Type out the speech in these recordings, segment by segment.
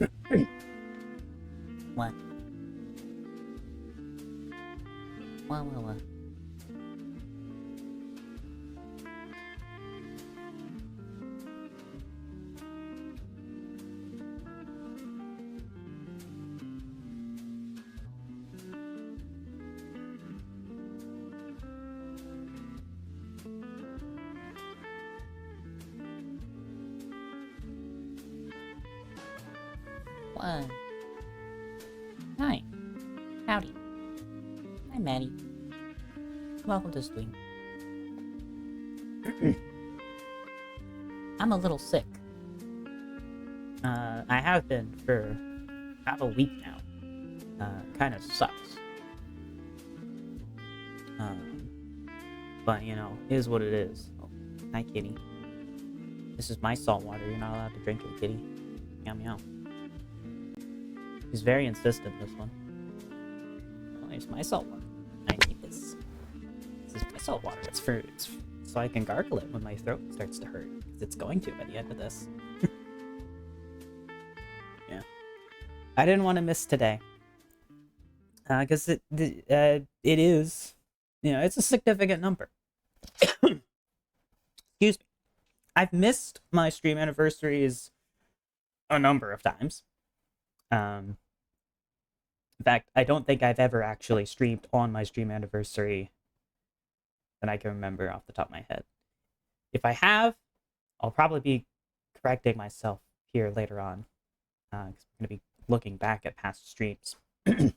What? What? What? Hi. Howdy. Hi, Maddie. Welcome to the stream. I'm a little sick. I have been for about a week now. Kind of sucks. But, you know, is what it is. Oh, hi, kitty. This is my salt water. You're not allowed to drink it, kitty. Meow, meow. He's very insistent, this one. Oh, here's my salt water. I need this. This is my salt water. It's so I can gargle it when my throat starts to hurt. Because it's going to by the end of this. Yeah. I didn't want to miss today. Because it is, you know, it's a significant number. Excuse me. I've missed my stream anniversaries a number of times. In fact, I don't think I've ever actually streamed on my stream anniversary that I can remember off the top of my head. If I have, I'll probably be correcting myself here later on. Because I'm going to be looking back at past streams. Or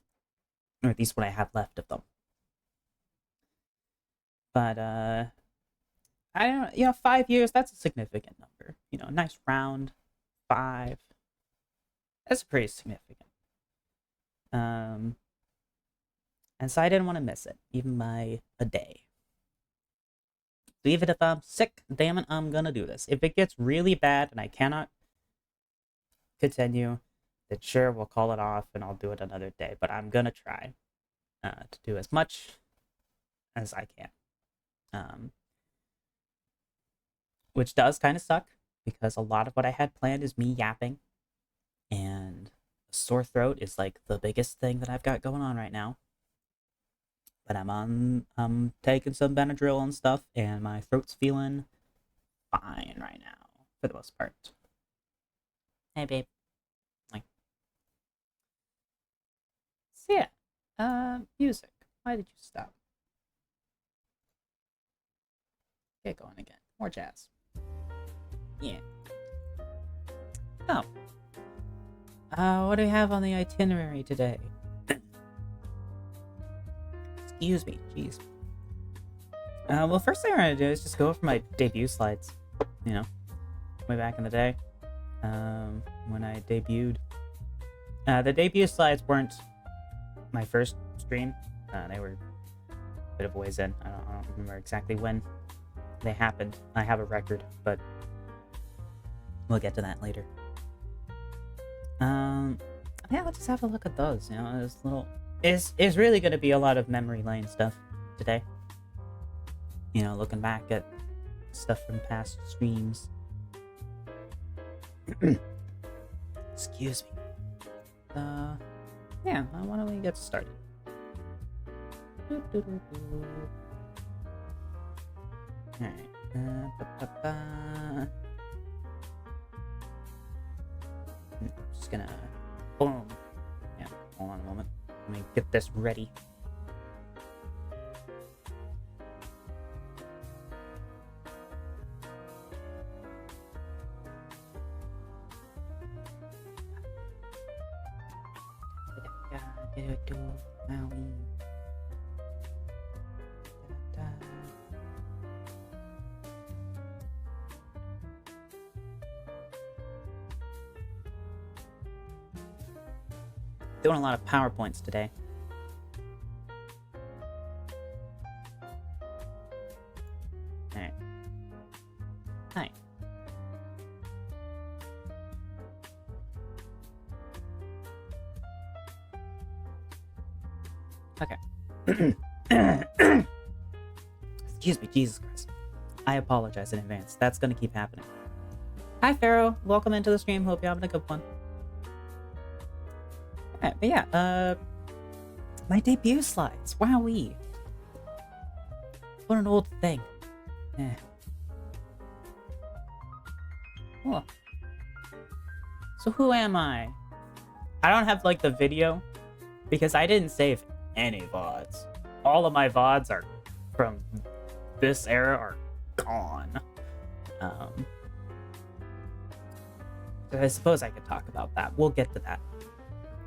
at least what I have left of them. But, I don't know, you know, 5 years, that's a significant number. You know, a nice round 5. That's pretty significant. And so I didn't want to miss it, even by a day. So even if I'm sick, damn it, I'm gonna do this. If it gets really bad and I cannot continue, then sure, we'll call it off and I'll do it another day. But I'm gonna try to do as much as I can. Which does kind of suck, because a lot of what I had planned is me yapping. And a sore throat is like the biggest thing that I've got going on right now. But I'm taking some Benadryl and stuff, and my throat's feeling fine right now, for the most part. Hey, babe. Like, so yeah, music. Why did you stop? Get going again. More jazz. Yeah. Oh. What do we have on the itinerary today? Excuse me, jeez. Well, first thing I'm gonna do is just go over my debut slides. You know, way back in the day, when I debuted. The debut slides weren't my first stream. They were a bit of a ways in. I don't remember exactly when they happened. I have a record, but we'll get to that later. Yeah, let's just have a look at those. You know, this little is really going to be a lot of memory lane stuff today. You know, looking back at stuff from past streams. Excuse me. Yeah. Why don't we get started? All right. Just gonna boom. Yeah, hold on a moment. Let me get this ready. Doing a lot of PowerPoints today. Alright. Hi. Okay. Excuse me, Jesus Christ. I apologize in advance. That's gonna keep happening. Hi, Pharaoh. Welcome into the stream. Hope you're having a good one. Alright, but yeah, my debut slides. Wowee. What an old thing. Eh. Cool. So who am I? I don't have like the video because I didn't save any VODs. All of my VODs are from this era are gone. So I suppose I could talk about that. We'll get to that.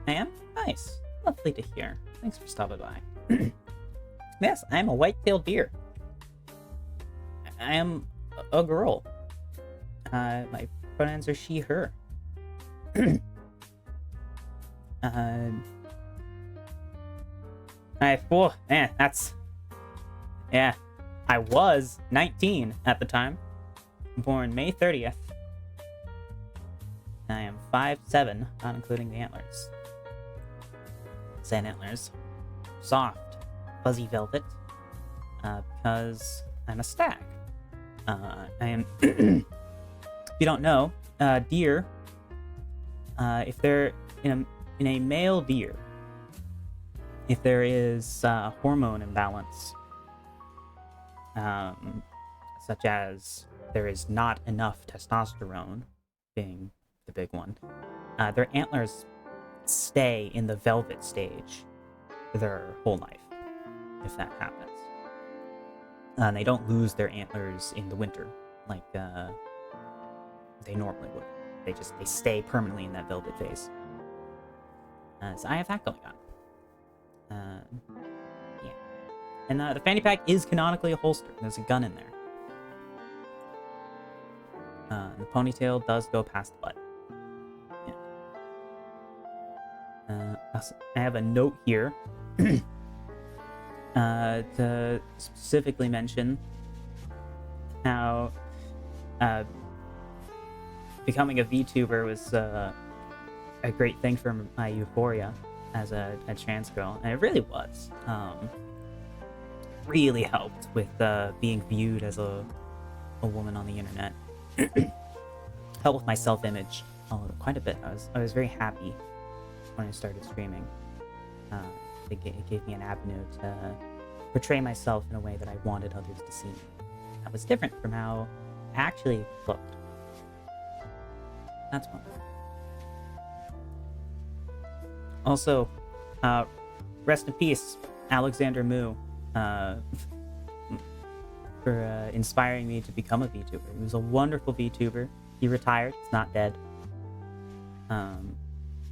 I am? Nice. Lovely to hear. Thanks for stopping by. Yes, I am a white-tailed deer. I am a girl. My pronouns are she, her. That's... Yeah. I was 19 at the time. Born May 30th. I am 5'7", not including the antlers. Sand antlers. Soft, fuzzy velvet. Because I'm a stag. I am... If you don't know, deer, if they're in a male deer, if there is hormone imbalance, such as there is not enough testosterone, being the big one, their antlers stay in the velvet stage for their whole life, if that happens. They don't lose their antlers in the winter, like they normally would. They stay permanently in that velvet phase. So I have that going on. Yeah. And the fanny pack is canonically a holster. There's a gun in there. The ponytail does go past the butt. Yeah. I have a note here to specifically mention how becoming a VTuber was a great thing for my euphoria as a trans girl, and it really was. Really helped with being viewed as a woman on the internet. Helped with my self-image quite a bit. I was very happy when I started streaming. It gave me an avenue to portray myself in a way that I wanted others to see me. That was different from how I actually looked. That's one. Also, rest in peace, Alexander Moo, for inspiring me to become a VTuber. He was a wonderful VTuber. He retired. He's not dead.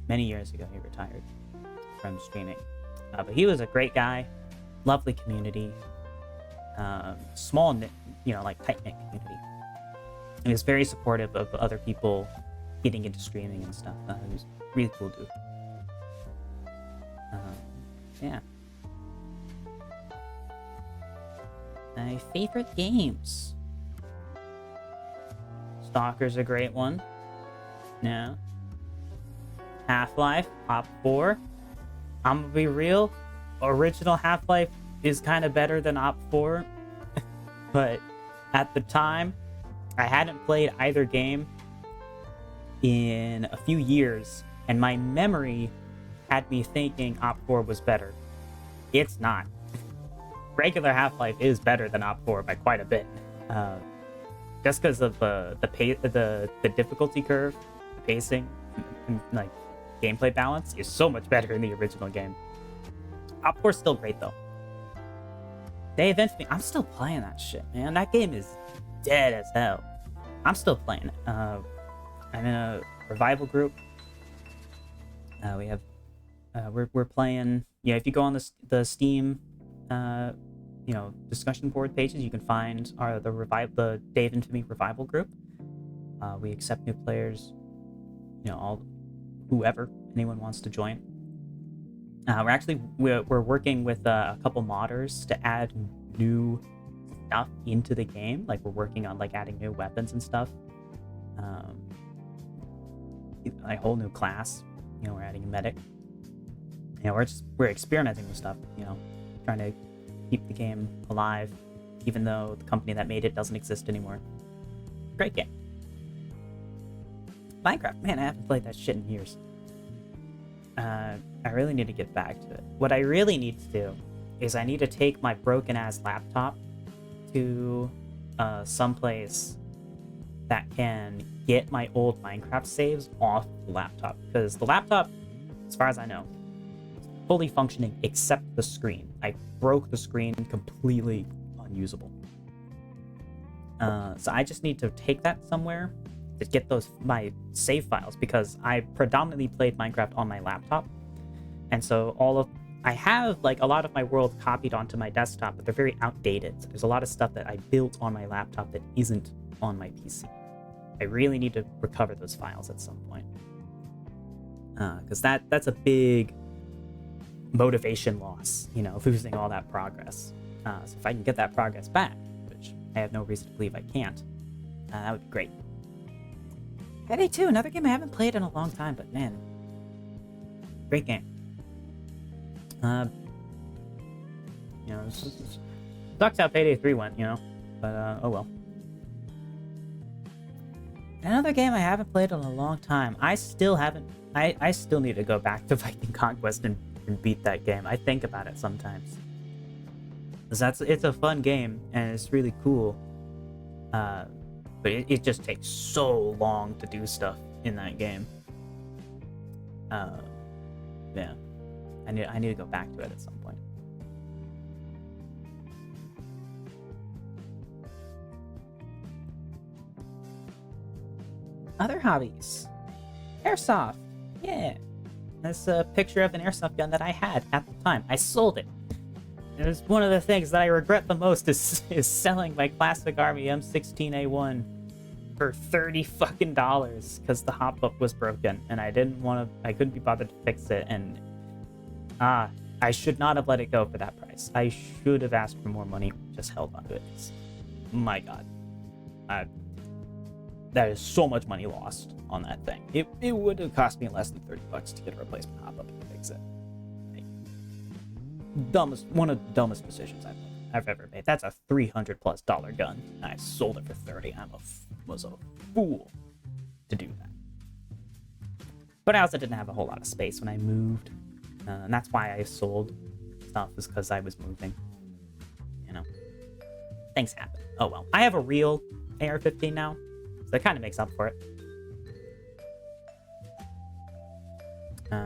Many years ago, he retired from streaming. But he was a great guy, lovely community, small knit, like tight knit community. And he was very supportive of other people getting into streaming and stuff. He was really cool dude. Yeah. My favorite games. Stalker's a great one. Yeah. Half-Life, Op 4. I'm gonna be real. Original Half-Life is kind of better than Op 4. But at the time, I hadn't played either game in a few years, and my memory had me thinking Op 4 was better. It's not. Regular Half-Life is better than Op 4 by quite a bit. Just because of the difficulty curve, the pacing, and like gameplay balance is so much better in the original game. Op 4 is still great though. They eventually, I'm still playing that shit, man. That game is dead as hell. I'm still playing it. I'm in a revival group. We're playing. Yeah, if you go on the Steam, discussion board pages, you can find the Dave and Timmy revival group. We accept new players. Whoever anyone wants to join. We're working with a couple modders to add new stuff into the game. Like we're working on like adding new weapons and stuff. A whole new class. We're adding a medic. We're experimenting with stuff. Trying to keep the game alive, even though the company that made it doesn't exist anymore. Great game. Minecraft, man, I haven't played that shit in years. I really need to get back to it. What I really need to do is I need to take my broken ass laptop to someplace that can get my old Minecraft saves off the laptop, because the laptop, as far as I know, is fully functioning except the screen. I broke the screen, completely unusable. So I just need to take that somewhere to get my save files, because I predominantly played Minecraft on my laptop, and so I have like a lot of my world copied onto my desktop, but they're very outdated. So there's a lot of stuff that I built on my laptop that isn't on my PC. I really need to recover those files at some point, because that's a big motivation loss, losing all that progress. So if I can get that progress back, which I have no reason to believe I can't, that would be great. Payday 2, another game I haven't played in a long time, but man, great game. Sucks how Payday 3 went, but oh well. Another game I haven't played in a long time. I still need to go back to Viking Conquest and beat that game. I think about it sometimes, because it's a fun game and it's really cool. But it just takes so long to do stuff in that game. Yeah, I need to go back to it at some point. Other hobbies. Airsoft. Yeah. That's a picture of an airsoft gun that I had at the time. I sold it. It was one of the things that I regret the most is selling my Classic Army M16A1 for $30 fucking because the hop up was broken and I couldn't be bothered to fix it, and I should not have let it go for that price. I should have asked for more money, just held onto it. My god. That is so much money lost on that thing. It would have cost me less than $30 to get a replacement hop up and fix it. One of the dumbest decisions I've ever made. That's a $300+ gun, and I sold it for $30. Was a fool to do that. But I also didn't have a whole lot of space when I moved, and that's why I sold stuff, is because I was moving. Things happen. Oh well. I have a real AR-15 now, so that kind of makes up for it.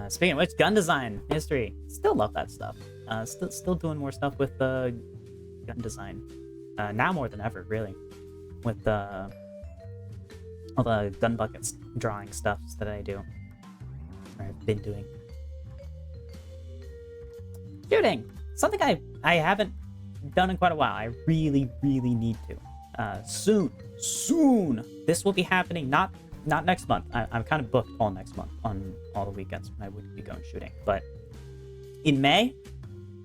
Speaking of which, gun design history. Still love that stuff. Still doing more stuff with gun design. Now more than ever, really. With all the gun buckets drawing stuff that I do. Or I've been doing. Shooting! Something I haven't done in quite a while. I really, really need to. Soon! This will be happening not next month. I'm kind of booked all next month on all the weekends when I would be going shooting. But in May,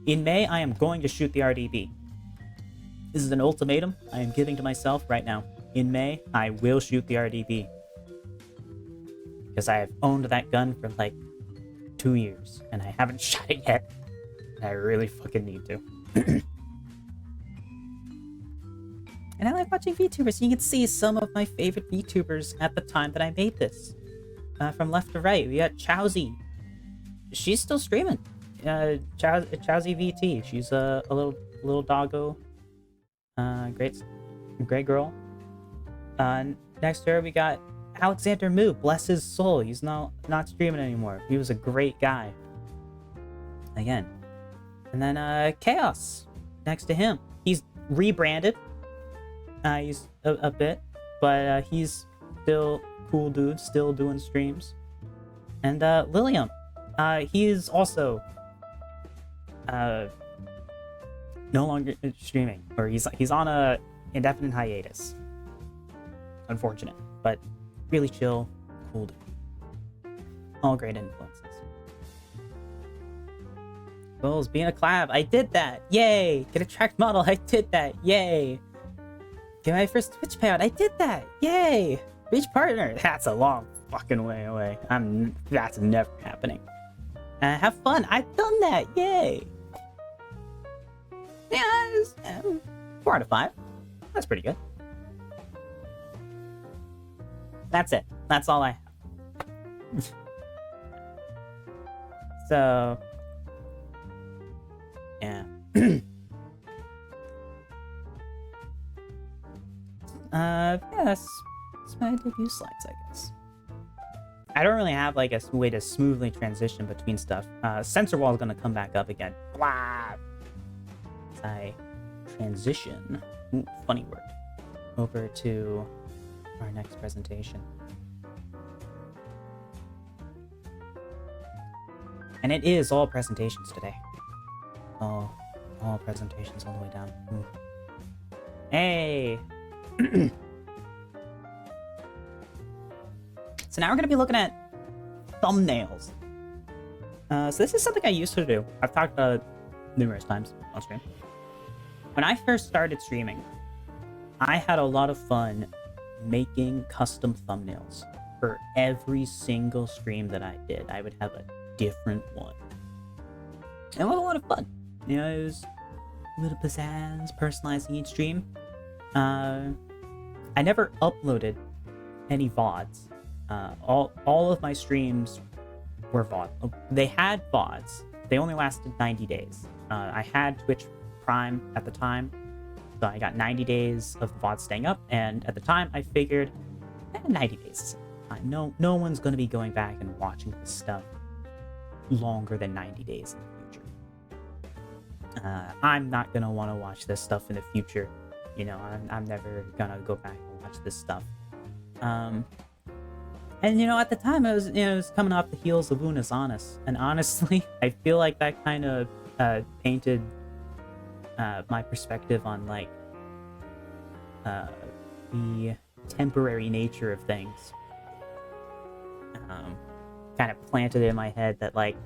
I am going to shoot the RDB. This is an ultimatum I am giving to myself right now. In May, I will shoot the RDB. Because I have owned that gun for like 2 years, and I haven't shot it yet. And I really fucking need to. And I like watching VTubers. You can see some of my favorite VTubers at the time that I made this. From left to right, we got Chowsy. She's still streaming. Chowsy VT. She's a little doggo. Great girl. Next to her, we got Alexander Moo. Bless his soul. He's not streaming anymore. He was a great guy. Again. And then Chaos. Next to him. He's rebranded. He's a bit, but he's still cool dude, still doing streams. And Lilium, he is also no longer streaming, or he's on a indefinite hiatus. Unfortunate, but really chill, cool dude. All great influences. Goals, being a collab, I did that, yay! Get a tracked model, I did that, yay! Get my first Twitch payout, I did that, yay! Reach partner, that's a long fucking way away. That's never happening. Have fun, I've done that, yay! Yeah, 4 out of 5. That's pretty good. That's it. That's all I have. So, yeah. Yes, it's my debut slides, I guess. I don't really have like a way to smoothly transition between stuff. Sensor wall is gonna come back up again. Blah. As I transition, funny word, over to our next presentation. And it is all presentations today. All presentations all the way down. Ooh. Hey! So now we're going to be looking at thumbnails. So this is something I used to do. I've talked about it numerous times on stream. When I first started streaming, I had a lot of fun making custom thumbnails. For every single stream that I did, I would have a different one. And it was a lot of fun. You know, it was a little pizzazz, personalizing each stream. I never uploaded any VODs. All of my streams were VOD. They had VODs. They only lasted 90 days. I had Twitch Prime at the time, so I got 90 days of the VOD staying up, and at the time I figured 90 days is time. No one's going to be going back and watching this stuff longer than 90 days in the future. I'm not going to want to watch this stuff in the future. You know, I'm never going to go back and watch this stuff. And, you know, at the time, it was coming off the heels of Una's Honest. And honestly, I feel like that kind of painted my perspective on, like, the temporary nature of things. Kind of planted it in my head that, like,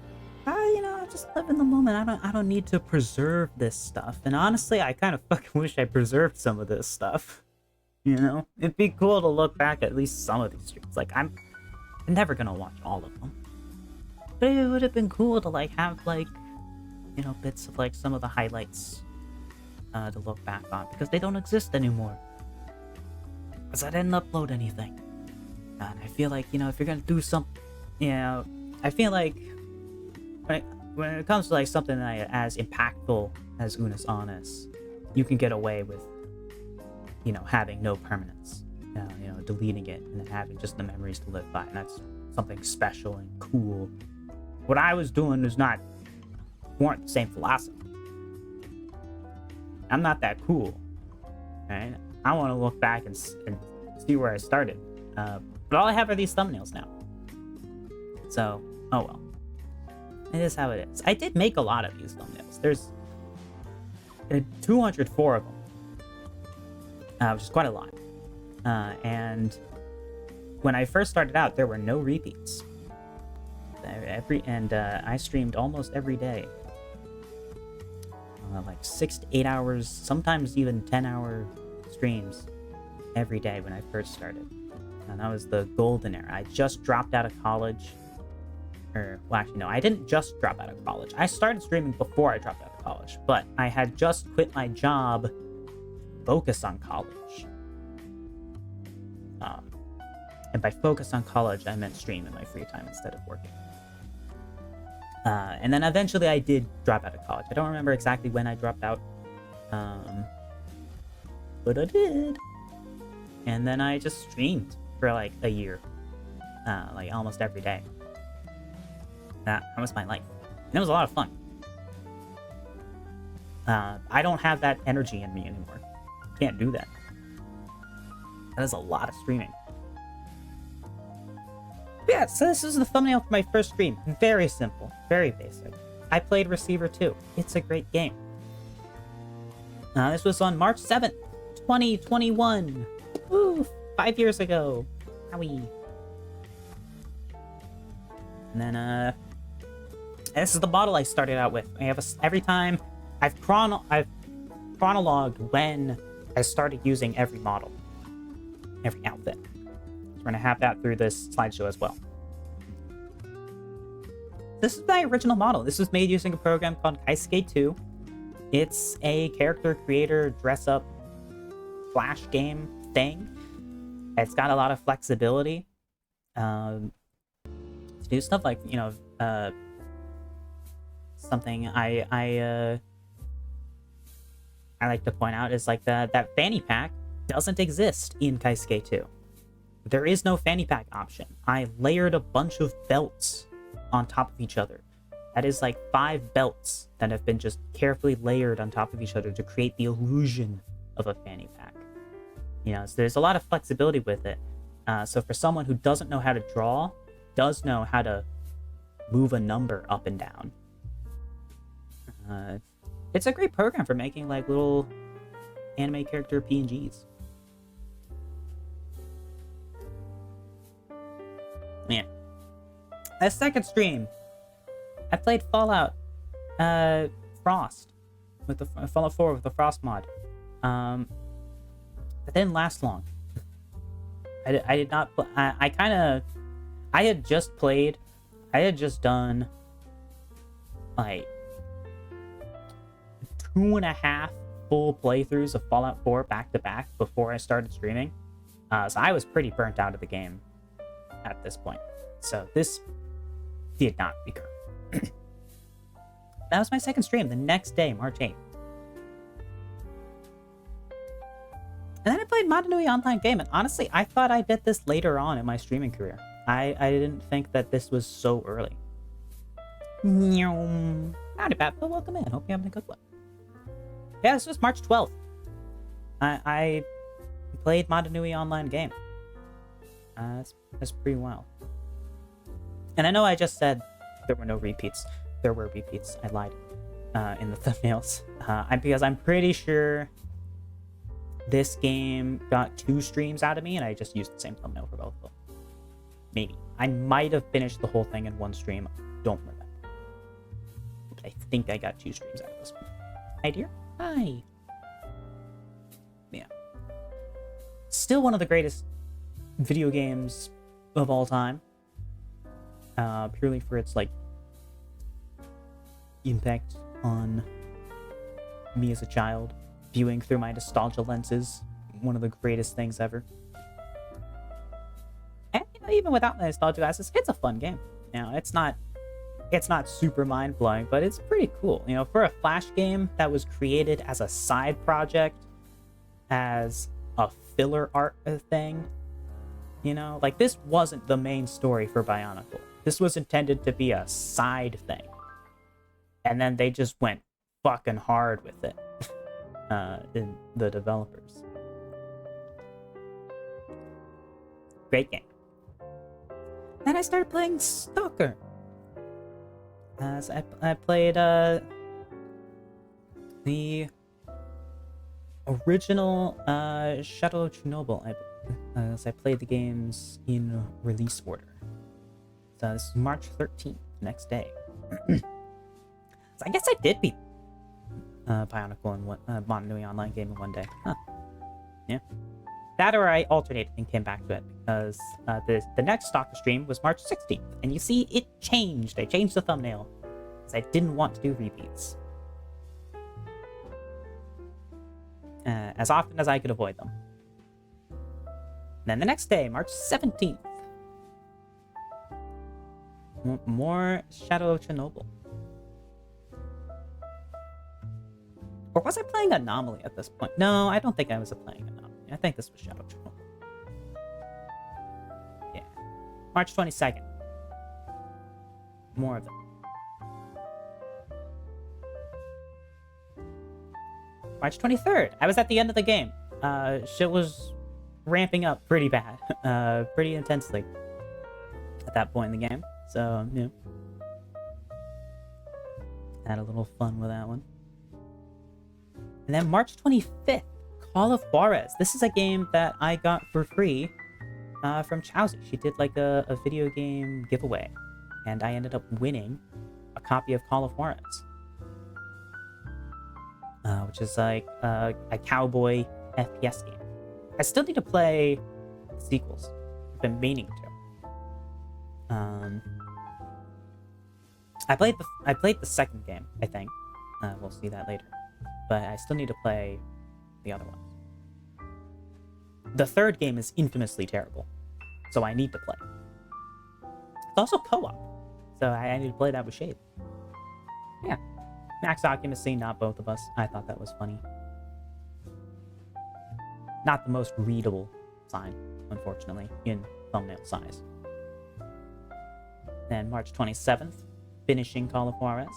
you know, just live in the moment. I don't need to preserve this stuff. And honestly, I kind of fucking wish I preserved some of this stuff. You know, it'd be cool to look back at least some of these streams. Like, I'm never gonna watch all of them, but it would have been cool to like have like, you know, bits of like some of the highlights to look back on, because they don't exist anymore. Because I didn't upload anything, and I feel like, you know, if you're gonna do something, you know, I feel like when it comes to like something as impactful as Una's Honest, you can get away with, you know, having no permanence. You know, deleting it and then having just the memories to live by, and that's something special and cool. What I was doing was weren't the same philosophy. I'm not that cool, right? I want to look back and see where I started. But all I have are these thumbnails now. So, oh well. It is how it is. I did make a lot of these thumbnails. There's 204 of them, which is quite a lot. And when I first started out, there were no repeats. I streamed almost every day, like 6 to 8 hours, sometimes even 10-hour streams every day when I first started. And that was the golden era. I just dropped out of college. Well, actually, no, I didn't just drop out of college. I started streaming before I dropped out of college, but I had just quit my job to focus on college. And by focus on college, I meant stream in my free time instead of working. And then eventually I did drop out of college. I don't remember exactly when I dropped out, but I did. And then I just streamed for like a year, like almost every day. That was my life. And it was a lot of fun. I don't have that energy in me anymore. Can't do that. That is a lot of streaming. But yeah, so this is the thumbnail for my first stream. Very simple, very basic. I played Receiver 2. It's a great game. This was on March 7th, 2021. Woo, 5 years ago. Howie. And then, this is the model I started out with. I have every time I've chronologued when I started using every model, every outfit. So we're gonna have that through this slideshow as well. This is my original model. This was made using a program called Kaisuke 2. It's a character creator dress-up flash game thing. It's got a lot of flexibility to do stuff like, you know, something I like to point out is like that fanny pack doesn't exist in Kaisuke 2. There is no fanny pack option. I layered a bunch of belts on top of each other. That is like 5 belts that have been just carefully layered on top of each other to create the illusion of a fanny pack. You know, so there's a lot of flexibility with it. So for someone who doesn't know how to draw, does know how to move a number up and down, it's a great program for making like little anime character PNGs. Man, a second stream, I played Fallout Frost with the Fallout 4 with the Frost mod. It didn't last long. I did not. I had just done like 2.5 full playthroughs of Fallout 4 back to back before I started streaming. So I was pretty burnt out of the game at this point. So this did not recur. That was my second stream the next day, March 8th. And then I played Motonui Online Game, and honestly, I thought I did this later on in my streaming career. I didn't think that this was so early. Howdy, Pat. Well, welcome in. Hope you're having a good one. Yeah, this was March 12th. I played Motonui Online Game. That's pretty wild. And I know I just said there were no repeats. There were repeats. I lied in the thumbnails. Because I'm pretty sure this game got 2 streams out of me, and I just used the same thumbnail for both of them. Maybe. I might have finished the whole thing in 1 stream. Don't remember. But I think I got 2 streams out of this one. Hi, dear. Hi. Yeah. Still one of the greatest video games of all time. Purely for its, like, impact on me as a child. Viewing through my nostalgia lenses, one of the greatest things ever. And you know, even without my nostalgia glasses, it's a fun game. You know, it's not super mind-blowing, but it's pretty cool. You know, for a Flash game that was created as a side project, as a filler art thing, you know, like this wasn't the main story for Bionicle. This was intended to be a side thing. And then they just went fucking hard with it. In the developers. Great game. Then I started playing Stalker. So I played the original Shadow of Chernobyl. So I played the games in release order. So this is March 13th, next day. So I guess I did beat Bionicle and Motonui Online Game in one day. Huh. Yeah. That or I alternated and came back to it because the next Stalker stream was March 16th. And you see, it changed. I changed the thumbnail because I didn't want to do repeats. As often as I could avoid them. And then the next day, March 17th. More Shadow of Chernobyl. Or was I playing Anomaly at this point? No, I don't think I was playing Anomaly. I think this was Shadow Chernobyl. Yeah. March 22nd. More of them. March 23rd. I was at the end of the game. Shit was ramping up pretty bad. Pretty intensely. At that point in the game. So, yeah. Had a little fun with that one. And then March 25th, Call of Juarez. This is a game that I got for free from Chowsy. She did like a video game giveaway. And I ended up winning a copy of Call of Juarez. Which is like a cowboy FPS game. I still need to play the sequels. I've been meaning to. I played the second game, I think. We'll see that later. But I still need to play the other ones. The third game is infamously terrible, so I need to play. It's also co-op, so I need to play that with Shade. Yeah. Max occupancy, not both of us. I thought that was funny. Not the most readable sign, unfortunately, in thumbnail size. Then March 27th, finishing Call of Juarez.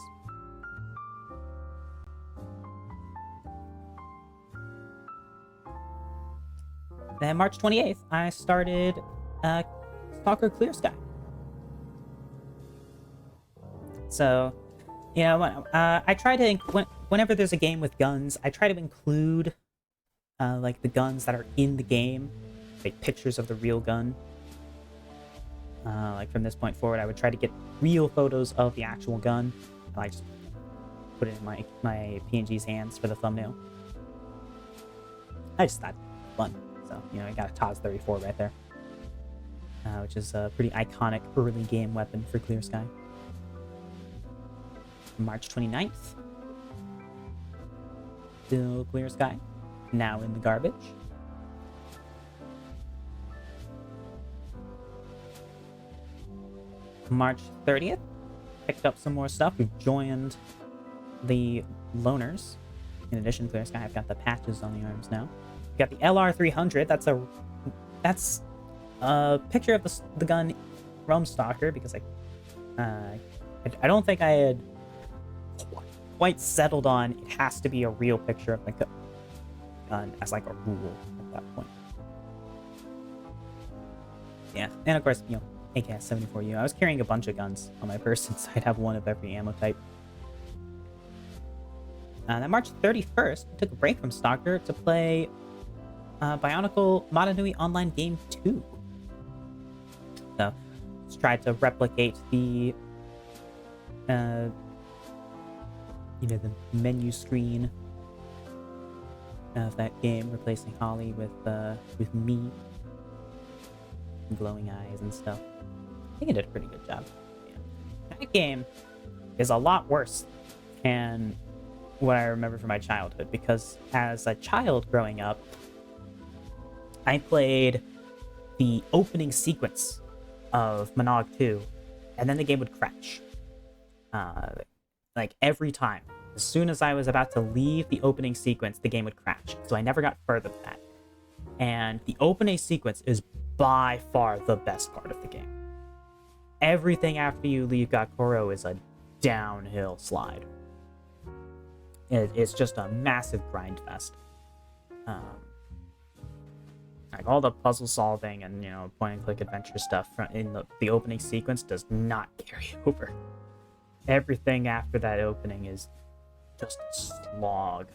Then March 28th, I started Stalker Clear Sky. So, you know, I try to, whenever there's a game with guns, I try to include, like, the guns that are in the game, like pictures of the real gun. Like, from this point forward, I would try to get real photos of the actual gun. I just put it in my PNG's hands for the thumbnail. I just thought it was fun. So, you know, I got a TOS 34 right there. Which is a pretty iconic early game weapon for Clear Sky. March 29th. Still Clear Sky. Now in the garbage. March 30th. Picked up some more stuff. We've joined the Loners. In addition to Clear Sky, I've got the patches on the arms now. We've got the LR300. That's a picture of the gun from Stalker, because I don't think I had quite settled on it has to be a real picture of the gun as like a rule at that point. Yeah, and of course, you know, AKS-74U. I was carrying a bunch of guns on my person, so I'd have one of every ammo type. Then March 31st, I took a break from Stalker to play Bionicle Motonui Online Game 2. So, let's try to replicate the, you know, the menu screen of that game, replacing Holly with me, glowing eyes and stuff. I think I did a pretty good job. Yeah. That game is a lot worse than what I remember from my childhood, because as a child growing up, I played the opening sequence of Monog 2, and then the game would crash. Like every time. As soon as I was about to leave the opening sequence, the game would crash. So I never got further than that. And the opening sequence is by far the best part of the game. Everything after you leave Gakoro is a downhill slide. It's just a massive grind fest. Like all the puzzle solving and, you know, point and click adventure stuff in the opening sequence does not carry over. Everything after that opening is just a slog.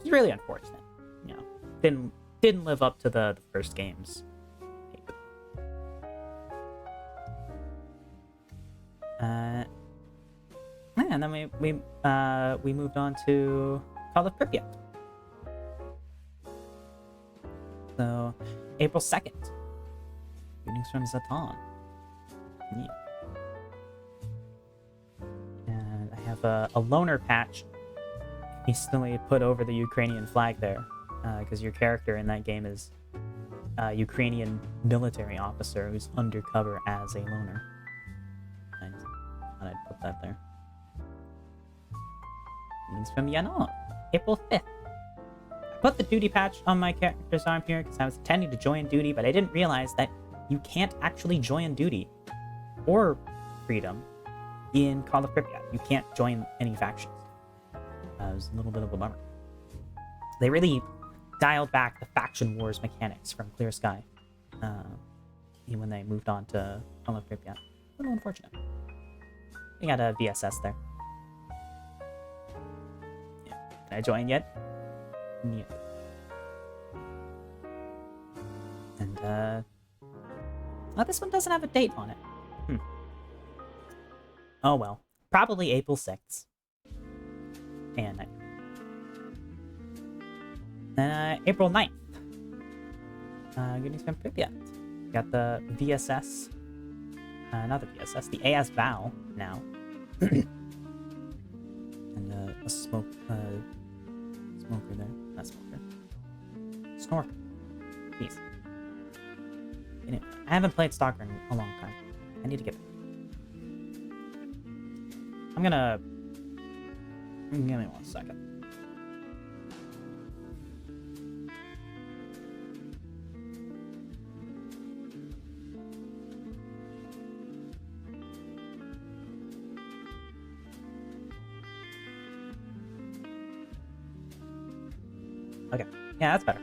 It's really unfortunate. You know, didn't live up to the first game's hype. And then we moved on to Call of Pripyat. So, April 2nd. Greetings from Zatan. Yeah. And I have a loner patch hastily put over the Ukrainian flag there, because your character in that game is a Ukrainian military officer who's undercover as a loner. I thought I'd put that there. Greetings from Yana. April 5th. I put the duty patch on my character's arm here because I was intending to join duty, but I didn't realize that you can't actually join duty or freedom in Call of Pripyat. You can't join any factions. It was a little bit of a bummer. They really dialed back the faction wars mechanics from Clear Sky when they moved on to Call of Pripyat. A little unfortunate. We got a VSS there. Yeah. Did I join yet? Yeah. And, oh, this one doesn't have a date on it. Oh well. Probably April 6th. And April 9th. Good news from Pripyat. Got the VSS. Not the VSS, the AS Val now. And a smoker there. Not smoker. Snorker. Jeez. Anyway, I haven't played Stalker in a long time. I need to get back. I'm gonna... Give me 1 second. Okay. Yeah, that's better.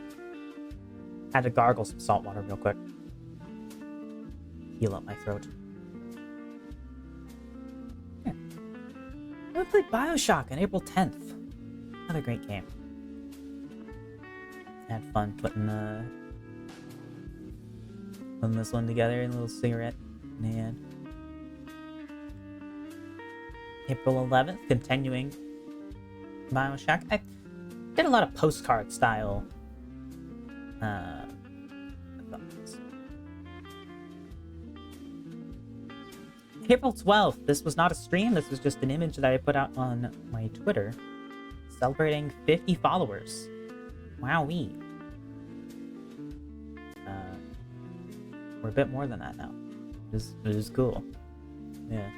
Had to gargle some salt water real quick. Heal up my throat. Yeah. I played Bioshock on April 10th. Another great game. Had fun putting this one together in a little cigarette in hand. April 11th, continuing Bioshock. I did a lot of postcard style thumbs. April 12th, this was not a stream, this was just an image that I put out on my Twitter celebrating 50 followers. Wowee. We're a bit more than that now. It is cool. Yeah.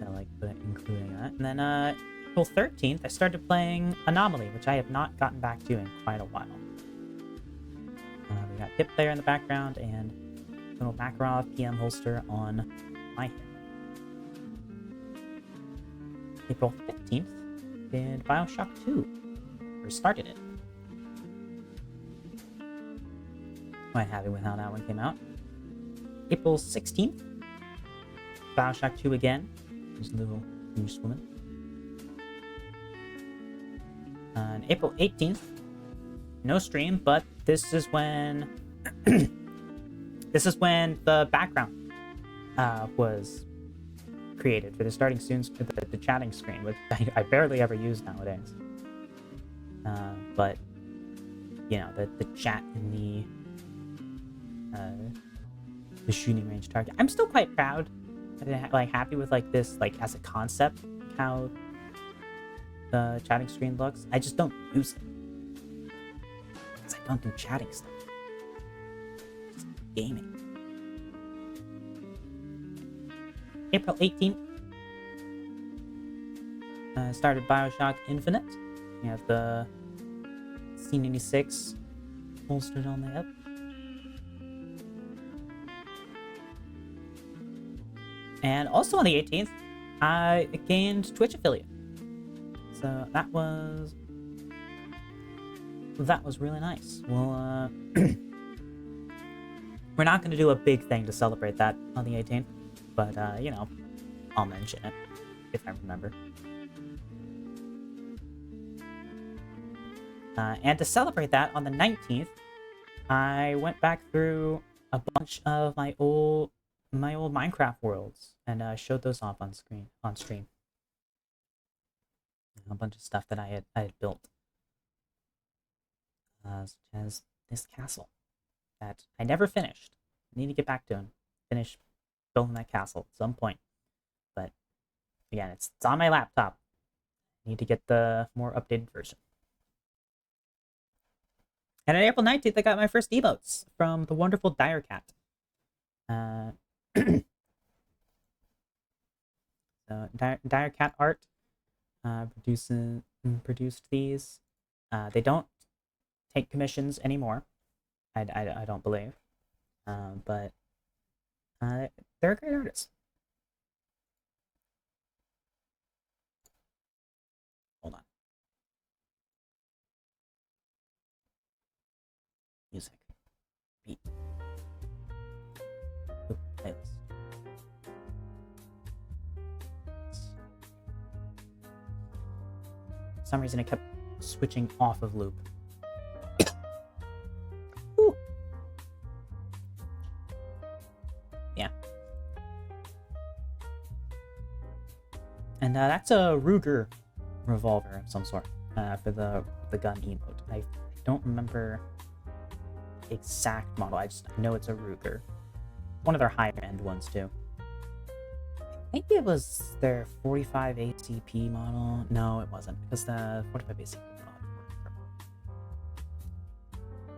I like including that. And then April 13th, I started playing Anomaly, which I have not gotten back to in quite a while. We got Hip there in the background and little Makarov PM holster on my hip. April 15th, did Bioshock 2. Or started it. Quite happy with how that one came out. April 16th, Bioshock 2 again. There's a little English woman. On April 18th, no stream, but this is when the background was created for the starting soon for the chatting screen, which I barely ever use nowadays. But you know, the chat in the shooting range target. I'm still quite proud, like happy with like this, like as a concept, how the chatting screen looks. I just don't use it because I don't do chatting stuff. Just gaming. April 18th, started Bioshock Infinite. We have the C96 holstered on the hip. And also on the 18th, I gained Twitch affiliate. So that was really nice. Well, we're not going to do a big thing to celebrate that on the 18th, but you know, I'll mention it if I remember. And to celebrate that on the 19th, I went back through a bunch of my old Minecraft worlds and showed those off on stream. A bunch of stuff that I had built, such as this castle that I never finished. I need to get back to and finish building that castle at some point. But again, it's on my laptop. I need to get the more updated version. And on April 19th, I got my first emotes from the wonderful Dire Cat. So Dire Cat Art produced these. They don't take commissions anymore. I don't believe. But they're a great artist. Hold on. Music. Beat. Ooh, playlist. For some reason it kept switching off of loop. Yeah. And that's a Ruger revolver of some sort for the gun emote. I don't remember the exact model. I know it's a Ruger. One of their higher end ones too. I think it was their 45 ACP model. No, it wasn't, because the 45 ACP model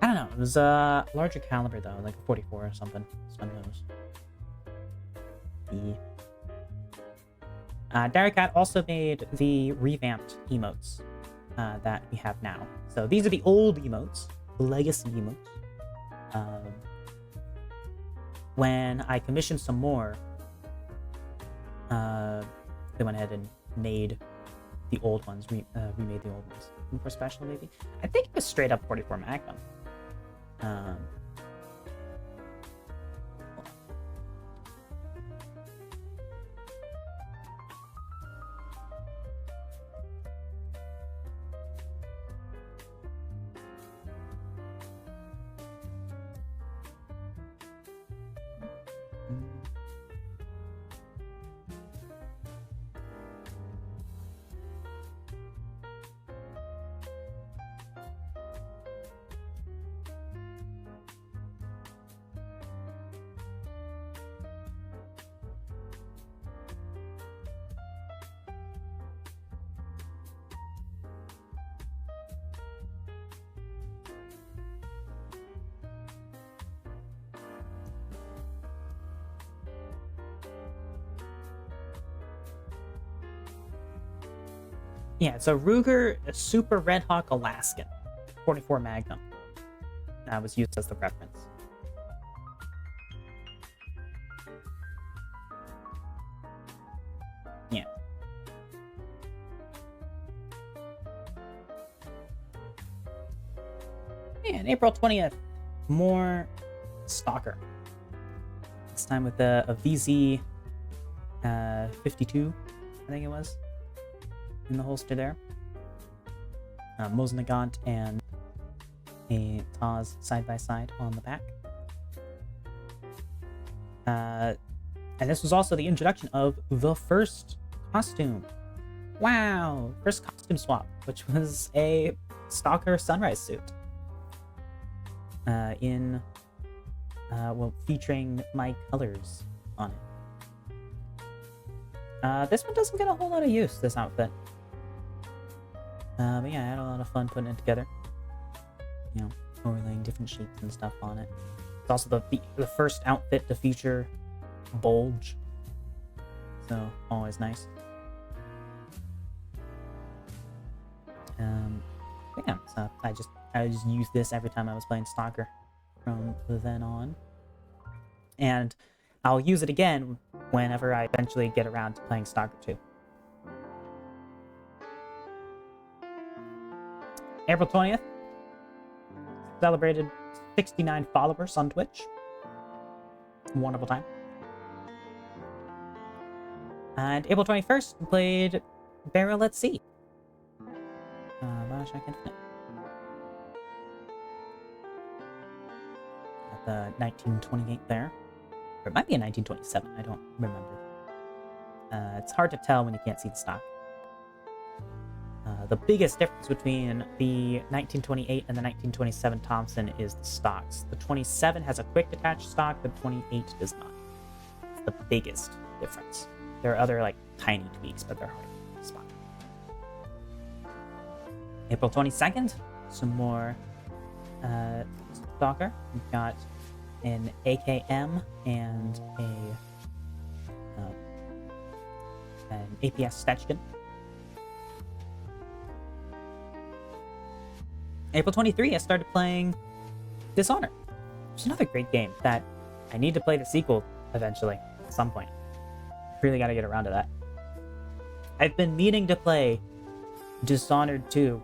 I don't know. It was a larger caliber though, like a 44 or something. It's one of those. Darakat also made the revamped emotes that we have now. So these are the old emotes, the legacy emotes. When I commissioned some more, they went ahead and made the old ones, remade the old ones. For special, maybe? I think it was straight up 44 Magnum. Yeah, so Ruger Super Red Hawk Alaskan, 44 Magnum. That was used as the reference. Yeah. And April 20th, more Stalker. This time with a VZ 52, I think it was, in the holster there. Moznagant and a Taz side by side on the back. And this was also the introduction of the first costume. Wow! First costume swap, which was a Stalker Sunrise suit. Featuring my colors on it. This one doesn't get a whole lot of use, this outfit. But yeah, I had a lot of fun putting it together. You know, overlaying different shapes and stuff on it. It's also the first outfit to feature bulge. So, always nice. Yeah, so I just used this every time I was playing Stalker from then on. And I'll use it again whenever I eventually get around to playing Stalker 2. April 20th, celebrated 69 followers on Twitch. Wonderful time. And April 21st, played Barrel at Sea. Bioshock Infinite. Got the 1928 there. Or it might be a 1927, I don't remember. It's hard to tell when you can't see the stock. The biggest difference between the 1928 and the 1927 Thompson is the stocks. The 27 has a quick detach stock, the 28 does not. It's the biggest difference. There are other, like, tiny tweaks, but they're hard to spot. April 22nd, some more Stalker. We've got an AKM and an APS Stechkin. April 23, I started playing Dishonored, which is another great game that I need to play the sequel eventually, at some point. Really gotta get around to that. I've been meaning to play Dishonored 2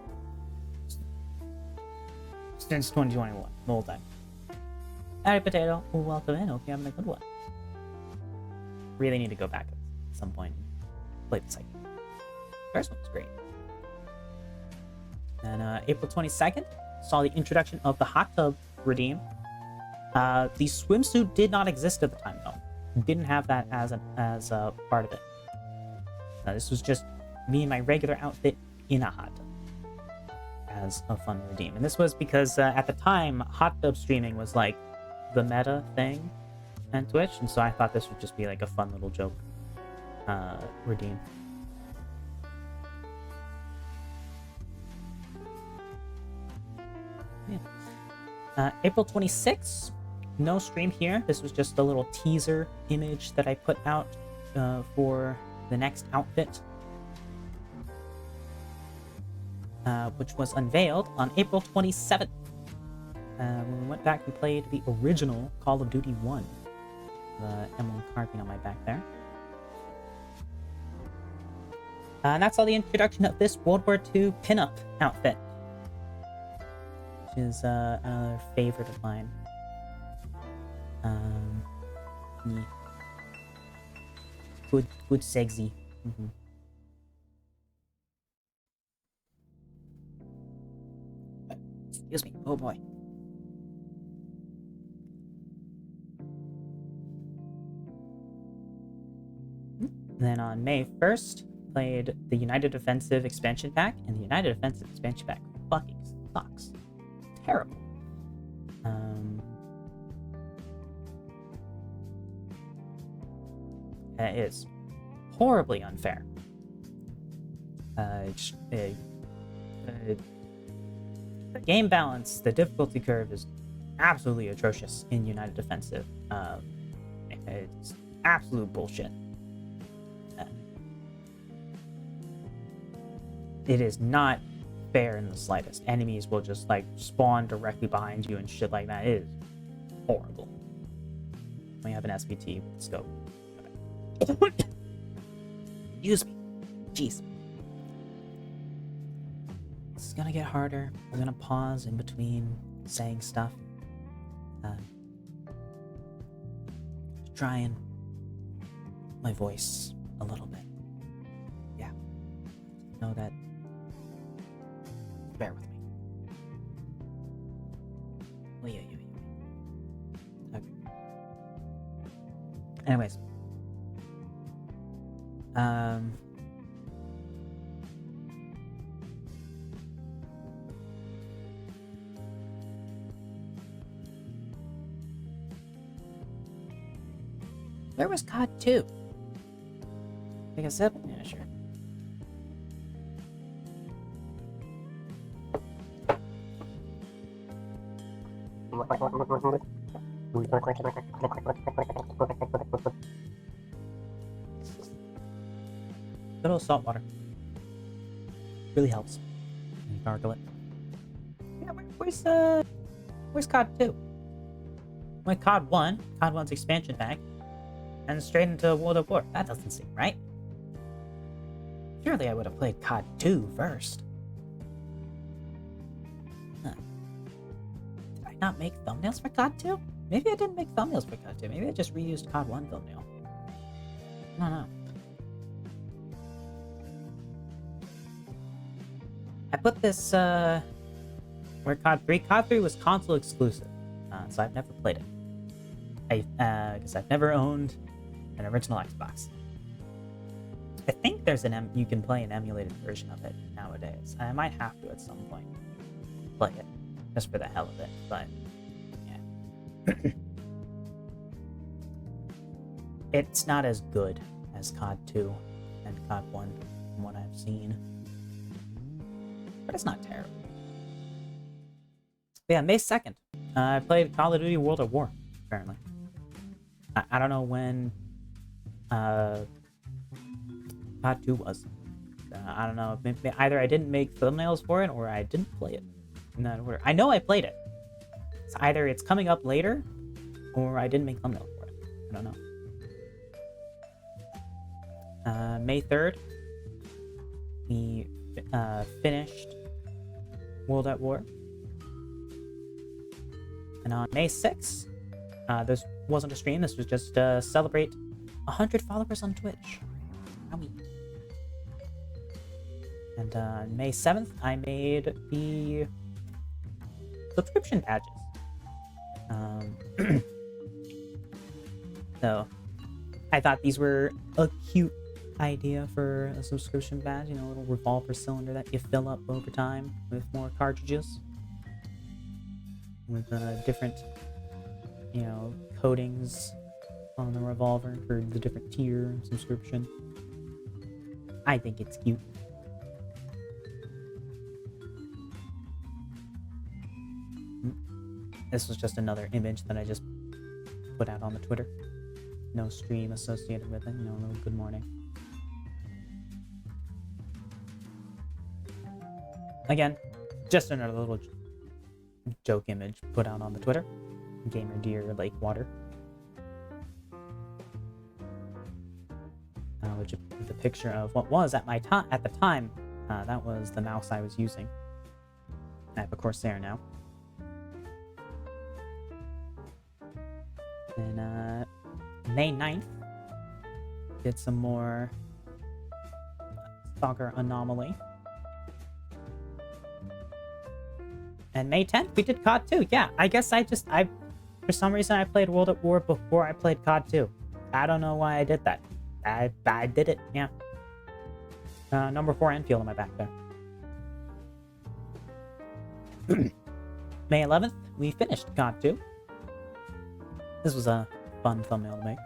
since 2021, the whole time. Alright, Potato, welcome in. Hope you're having a good one. Really need to go back at some point and play the second. First one's great. And April 22nd, saw the introduction of the hot tub redeem. The swimsuit did not exist at the time, though. Didn't have that as a part of it. This was just me in my regular outfit in a hot tub as a fun redeem. And this was because at the time, hot tub streaming was like the meta thing on Twitch, and so I thought this would just be like a fun little joke redeem. Yeah. April 26th, no stream here. This was just a little teaser image that I put out for the next outfit, which was unveiled on April 27th. When we went back and played the original Call of Duty 1. The emblem carving on my back there. And that's all the introduction of this World War II pinup outfit, which is another favorite of mine. Yeah. Good sexy. Mm-hmm. Excuse me. Oh boy. Then on May 1st, played the United Offensive Expansion Pack, and the United Offensive Expansion Pack fucking sucks. Terrible. It is horribly unfair. The game balance, the difficulty curve is absolutely atrocious in United Offensive. It's absolute bullshit. It is not fair in the slightest. Enemies will just like spawn directly behind you and shit like that. It is horrible. We have an SVT with scope. Okay. Excuse me. Jeez. This is gonna get harder. We're gonna pause in between saying stuff. Try and my voice a little bit. Yeah. Know that. Bear with me. Okay. Anyways. Where was COD 2? Like I said, yeah, sure. Good old salt water. Really helps. And gargle it. Yeah, where's COD 2? Went COD 1, COD 1's expansion pack, and straight into World of War. That doesn't seem right. Surely I would have played COD 2 first. Huh. Did I not make thumbnails for COD 2? Maybe I didn't make thumbnails for COD 2. Maybe I just reused COD 1 thumbnail. I don't know. I put this, where COD 3? COD 3 was console exclusive, so I've never played it. Because I've never owned an original Xbox. I think there's you can play an emulated version of it nowadays. I might have to at some point play it, just for the hell of it, but yeah. It's not as good as COD 2 and COD 1 from what I've seen. But it's not terrible. But yeah, May 2nd, I played Call of Duty World at War, apparently. I don't know when COD 2 was. I don't know. Maybe either I didn't make thumbnails for it or I didn't play it in that order. I know I played it. So either it's coming up later or I didn't make thumbnails for it. I don't know. May 3rd, we finished World at War. And on May 6th, this wasn't a stream, this was just to celebrate 100 followers on Twitch. How neat. And on May 7th, I made the subscription badges. So, I thought these were a cute idea for a subscription badge, you know, a little revolver cylinder that you fill up over time with more cartridges. With different, you know, coatings on the revolver for the different tier subscription. I think it's cute. This was just another image that I just put out on the Twitter. No stream associated with it, you know, a little good morning. Again, just another little joke image put out on the Twitter. Gamer Deer Lake Water. Which is the picture of what was at the time. That was the mouse I was using. I have a Corsair now. And May 9th, did some more Stalker Anomaly. And May 10th, we did COD 2. Yeah, I guess for some reason I played World at War before I played COD 2. I don't know why I did that. I did it, yeah. Number 4 Enfield on my back there. May 11th, we finished COD 2. This was a fun thumbnail to make.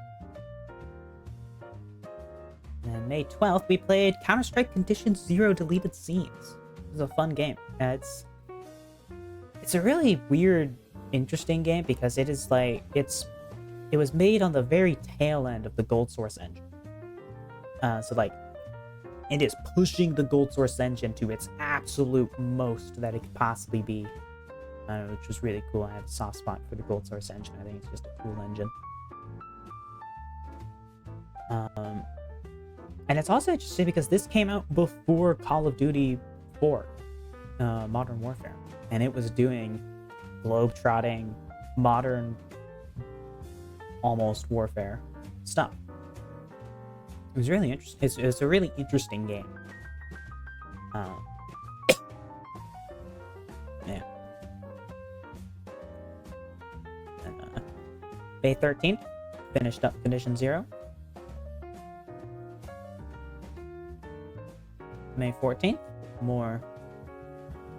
And May 12th, we played Counter-Strike Conditions Zero Deleted Scenes. It was a fun game. It's a really weird, interesting game because it is like it was made on the very tail end of the Gold Source engine. So like, it is pushing the Gold Source engine to its absolute most that it could possibly be, which was really cool. I have a soft spot for the Gold Source engine. I think it's just a cool engine. And it's also interesting because this came out before Call of Duty 4, Modern Warfare, and it was doing globe-trotting, modern, almost warfare stuff. It was really interesting. It's a really interesting game. Yeah. And, May 13th, finished up Condition Zero. May 14th, more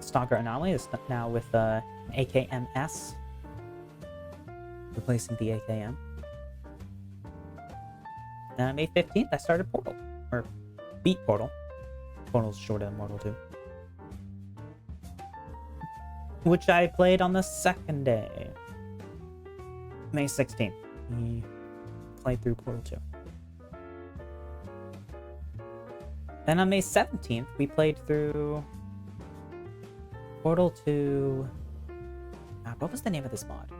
Stalker Anomaly is now with AKMS, replacing the AKM. May 15th, I started Portal, or beat Portal. Portal's short of Mortal 2. Which I played on the second day. May 16th, we played through Portal 2. Then on May 17th, we played through Portal 2... what was the name of this mod?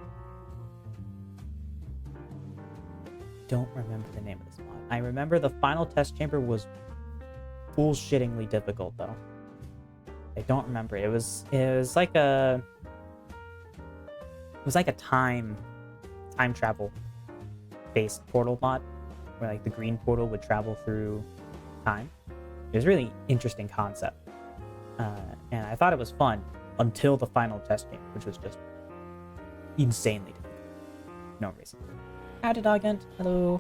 Don't remember the name of this mod. I remember the final test chamber was bullshittingly difficult though. I don't remember. It was like a time travel based portal mod where like the green portal would travel through time. It was a really interesting concept. And I thought it was fun until the final test chamber, which was just insanely difficult. No reason. Howdy, Dogent. Hello.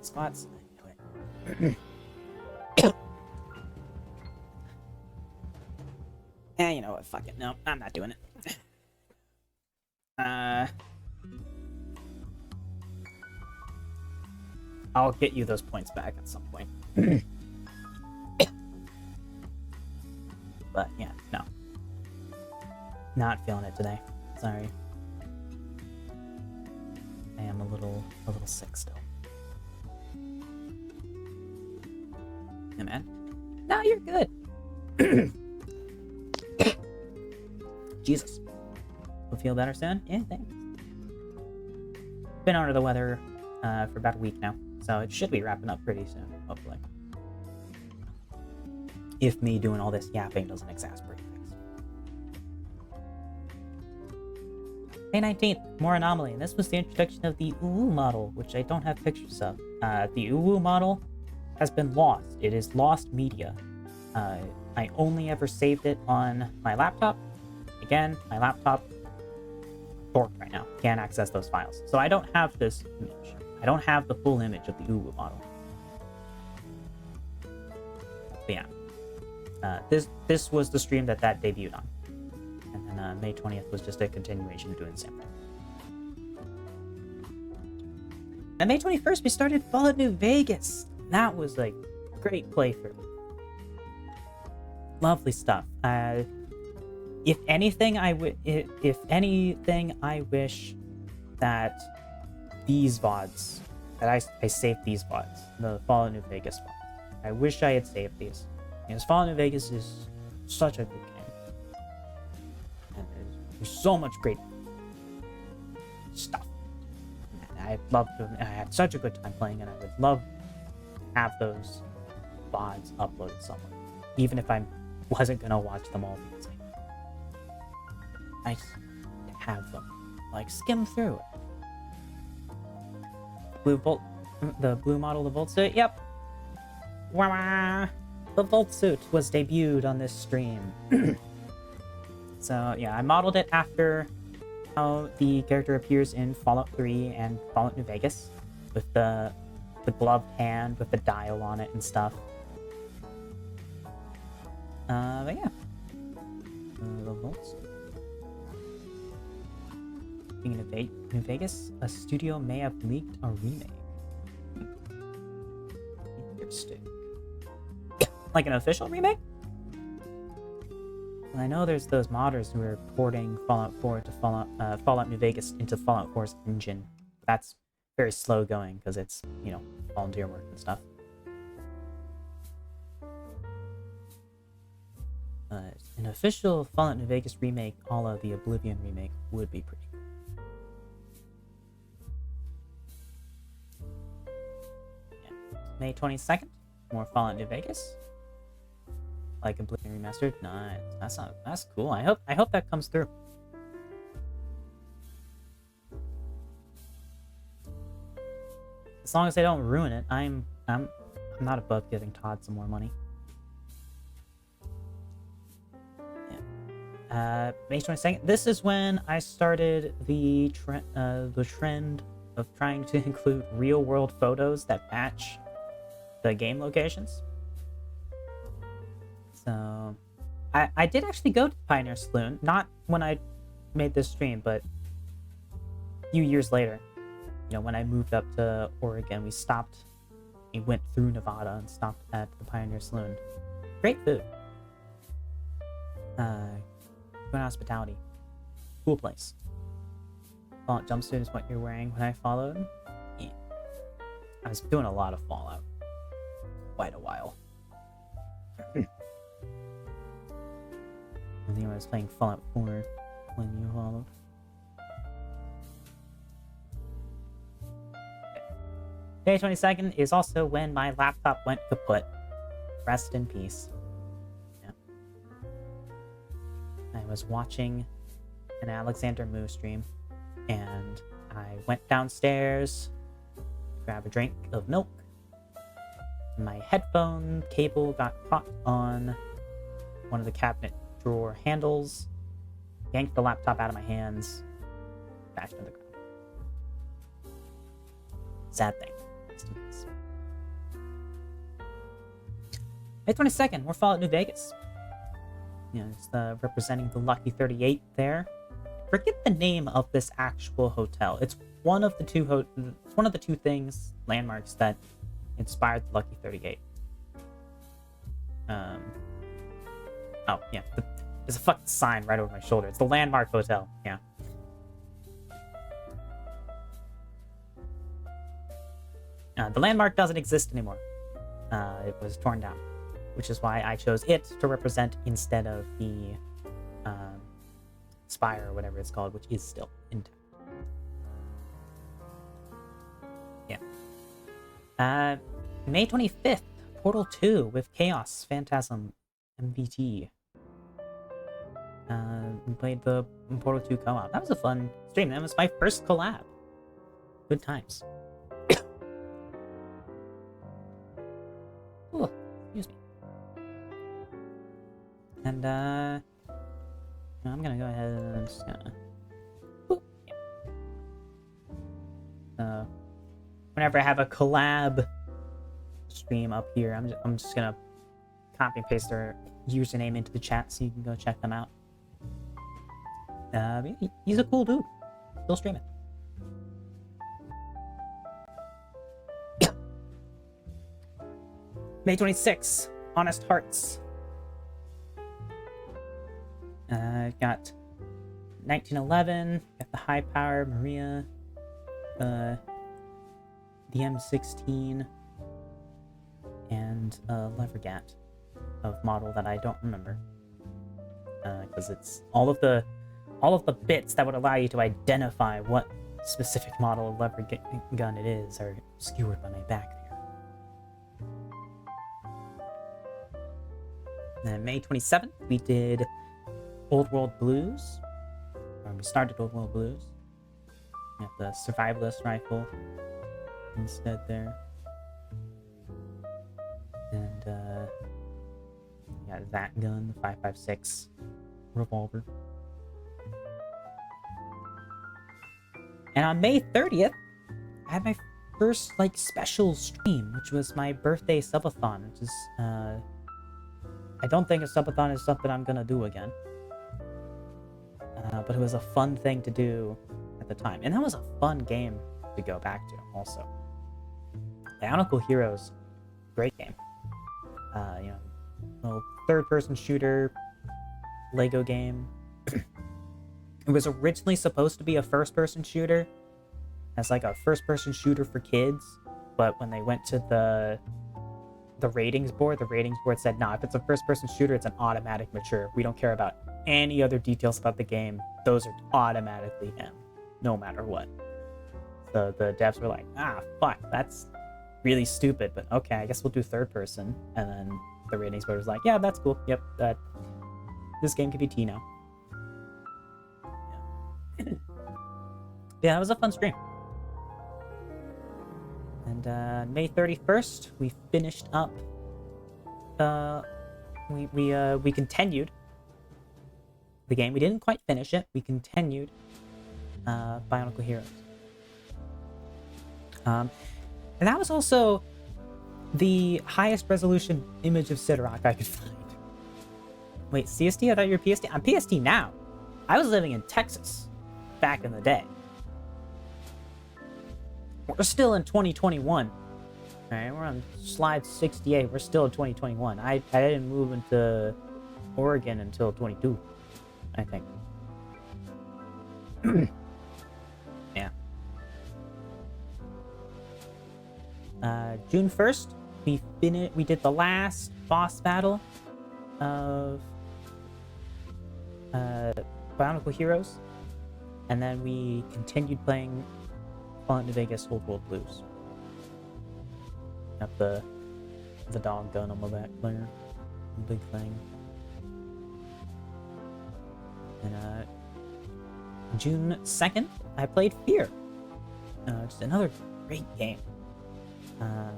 Spots. Yeah, you know what? Fuck it. No, I'm not doing it. I'll get you those points back at some point. But yeah, no. Not feeling it today. Sorry. I am a little sick still. Yeah, man. No, you're good. Jesus. You'll feel better soon? Yeah, thanks. Been under the weather for about a week now, so it should be wrapping up pretty soon, hopefully. If me doing all this yapping doesn't exasperate things. May 19th, more Anomaly, and this was the introduction of the UWU model, which I don't have pictures of. The UWU model has been lost. It is lost media. I only ever saved it on my laptop. Again, my laptop borked right now. Can't access those files. So I don't have this image. I don't have the full image of the UWU model. But yeah. This was the stream that debuted on. And then May 20th was just a continuation of doing the same thing. And May 21st, we started Fallout New Vegas. That was like great playthrough. Lovely stuff. If anything, I wish that these VODs, that I saved these VODs, the Fallout New Vegas VODs. I wish I had saved these. Because Fallout New Vegas is such a good game. And there's so much great stuff. And I had such a good time playing, and I would love to have those VODs uploaded somewhere. Even if I wasn't going to watch them all because I just have them. Like, skim through it. The blue model, the Volt suit? Yep. Wah-wah. The Volt suit was debuted on this stream. So, yeah, I modeled it after how the character appears in Fallout 3 and Fallout New Vegas, with the gloved hand with the dial on it and stuff. But yeah. The Volt suit. Speaking of New Vegas, a studio may have leaked a remake. Interesting. Like an official remake? Well, I know there's those modders who are porting Fallout 4 to Fallout New Vegas into Fallout 4's engine. That's very slow going because it's, you know, volunteer work and stuff. An official Fallout New Vegas remake, a la the Oblivion remake, would be pretty cool. Yeah. May 22nd, more Fallout New Vegas. Like Oblivion Remastered? Nice. That's cool. I hope that comes through. As long as they don't ruin it, I'm not above giving Todd some more money. Yeah. May 22nd. This is when I started the trend of trying to include real-world photos that match the game locations. So, I did actually go to Pioneer Saloon, not when I made this stream, but a few years later. You know, when I moved up to Oregon, we went through Nevada and stopped at the Pioneer Saloon. Great food. Good hospitality. Cool place. Fallout jumpsuit is what you're wearing when I followed. Yeah. I was doing a lot of Fallout. Quite a while. I think I was playing Fallout 4 when you followed. May 22nd is also when my laptop went kaput. Rest in peace. Yeah. I was watching an Alexander Moo stream, and I went downstairs, grabbed a drink of milk. My headphone cable got caught on one of the cabinet drawer handles, yanked the laptop out of my hands, crashed into the ground. Sad thing. May 22nd, more Fallout New Vegas. You know, it's representing the Lucky 38 there. Forget the name of this actual hotel. It's one of the two things, landmarks, that inspired the Lucky 38. Oh, yeah. There's a fucking sign right over my shoulder. It's the Landmark Hotel. Yeah. The Landmark doesn't exist anymore. It was torn down, which is why I chose it to represent instead of the Spire or whatever it's called, which is still intact. Yeah. May 25th, Portal 2 with Chaos, Phantasm, MVT. We played the Portal 2 co-op. That was a fun stream. That was my first collab. Good times. Oh, excuse me. And, I'm gonna go ahead and just gonna... Yeah. Whenever I have a collab stream up here, I'm just gonna copy and paste their username into the chat so you can go check them out. He's a cool dude. Still streaming. May 26th, Honest Hearts. Got 1911, got the High Power Maria, the M16, and Levergat of model that I don't remember, because it's all of the bits that would allow you to identify what specific model of lever gun it is are skewered by my back there. Then May 27th, we did Old World Blues. We started Old World Blues. We have the Survivalist rifle instead there. And got that gun, the 5.56 revolver. And on May 30th, I had my first special stream, which was my birthday subathon, which is I don't think a subathon is something I'm gonna do again. But it was a fun thing to do at the time. And that was a fun game to go back to also. Bionicle Heroes, great game. Little third-person shooter, Lego game. It was originally supposed to be a first-person shooter, as a first-person shooter for kids, but when they went to the ratings board said, nah, if it's a first-person shooter, it's an automatic mature. We don't care about any other details about the game. Those are automatically M, no matter what. So the devs were like, fuck, that's really stupid, but okay, I guess we'll do third-person. And then the ratings board was like, yeah, that's cool. Yep, this game could be T now. Yeah, that was a fun stream. And May 31st, we finished up. We continued the game. We didn't quite finish it. We continued Bionicle Heroes. And that was also the highest resolution image of Sidorak I could find. Wait, CST? I thought you were PST. I'm PST now. I was living in Texas back in the day. We're still in 2021. Alright, we're on slide 68. We're still in 2021. I didn't move into Oregon until 22, I think. Yeah. June 1st, we did the last boss battle of Bionicle Heroes, and then we continued playing Fallout New Vegas Old World Blues. Got the dog gun on my back there, big thing. And June 2nd, I played Fear. Just another great game. I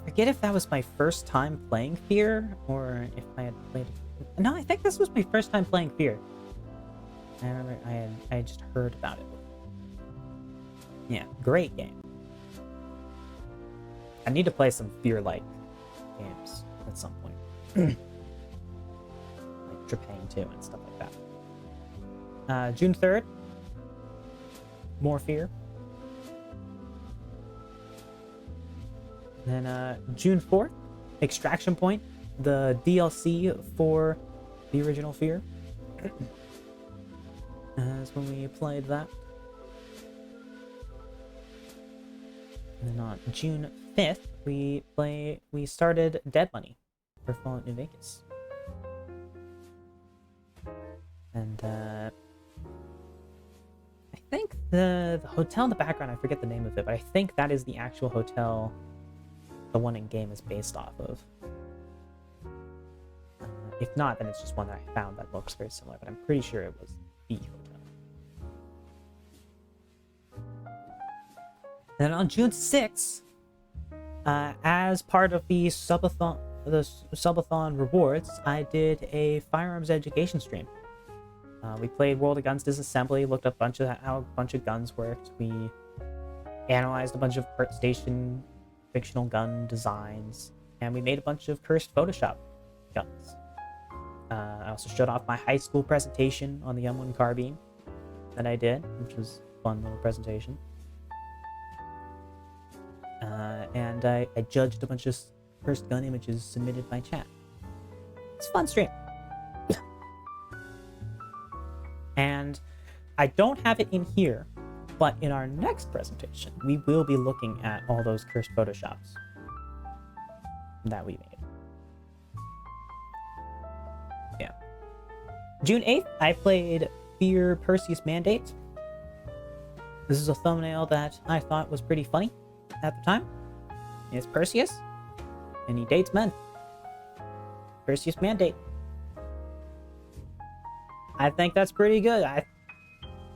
forget if that was my first time playing Fear, or if I had played it. No, I think this was my first time playing Fear. I remember I had just heard about it. Yeah, great game. I need to play some Fear-like games at some point. Like Trepang 2 and stuff like that. June 3rd, more Fear. Then June 4th, Extraction Point, the DLC for the original Fear. That's when we played that. And then on June 5th, we started Dead Money for Fallout New Vegas. And I think the hotel in the background, I forget the name of it, but I think that is the actual hotel the one in game is based off of. If not, then it's just one that I found that looks very similar, but I'm pretty sure it was the hotel. And then on June 6th, as part of the subathon rewards, I did a firearms education stream. We played World of Guns Disassembly, looked up how a bunch of guns worked. We analyzed a bunch of ArtStation fictional gun designs, and we made a bunch of cursed Photoshop guns. I also showed off my high school presentation on the M1 carbine that I did, which was a fun little presentation. And I judged a bunch of cursed gun images submitted by chat. It's a fun stream. And I don't have it in here, but in our next presentation, we will be looking at all those cursed Photoshops that we made. June 8th, I played Fear Perseus Mandate. This is a thumbnail that I thought was pretty funny at the time. It's Perseus, and he dates men. Perseus Mandate. I think that's pretty good.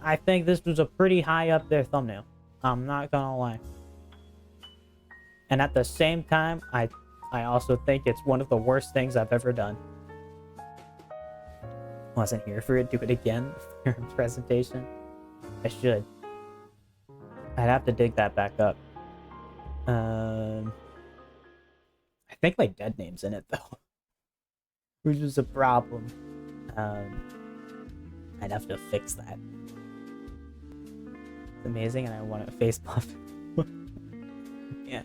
I think this was a pretty high up there thumbnail. I'm not gonna lie. And at the same time, I also think it's one of the worst things I've ever done. Wasn't here for it. Do it again for your presentation. I should. I'd have to dig that back up. I think my dead name's in it though, which is a problem. I'd have to fix that. It's amazing, and I want to face buff. Yeah.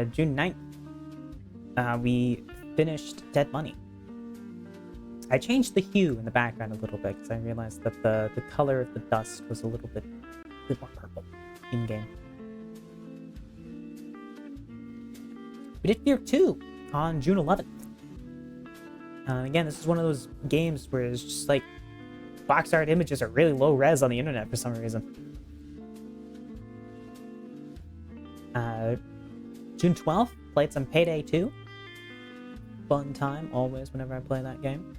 June 9th, we finished Dead Money. I changed the hue in the background a little bit because I realized that the color of the dust was a little bit more purple in game. We did Fear 2 on June 11th. Again, this is one of those games where it's just like box art images are really low res on the internet for some reason. June 12th, played some Payday 2. Fun time, always, whenever I play that game.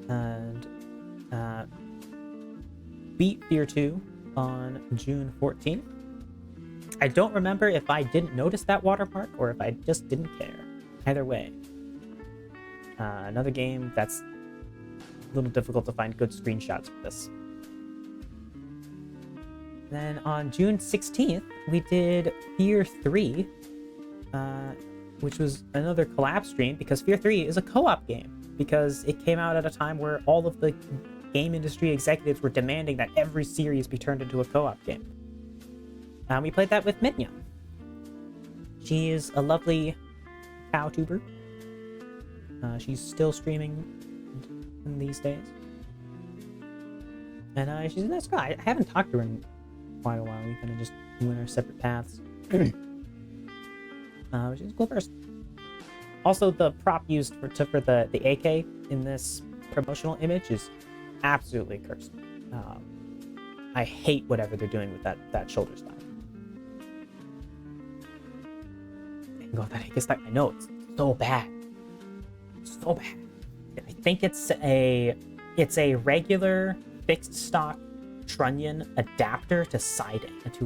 And beat Fear 2 on June 14th. I don't remember if I didn't notice that watermark or if I just didn't care. Either way. Another game that's a little difficult to find good screenshots for this. Then on June 16th, we did Fear 3, which was another collab stream because Fear 3 is a co-op game because it came out at a time where all of the game industry executives were demanding that every series be turned into a co-op game. We played that with Mitnya. She is a lovely cow tuber. She's still streaming in these days. And she's a nice girl. I haven't talked to her in quite a while. We kind of just went our separate paths. She's a cool person. Also, the prop used for the AK in this promotional image is absolutely cursed. I hate whatever they're doing with that shoulder style. God, that AK style, I know, it's so bad. So bad. I think it's a regular fixed stock trunnion adapter to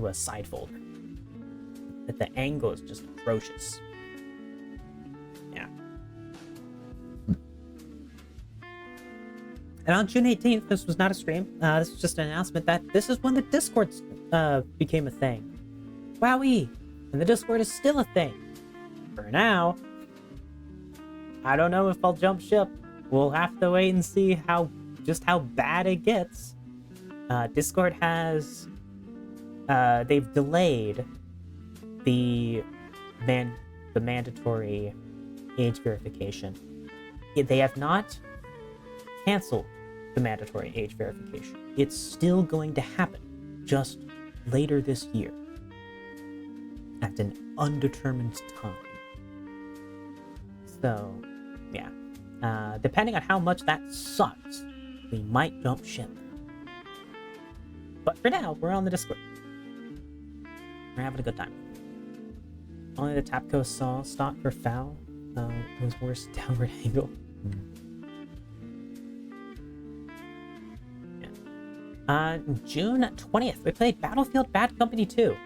a side folder. But the angle is just atrocious. Yeah. And on June 18th, this was not a stream. This was just an announcement that this is when the Discord became a thing. Wowee! And the Discord is still a thing. For now. I don't know if I'll jump ship. We'll have to wait and see how bad it gets. Discord has they've delayed the mandatory age verification. They have not canceled the mandatory age verification. It's still going to happen, just later this year at an undetermined time. So, yeah. Depending on how much that sucks, we might jump ship. But for now, we're on the Discord. We're having a good time. Only the Tapco saw stock for foul was worse downward angle. Yeah. June 20th, we played Battlefield Bad Company 2,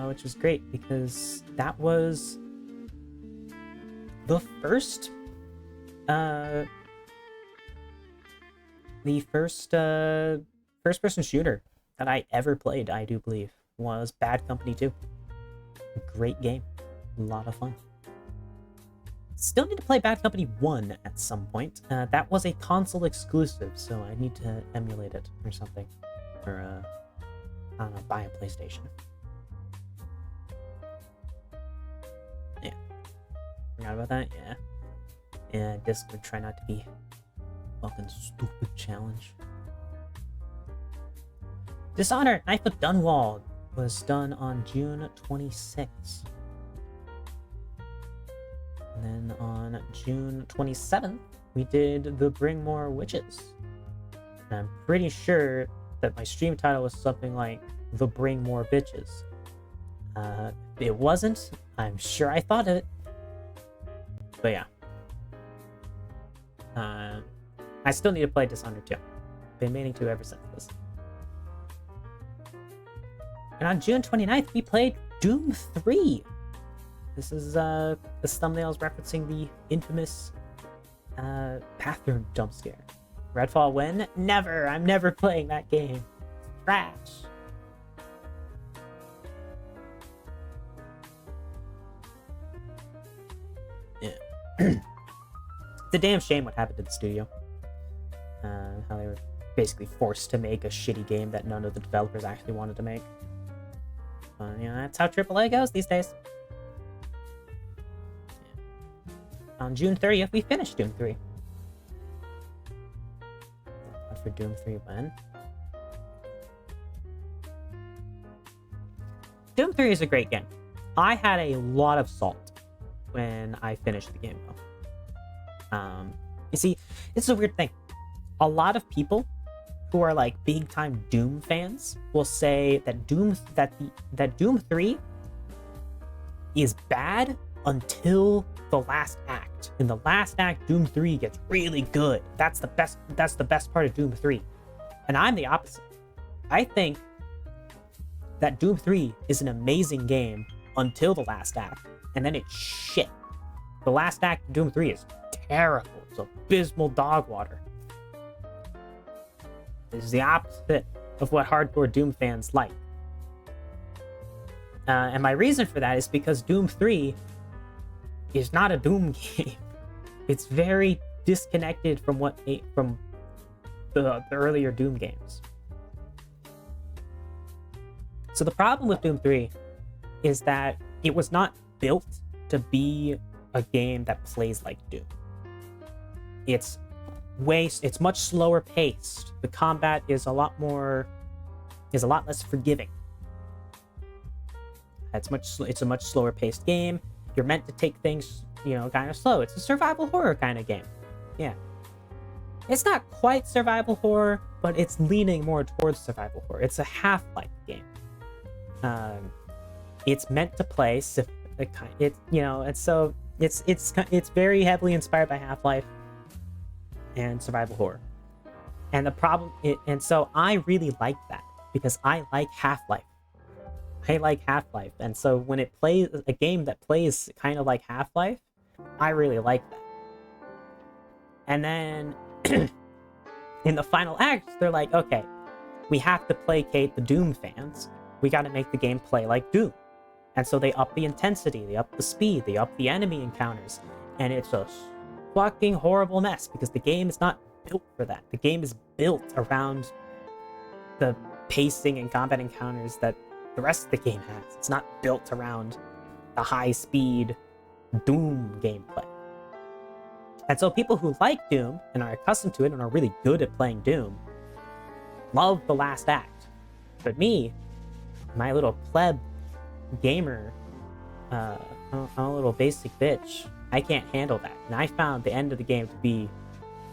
which was great because that was the first first-person shooter that I ever played, I do believe, was Bad Company 2. Great game. A lot of fun. Still need to play Bad Company 1 at some point. That was a console exclusive, so I need to emulate it or something. Or, I don't know, buy a PlayStation. Yeah. Forgot about that? Yeah. Yeah, Discord, try not to be fucking stupid challenge. Dishonored, Knife of Dunwall was done on June 26th. then on June 27th, we did the Bring More Witches. And I'm pretty sure that my stream title was something like The Bring More Bitches. It wasn't. I'm sure I thought of it. But yeah. I still need to play Dishonored 2. Been meaning to ever since this. And on June 29th, we played Doom 3. This is, this thumbnail is referencing the infamous, bathroom jump scare. Redfall when? Never! I'm never playing that game. Trash. Yeah. It's a damn shame what happened to the studio. How they were basically forced to make a shitty game that none of the developers actually wanted to make. Yeah, that's how AAA goes these days. Yeah. On June 30th, we finished Doom 3. For Doom 3 when? Doom 3 is a great game. I had a lot of salt when I finished the game, though. You see, it's a weird thing. A lot of people who are like big time Doom fans will say that Doom 3 is bad until the last act. In the last act, Doom 3 gets really good. That's the best part of Doom 3. And I'm the opposite. I think that Doom 3 is an amazing game until the last act, and then it's shit. The last act of Doom 3 is terrible. It's abysmal dog water. This is the opposite of what hardcore Doom fans like. And my reason for that is because Doom 3 is not a Doom game. It's very disconnected from the earlier Doom games. So the problem with Doom 3 is that it was not built to be a game that plays like Doom. It's much slower paced. The combat is a lot less forgiving. It's a much slower paced game. You're meant to take things, kind of slow. It's a survival horror kind of game. Yeah. It's not quite survival horror, but it's leaning more towards survival horror. It's a Half-Life game. It's meant to play, and so it's very heavily inspired by Half-Life and survival horror. And and so I really like that because I like Half-Life. And so when it plays a game that plays kind of like Half-Life, I really like that. And then in the final act, they're like, okay, we have to placate the Doom fans. We got to make the game play like Doom. And so they up the intensity, they up the speed, they up the enemy encounters. And it's a fucking horrible mess because the game is not built for that. The game is built around the pacing and combat encounters that the rest of the game has. It's not built around the high-speed Doom gameplay. And so people who like Doom and are accustomed to it and are really good at playing Doom love the last act. But me, my little pleb gamer, I'm a little basic bitch, I can't handle that. And I found the end of the game to be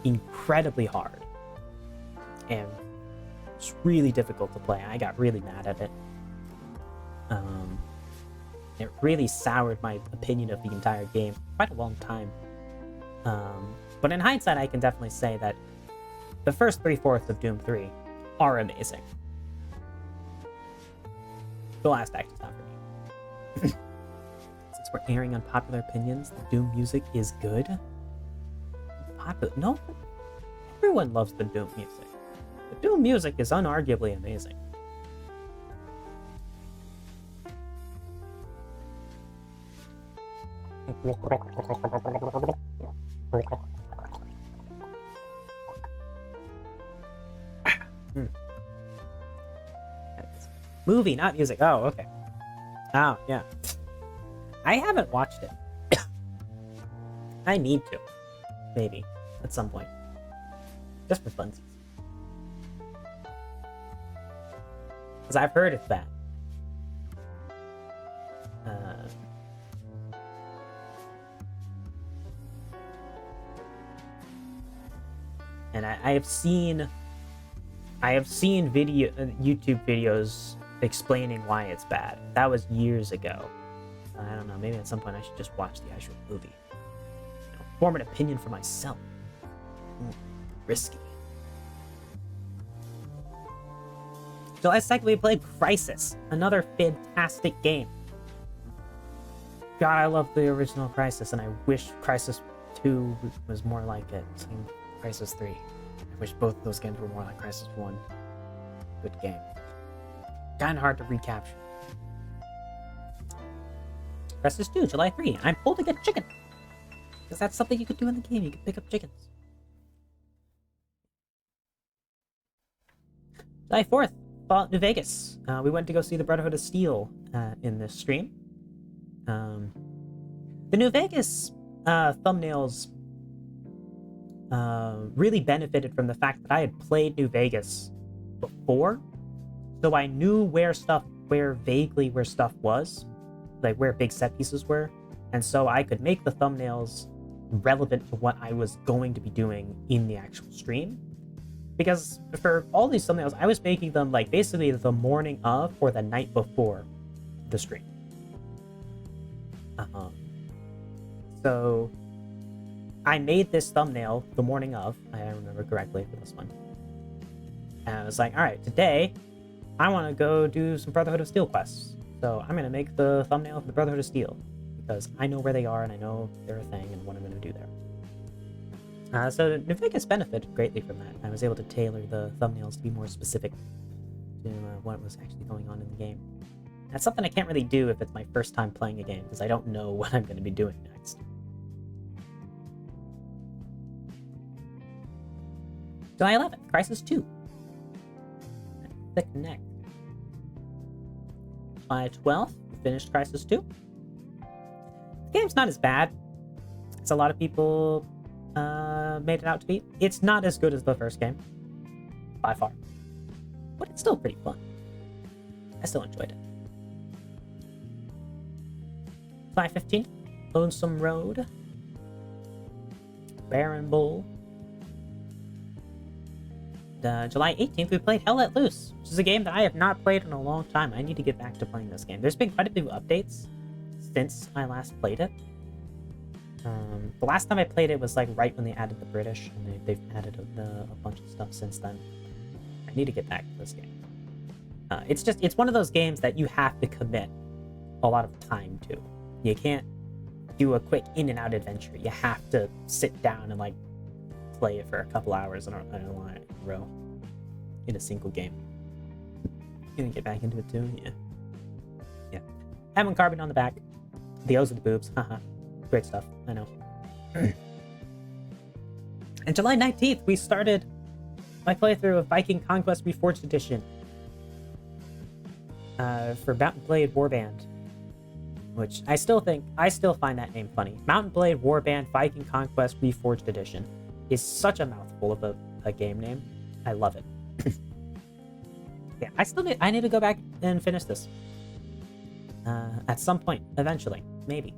incredibly hard. And it's really difficult to play. I got really mad at it. It really soured my opinion of the entire game for quite a long time. But in hindsight, I can definitely say that the first 3/4 of Doom 3 are amazing. The last act is not for me. Since we're airing unpopular opinions, the Doom music is good. No, everyone loves the Doom music. The Doom music is unarguably amazing. Movie, not music. Oh, okay. Oh, yeah. I haven't watched it. I need to. Maybe. At some point. Just for funsies. Because I've heard it's bad. I have seen YouTube videos explaining why it's bad. That was years ago. I don't know. Maybe at some point I should just watch the actual movie. Form an opinion for myself. Risky. July 2nd, we played Crysis, another fantastic game. God, I love the original Crysis, and I wish Crysis 2 was more like it. Same Crysis 3. I wish both of those games were more like Crysis 1. Good game. Kinda hard to recapture. Crysis 2, July 3. I'm holding a chicken. Because that's something you could do in the game. You could pick up chickens. July 4th, Fallout New Vegas. We went to go see the Brotherhood of Steel in this stream. The New Vegas thumbnails really benefited from the fact that I had played New Vegas before, so I knew where stuff was, like where big set pieces were, and so I could make the thumbnails relevant to what I was going to be doing in the actual stream. Because for all these thumbnails, I was making them like basically the morning of or the night before the stream. So I made this thumbnail the morning of, I remember correctly for this one. And I was like, all right, today I want to go do some Brotherhood of Steel quests. So I'm going to make the thumbnail for the Brotherhood of Steel because I know where they are and I know they're a thing and what I'm going to do there. So New Vegas benefited greatly from that. I was able to tailor the thumbnails to be more specific to what was actually going on in the game. That's something I can't really do if it's my first time playing a game, because I don't know what I'm going to be doing next. July 11th, Crysis 2. Thick neck. July 12th, finished Crysis 2. The game's not as bad as a lot of people made it out to be. It's not as good as the first game, by far. But it's still pretty fun. I still enjoyed it. July 15th, Lonesome Road. Baron Bull. July 18th, we played Hell Let Loose, which is a game that I have not played in a long time. I need to get back to playing this game. There's been quite a few updates since I last played it. The last time I played it was like right when they added the British, and they've added a bunch of stuff since then. I need to get back to this game. It's one of those games that you have to commit a lot of time to. You can't do a quick in and out adventure. You have to sit down and like play it for a couple hours in a row in a single game. Gonna get back into it too. Yeah. Having carbon on the back. The O's are the boobs. Haha. Great stuff. I know. And July 19th, we started my playthrough of Viking Conquest Reforged Edition for Mountain Blade Warband, which I still find that name funny. Mountain Blade Warband Viking Conquest Reforged Edition is such a mouthful of a game name. I love it. Yeah, I need to go back and finish this at some point, eventually, maybe.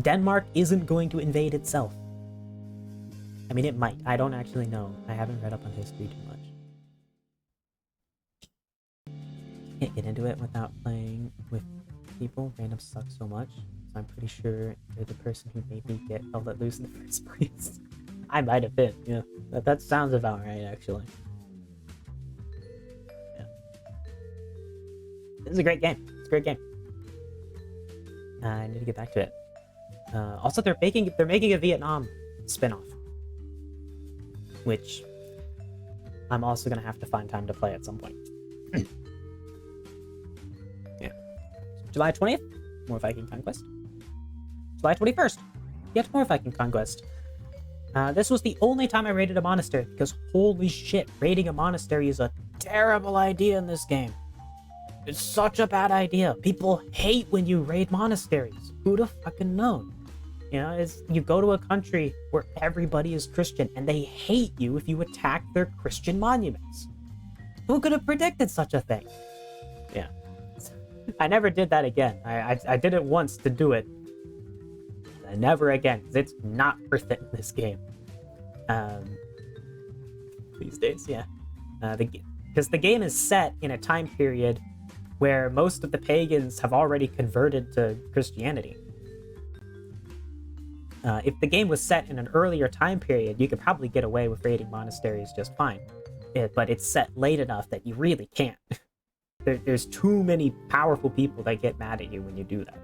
Denmark isn't going to invade itself. I mean, it might. I don't actually know. I haven't read up on history too much. Can't get into it without playing with people. Random sucks so much. So I'm pretty sure you're the person who made me get Hell Let Loose in the first place. I might have been, yeah. That sounds about right, actually. Yeah. This is a great game. It's a great game. I need to get back to it. Also, they're making a Vietnam spin-off, which I'm also gonna have to find time to play at some point. Yeah. July 20th, more Viking Conquest. July 21st, yet more Viking Conquest. This was the only time I raided a monastery, because holy shit, raiding a monastery is a terrible idea in this game. It's such a bad idea. People hate when you raid monasteries. Who'd have fucking known? You go to a country where everybody is Christian, and they hate you if you attack their Christian monuments. Who could have predicted such a thing? Yeah. I never did that again. I did it once to do it. never again, because it's not worth it in this game. These days, yeah. Because the game is set in a time period where most of the pagans have already converted to Christianity. If the game was set in an earlier time period, you could probably get away with raiding monasteries just fine. But it's set late enough that you really can't. There's too many powerful people that get mad at you when you do that.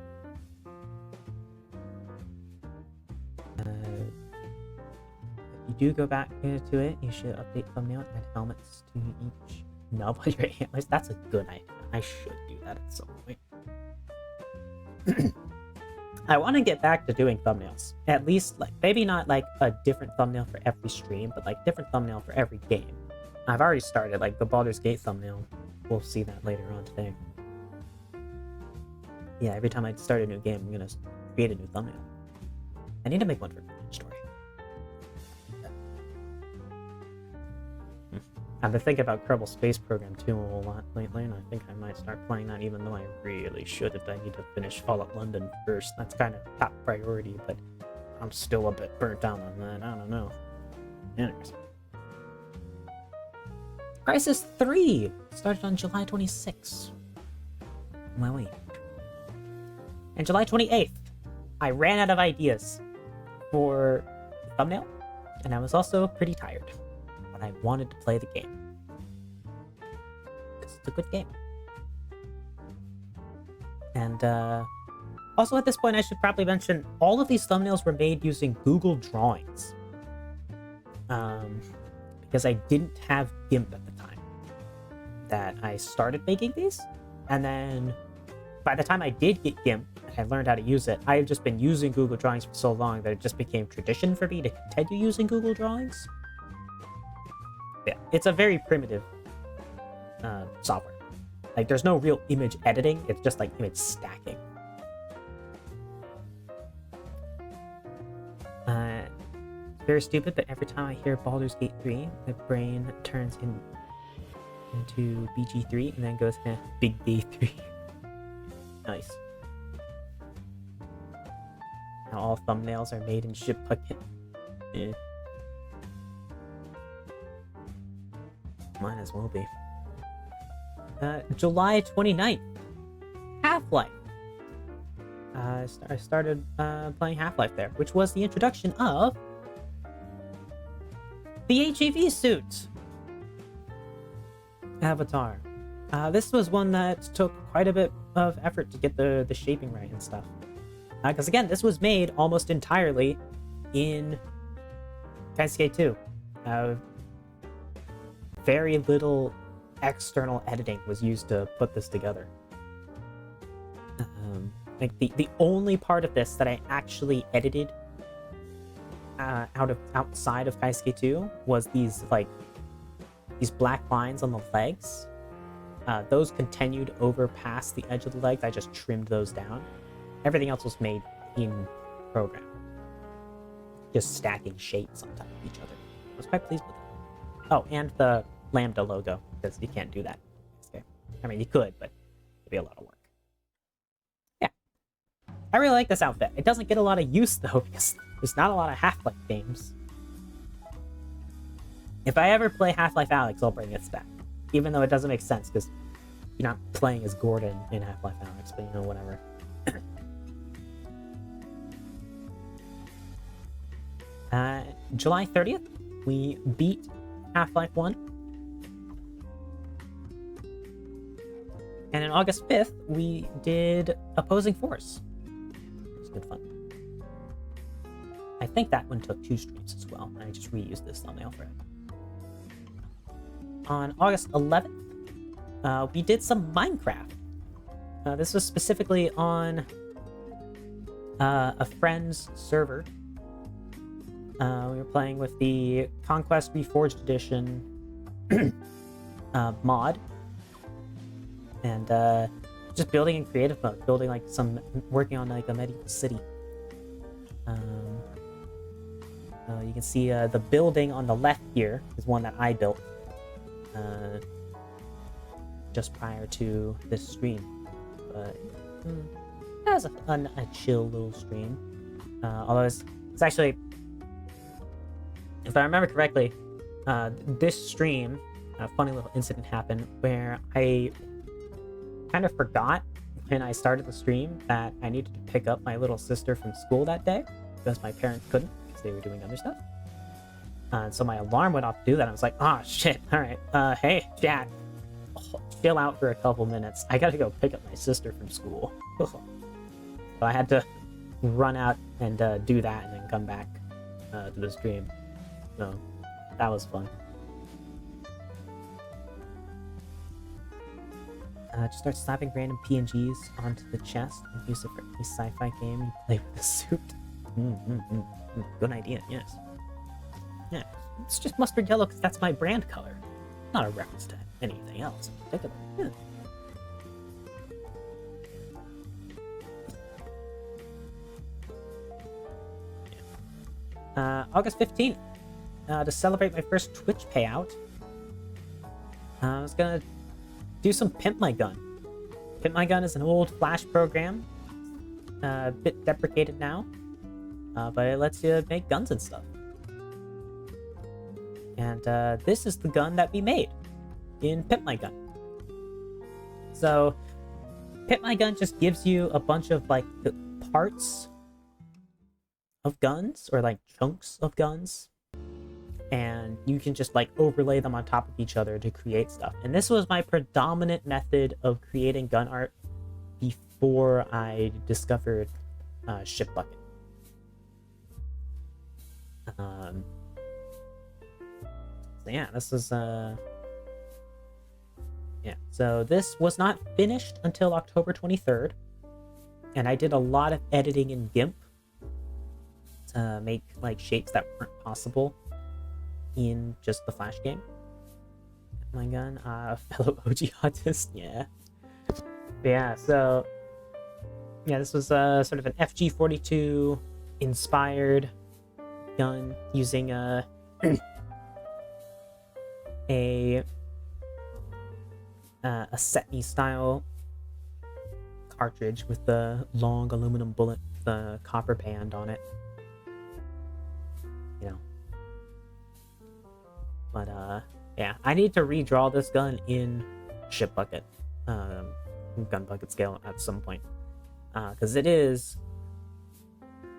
If you do go back to it, you should update thumbnail and add helmets to each nub of your antlers. That's a good idea. I should do that at some point. I want to get back to doing thumbnails. At least, like, maybe not like a different thumbnail for every stream, but like different thumbnail for every game. I've already started, like the Baldur's Gate thumbnail. We'll see that later on today. Yeah, every time I start a new game, I'm gonna create a new thumbnail. I need to make one for the story. I've been thinking about Kerbal Space Program 2 a whole lot lately, and I think I might start playing that, even though I really shouldn't. I need to finish Fallout London first. That's kind of top priority, but I'm still a bit burnt out on that. I don't know. Anyways. Crisis 3 started on July 26th. Wowie. And July 28th, I ran out of ideas for the thumbnail, and I was also pretty tired. But I wanted to play the game. Because it's a good game. And also at this point, I should probably mention all of these thumbnails were made using Google Drawings. Because I didn't have GIMP at the time that I started making these. And then by the time I did get GIMP and I learned how to use it, I had just been using Google Drawings for so long that it just became tradition for me to continue using Google Drawings. Yeah, it's a very primitive software. Like, there's no real image editing. It's just like image stacking. Very stupid, but every time I hear Baldur's Gate 3, my brain turns into BG3 and then goes, Big Day 3. Nice. Now all thumbnails are made in Shipbucket. Eh. Might as well be. July 29th. Half-Life. I started playing Half-Life there, which was the introduction of the HEV suit avatar. This was one that took quite a bit of effort to get the shaping right and stuff. Because again, this was made almost entirely in Kaisuke 2. Very little external editing was used to put this together. Like the only part of this that I actually edited outside of Kaisuke 2 was these black lines on the legs. Those continued over past the edge of the legs. I just trimmed those down. Everything else was made in program, just stacking shapes on top of each other. I was quite pleased with it. Oh, and the Lambda logo, because you can't do that. Okay. I mean, you could, but it'd be a lot of work. Yeah. I really like this outfit. It doesn't get a lot of use, though, because there's not a lot of Half-Life games. If I ever play Half-Life Alyx, I'll bring it back. Even though it doesn't make sense, because you're not playing as Gordon in Half-Life Alyx, but you know, whatever. July 30th, we beat Half-Life 1. And on August 5th, we did Opposing Force. It was good fun. I think that one took 2 streams as well. I just reused this thumbnail for it. On August 11th, we did some Minecraft. This was specifically on a friend's server. We were playing with the Conquest Reforged Edition mod. And just building in creative mode, working on like a medieval city. You can see the building on the left here is one that I built just prior to this stream. But that was a chill little stream. Although it's actually, if I remember correctly, this stream, a funny little incident happened where I kind of forgot when I started the stream that I needed to pick up my little sister from school that day because my parents couldn't because they were doing other stuff. So my alarm went off to do that. I was like, oh shit, all right. Hey, chat, chill out for a couple minutes. I gotta go pick up my sister from school. So I had to run out and do that and then come back to the stream. So that was fun. Just start slapping random PNGs onto the chest and use it for any sci-fi game you play with a suit. Good idea, yes. Yeah, it's just mustard yellow because that's my brand color. Not a reference to anything else in particular. Yeah. August 15th, to celebrate my first Twitch payout, I was gonna do some Pimp My Gun. Pimp My Gun is an old Flash program, a bit deprecated now, but it lets you make guns and stuff. And this is the gun that we made in Pimp My Gun. So, Pimp My Gun just gives you a bunch of like the parts of guns or like chunks of guns, and you can just like overlay them on top of each other to create stuff. And this was my predominant method of creating gun art before I discovered ShipBucket. So yeah, this is so this was not finished until October 23rd, and I did a lot of editing in GIMP to make like shapes that weren't possible in just the Flash game. My gun, fellow OG artist, yeah. So yeah, this was sort of an FG42 inspired gun using a SETME style cartridge with the long aluminum bullet, the copper band on it. You know. But yeah, I need to redraw this gun in ShipBucket, gun bucket scale at some point, because it is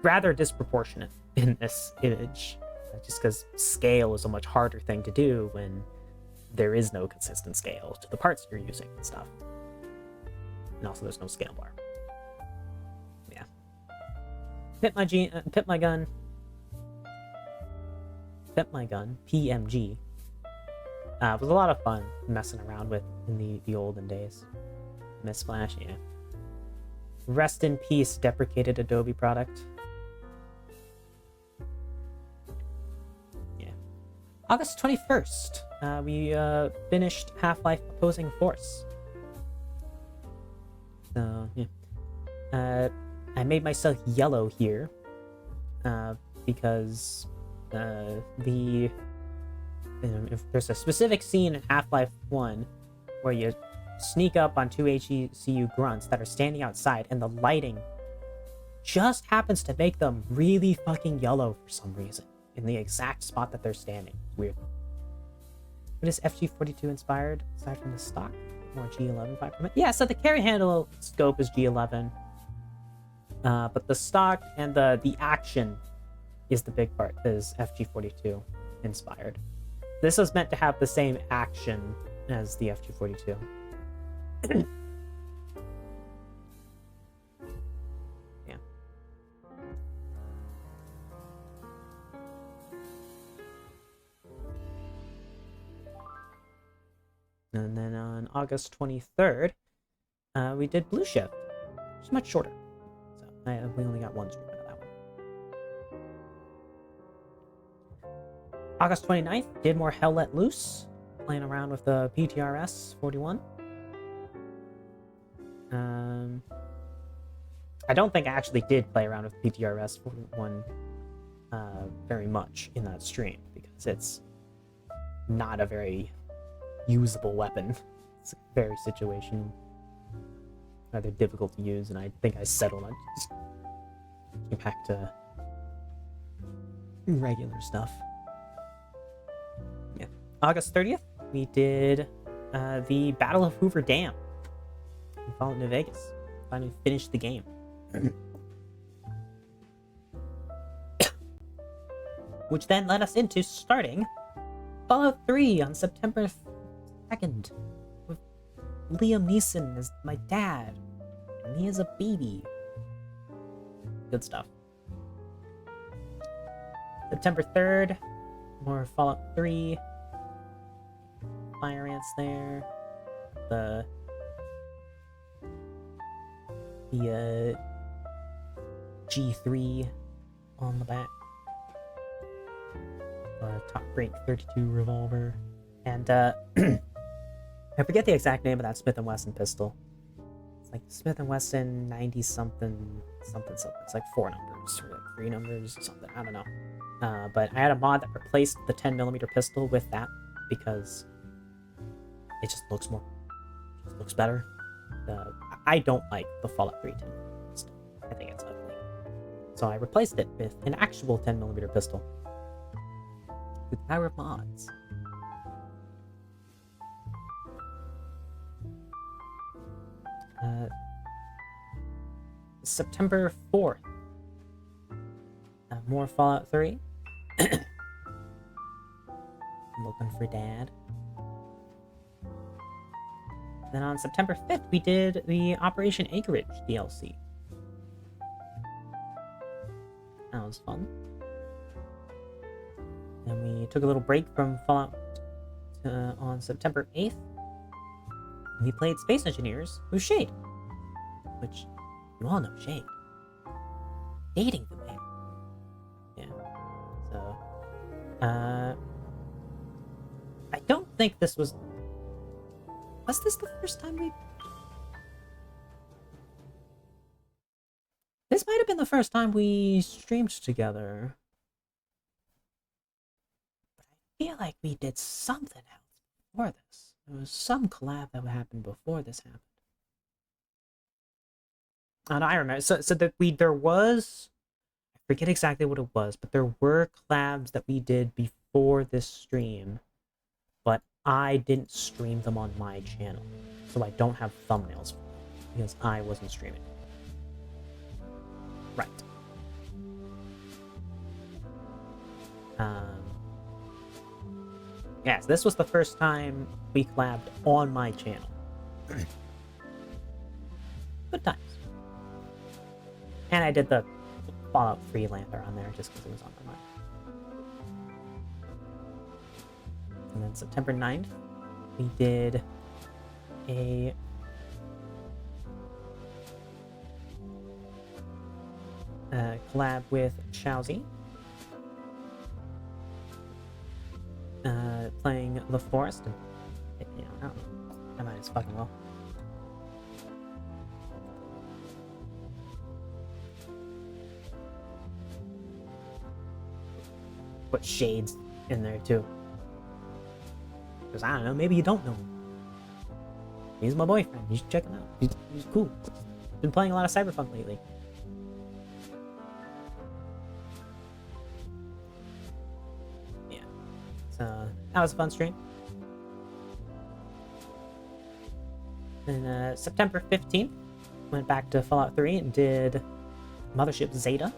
rather disproportionate in this image. Just because scale is a much harder thing to do when there is no consistent scale to the parts you're using and stuff. And also there's no scale bar. Yeah. Pimp My Gun, PMG. It was a lot of fun messing around with in the olden days. Miss Flash, yeah. Rest in peace, deprecated Adobe product. August 21st, we finished Half-Life Opposing Force. So, yeah. I made myself yellow here, because if there's a specific scene in Half-Life 1 where you sneak up on two HECU grunts that are standing outside, and the lighting just happens to make them really fucking yellow for some reason in the exact spot that they're standing. Weird. What is FG42 inspired aside from the stock? More G11 5%? Yeah, so the carry handle scope is G11. But the stock and the action is the big part, is FG42 inspired. This was meant to have the same action as the FG42. Yeah. And then on August 23rd, we did Blue Shift, which is much shorter. So we only got one stream out of that one. August 29th, did more Hell Let Loose, playing around with the PTRS 41. I don't think I actually did play around with PTRS 41 very much in that stream, because it's not a very usable weapon. It's very situation rather difficult to use, and I think I settled on just get back to regular stuff. Yeah. August 30th, we did the Battle of Hoover Dam in Fallout New Vegas. Finally finished the game. Which then led us into starting Fallout 3 on September 2nd with Liam Neeson as my dad, and he is a baby. Good stuff. September 3rd, more Fallout 3. Fire ants there. The G3 on the back. Top rank 32 revolver. And I forget the exact name of that Smith & Wesson pistol. It's like Smith & Wesson 90 something. It's like 4 numbers or like 3 numbers or something. I don't know. But I had a mod that replaced the 10mm pistol with that because it just looks better. I don't like the Fallout 3 10mm pistol. I think it's ugly. So I replaced it with an actual 10mm pistol with the power of mods. September 4th. More Fallout 3. I'm looking for Dad. Then on September 5th, we did the Operation Anchorage DLC. That was fun. Then we took a little break from Fallout on September 8th. We played Space Engineers with Shade, which you all know Shade. Dating the man. Yeah. So, I don't think this was this the first time we... This might have been the first time we streamed together. But I feel like we did something else before this. There was some collab that happened before this happened. And I remember, so that there was, I forget exactly what it was, but there were collabs that we did before this stream, but I didn't stream them on my channel, so I don't have thumbnails for them because I wasn't streaming. Right. Yes, this was the first time we collabed on my channel. Good times. And I did the Fallout Freelander on there just because it was on my mind. And then September 9th, we did a collab with Chowsy. Playing The Forest. And, you know, I don't know. I might as fucking well. Put Shades in there too. Because I don't know, maybe you don't know him. He's my boyfriend. You should check him out. He's cool. Been playing a lot of Cyberpunk lately. Yeah. So that was a fun stream. Then September 15th, went back to Fallout 3 and did Mothership Zeta.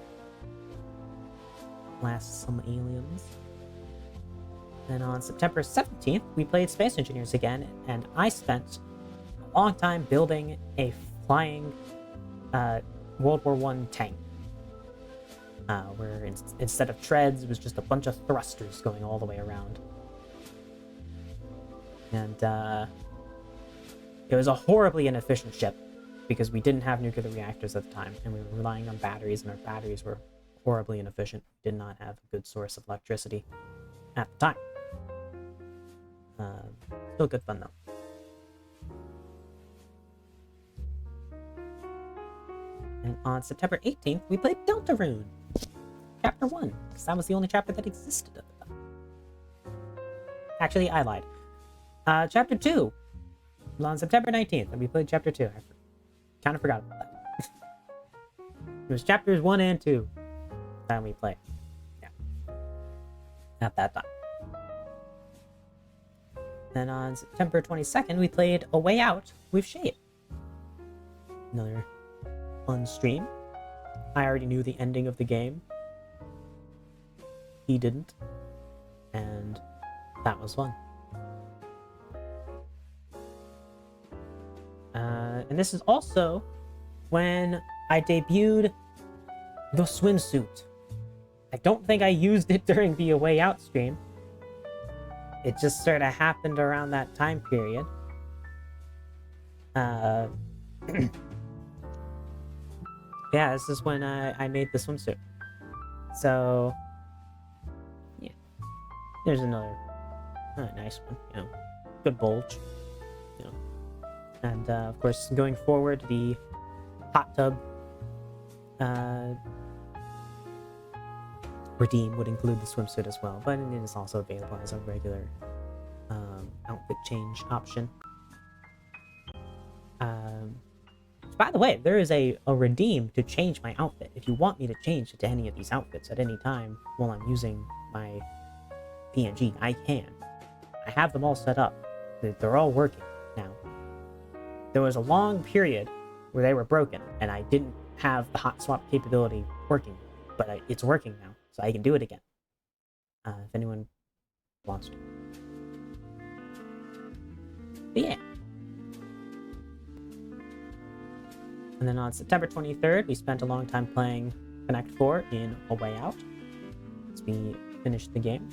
Last some aliens. Then on September 17th, we played Space Engineers again, and I spent a long time building a flying World War I tank. Where instead of treads, it was just a bunch of thrusters going all the way around. And it was a horribly inefficient ship because we didn't have nuclear reactors at the time, and we were relying on batteries, and our batteries were horribly inefficient. We did not have a good source of electricity at the time. Still good fun though. And on September 18th, we played Deltarune, Chapter 1, because that was the only chapter that existed at the time. Actually, I lied. Chapter 2 was on September 19th, and we played Chapter 2. I kind of forgot about that. It was Chapters 1 and 2 that we played. Yeah. at that time. Then on September 22nd, we played A Way Out with Shade. Another fun stream. I already knew the ending of the game. He didn't. And that was fun. And this is also when I debuted the swimsuit. I don't think I used it during the A Way Out stream. It just sort of happened around that time period. Yeah, this is when I made the swimsuit. So, yeah. There's another nice one, you know. Good bulge, you know. And, of course, going forward, the hot tub redeem would include the swimsuit as well, but it is also available as a regular outfit change option. By the way, there is a redeem to change my outfit. If you want me to change it to any of these outfits at any time while I'm using my PNG, I can. I have them all set up. They're all working now. There was a long period where they were broken, and I didn't have the hot swap capability working, but it's working now, so I can do it again. If anyone wants to. But yeah. And then on September 23rd, we spent a long time playing Connect 4 in A Way Out as we finished the game.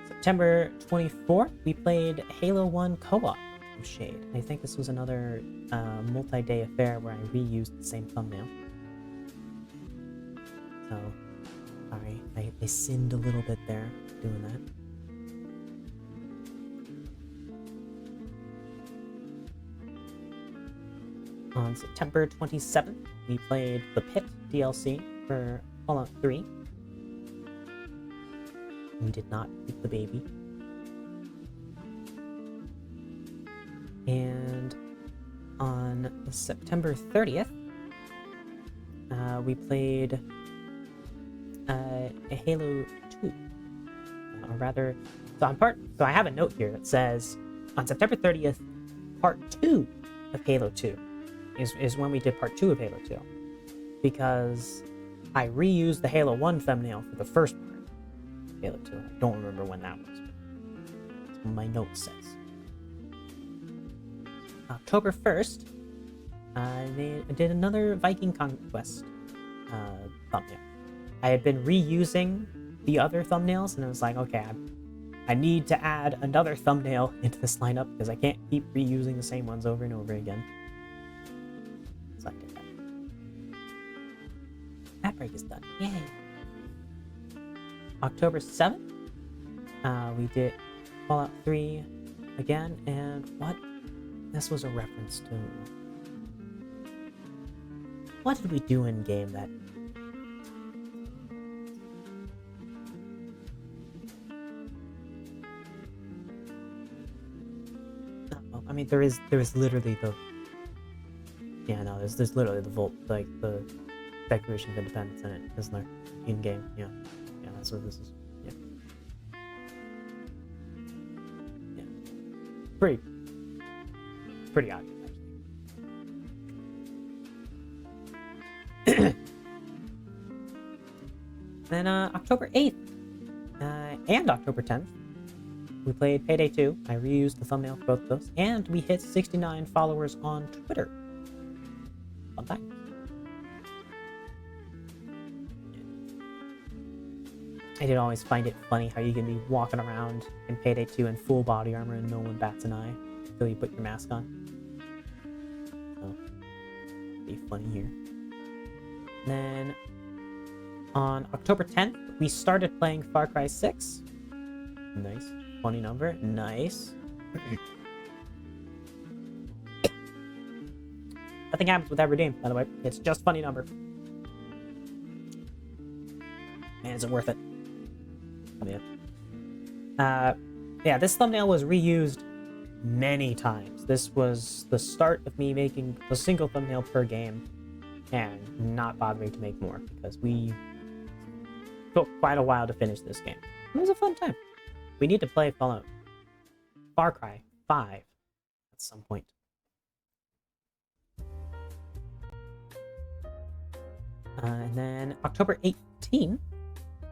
September 24th, we played Halo 1 Co-op with Shade. I think this was another multi-day affair where I reused the same thumbnail. So, sorry, I sinned a little bit there doing that. On September 27th, we played the Pit DLC for Fallout 3. We did not eat the baby. And on September 30th, we played a Halo 2. Or rather, so I have a note here that says on September 30th, part 2 of Halo 2 is when we did part 2 of Halo 2. Because I reused the Halo 1 thumbnail for the first part of Halo 2. I don't remember when that was, but that's what my note says. October 1st, I did another Viking Conquest thumbnail. I had been reusing the other thumbnails, and I was like, okay, I need to add another thumbnail into this lineup because I can't keep reusing the same ones over and over again. So I did that. That break is done. Yay! October 7th, we did Fallout 3 again, and what? This was a reference to... What did we do in game that... I mean, there is literally the... Yeah, no, there's literally the the Declaration of Independence in it, isn't there? In game, yeah. Yeah, that's what this is. Yeah. Yeah. Pretty obvious, actually. Then October 8th and October 10th, we played Payday 2. I reused the thumbnail for both of those, and we hit 69 followers on Twitter. Fun time. I did always find it funny how you can be walking around in Payday 2 in full body armor and no one bats an eye until you put your mask on. So, be funny here. Then, on October 10th, we started playing Far Cry 6. Nice. Funny number. Nice. Nothing happens with that redeem, by the way. It's just funny number. Man, is it worth it? Yeah, this thumbnail was reused many times This was the start of me making a single thumbnail per game and not bothering to make more because we took quite a while to finish this game. It was a fun time. We need to play Far Cry 5 at some point. And then October 18,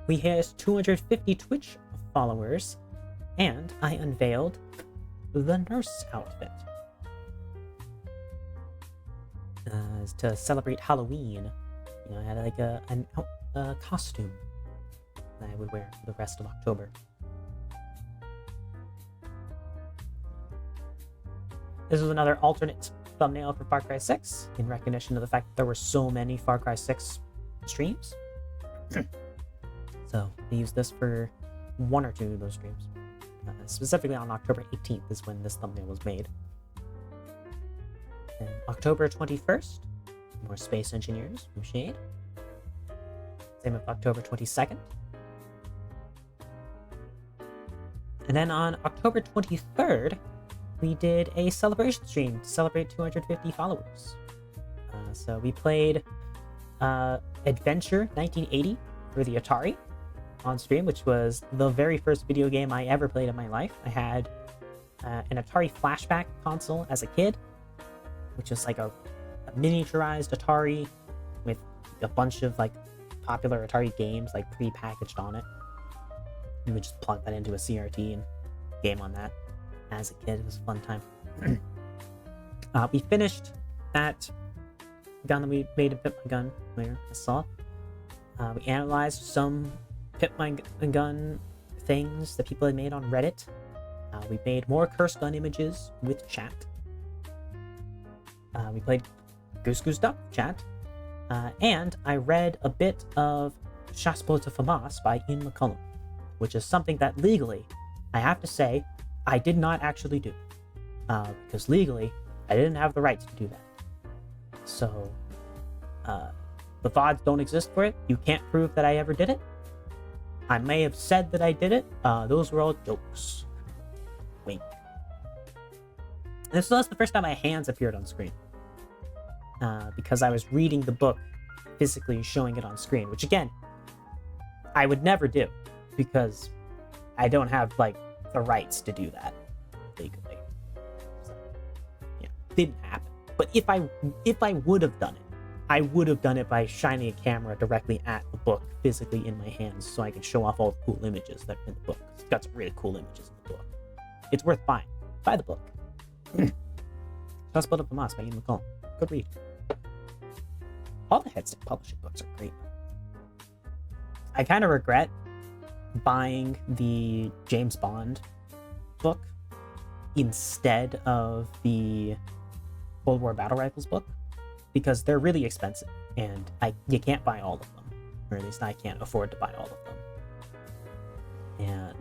we hit 250 Twitch followers, and I unveiled the nurse outfit. To celebrate Halloween, you know, I had like a costume that I would wear for the rest of October. This was another alternate thumbnail for Far Cry 6 in recognition of the fact that there were so many Far Cry 6 streams. So I used this for one or two of those streams. Specifically on October 18th is when this thumbnail was made. And October 21st, more Space Engineers from Shade. Same with October 22nd. And then on October 23rd, we did a celebration stream to celebrate 250 followers. So we played Adventure 1980 for the Atari on stream, which was the very first video game I ever played in my life. I had an Atari Flashback console as a kid, which is like a miniaturized Atari with a bunch of like popular Atari games like pre-packaged on it. You would just plug that into a CRT and game on that. As a kid, it was a fun time. We finished that gun that we made a Pip My Gun later, I saw. We analyzed some Pip My Gun things that people had made on Reddit. We made more Curse Gun images with chat. We played Goose Goose Duck chat. And I read a bit of Chassepot to Famas by Ian McCullum, which is something that legally, I have to say, I did not actually do. Because legally, I didn't have the rights to do that. So, the VODs don't exist for it. You can't prove that I ever did it. I may have said that I did it. Those were all jokes. Wink. This was the first time my hands appeared on screen. Because I was reading the book, physically showing it on screen, which again, I would never do because I don't have like the rights to do that legally. So, yeah, didn't happen. But if I would have done it, I would have done it by shining a camera directly at the book physically in my hands so I could show off all the cool images that are in the book. It's got some really cool images in the book. It's worth buying. Buy the book. Just Split Up the Moss by Ian McCullum. Good read. All the Headstick Publishing books are great. I kind of regret buying the James Bond book instead of the Cold War Battle Rifles book because they're really expensive and you can't buy all of them, or at least I can't afford to buy all of them. And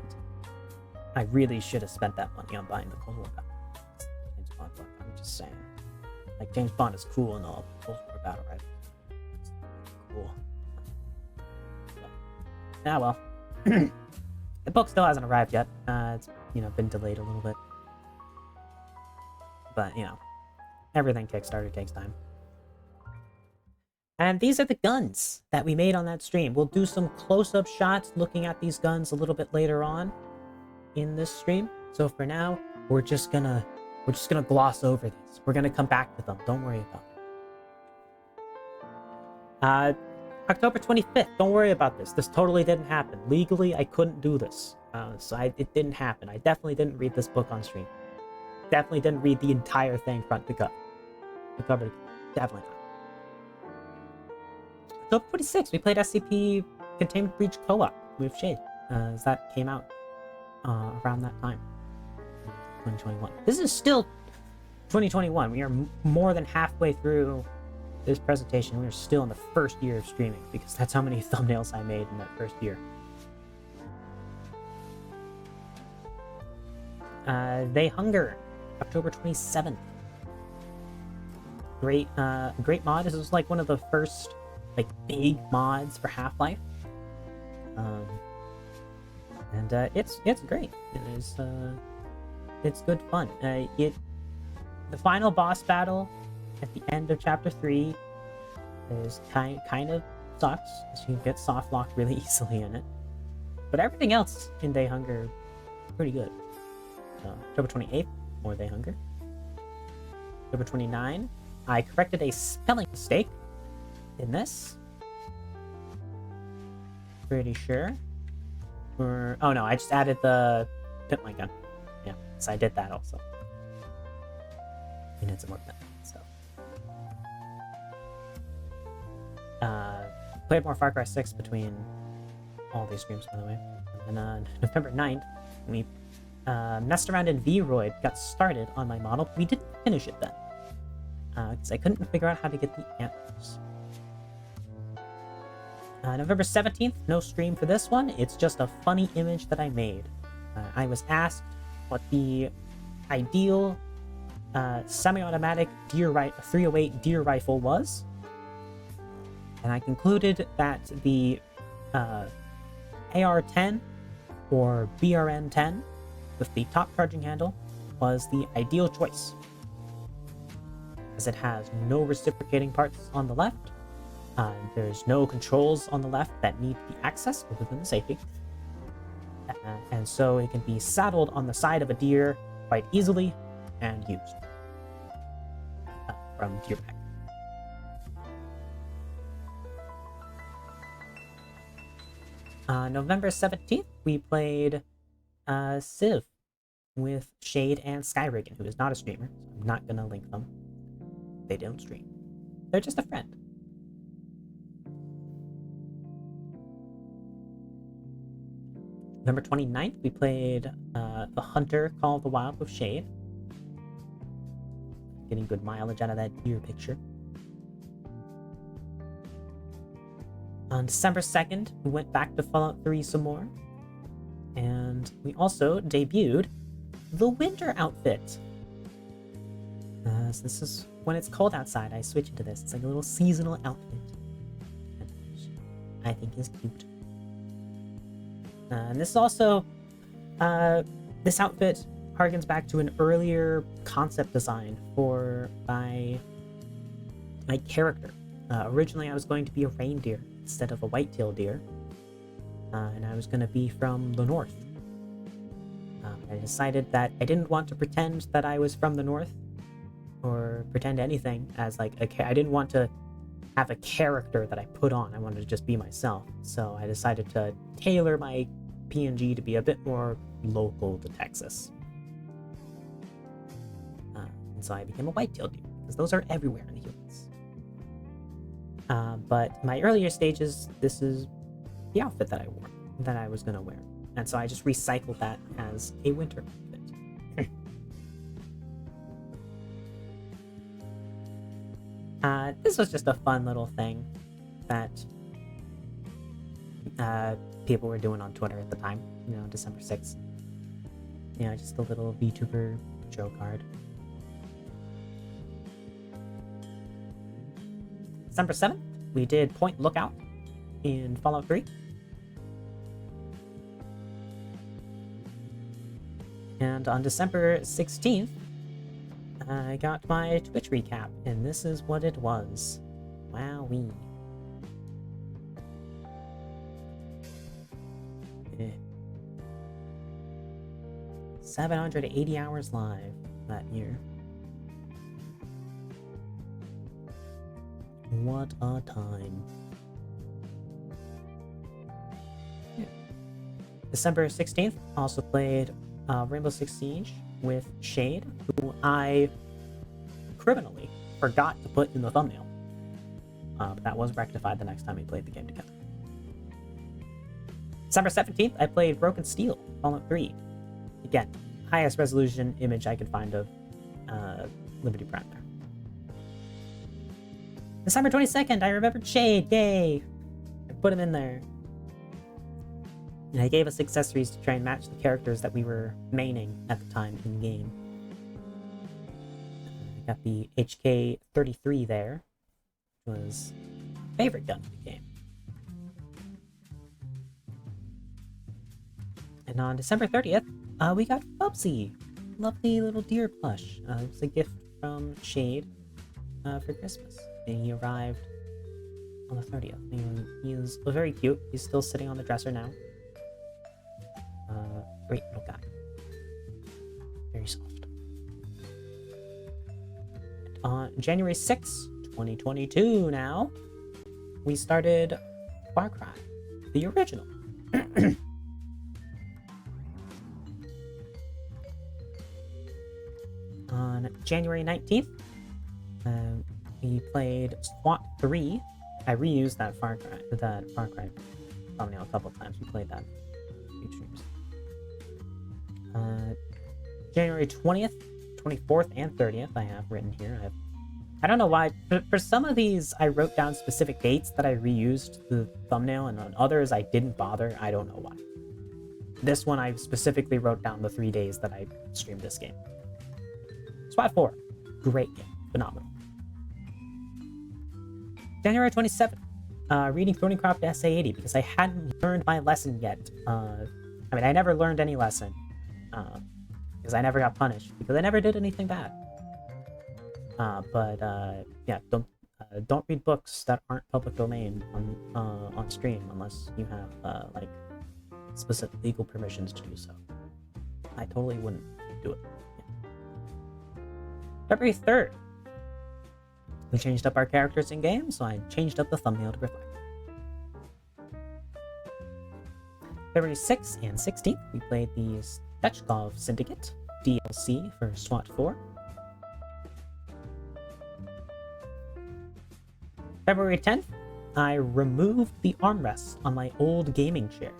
I really should have spent that money on buying the Cold War Battle James Bond book. I'm just saying, like, James Bond is cool and all, but Cold War Battle Rifles, it's cool. Ah, well. The book still hasn't arrived yet. It's, been delayed a little bit. But, everything Kickstarter takes time. And these are the guns that we made on that stream. We'll do some close-up shots looking at these guns a little bit later on in this stream. So for now, we're just gonna gloss over these. We're gonna come back to them. Don't worry about it. October 25th, don't worry about this. This totally didn't happen. Legally, I couldn't do this. It didn't happen. I definitely didn't read this book on stream. Definitely didn't read the entire thing front to cover. Definitely not. October 26th, we played SCP Containment Breach Co-op with Shade. As that came out around that time. 2021. This is still 2021. We are more than halfway through this presentation. We are still in the first year of streaming because that's how many thumbnails I made in that first year. They Hunger, October 27th. Great mod. This was like one of the first like big mods for Half-Life. And it's great. It is it's good fun. The final boss battle at the end of chapter 3 is kind of sucks, because you get soft locked really easily in it. But everything else in Day Hunger is pretty good. October 28th, more Day Hunger. October 29, I corrected a spelling mistake in this. Pretty sure. Oh no, I just added the pimp my gun. Yeah, so I did that also. We need some more pimp stuff. Played more Far Cry 6 between all these streams, by the way. And on November 9th, we messed around in VOD, got started on my model. We didn't finish it then, because I couldn't figure out how to get the antlers. November 17th, no stream for this one. It's just a funny image that I made. I was asked what the ideal semi-automatic 308 deer rifle was, and I concluded that the AR-10 or BRN-10 with the top charging handle was the ideal choice, as it has no reciprocating parts on the left. There's no controls on the left that need to be accessed other than the safety. And so it can be saddled on the side of a deer quite easily and used from deer back. November 17th, we played Civ with Shade and Skyrigan, who is not a streamer, so I'm not going to link them. They don't stream. They're just a friend. November 29th, we played The Hunter Call of the Wild with Shade. Getting good mileage out of that deer picture. On December 2nd, we went back to Fallout 3 some more. And we also debuted the winter outfit. So this is when it's cold outside, I switch into this. It's like a little seasonal outfit, which I think is cute. And this also, this outfit harkens back to an earlier concept design for my character. Originally, I was going to be a reindeer instead of a white-tailed deer, and I was going to be from the north. I decided that I didn't want to pretend that I was from the north, or pretend anything as like I didn't want to have a character that I put on. I wanted to just be myself. So I decided to tailor my PNG to be a bit more local to Texas. And so I became a white-tailed deer, because those are everywhere in the humans. But in my earlier stages, this is the outfit that I wore, that I was going to wear. And so I just recycled that as a winter outfit. This was just a fun little thing that people were doing on Twitter at the time, December 6th. Just a little VTuber joke card. December 7th, we did Point Lookout in Fallout 3. And on December 16th, I got my Twitch recap, and this is what it was. Wowee. 780 hours live that year. What a time. Yeah. December 16th, also played Rainbow Six Siege with Shade, who I criminally forgot to put in the thumbnail. But that was rectified the next time we played the game together. December 17th, I played Broken Steel, Fallout 3. Again, highest resolution image I could find of Liberty Prime there. December 22nd, I remembered Shade, yay! I put him in there. And I gave us accessories to try and match the characters that we were maining at the time in game. I got the HK-33 there, which was my favorite gun in the game. And on December 30th, we got Bubsy, lovely little deer plush. It was a gift from Shade for Christmas. And he arrived on the 30th. And he is very cute. He's still sitting on the dresser now. Great little guy. Very soft. On January 6th, 2022 now, we started Far Cry, the original. On January 19th, we played SWAT 3. I reused that Far Cry thumbnail a couple times. We played that a few streams. January 20th, 24th, and 30th I have written here. I don't know why. For some of these, I wrote down specific dates that I reused the thumbnail, and on others, I didn't bother. I don't know why. This one, I specifically wrote down the 3 days that I streamed this game. SWAT 4. Great game. Phenomenal. January 27th. Reading Thornycroft Essay 80 because I hadn't learned my lesson yet. I never learned any lesson. Because I never got punished. Because I never did anything bad. Yeah, don't read books that aren't public domain on stream unless you have specific legal permissions to do so. I totally wouldn't do it. Yeah. February 3rd, we changed up our characters in game, so I changed up the thumbnail to reflect. February 6th and 16th, we played the Stechkov Syndicate DLC for SWAT 4. February 10th, I removed the armrest on my old gaming chair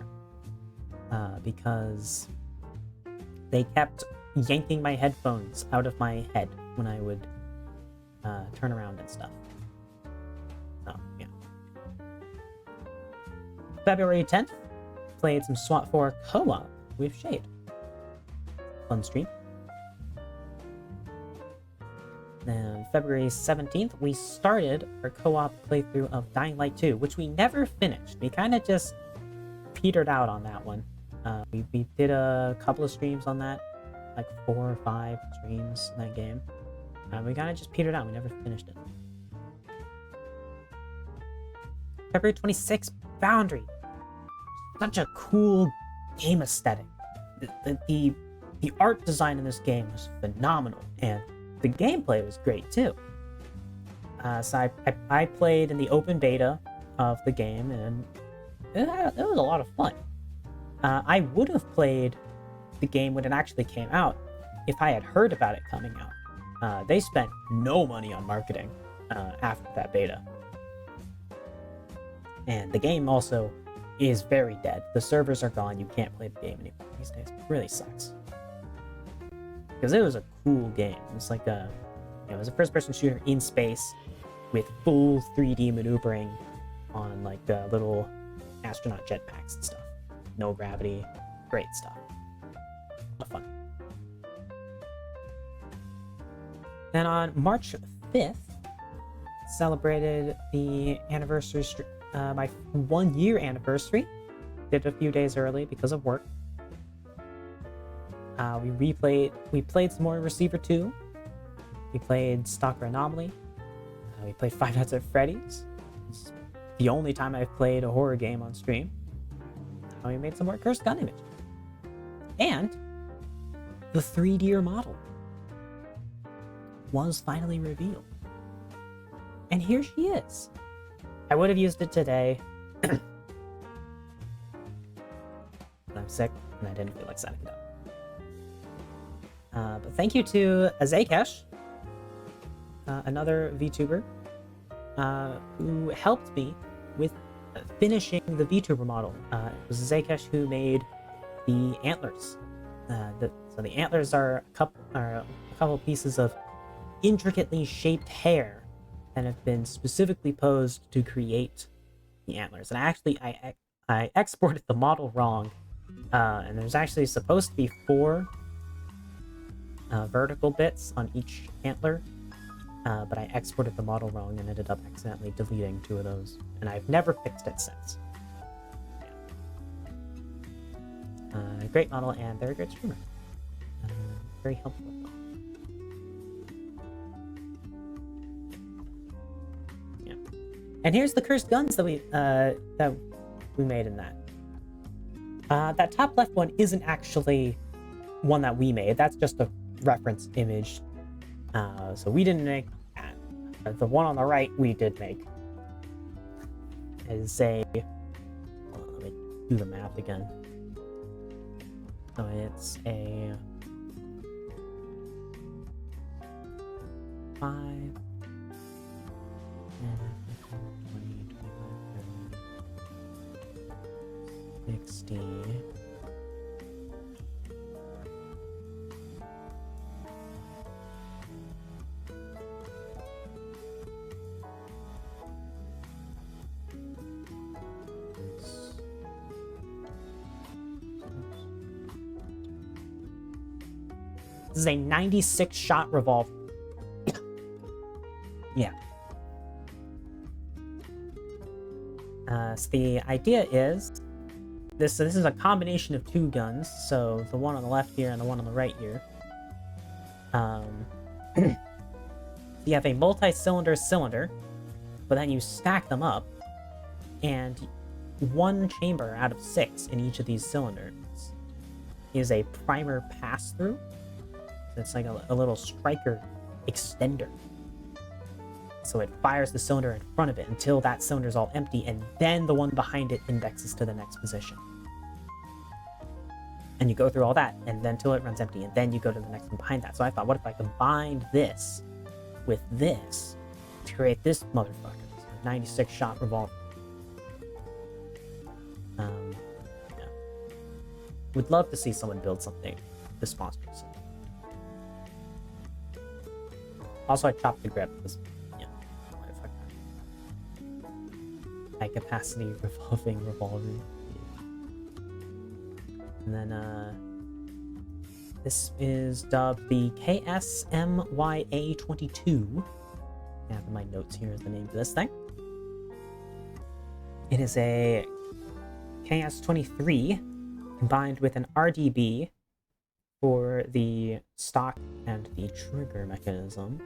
because they kept yanking my headphones out of my head when I would turn around and stuff. So, yeah. February 10th, played some SWAT 4 co-op with Shade. Fun stream. Then February 17th, we started our co-op playthrough of Dying Light 2, which we never finished. We kind of just petered out on that one. We did a couple of streams on that, like 4 or 5 streams in that game. We kind of just petered out. We never finished it. February 26th, Boundary. Such a cool game aesthetic. The art design in this game was phenomenal, and the gameplay was great too. So I played in the open beta of the game, and it was a lot of fun. I would have played the game when it actually came out if I had heard about it coming out. They spent no money on marketing after that beta. And the game also is very dead. The servers are gone. You can't play the game anymore these days. It really sucks. Because it was a cool game. It was like it was a first-person shooter in space with full 3D maneuvering on like little astronaut jetpacks and stuff. No gravity, great stuff. A lot of fun. Then on March 5th, celebrated the anniversary, my 1-year anniversary. Did it a few days early because of work. We played some more Receiver 2. We played Stalker Anomaly. We played Five Nights at Freddy's. It's the only time I've played a horror game on stream. We made some more Cursed Gun Image. And the 3D model was finally revealed. And here she is. I would have used it today. But I'm sick and I didn't feel like setting it up. But thank you to Azakesh, another VTuber, who helped me with finishing the VTuber model. It was Azakesh who made the antlers. So the antlers are a couple pieces of intricately shaped hair that have been specifically posed to create the antlers. And I exported the model wrong, and there's actually supposed to be 4 vertical bits on each antler, but I exported the model wrong and ended up accidentally deleting 2 of those, and I've never fixed it since. Great model and very great streamer. Very helpful. And here's the cursed guns that we made in that. That top left one isn't actually one that we made. That's just a reference image. So we didn't make that. The one on the right we did make. Is a... let me do the math again. So it's a 5, 10, 20, 25, 30, 60. This is a 96 shot revolver. Yeah. So the idea is this is a combination of two guns. So the one on the left here and the one on the right here. You have a multi-cylinder cylinder, but then you stack them up, and one chamber out of 6 in each of these cylinders is a primer pass-through. It's like a little striker extender. So it fires the cylinder in front of it until that cylinder is all empty, and then the one behind it indexes to the next position. And you go through all that, and then until it runs empty, and then you go to the next one behind that. So I thought, what if I combined this with this to create this motherfucker? It's a 96 shot revolver. Yeah. Would love to see someone build something this monstrous. Also, I chopped the grip because, yeah, why the fuck not? High capacity revolving revolver. And then, this is dubbed the KSMYA22. I have in my notes here is the name of this thing. It is a KS23 combined with an RDB for the stock and the trigger mechanism.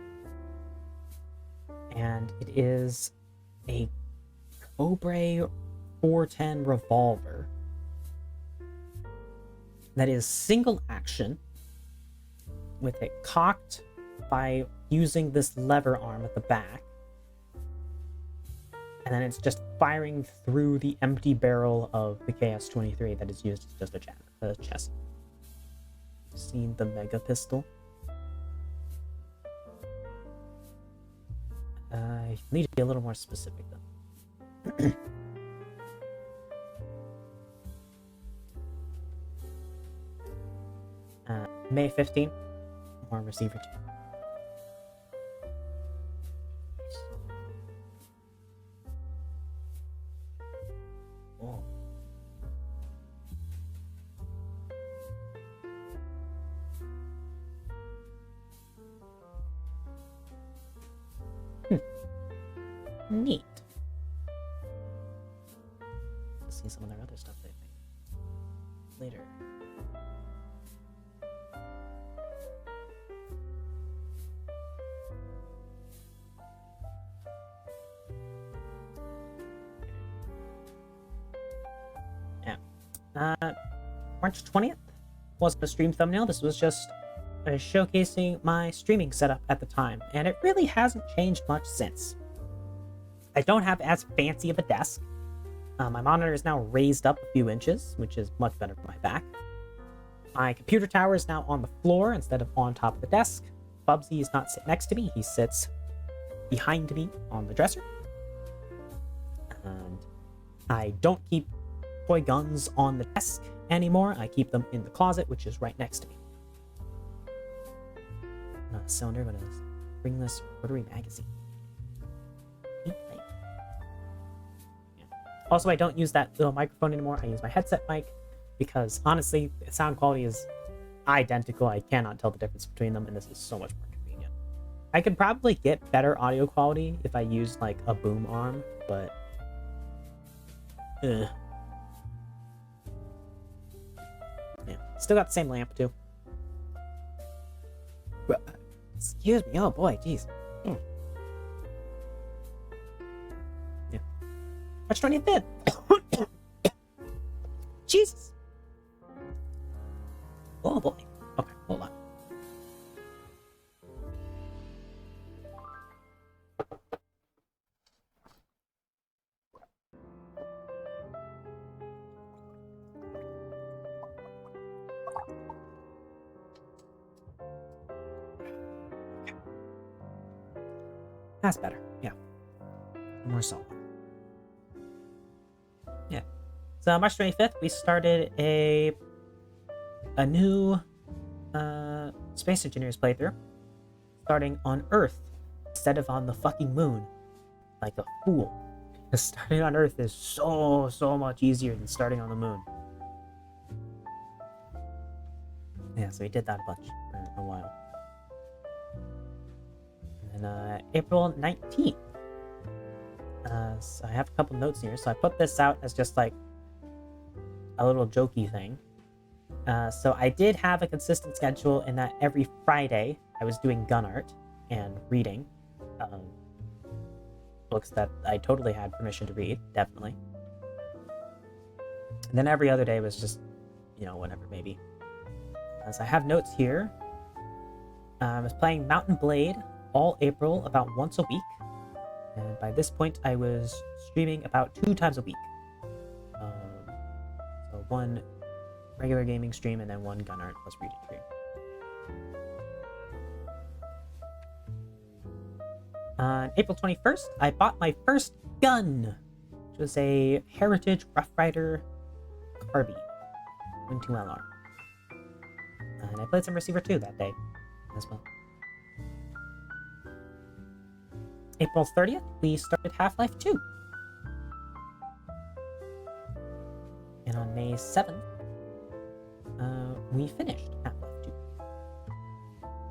And it is a Cobra 410 revolver that is single action with it cocked by using this lever arm at the back. And then it's just firing through the empty barrel of the KS-23 that is used as just a chest. Seen the mega pistol? I need to be a little more specific then. May 15th, more receiver 2. Oh. Neat. Let's see some of their other stuff they make later. March 20th wasn't a stream thumbnail. This was just showcasing my streaming setup at the time, and it really hasn't changed much since. I don't have as fancy of a desk. My monitor is now raised up a few inches, which is much better for my back. My computer tower is now on the floor instead of on top of the desk. Bubsy is not sitting next to me. He sits behind me on the dresser. And I don't keep toy guns on the desk anymore. I keep them in the closet, which is right next to me. Not a cylinder, but a springless rotary magazine. Neat thing. Yeah. Also, I don't use that little microphone anymore. I use my headset mic because honestly, the sound quality is identical. I cannot tell the difference between them, and this is so much more convenient. I could probably get better audio quality if I used like a boom arm, but yeah, still got the same lamp too. Excuse me. Oh boy, jeez. March 25th. Jesus. Oh boy. Okay, hold on. That's better. Yeah. More salt. Yeah. So March 25th, we started a new Space Engineers playthrough, starting on Earth instead of on the fucking moon, like a fool. Because starting on Earth is so much easier than starting on the moon. Yeah, so we did that a bunch for a while. And then April 19th. So I have a couple notes here. So I put this out as just like a little jokey thing. So I did have a consistent schedule in that every Friday I was doing gun art and reading books that I totally had permission to read, definitely. And then every other day was just, whatever, maybe. So I have notes here. I was playing Mountain Blade all April, about once a week. And by this point, I was streaming about 2 times a week. So one regular gaming stream and then one gun art plus reading stream. On April 21st, I bought my first gun, which was a Heritage Rough Rider carbine, 22LR. And I played some Receiver 2 that day as well. April 30th, we started Half-Life 2. And on May 7th, we finished Half-Life 2.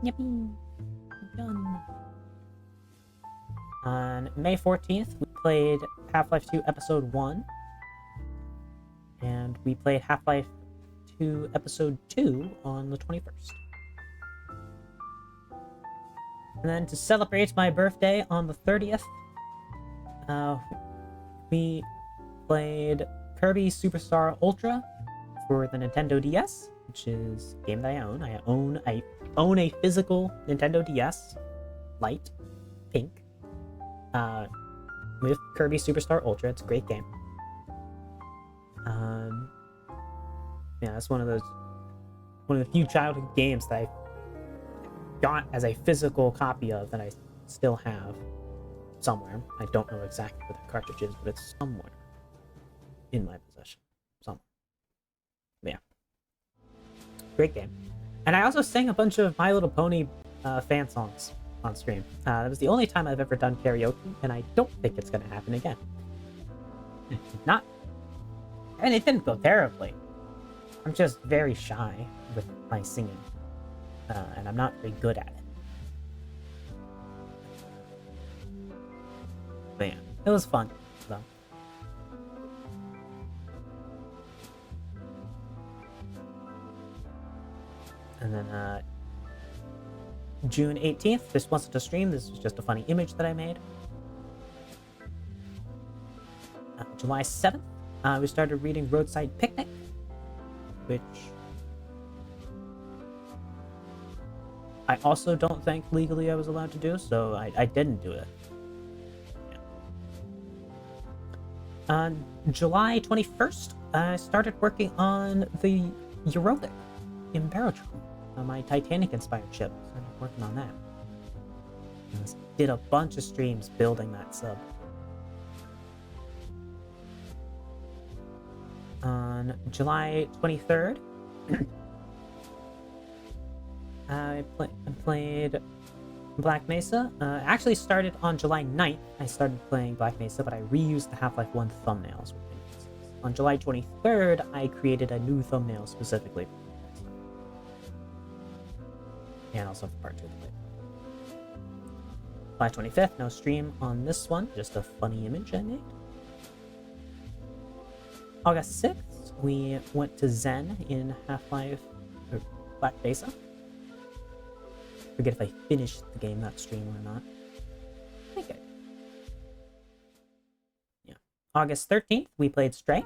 Yippee! Done. On May 14th, we played Half-Life 2 Episode 1. And we played Half-Life 2 Episode 2 on the 21st. And then to celebrate my birthday on the 30th, we played Kirby Superstar Ultra for the Nintendo DS, which is a game that I own. I own a physical Nintendo DS, light, pink, with Kirby Superstar Ultra. It's a great game. Yeah, it's one of the few childhood games that I got as a physical copy of that I still have somewhere. I don't know exactly where the cartridge is, but it's somewhere in my possession. Somewhere. But yeah. Great game. And I also sang a bunch of My Little Pony fan songs on stream. That was the only time I've ever done karaoke, and I don't think it's going to happen again. And it didn't go terribly. I'm just very shy with my singing. And I'm not very good at it. But yeah, it was fun, though. And then June 18th, this wasn't a stream, this was just a funny image that I made. July 7th, we started reading Roadside Picnic, which I also don't think legally I was allowed to do, so I didn't do it. Yeah. On July 21st, I started working on the Europa in Baratron, my Titanic-inspired ship. Started working on that. And did a bunch of streams building that sub. On July 23rd, I played Black Mesa. Actually started on July 9th. I started playing Black Mesa, but I reused the Half-Life 1 thumbnails. On July 23rd, I created a new thumbnail specifically. And also for part 2 of the play. July 25th, no stream on this one, just a funny image I made. August 6th, we went to Zen in Half-Life Black Mesa. Forget if I finished the game that stream or not. I think I did. Yeah. August 13th, we played Stray.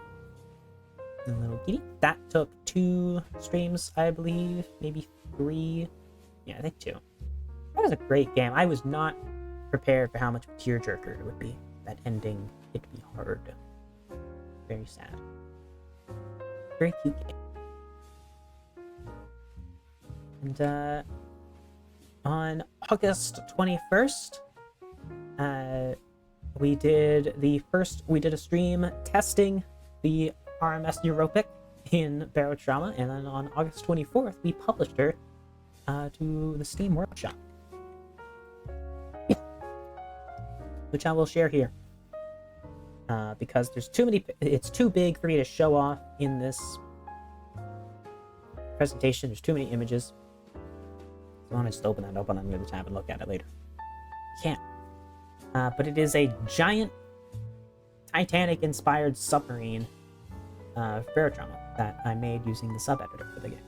The little kitty. That took 2 streams, I believe. Maybe 3. Yeah, I think 2. That was a great game. I was not prepared for how much of a tearjerker it would be. That ending, it'd be hard. Very sad. Very cute game. And on August 21st, we did a stream testing the RMS Europic in Barotrauma, and then on August 24th, we published her to the Steam Workshop, which I will share here because there's too many. It's too big for me to show off in this presentation. There's too many images. So I want to just open that up on the tab and look at it later. Can't. But it is a giant Titanic-inspired submarine Barotrauma that I made using the sub-editor for the game.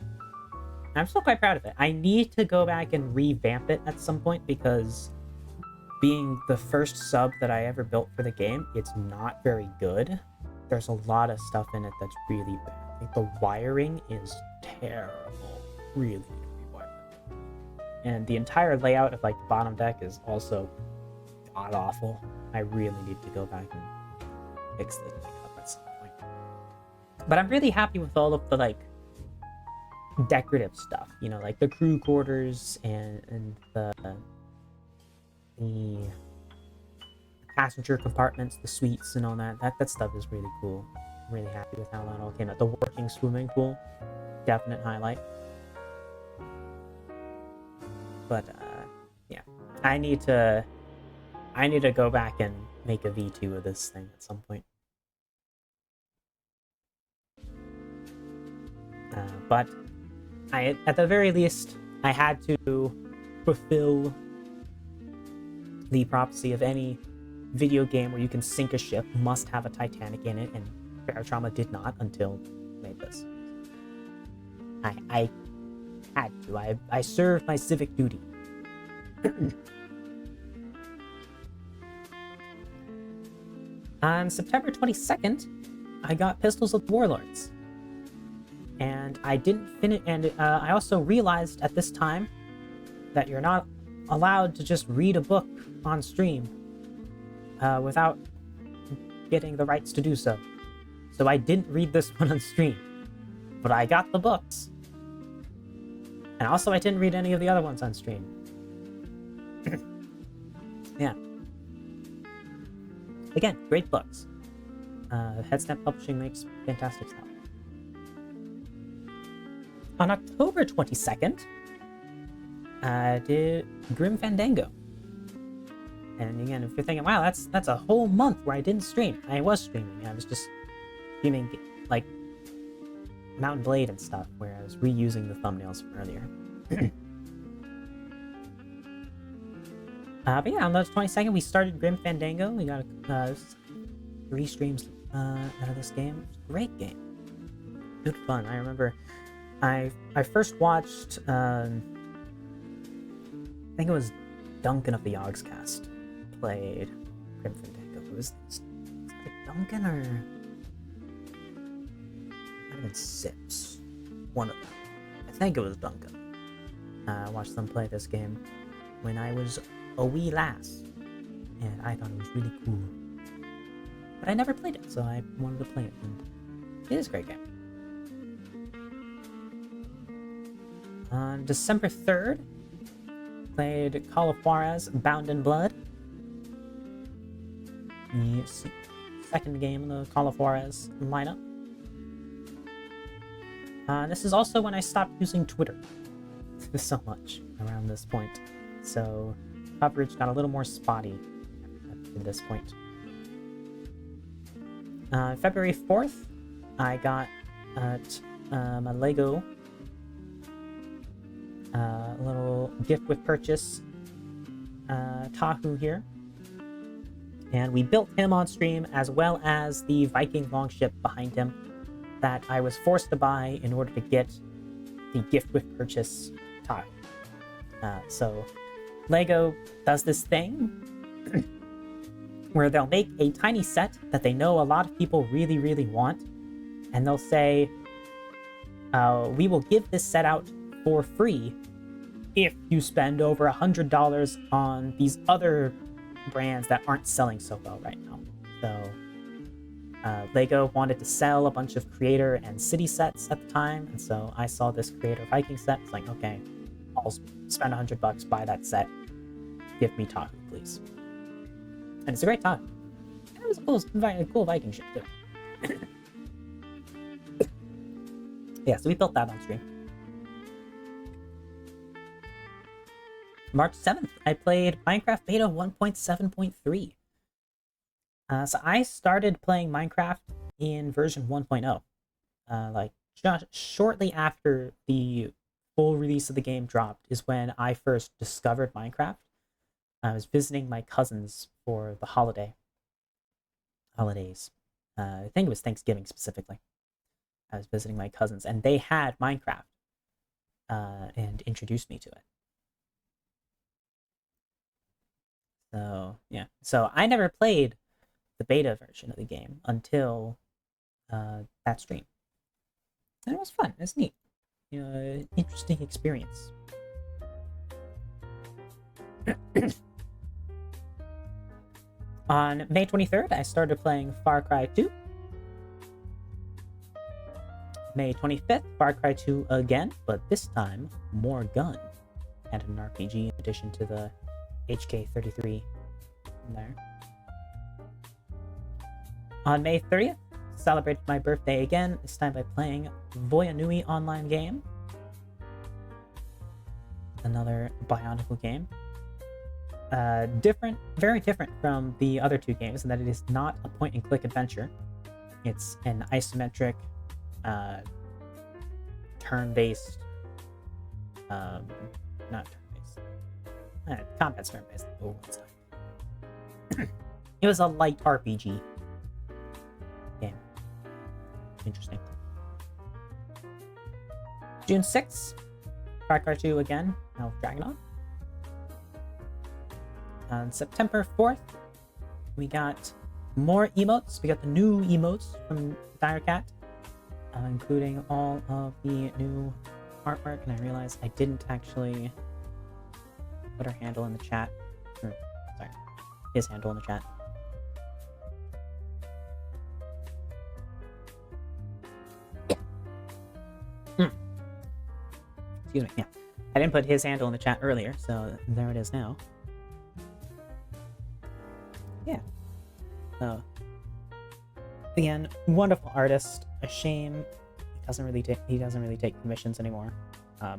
And I'm still quite proud of it. I need to go back and revamp it at some point because being the first sub that I ever built for the game, it's not very good. There's a lot of stuff in it that's really bad. Like the wiring is terrible. Really wiring. And the entire layout of like the bottom deck is also god awful. I really need to go back and fix this up at some point. But I'm really happy with all of the like decorative stuff, you know, like the crew quarters and the passenger compartments, the suites and all that. That stuff is really cool. I'm really happy with how that all came out. The working swimming pool, definite highlight. But yeah, I need to go back and make a V2 of this thing at some point. But at the very least, I had to fulfill the prophecy of any video game where you can sink a ship must have a Titanic in it, and Barotrauma did not until I made this. I had to. I served my civic duty. On September 22nd, I got Pistols of the Warlords. And I didn't finish, and I also realized at this time that you're not allowed to just read a book on stream without getting the rights to do so. So I didn't read this one on stream, but I got the books. And also I didn't read any of the other ones on stream. Yeah. Again, great books. Headsnap Publishing makes fantastic stuff. On October 22nd, I did Grim Fandango. And again, if you're thinking, wow, that's a whole month where I didn't stream. I was streaming. I was just streaming like Mountain Blade and stuff, where I was reusing the thumbnails from earlier. But yeah, on the 22nd, we started Grim Fandango. We got 3 streams out of this game. It was a great game. Good fun. I remember I first watched, I think it was Duncan of the Yogscast played Grim Fandango. Was it Duncan or might have been Sips? One of them. I think it was Duncan. I watched them play this game when I was a wee lass, and I thought it was really cool. But I never played it, so I wanted to play it, and it is a great game. On December 3rd, played Call of Juarez Bound in Blood. The second game in the Call of Juarez lineup. This is also when I stopped using Twitter so much around this point. So coverage got a little more spotty at this point. February 4th, I got my Lego little gift with purchase Tahu here, and we built him on stream, as well as the Viking longship behind him that I was forced to buy in order to get the gift with purchase Tahu. So Lego does this thing where they'll make a tiny set that they know a lot of people really, really want, and they'll say, we will give this set out for free if you spend over $100 on these other brands that aren't selling so well right now. So Lego wanted to sell a bunch of creator and city sets at the time, and so I saw this creator Viking set. It's like, okay, I'll spend $100, buy that set. Give me Taku, please. And it's a great Taku. And it was a cool Viking ship too. Yeah, so we built that on stream. March 7th, I played Minecraft Beta 1.7.3. So I started playing Minecraft in version 1.0, like just shortly after the full release of the game dropped is when I first discovered Minecraft. I was visiting my cousins for the holidays. I think it was Thanksgiving specifically. I was visiting my cousins, and they had Minecraft, and introduced me to it. So yeah, so I never played the beta version of the game until that stream, and it was fun. It was neat, interesting experience. On May 23rd, I started playing Far Cry 2. May 25th, Far Cry 2 again, but this time more gun. Added an RPG in addition to the HK33 in there. On May 30th, celebrated my birthday again, this time by playing Voyanui online game. Another Bionicle game. Very different from the other two games in that it is not a point-and-click adventure. It's an isometric, turn-based, not turn-based, combat's turn-based. Oh, it's not. It was a light RPG game. Interesting. June 6th, Far Cry 2 again, now Dragonon. On September 4th, we got more emotes. We got the new emotes from Direcat, including all of the new artwork. And I realized I didn't actually put her handle in the chat. Or, sorry, his handle in the chat. Excuse me. Yeah, I didn't put his handle in the chat earlier, so there it is now. Yeah. So again, wonderful artist. A shame he doesn't really take commissions anymore,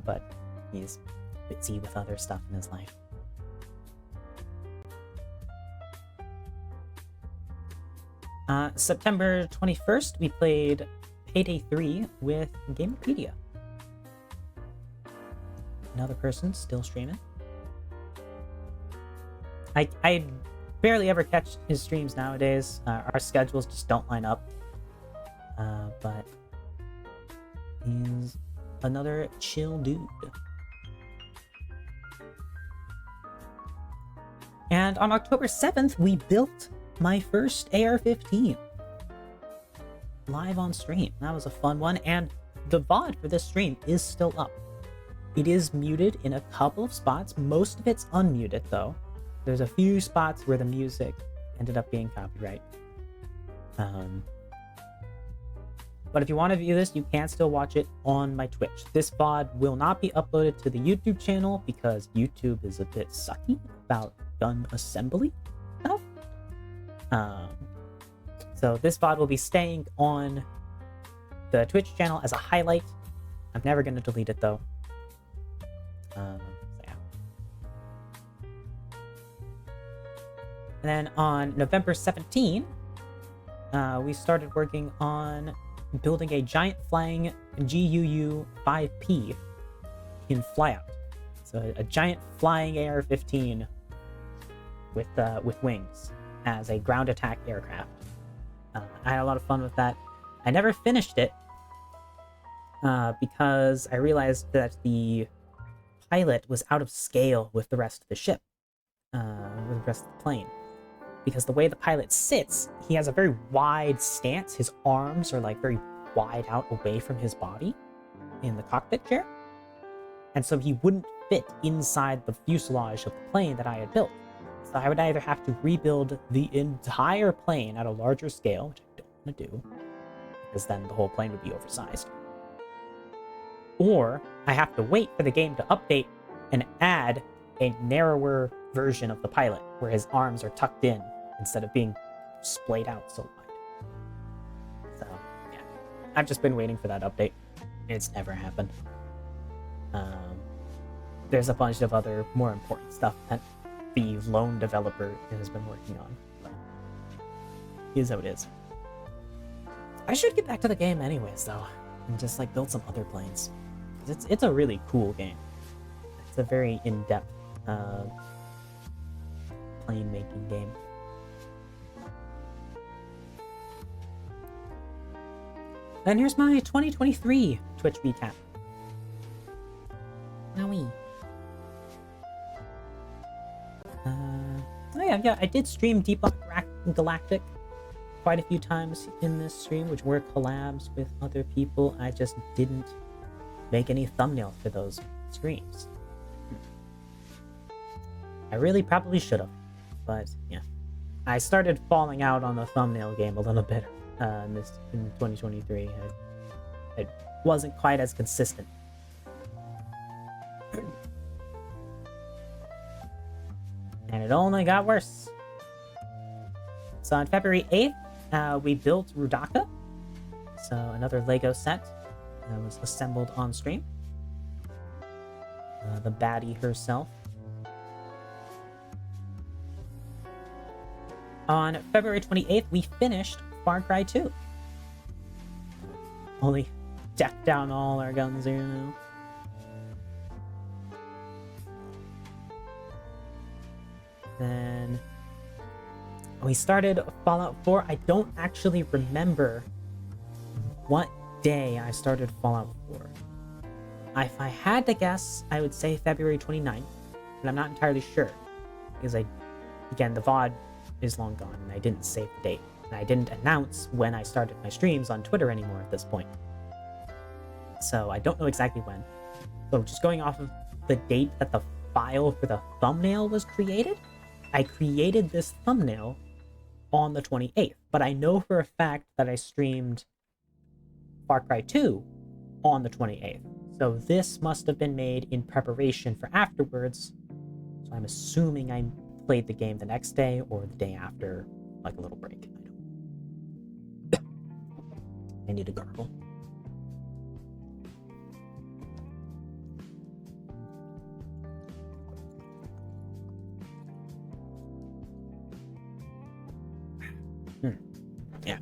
but he's busy with other stuff in his life. September 21st, we played Payday 3 with Gamepedia. Another person still streaming. I barely ever catch his streams nowadays. Our schedules just don't line up. But he's another chill dude. And on October 7th, we built my first AR-15 live on stream. That was a fun one, and the VOD for this stream is still up. It is muted in a couple of spots. Most of it's unmuted, though. There's a few spots where the music ended up being copyright. But if you want to view this, you can still watch it on my Twitch. This VOD will not be uploaded to the YouTube channel because YouTube is a bit sucky about gun assembly stuff. So this VOD will be staying on the Twitch channel as a highlight. I'm never going to delete it, though. So yeah. And then on November 17, we started working on building a giant flying GUU 5P in Flyout. So a giant flying AR-15 with wings as a ground attack aircraft. I had a lot of fun with that. I never finished it because I realized that the pilot was out of scale with the rest of the ship, with the rest of the plane. because the way the pilot sits, he has a very wide stance. His arms are like very wide out away from his body in the cockpit chair. And so he wouldn't fit inside the fuselage of the plane that I had built. So I would either have to rebuild the entire plane at a larger scale, which I don't want to do, because then the whole plane would be oversized. Or I have to wait for the game to update and add a narrower version of the pilot, where his arms are tucked in instead of being splayed out so wide. So, yeah. I've just been waiting for that update. It's never happened. There's a bunch of other more important stuff that the lone developer has been working on. But it is how it is. I should get back to the game anyways, though, and just like build some other planes. It's a really cool game. It's a very in-depth plane making game. And here's my 2023 Twitch recap. Wowie. Yeah, I did stream Deep Galactic quite a few times in this stream, which were collabs with other people. I just didn't make any thumbnails for those streams. I really probably should have, but yeah. I started falling out on the thumbnail game a little bit in 2023. I wasn't quite as consistent. And it only got worse. So on February 8th, we built Rudaka. So another Lego set that was assembled on stream. The baddie herself. On February 28th, we finished Far Cry 2. Only decked down all our guns here now. Then we started Fallout 4. I don't actually remember what day I started Fallout 4. If I had to guess, I would say February 29th, but I'm not entirely sure. Because again, the VOD is long gone, and I didn't save the date. And I didn't announce when I started my streams on Twitter anymore at this point. So I don't know exactly when. So just going off of the date that the file for the thumbnail was created, I created this thumbnail on the 28th, but I know for a fact that I streamed Far Cry 2 on the 28th. So this must have been made in preparation for afterwards. So I'm assuming I played the game the next day or the day after, like a little break. I need a gargle. Yeah.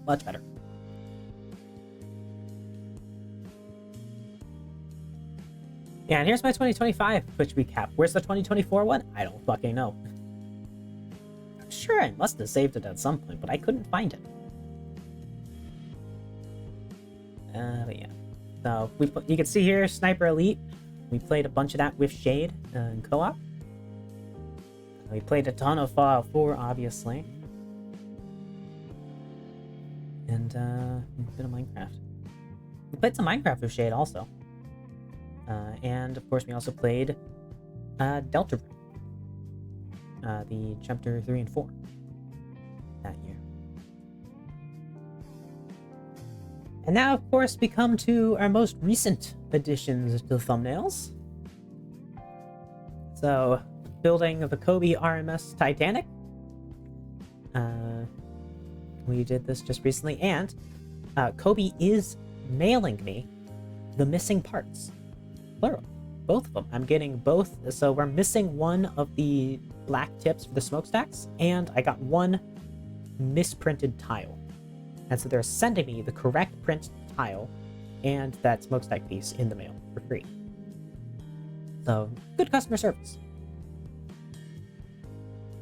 Much better. Yeah, and here's my 2025 Twitch recap. Where's the 2024 one? I don't fucking know. I'm sure I must have saved it at some point, but I couldn't find it. But yeah. So, you can see here, Sniper Elite. We played a bunch of that with Shade in co-op. We played a ton of Fallout 4, obviously. And a bit of Minecraft. We played some Minecraft with Shade also. And of course we also played Delta Rune, the chapter 3 and 4 that year. And now of course we come to our most recent additions to the thumbnails. So building the Kobe RMS Titanic. We did this just recently, and Kobe is mailing me the missing parts. Plural. Both of them. I'm getting both. So we're missing one of the black tips for the smokestacks, and I got one misprinted tile. And so they're sending me the correct print tile and that smokestack piece in the mail for free. So, good customer service.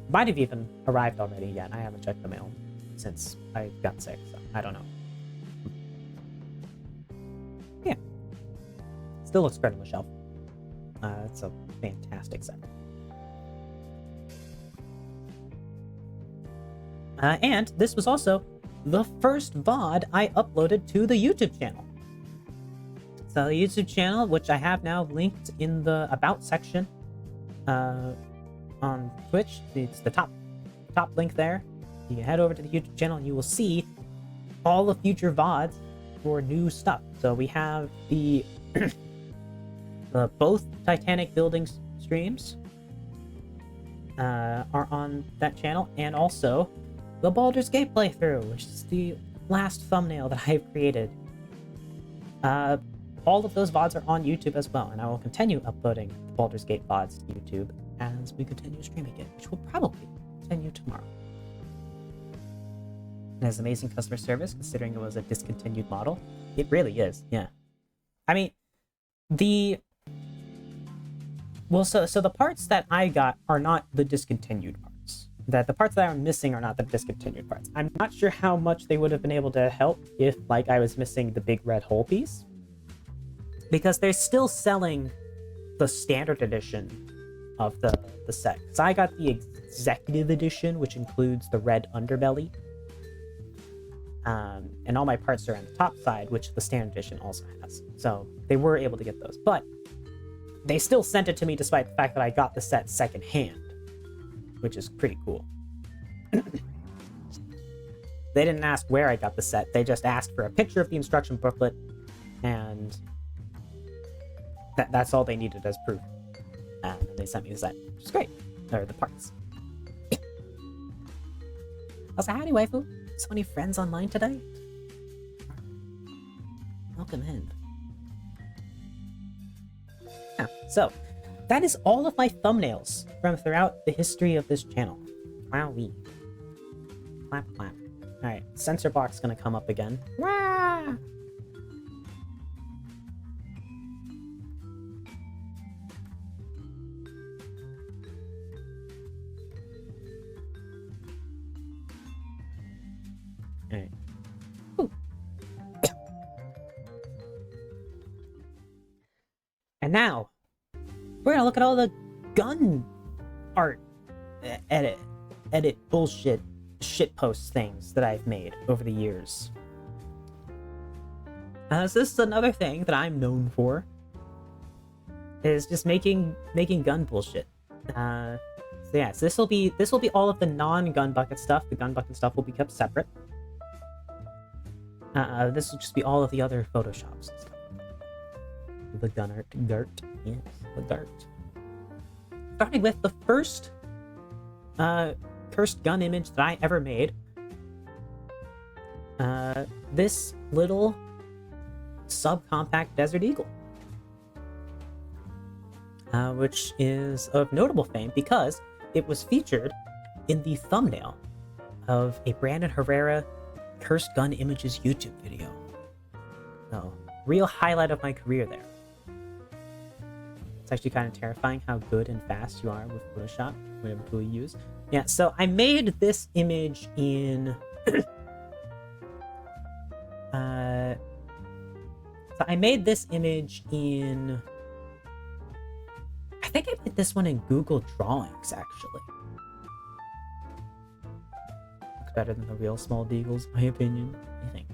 Might have even arrived already yet. I haven't checked the mail since I got sick, so I don't know. Yeah. Still looks great on the shelf. It's a fantastic set. And this was also the first VOD I uploaded to the YouTube channel. So the YouTube channel, which I have now linked in the About section on Twitch, it's the top link there. You can head over to the YouTube channel and you will see all the future VODs for new stuff. So we have the both Titanic buildings streams are on that channel, and also the Baldur's Gate playthrough, which is the last thumbnail that I've created. All of those VODs are on YouTube as well, and I will continue uploading the Baldur's Gate VODs to YouTube as we continue streaming it, which will probably continue tomorrow. It has amazing customer service, considering it was a discontinued model. It really is, yeah. I mean, so the parts that I got are not the discontinued parts. The parts that I'm missing are not the discontinued parts. I'm not sure how much they would have been able to help if, like, I was missing the big red hole piece. Because they're still selling the standard edition of the set. Because I got the executive edition, which includes the red underbelly. And all my parts are on the top side, which the standard edition also has. So they were able to get those. But they still sent it to me despite the fact that I got the set secondhand, which is pretty cool. They didn't ask where I got the set. They just asked for a picture of the instruction booklet, and that's all they needed as proof. And they sent me the set, which is great. Or the parts. I was like, howdy, waifu. So many friends online today? Welcome in. Yeah, so that is all of my thumbnails from throughout the history of this channel. Wowee. Clap, clap. Alright, censor box gonna come up again. Wah! Alright. And now, we're gonna look at all the gun art edit bullshit shitpost things that I've made over the years. So this is another thing that I'm known for, is just making gun bullshit. So yeah, so this will be all of the non-gun bucket stuff. The gun bucket stuff will be kept separate. This will just be all of the other photoshops and stuff. The gun art, yes, the dart. Starting with the first cursed gun image that I ever made. This little subcompact Desert Eagle, which is of notable fame because it was featured in the thumbnail of a Brandon Herrera Cursed Gun Images YouTube video. So, real highlight of my career there. It's actually kind of terrifying how good and fast you are with Photoshop, whatever tool you use. Yeah, so I made this image in... I think I did this one in Google Drawings, actually. Looks better than the real small deagles, in my opinion, I think.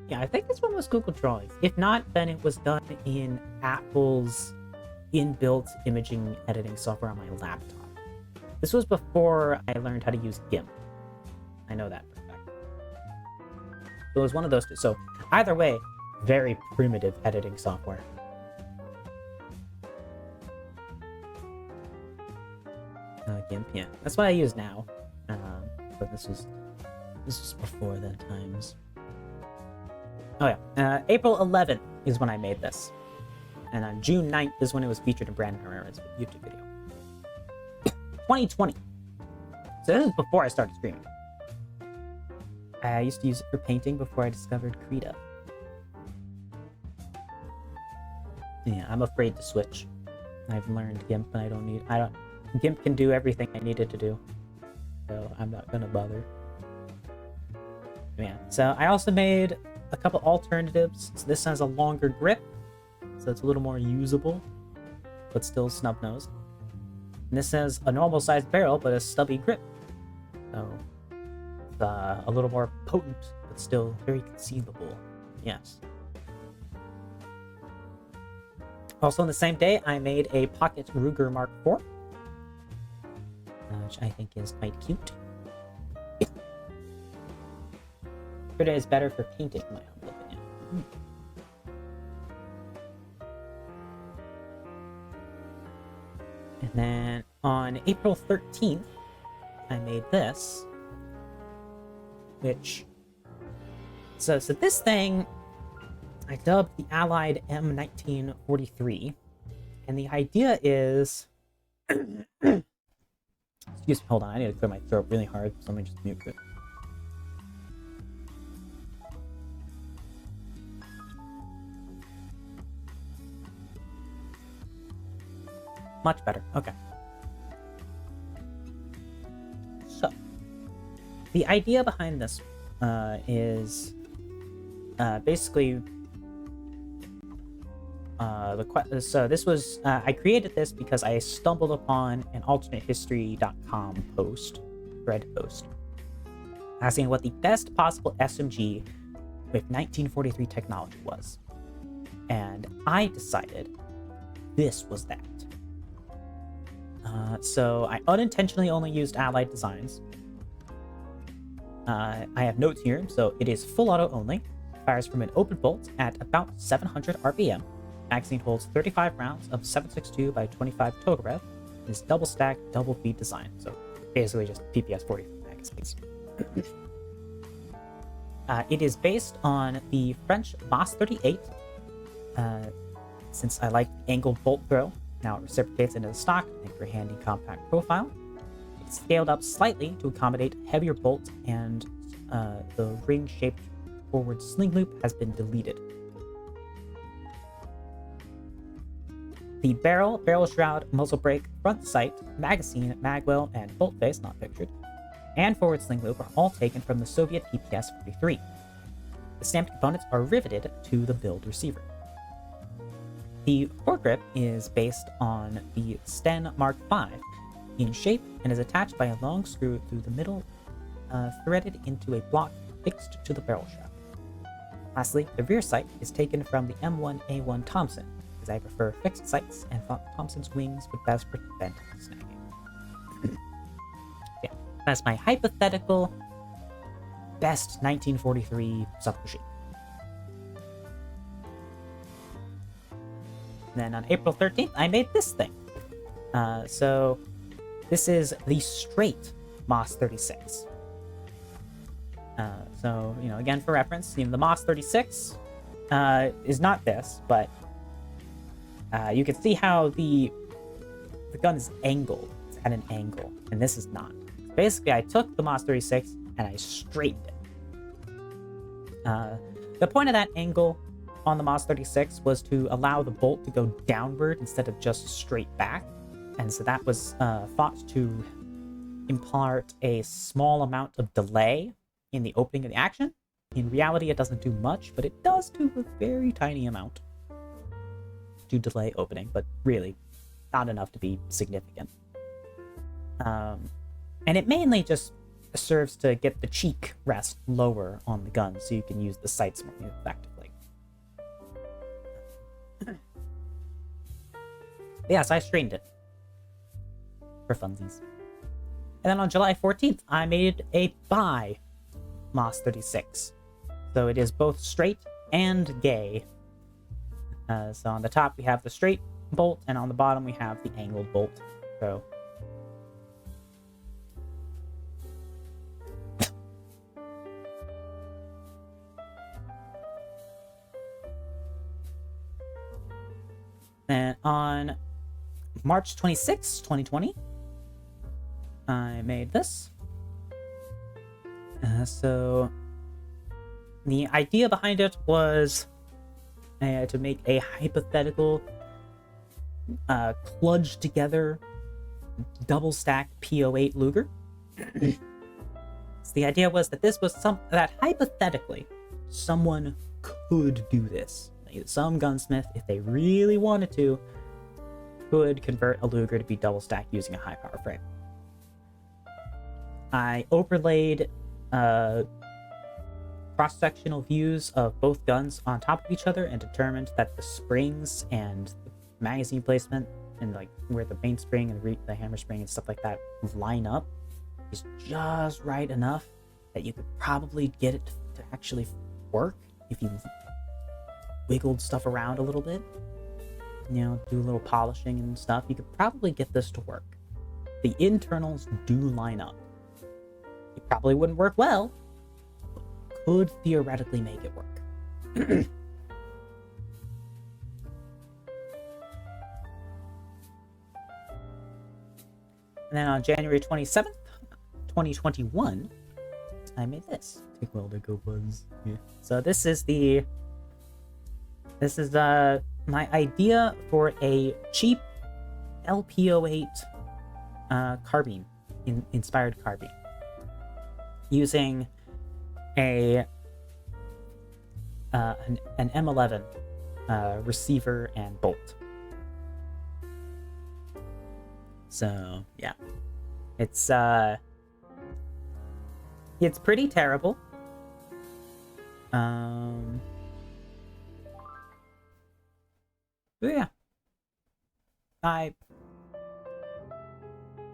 Yeah, I think this one was Google Drawings. If not, then it was done in Apple's inbuilt imaging editing software on my laptop. This was before I learned how to use GIMP. I know that for a fact. So it was one of those two. So either way, very primitive editing software. GIMP, yeah. That's what I use now. But this was before that times. Oh yeah. April 11th is when I made this. And on June 9th is when it was featured in Brandon Herrera's YouTube video. 2020. So this is before I started streaming. I used to use it for painting before I discovered Krita. Yeah, I'm afraid to switch. I've learned GIMP and GIMP can do everything I need it to do. So I'm not gonna bother. Yeah, so I also made a couple alternatives. So this has a longer grip, so it's a little more usable, but still snub-nosed. And this has a normal sized barrel, but a stubby grip. So a little more potent, but still very concealable. Yes. Also on the same day, I made a Pocket Ruger Mark IV, which I think is quite cute. It is better for painting, in my humble opinion. And then on April 13th, I made this, which... So this thing, I dubbed the Allied M1943, and the idea is... Excuse me, hold on, I need to clear my throat really hard, so let me just mute it. Much better, okay. So, the idea behind this is basically so this was I created this because I stumbled upon an alternatehistory.com thread post asking what the best possible SMG with 1943 technology was, and I decided this was that. So I unintentionally only used Allied designs. I have notes here, so it is full auto only, fires from an open bolt at about 700 RPM, magazine holds 35 rounds of 7.62 by 25 total rev, and is double stack, double feed design, so basically just PPS 40 magazines. It is based on the French MAS 38, since I like the angled bolt throw. Now it reciprocates into the stock, make for a handy compact profile. It's scaled up slightly to accommodate heavier bolts, and the ring-shaped forward sling loop has been deleted. The barrel shroud, muzzle brake, front sight, magazine, magwell, and bolt face, not pictured, and forward sling loop are all taken from the Soviet PPS-43. The stamped components are riveted to the build receiver. The foregrip is based on the Sten Mark V in shape and is attached by a long screw through the middle, threaded into a block fixed to the barrel shroud. Lastly, the rear sight is taken from the M1A1 Thompson, as I prefer fixed sights and thought Thompson's wings would best prevent snagging. Yeah, that's my hypothetical best 1943 submachine. Then on April 13th, I made this thing. So this is the straight MAS 36. So, again, for reference, the MAS 36 is not this, but you can see how the gun is angled. It's at an angle, and this is not. Basically, I took the MAS 36 and I straightened it. The point of that angle on the MAS 36 was to allow the bolt to go downward instead of just straight back, and so that was thought to impart a small amount of delay in the opening of the action. In reality, it doesn't do much, but it does do a very tiny amount to delay opening, but really not enough to be significant. And it mainly just serves to get the cheek rest lower on the gun so you can use the sights more effectively. Yeah, so I straightened it for funsies. And then on July 14th, I made a bi MAS 36. So it is both straight and gay. So on the top we have the straight bolt, and on the bottom we have the angled bolt. So and on March 26, 2020, I made this. So the idea behind it was to make a hypothetical kludged together double stack P08 Luger. So the idea was that this was that hypothetically someone could do this. Some gunsmith, if they really wanted to, could convert a Luger to be double stacked using a high power frame. I overlaid cross-sectional views of both guns on top of each other and determined that the springs and the magazine placement and like where the mainspring and the hammer spring and stuff like that line up is just right enough that you could probably get it to actually work if you wiggled stuff around a little bit, do a little polishing and stuff. You could probably get this to work. The internals do line up. It probably wouldn't work well, but could theoretically make it work. And then on January 27th, 2021, I made this. Take well to go buzz. Yeah. So this is my idea for a cheap LPO8 carbine, inspired carbine, using an M11 receiver and bolt. So yeah, it's pretty terrible.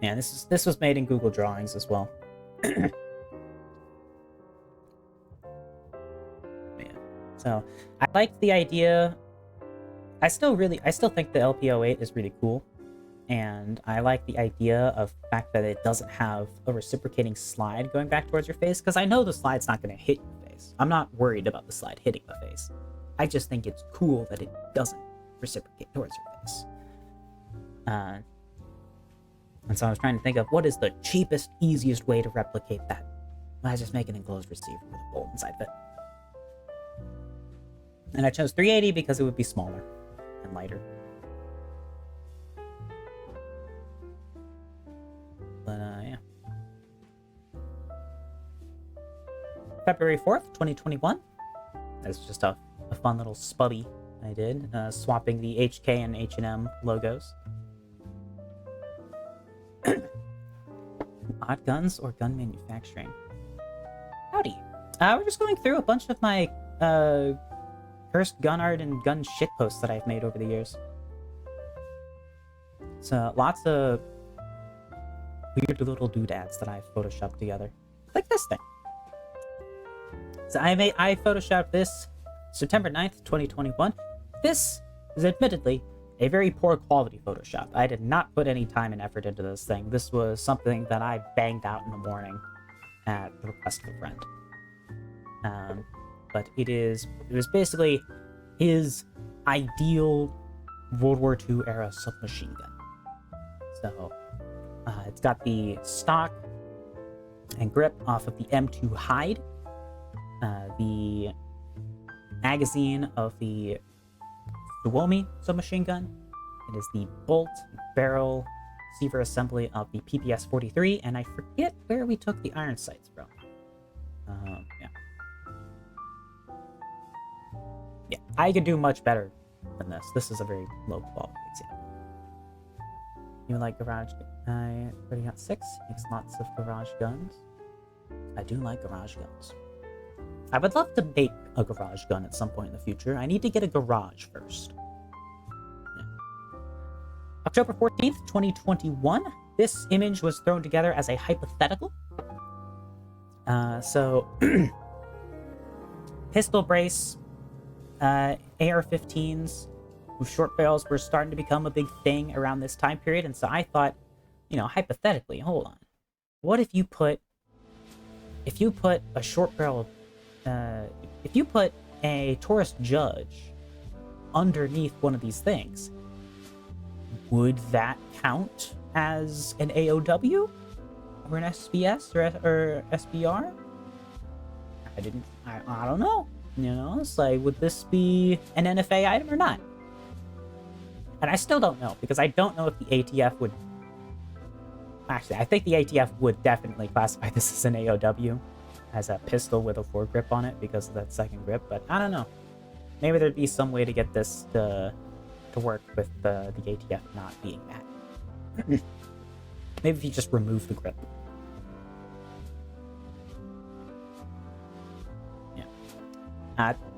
Yeah, this was made in Google Drawings as well. Yeah. So I liked the idea. I still think the LPO8 is really cool, and I like the idea of the fact that it doesn't have a reciprocating slide going back towards your face, because I know the slide's not going to hit your face. I'm not worried about the slide hitting the face. I just think it's cool that it doesn't reciprocate towards your face. And so I was trying to think of what is the cheapest, easiest way to replicate that. I just make an enclosed receiver with a bolt inside of it. And I chose 380 because it would be smaller and lighter. But yeah. February 4th, 2021. That's just a fun little spubby I did, swapping the HK and H&M logos. Odd guns or gun manufacturing? Howdy. We're just going through a bunch of my cursed gun art and gun shit posts that I've made over the years. So lots of weird little doodads that I've photoshopped together, like this thing. So I photoshopped this September 9th, 2021. This is admittedly a very poor quality Photoshop. I did not put any time and effort into this thing. This was something that I banged out in the morning at the request of a friend. But it was basically his ideal World War II era submachine gun. So it's got the stock and grip off of the M2 Hyde, the magazine of the Suomi submachine gun. It is the bolt, barrel, receiver assembly of the PPS-43, and I forget where we took the iron sights from. Yeah, I could do much better than this. This is a very low quality example. You like garage? I already got 6. Makes lots of garage guns. I do like garage guns. I would love to make a garage gun at some point in the future. I need to get a garage first. Yeah. October 14th, 2021. This image was thrown together as a hypothetical. Pistol brace, AR-15s with short barrels were starting to become a big thing around this time period, and so I thought, hypothetically, hold on. What if you put a short barrel, if you put a Taurus Judge underneath one of these things, would that count as an AOW or an SBS or SBR? I don't know. It's like, would this be an NFA item or not? And I still don't know, because I don't know if the ATF would... Actually, I think the ATF would definitely classify this as an AOW, as a pistol with a foregrip on it because of that second grip, but I don't know. Maybe there'd be some way to get this to work with the ATF not being that. Maybe if you just remove the grip.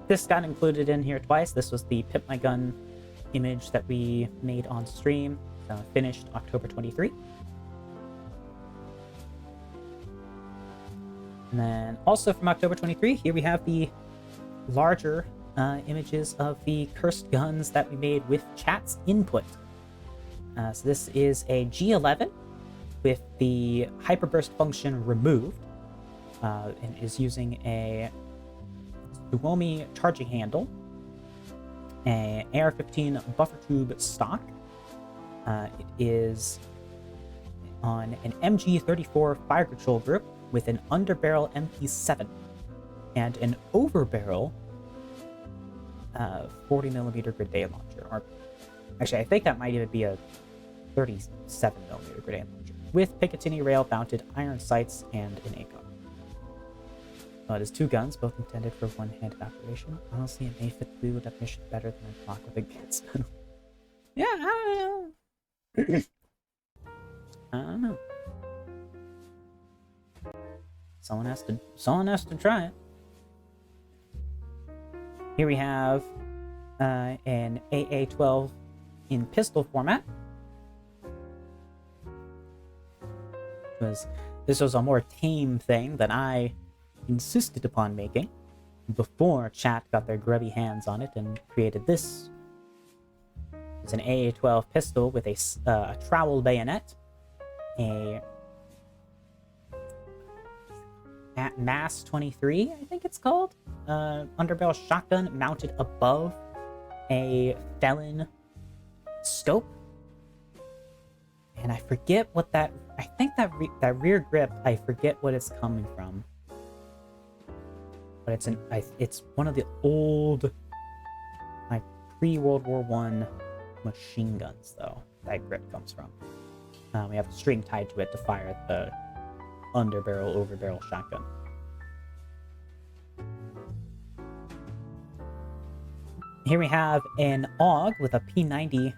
This got included in here twice. This was the Pip My Gun image that we made on stream, finished October 23. And then also from October 23, here we have the larger images of the cursed guns that we made with chat's input. So this is a G11 with the hyperburst function removed, and is using a Suomi charging handle, a AR-15 buffer tube stock. It is on an MG34 fire control group with an underbarrel MP7 and an overbarrel 40mm grenade launcher. Or actually, I think that might even be a 37mm grenade launcher with Picatinny rail mounted iron sights and an ACOG. It has two guns, both intended for one-handed operation. Honestly, it may fit the Google definition better than a clock with a gas pedal. Yeah, I don't know. I don't know. Someone has to try it. Here we have an AA-12 in pistol format. This was a more tame thing that I insisted upon making before chat got their grubby hands on it and created this. It's an AA-12 pistol with a trowel bayonet, a MAS 23, I think it's called, underbarrel shotgun mounted above a Felon scope, and I forget what that. I think that rear grip. I forget what it's coming from, but it's one of the old, like pre-World War I machine guns, though. That grip comes from. We have a string tied to it to fire the underbarrel overbarrel shotgun. Here we have an AUG with a P90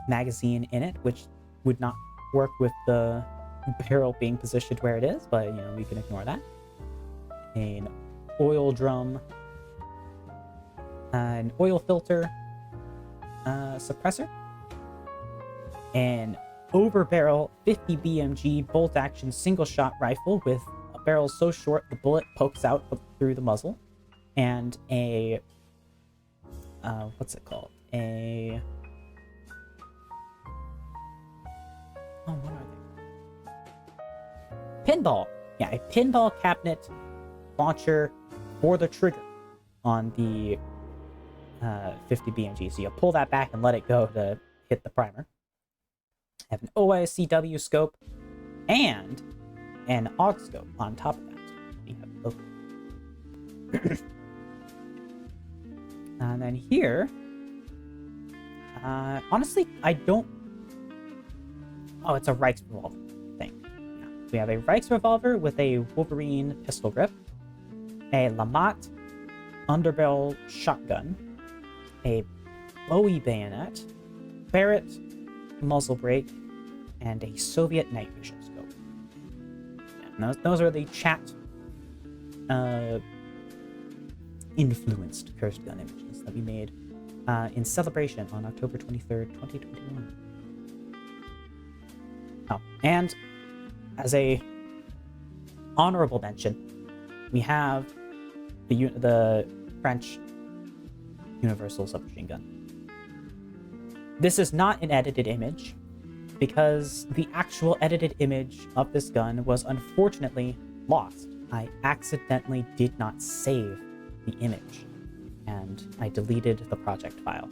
magazine in it, which would not work with the barrel being positioned where it is, but we can ignore that. An oil drum, an oil filter suppressor, an overbarrel 50 BMG bolt action single shot rifle with a barrel so short the bullet pokes out through the muzzle, and a what's it called? What are they? Pinball. Yeah, a pinball cabinet launcher for the trigger on the 50 BMG. So you pull that back and let it go to hit the primer. Have an OICW scope and an AUG scope on top of that. We have both. And then here, honestly, I don't. Oh, it's a Reichs revolver thing. Yeah. We have a Reichs revolver with a Wolverine pistol grip, a Lamat underbarrel shotgun, a Bowie bayonet, Barrett muzzle brake, and a Soviet night vision scope. And those are the chat influenced cursed gun images that we made in celebration on October 23rd, 2021. Oh, and as a honorable mention, we have the French Universal Submachine Gun. This is not an edited image, because the actual edited image of this gun was unfortunately lost. I accidentally did not save the image, and I deleted the project file.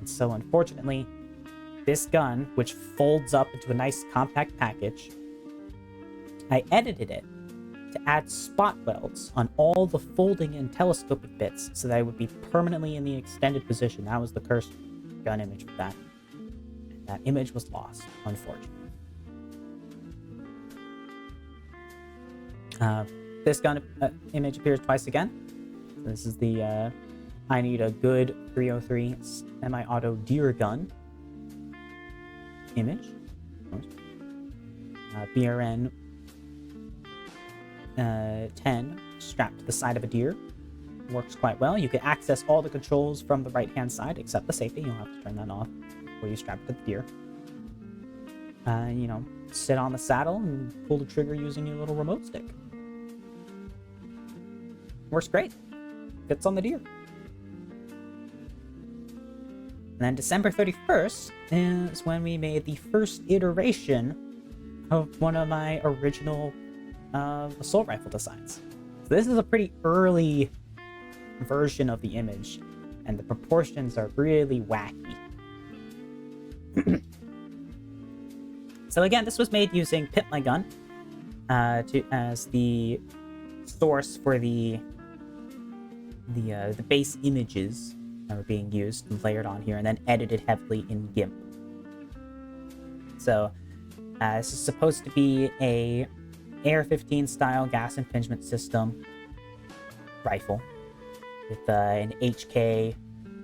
And so unfortunately, this gun, which folds up into a nice compact package, I edited it to add spot welds on all the folding and telescopic bits so that I would be permanently in the extended position. That was the cursed gun image for that. And that image was lost, unfortunately. This gun image appears twice again. This is the I need a good 303 semi-auto deer gun image. BRN 10 strapped to the side of a deer works quite well. You can access all the controls from the right-hand side, except the safety. You'll have to turn that off before you strap it to the deer. You know, sit on the saddle and pull the trigger using your little remote stick. Works great. Fits on the deer. And then December 31st is when we made the first iteration of one of my original assault rifle designs. So this is a pretty early version of the image, and the proportions are really wacky. So again, this was made using Pip My Gun as the source for the base images that were being used and layered on here, and then edited heavily in GIMP. So this is supposed to be a AR-15 style gas impingement system rifle with an HK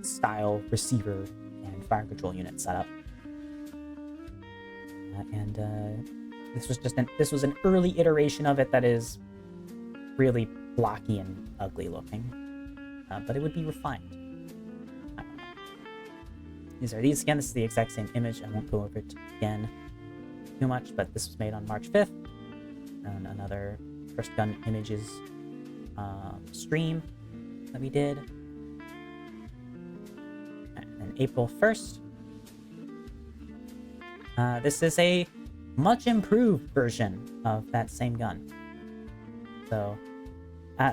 style receiver and fire control unit setup. This was an early iteration of it that is really blocky and ugly looking, but it would be refined. These again. This is the exact same image. I won't go over it again too much, but this was made on March 5th, and another First Gun Images stream that we did. And April 1st. This is a much improved version of that same gun. So,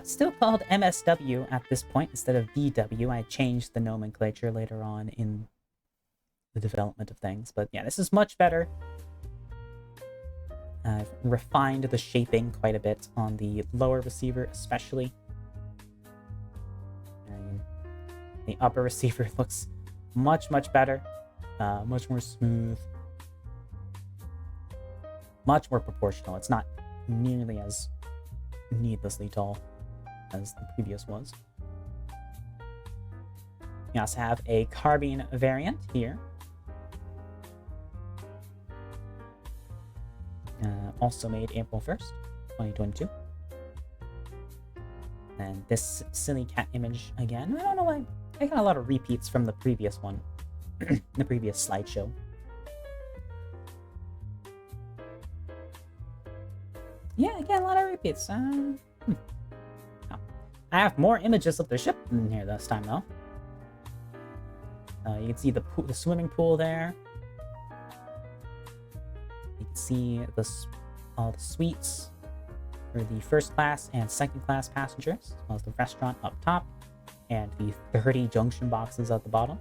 still called MSW at this point instead of VW. I changed the nomenclature later on in the development of things. But yeah, this is much better. I've refined the shaping quite a bit on the lower receiver especially. And the upper receiver looks much better. Much more smooth. Much more proportional. It's not nearly as needlessly tall as the previous was. We also have a carbine variant here. Also made April 1st, 2022. And this silly cat image again. I don't know why. I got a lot of repeats from the previous one. The previous slideshow. Yeah, again, a lot of repeats. Oh. I have more images of the ship in here this time, though. You can see the swimming pool there. You can see all the suites for the first class and second class passengers, as well as the restaurant up top, and the 30 junction boxes at the bottom.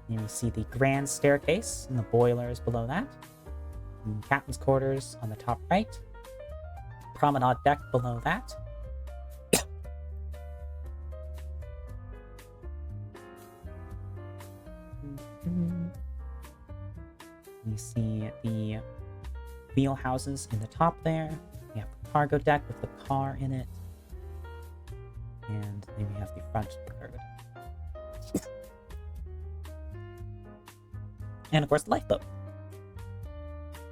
And you see the grand staircase and the boilers below that. And captain's quarters on the top right. Promenade deck below that. You see the wheelhouses in the top there. We have the cargo deck with the car in it. And then we have the front of the cargo deck. And of course, the lifeboat.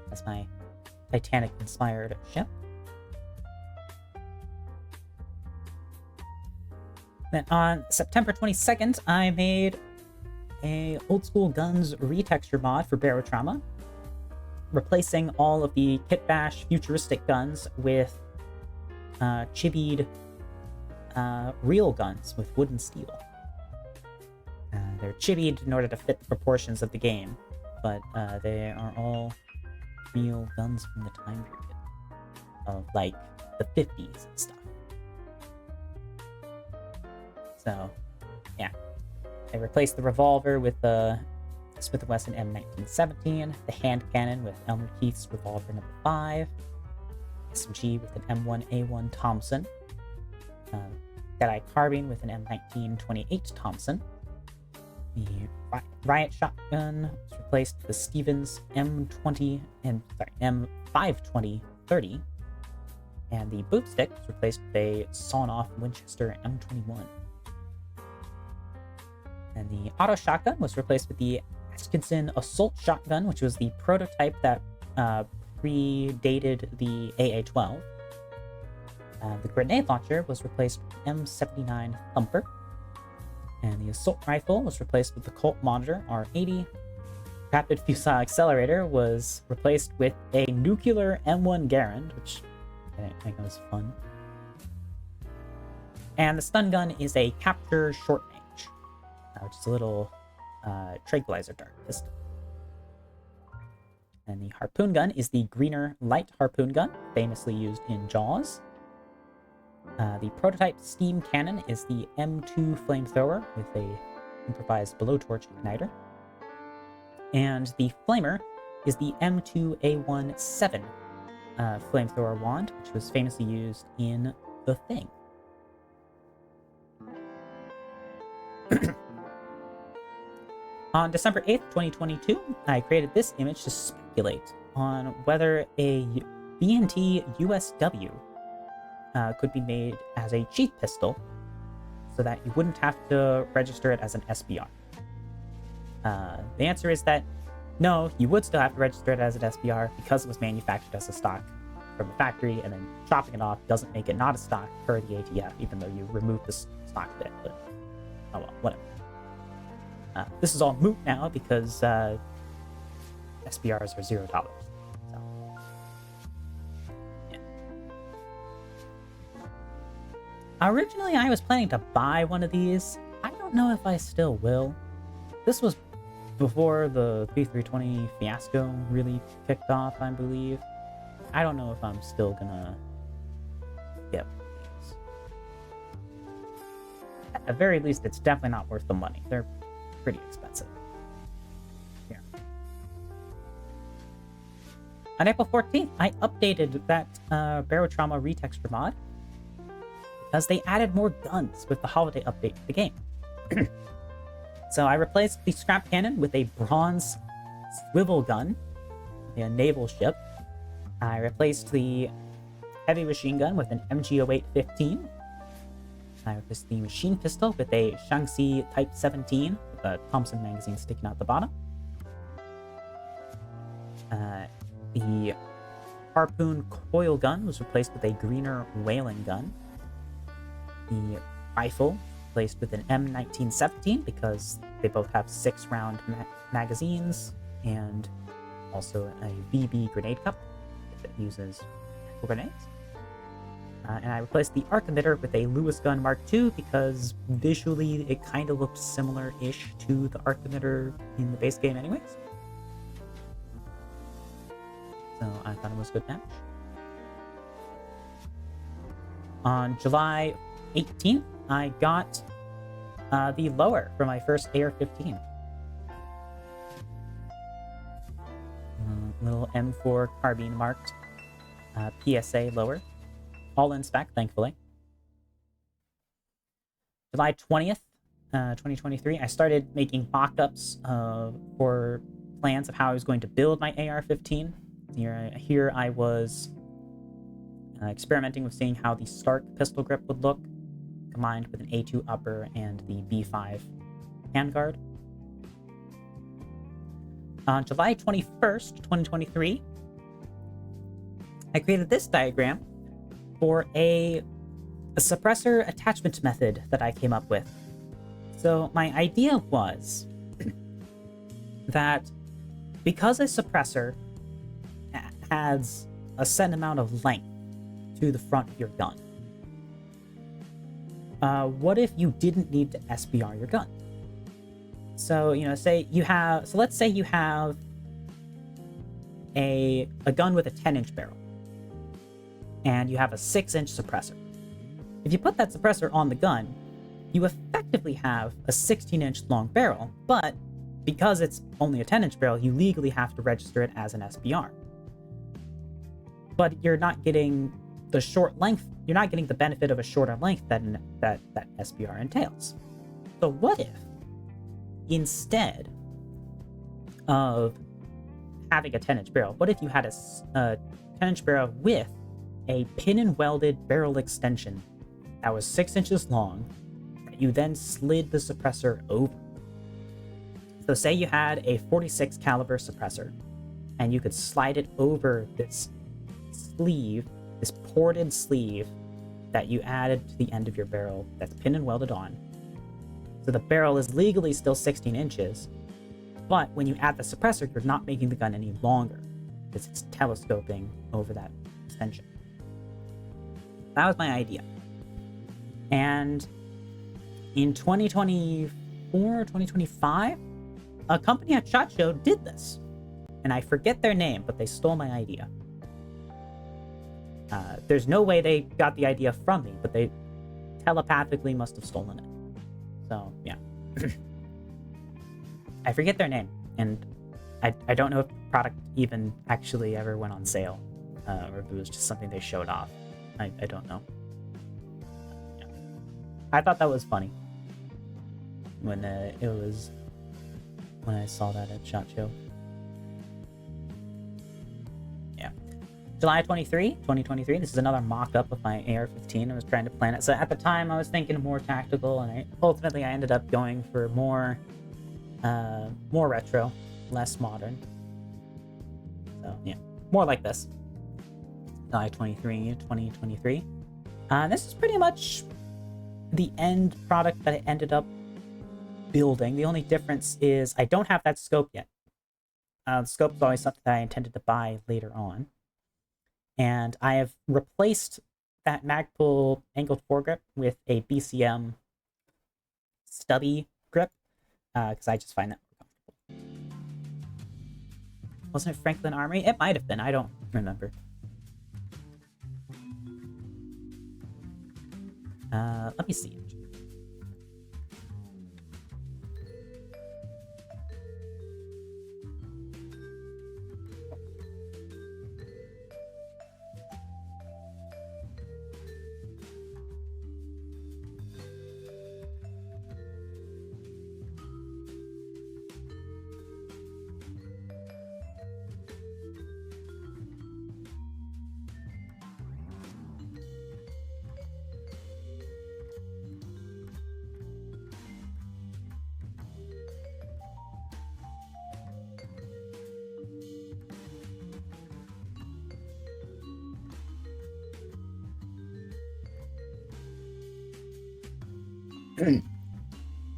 That's my Titanic-inspired ship. Then on September 22nd, I made a old school guns retexture mod for Barotrauma, replacing all of the Kit Bash futuristic guns with chibied real guns with wood and steel. They're chibied in order to fit the proportions of the game, but they are all real guns from the time period of like the 50s and stuff. So, yeah. I replaced the revolver with the Smith & Wesson M1917, the hand cannon with Elmer Keith's revolver number 5, SMG with an M1A1 Thompson, Deadeye carbine with an M1928 Thompson. The riot shotgun was replaced with the Stevens M520-30, and the bootstick was replaced with a sawn-off Winchester M21. And the auto shotgun was replaced with the Atkinson assault shotgun, which was the prototype that predated the AA-12. The grenade launcher was replaced with M79 Thumper, and the assault rifle was replaced with the Colt Monitor R80. Rapid Fusile Accelerator was replaced with a nuclear M1 Garand, which I think was fun. And the stun gun is a capture short range, which is a little tranquilizer dart pistol. And the harpoon gun is the greener light harpoon gun, famously used in Jaws. The prototype steam cannon is the M2 flamethrower with a improvised blowtorch igniter. And the flamer is the M2A17 flamethrower wand, which was famously used in The Thing. On December 8th, 2022, I created this image to speculate on whether a B&T USW could be made as a cheat pistol so that you wouldn't have to register it as an SBR. The answer is that no, you would still have to register it as an SBR because it was manufactured as a stock from the factory, and then chopping it off doesn't make it not a stock per the ATF, even though you removed the stock bit. But oh well, whatever. This is all moot now because SBRs are $0. So, yeah. Originally, I was planning to buy one of these. I don't know if I still will. This was before the P320 fiasco really kicked off, I believe. I don't know if I'm still gonna get these. At the very least, it's definitely not worth the money. They're pretty expensive. Here. On April 14th, I updated that Barotrauma retexture mod because they added more guns with the holiday update to the game. So I replaced the scrap cannon with a bronze swivel gun, a naval ship. I replaced the heavy machine gun with an MG08-15. I replaced the machine pistol with a Shaanxi Type 17 with a Thompson magazine sticking out the bottom. The harpoon coil gun was replaced with a greener whaling gun. The rifle replaced with an M1917 because they both have 6-round magazines, and also a VB grenade cup that uses grenades. And I replaced the arc emitter with a Lewis gun Mark II because visually it kind of looked similar-ish to the arc emitter in the base game anyways. So I thought it was a good match. On July 18th, I got the lower for my first AR-15. Little M4 carbine marked PSA lower. All in spec, thankfully. July 20th, 2023, I started making mock-ups for plans of how I was going to build my AR-15. Here I was experimenting with seeing how the Stark pistol grip would look, combined with an A2 upper and the B5 handguard. On July 21st, 2023, I created this diagram for a suppressor attachment method that I came up with. So my idea was that because a suppressor adds a set amount of length to the front of your gun, what if you didn't need to SBR your gun? So, let's say you have a gun with a 10-inch barrel, and you have a 6-inch suppressor. If you put that suppressor on the gun, you effectively have a 16-inch long barrel, but because it's only a 10-inch barrel, you legally have to register it as an SBR. But you're not getting the short length, you're not getting the benefit of a shorter length that SBR entails. So what if, instead of having a 10-inch barrel, what if you had a 10-inch barrel with a pin and welded barrel extension that was 6 inches long that you then slid the suppressor over? So say you had a 46 caliber suppressor and you could slide it over this sleeve, this ported sleeve that you added to the end of your barrel that's pinned and welded on. So the barrel is legally still 16 inches, but when you add the suppressor, you're not making the gun any longer because it's telescoping over that extension. That was my idea. And in 2024, 2025, a company at SHOT Show did this. And I forget their name, but they stole my idea. There's no way they got the idea from me, but they telepathically must have stolen it. So, yeah. I forget their name, and I don't know if the product even actually ever went on sale, or if it was just something they showed off. I don't know. Yeah. I thought that was funny when I saw that at SHOT Show. Yeah. July 2023. This is another mock-up of my AR-15. I was trying to plan it. So at the time, I was thinking more tactical, and ultimately I ended up going for more retro, less modern. So yeah, more like this. July 2023. This is pretty much the end product that I ended up building. The only difference is I don't have that scope yet. The scope is always something that I intended to buy later on. And I have replaced that Magpul angled foregrip with a BCM stubby grip, because I just find that more comfortable. Wasn't it Franklin Armory? It might have been. I don't remember. Let me see.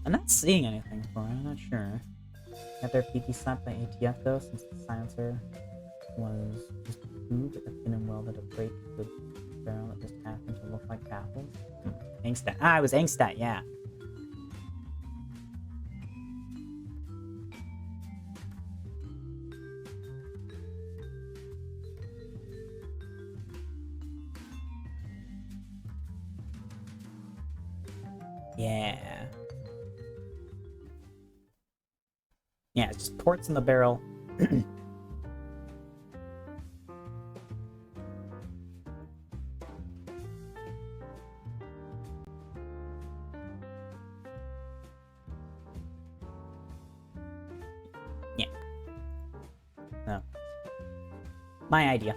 I'm not seeing anything for it. I'm not sure. Got their PT slapped by ATF though, since the silencer was just moved at the pin and welded a break to the barrel that just happened to look like baffles. Angstat. Ah, it was Angstat, yeah. Yeah. Yeah, it's just ports in the barrel. Yeah. So, my idea.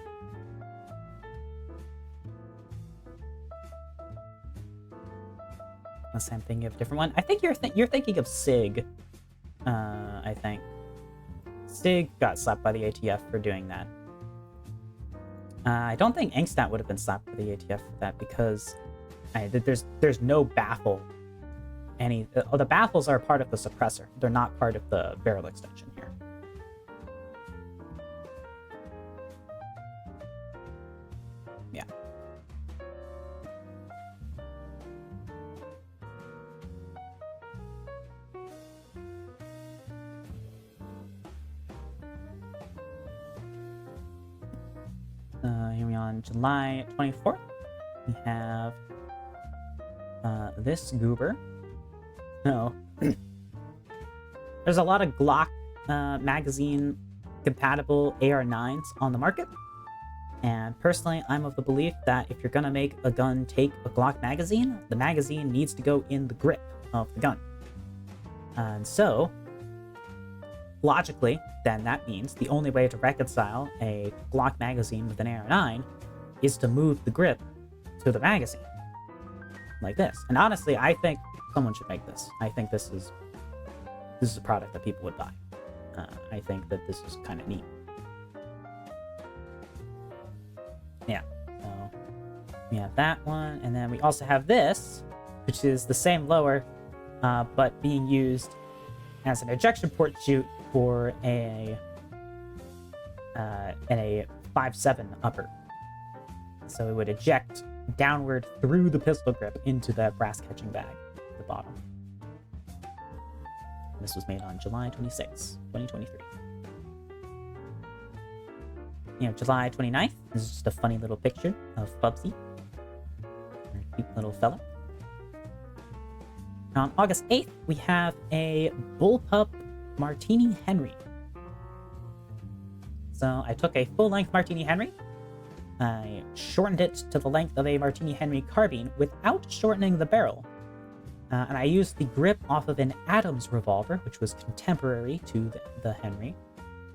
Unless I'm thinking of a different one. I think you're thinking of SIG. I think. SIG got slapped by the ATF for doing that. I don't think Angstat would have been slapped by the ATF for that because there's no baffle. The baffles are part of the suppressor. They're not part of the barrel extension here. Yeah. Here we are on July 24th. We have this goober. No. There's a lot of Glock magazine compatible AR-9s on the market. And personally, I'm of the belief that if you're gonna make a gun take a Glock magazine, the magazine needs to go in the grip of the gun. And so, logically, then that means the only way to reconcile a Glock magazine with an AR-9 is to move the grip to the magazine. Like this. And honestly, I think someone should make this. I think this is a product that people would buy. I think that this is kind of neat. Yeah. So We have that one, and then we also have this, which is the same lower, but being used as an ejection port chute for in a 5.7 upper. So it would eject downward through the pistol grip into the brass catching bag at the bottom. This was made on July 26, 2023. July 29th this is just a funny little picture of Bubsy. Cute little fella. On August 8th, we have a Bullpup Martini Henry. So I took a full-length Martini Henry. I shortened it to the length of a Martini Henry carbine without shortening the barrel. And I used the grip off of an Adams revolver, which was contemporary to the Henry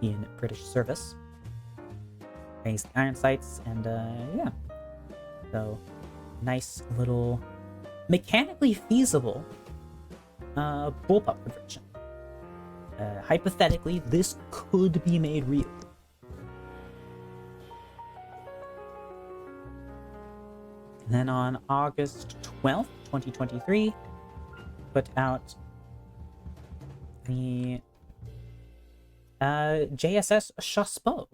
in British service. Raised iron sights, and yeah. So, nice little mechanically feasible bullpup conversion. Hypothetically, this could be made real. And then on August 12th, 2023, put out the JSS Chasseau,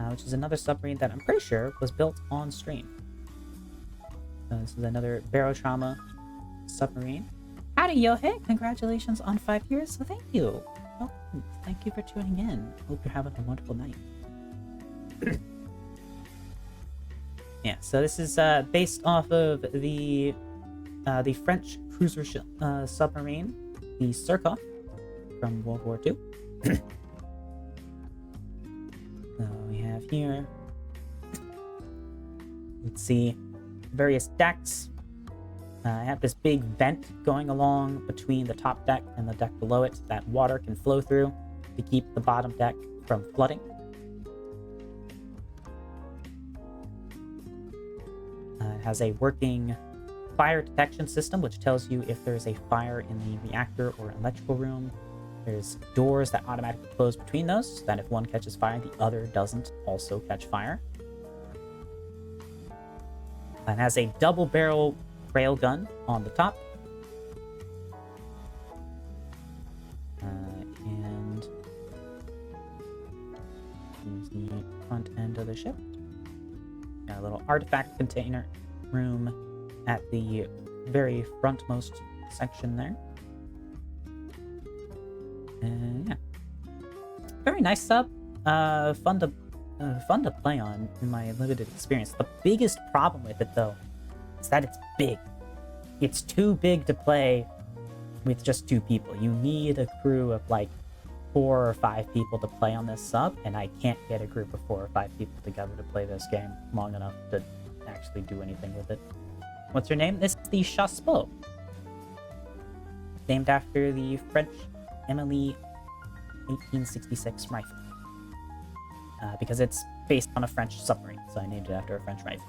which is another submarine that I'm pretty sure was built on stream. So this is another Barotrauma submarine. Howdy, Yohei! Congratulations on 5 years. So thank you. Welcome. Thank you for tuning in. Hope you're having a wonderful night. Yeah, so this is based off of the French cruiser submarine, the Surkoff, from World War II. So we have here, let's see, various decks. I have this big vent going along between the top deck and the deck below it that water can flow through to keep the bottom deck from flooding. It has a working fire detection system, which tells you if there's a fire in the reactor or electrical room. There's doors that automatically close between those, so that if one catches fire, the other doesn't also catch fire. It has a double barrel railgun on the top. And here's the front end of the ship. Got a little artifact container room at the very frontmost section there. And yeah, very nice sub. Fun to play on in my limited experience. The biggest problem with it, though, is that it's big. It's too big to play with just 2 people. You need a crew of like 4 or 5 people to play on this sub, and I can't get a group of 4 or 5 people together to play this game long enough to actually do anything with it. What's your name? This is the Chasseau, named after the French Emily 1866 rifle. Because it's based on a French submarine, so I named it after a French rifle.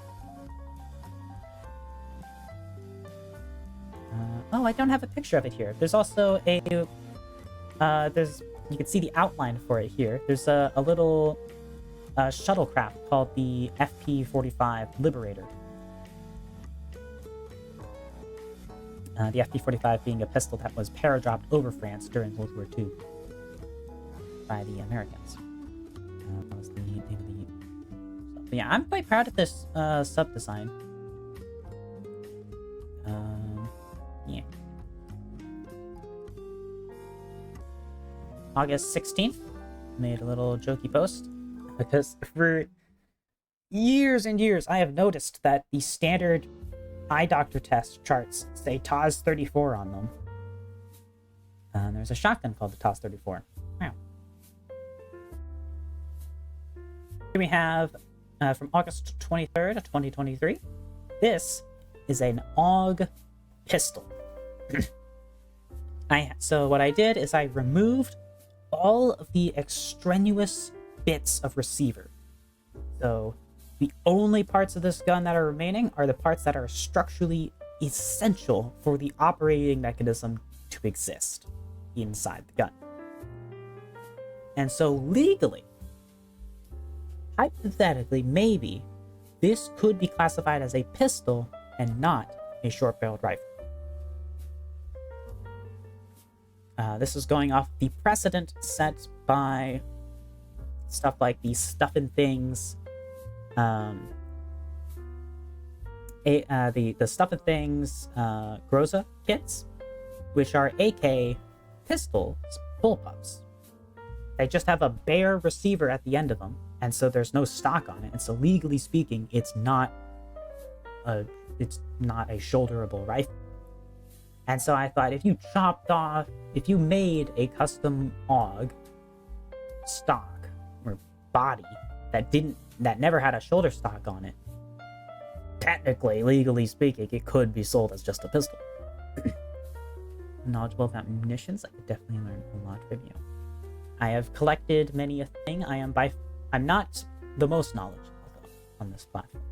Oh, I don't have a picture of it here. There's also a you can see the outline for it here. There's a little shuttlecraft called the FP-45 Liberator. The FP-45 being a pistol that was paradropped over France during World War II by the Americans. That was the name of the... But yeah, I'm quite proud of this sub design. Yeah. August 16th, made a little jokey post because for years and years I have noticed that the standard eye doctor test charts say TOS 34 on them. And there's a shotgun called the TOS 34. Wow. Here we have from August 23rd of 2023. This is an AUG pistol. So what I did is I removed all of the extraneous bits of receiver. So the only parts of this gun that are remaining are the parts that are structurally essential for the operating mechanism to exist inside the gun. And so legally, hypothetically, maybe this could be classified as a pistol and not a short-barreled rifle. This is going off the precedent set by stuff like the Stuff and Things, the Stuff and Things Groza kits, which are AK pistol bullpups. They just have a bare receiver at the end of them, and so there's no stock on it. And so legally speaking, it's not a shoulderable rifle. And so I thought, if you made a custom AUG stock or body that never had a shoulder stock on it, technically, legally speaking, it could be sold as just a pistol. Knowledgeable about munitions, I could definitely learn a lot from you. I have collected many a thing. I'm not the most knowledgeable though on this platform.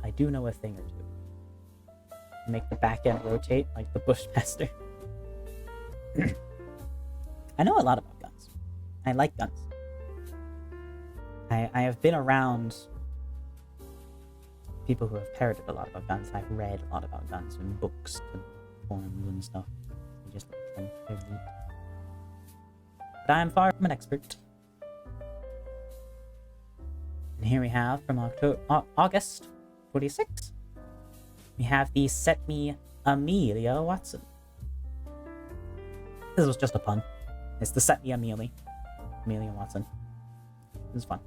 I do know a thing or two. Make the back end rotate like the Bushmaster. I know a lot about guns. I like guns. I have been around people who have parroted a lot about guns. I've read a lot about guns in books and forums and stuff. I just like them. They're neat. But I am far from an expert. And here we have from August 46. We have the Set Me Amelia Watson. This was just a pun. It's the Set Me Amelia Watson. This is fun.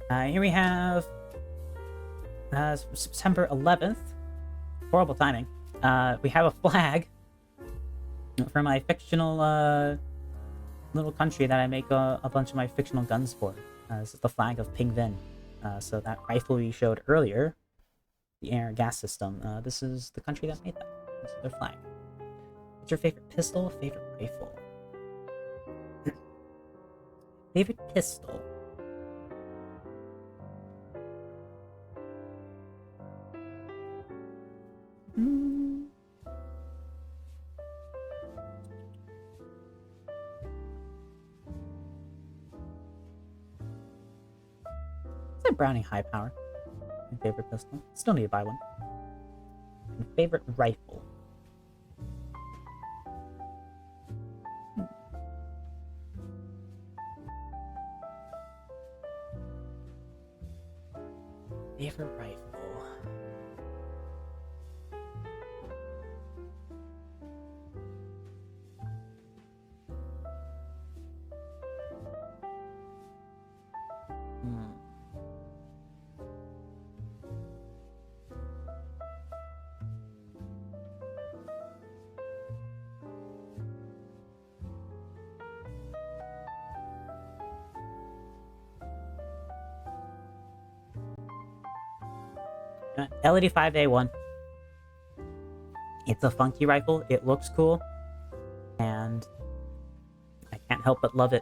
Here we have September 11th. Horrible timing. We have a flag for my fictional little country that I make a bunch of my fictional guns for. This is the flag of Pingvin. So that rifle we showed earlier, the air gas system, this is the country that made that. This is their flag. What's your favorite pistol? Favorite rifle? Favorite pistol? It's a Browning high power. My favorite pistol. Still need to buy one. And favorite rifle. Favorite rifle. L85A1. It's a funky rifle. It looks cool, and I can't help but love it.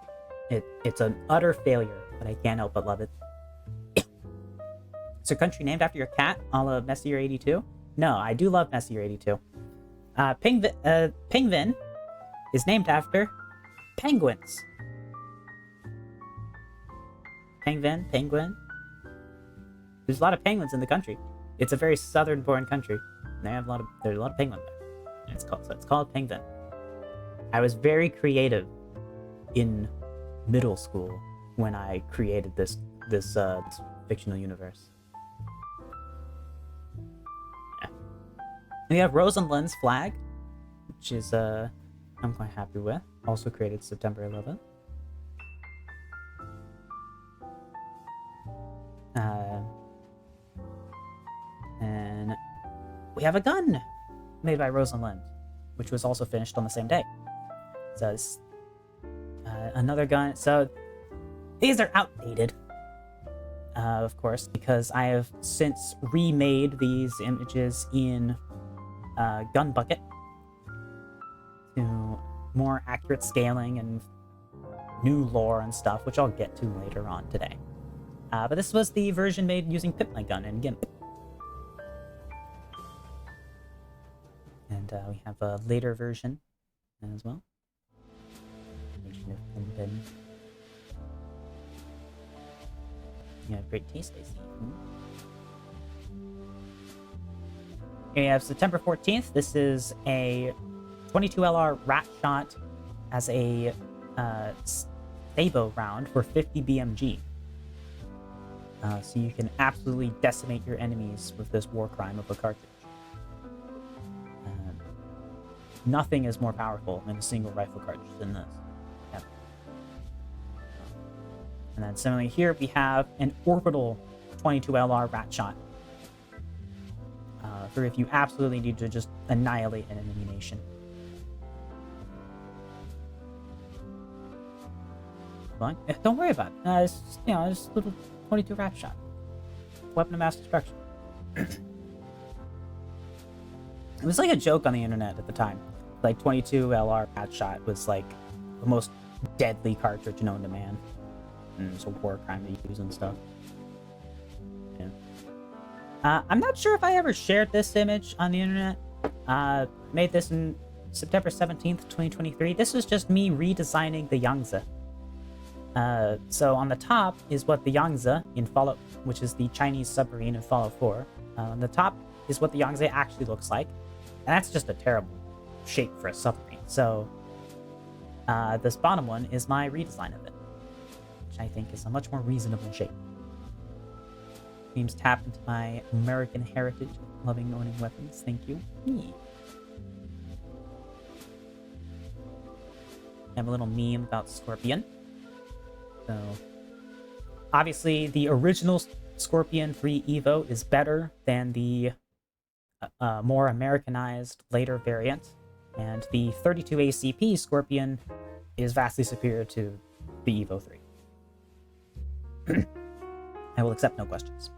It's an utter failure, but I can't help but love it. Is your country named after your cat, a la Messier82? No, I do love Messier82. Pingvin is named after penguins. Penguin. There's a lot of penguins in the country. It's a very southern-born country. There's a lot of penguins there. It's called Pingvin. I was very creative in middle school when I created this fictional universe. Yeah. And we have Rosenlund's flag, which is I'm quite happy with. Also created September 11th. And we have a gun made by Rosenlund, which was also finished on the same day. So it's another gun. So these are outdated, of course, because I have since remade these images in Gun Bucket to more accurate scaling and new lore and stuff, which I'll get to later on today. But this was the version made using Pip-My Gun and GIMP. And we have a later version as well. Nation of Pin. You have great taste, I see. Okay, you have September 14th. This is a 22 LR rat shot as a Sabo round for 50 BMG. So you can absolutely decimate your enemies with this war crime of a cartridge. Nothing is more powerful than a single rifle cartridge than this. Yep. And then similarly here we have an orbital 22 LR rat shot. For if you absolutely need to just annihilate an enemy nation. Fine. Don't worry about it. It's just, just a little 22 rat shot. Weapon of mass destruction. It was like a joke on the internet at the time. Like 22 LR rat shot was like the most deadly cartridge known to man. And it's a war crime to use and stuff. Yeah. I'm not sure if I ever shared this image on the internet. Made this in September 17th, 2023. This was just me redesigning the Yangtze. So on the top is what the Yangtze in Fallout, which is the Chinese submarine in Fallout 4. On the top is what the Yangtze actually looks like. And that's just a terrible shape for a submarine. So this bottom one is my redesign of it, which I think is a much more reasonable shape. Seems tapped into my American heritage, loving owning weapons. Thank you. I have a little meme about Scorpion. So, obviously, the original Scorpion 3 Evo is better than the more Americanized later variant, and the 32 ACP Scorpion is vastly superior to the Evo 3. I will accept no questions.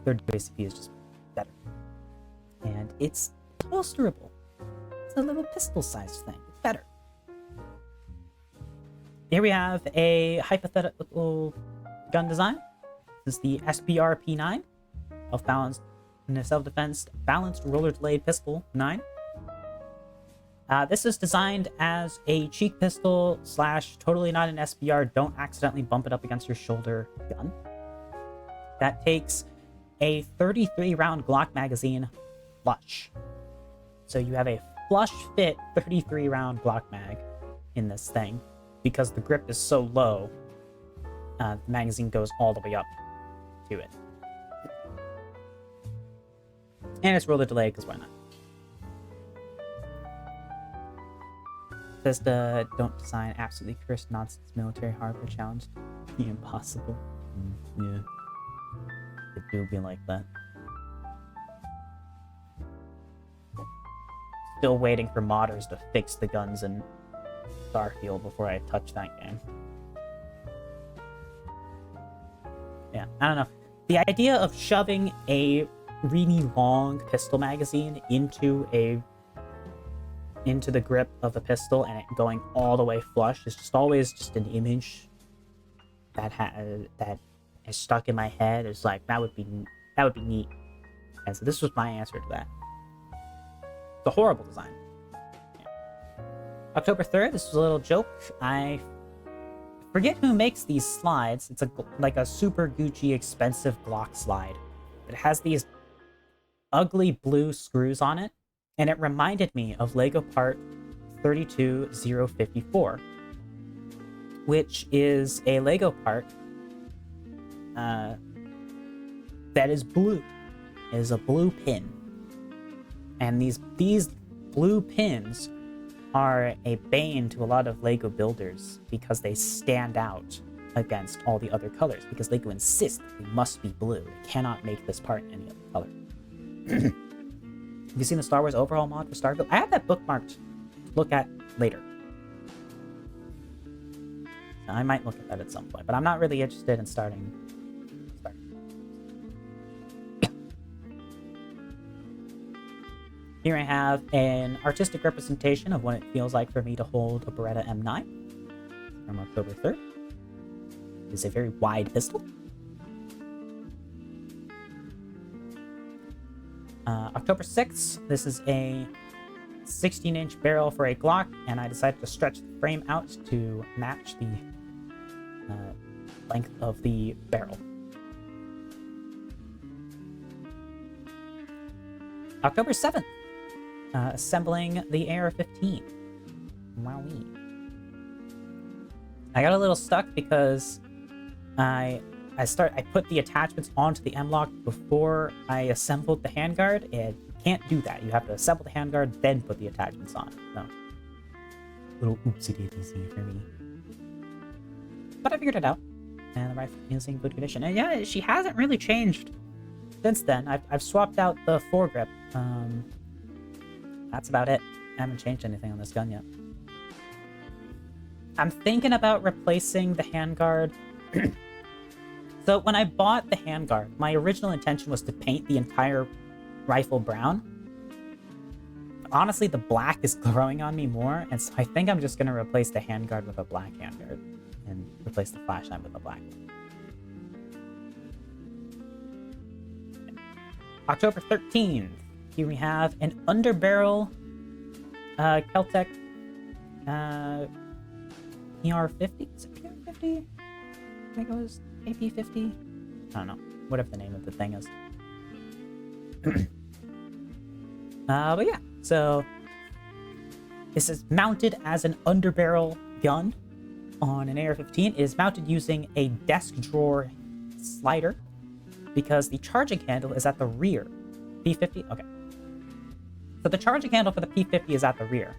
32 ACP is just better. And it's holsterable. It's a little pistol-sized thing. It's better. Here we have a hypothetical gun design. This is the SBR P9, self-defense balanced roller delayed pistol 9. This is designed as a cheek pistol / totally not an SBR, don't accidentally bump it up against your shoulder gun. That takes a 33 round Glock magazine flush. So you have a flush fit 33 round Glock mag in this thing. Because the grip is so low, the magazine goes all the way up to it. And it's roller delay, because why not? Says the don't design absolutely cursed nonsense military hardware challenge. Impossible. Yeah. It do be like that. Still waiting for modders to fix the guns and Starfield before I touch that game. Yeah, I don't know. The idea of shoving a really long pistol magazine into the grip of a pistol and it going all the way flush is just always just an image that is stuck in my head. It's like that would be neat. And so this was my answer to that. It's a horrible design. October 3rd, this was a little joke. I forget who makes these slides. It's like a super Gucci expensive Glock slide. It has these ugly blue screws on it, and it reminded me of Lego Part 32054, which is a Lego part that is blue. It is a blue pin. And these blue pins are a bane to a lot of Lego builders because they stand out against all the other colors, because Lego insists they must be blue. They cannot make this part any other color. Have you seen the Star Wars overhaul mod for Starfield? I have that bookmarked to look at later. I might look at that at some point, but I'm not really interested in starting. Here I have an artistic representation of what it feels like for me to hold a Beretta M9 from October 3rd. It's a very wide pistol. October 6th, this is a 16-inch barrel for a Glock, and I decided to stretch the frame out to match the length of the barrel. October 7th, assembling the AR-15. Wowee. I got a little stuck because I put the attachments onto the M-Lock before I assembled the handguard, and you can't do that. You have to assemble the handguard, then put the attachments on. So, little oopsie-daisy for me. But I figured it out, and the rifle is in good condition. And yeah, she hasn't really changed since then. I've swapped out the foregrip. That's about it. I haven't changed anything on this gun yet. I'm thinking about replacing the handguard. So when I bought the handguard, my original intention was to paint the entire rifle brown. Honestly, the black is growing on me more, and so I think I'm just going to replace the handguard with a black handguard and replace the flashlight with a black one. October 13th, here we have an underbarrel Keltec PR50. Is it PR50? I think it was AP50. I don't know. Whatever the name of the thing is. But yeah, so this is mounted as an underbarrel gun on an AR-15. It is mounted using a desk drawer slider because the charging handle is at the rear. P50? Okay. So the charging handle for the P50 is at the rear.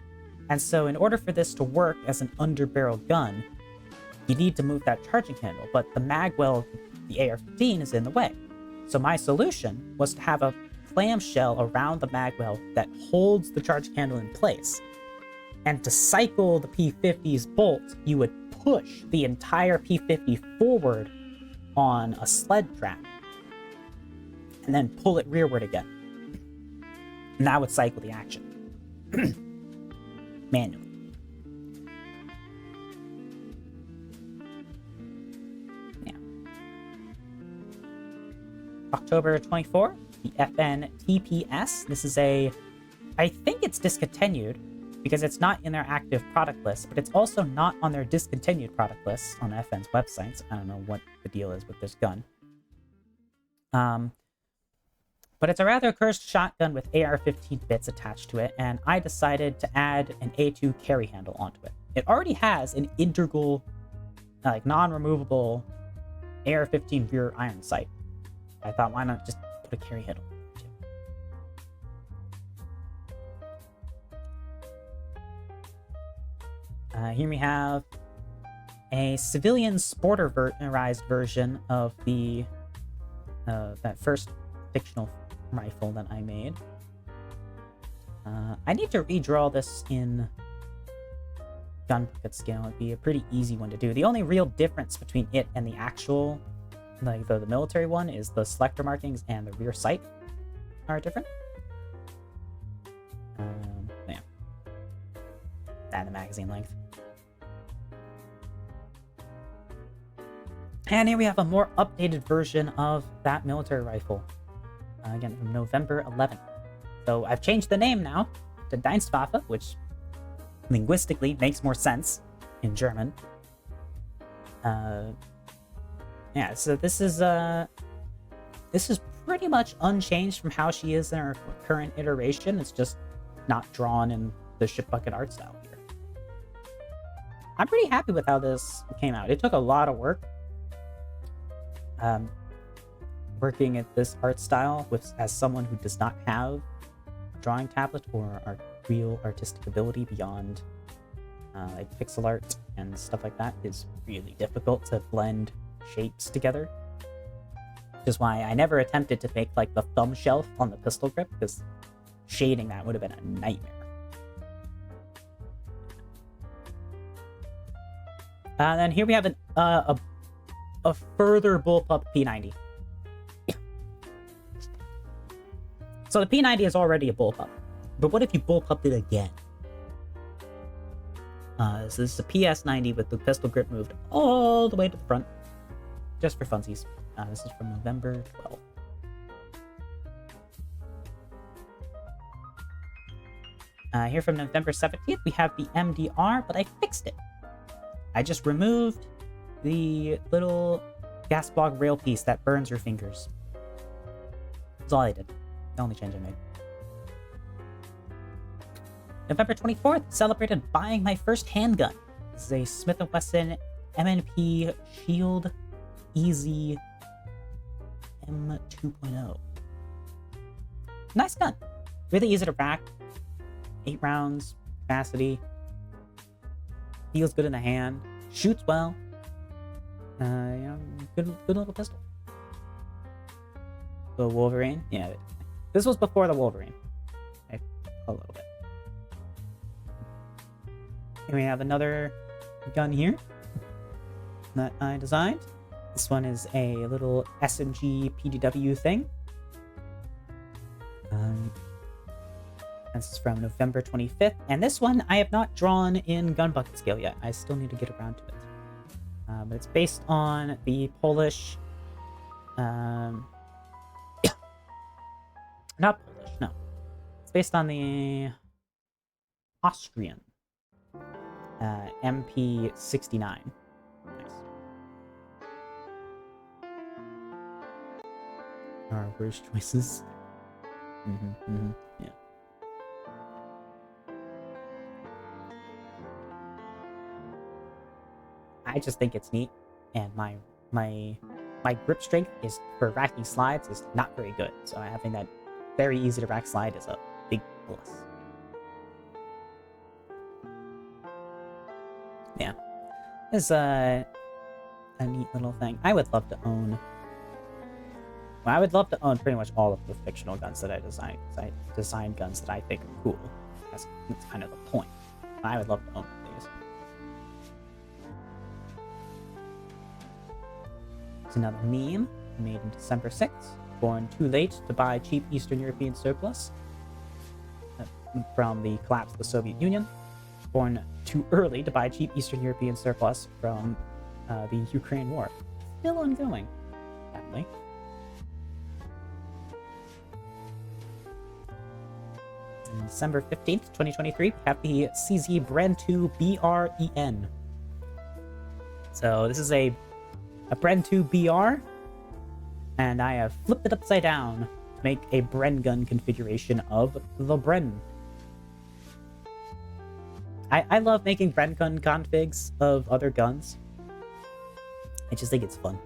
And so in order for this to work as an underbarrel gun, you need to move that charging handle, but the magwell, the AR-15, is in the way. So my solution was to have a clamshell around the magwell that holds the charging handle in place. And to cycle the P50's bolt, you would push the entire P50 forward on a sled track and then pull it rearward again. And that would cycle the action. Manually. Yeah. October 24th, the FN TPS. This is I think it's discontinued because it's not in their active product list, but it's also not on their discontinued product list on FN's websites. I don't know what the deal is with this gun. But it's a rather cursed shotgun with AR-15 bits attached to it, and I decided to add an A2 carry handle onto it. It already has an integral, non-removable AR-15 rear iron sight. I thought, why not just put a carry handle? Here we have a civilian sporterized version of the that first fictional rifle that I made. I need to redraw this in gun bucket scale. It'd be a pretty easy one to do. The only real difference between it and the actual, the military one, is the selector markings and the rear sight are different. Yeah. And the magazine length. And here we have a more updated version of that military rifle. Again, from November 11th. So I've changed the name now to Dienstwaffe, which linguistically makes more sense in German. Yeah, so this is pretty much unchanged from how she is in her current iteration. It's just not drawn in the ship bucket art style here. I'm pretty happy with how this came out. It took a lot of work. Working at this art style as someone who does not have a drawing tablet or real artistic ability beyond pixel art and stuff like that is really difficult to blend shapes together. Which is why I never attempted to make the thumb shelf on the pistol grip, because shading that would have been a nightmare. And then here we have a further bullpup P90. So the P90 is already a bullpup, but what if you bullpupped it again? So this is a PS90 with the pistol grip moved all the way to the front, just for funsies. This is from November 12th. Here from November 17th, we have the MDR, but I fixed it. I just removed the little gas block rail piece that burns your fingers. That's all I did. The only change I made. November 24th, celebrated buying my first handgun. This is a Smith & Wesson MNP Shield Easy M2.0. Nice gun. Really easy to rack. 8 rounds, capacity. Feels good in the hand. Shoots well. Good little pistol. The Wolverine? Yeah. This was before the Wolverine. Okay, a little bit. And we have another gun here that I designed. This one is a little SMG PDW thing. This is from November 25th. And this one I have not drawn in gun bucket scale yet. I still need to get around to it. But it's based on the Polish... not Polish, no. It's based on the Austrian MP69. Nice. Our worst choices. Yeah. I just think it's neat, and my grip strength is for racking slides is not very good. So having that very easy to rack slide is a big plus. Yeah, it's a neat little thing. I would love to own. Well, I would love to own pretty much all of the fictional guns that I design. Because I design guns that I think are cool. That's kind of the point. I would love to own these. It's another meme made in December 6th. Born too late to buy cheap Eastern European surplus from the collapse of the Soviet Union. Born too early to buy cheap Eastern European surplus from the Ukraine war. Still ongoing, sadly. On December 15th, 2023, we have the CZ Brand 2 BREN. So this is a Brand 2 BR, and I have flipped it upside down to make a Bren gun configuration of the Bren. I love making Bren gun configs of other guns. I just think it's fun.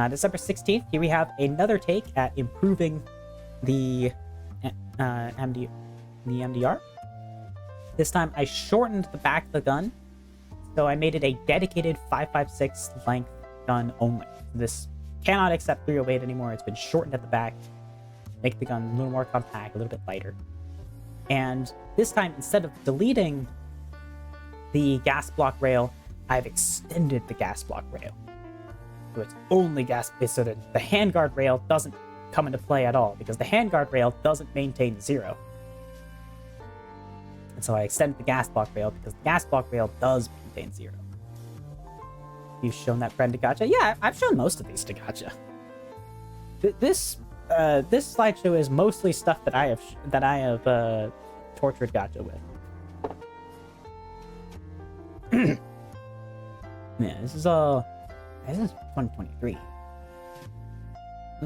December 16th, here we have another take at improving the MDR. This time I shortened the back of the gun, so I made it a dedicated 5.56 length gun only. This cannot accept 308 anymore. It's been shortened at the back, make the gun a little more compact, a little bit lighter. And this time, instead of deleting the gas block rail, I've extended the gas block rail. So it's only so that the handguard rail doesn't come into play at all, because the handguard rail doesn't maintain 0. And so I extended the gas block rail because the gas block rail does maintain 0. You've shown that friend to Gacha? Yeah, I've shown most of these to Gacha. This slideshow is mostly stuff that I have tortured Gacha with. Yeah, this is 2023. This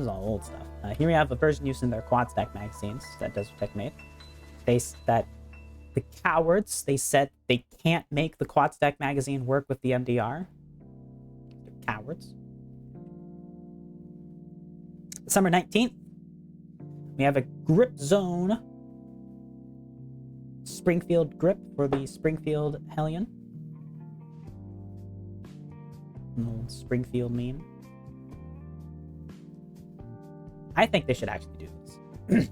is all old stuff. Here we have a version used in their quad stack magazines that Desert Tech made. The cowards, they said they can't make the quad stack magazine work with the MDR. They're cowards. December 19th, we have a grip zone Springfield grip for the Springfield Hellion. An old Springfield meme. I think they should actually do this.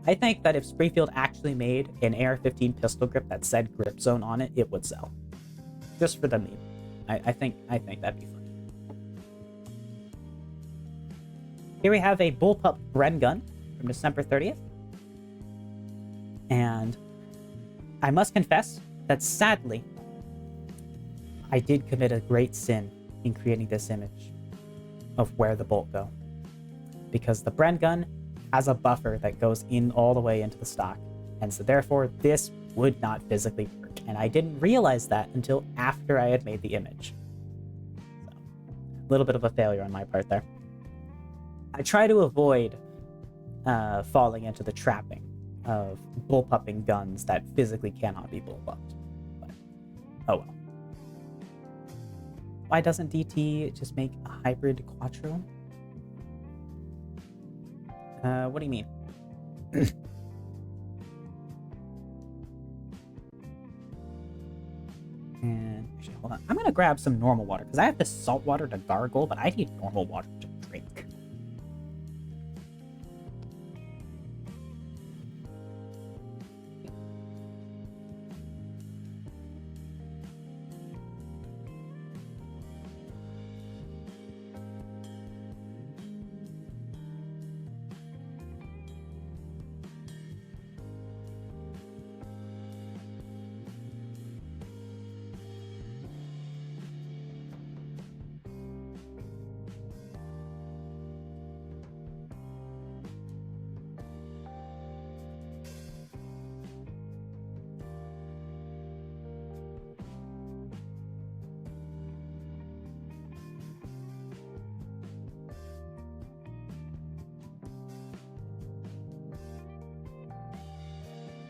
I think that if Springfield actually made an AR-15 pistol grip that said grip zone on it, it would sell. Just for the meme. I think that'd be fun. Here we have a bullpup Bren gun from December 30th. And I must confess that sadly, I did commit a great sin in creating this image of where the bolt go. Because the Bren gun has a buffer that goes in all the way into the stock. And so therefore, this would not physically work. And I didn't realize that until after I had made the image. So, a little bit of a failure on my part there. I try to avoid falling into the trapping of bullpupping guns that physically cannot be bullpupped. But, oh well. Why doesn't DT just make a hybrid Quattro? What do you mean? And actually, hold on. I'm gonna grab some normal water because I have this salt water to gargle, but I need normal water to drink.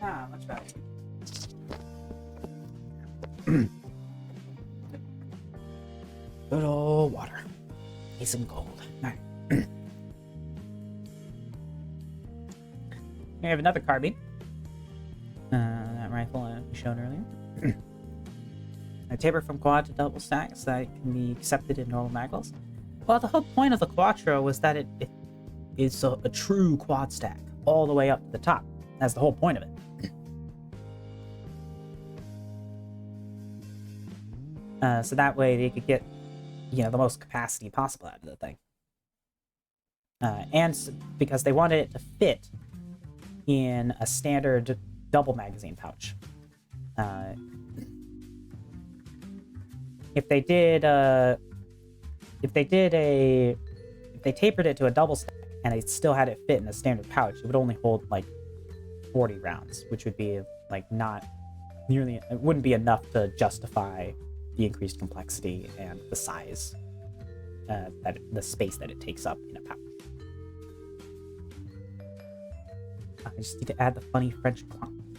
Ah, much better. Good old water. Nice and cold. Alright. Here we have another carbine. That rifle I showed earlier. A taper from quad to double stack so that it can be accepted in normal magles. Well, the whole point of the Quattro was that it is a true quad stack all the way up to the top. That's the whole point of it. So that way they could get, the most capacity possible out of the thing. And because they wanted it to fit in a standard double magazine pouch. If they tapered it to a double stack and they still had it fit in a standard pouch, it would only hold like 40 rounds, which would be like not nearly, it wouldn't be enough to justify the increased complexity and the size, the space that it takes up in a pouch. I just need to add the funny French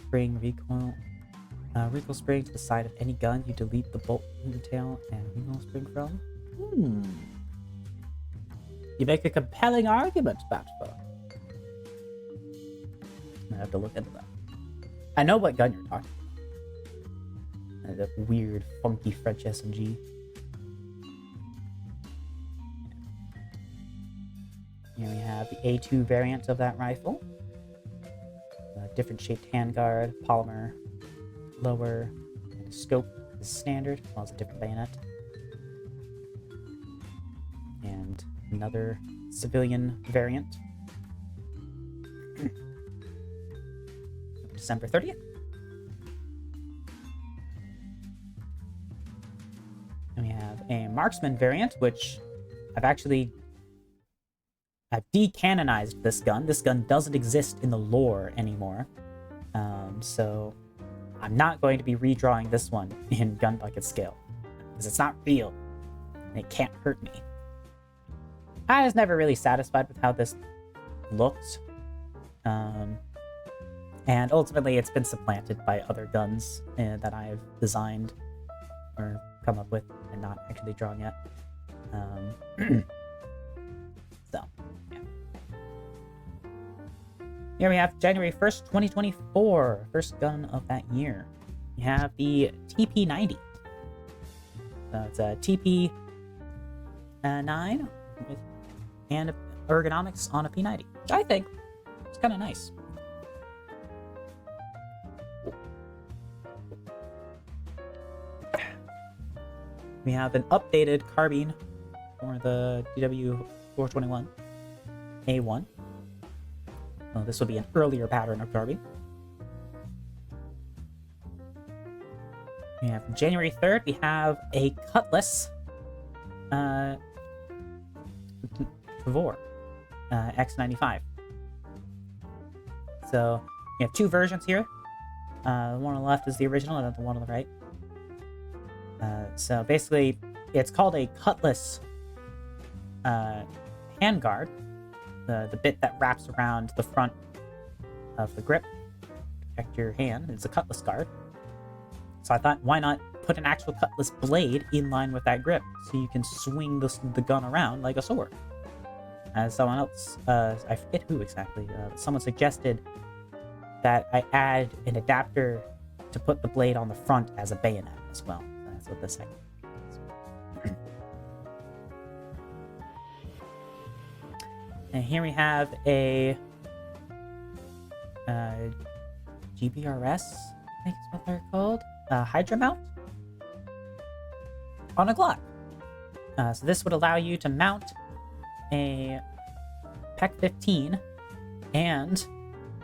spring recoil spring to the side of any gun you delete the bolt in the tail and recoil spring from. You make a compelling argument, Batfer. I have to look into that. I know what gun you're talking about. That weird, funky French SMG. Here we have the A2 variant of that rifle. Different shaped handguard, polymer, lower, and scope is standard, as well as a different bayonet. And another civilian variant. December 30th. And we have a marksman variant, which I've decanonized this gun. This gun doesn't exist in the lore anymore. So I'm not going to be redrawing this one in gun bucket scale because it's not real and it can't hurt me. I was never really satisfied with how this looked. And ultimately it's been supplanted by other guns that I've designed or come up with and not actually drawn yet. So, yeah. Here we have January 1st, 2024, first gun of that year. We have the TP90. So it's a TP9 and ergonomics on a P90, which I think is kind of nice. We have an updated carbine for the DW421 A1. So this will be an earlier pattern of carbine. We have January 3rd, we have a Cutlass Tavor X95. So we have two versions here. The one on the left is the original, and then the one on the right. So basically, it's called a cutlass handguard. The bit that wraps around the front of the grip to protect your hand. It's a cutlass guard. So I thought, why not put an actual cutlass blade in line with that grip so you can swing the gun around like a sword. As someone else, I forget who exactly, someone suggested that I add an adapter to put the blade on the front as a bayonet as well. So that's what this thing is. And here we have a GBRS, I think is what they're called. Hydra mount on a Glock. So this would allow you to mount a PEC 15 and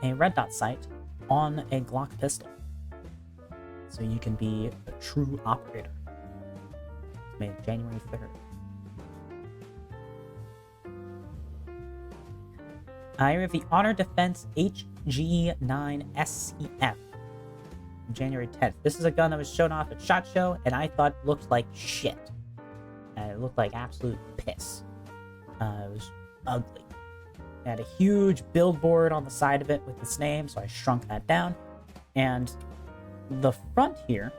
a red dot sight on a Glock pistol. So you can be a true operator. It's made January 3rd. I have the Honor Defense HG9SCF. January 10th. This is a gun that was shown off at SHOT Show, and I thought it looked like shit. It looked like absolute piss. It was ugly. It had a huge billboard on the side of it with its name, so I shrunk that down. And the front here,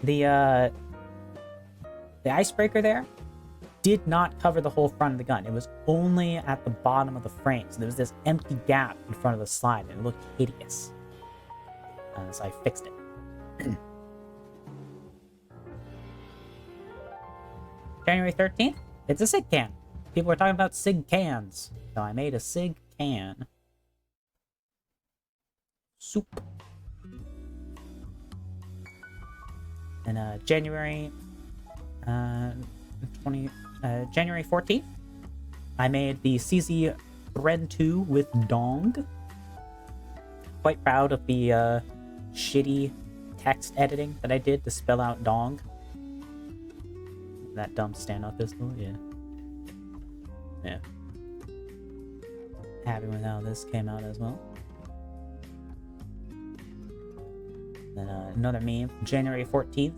the icebreaker there did not cover the whole front of the gun. It was only at the bottom of the frame, so there was this empty gap in front of the slide, and it looked hideous. So I fixed it. January 13th, it's a SIG can. People were talking about SIG cans, so I made a SIG can. Soup. And January 14th, I made the CZ Bren 2 with Dong. Quite proud of the shitty text editing that I did to spell out Dong. That dumb standoff pistol, yeah. Yeah. Happy with how this came out as well. Then another meme, January 14th.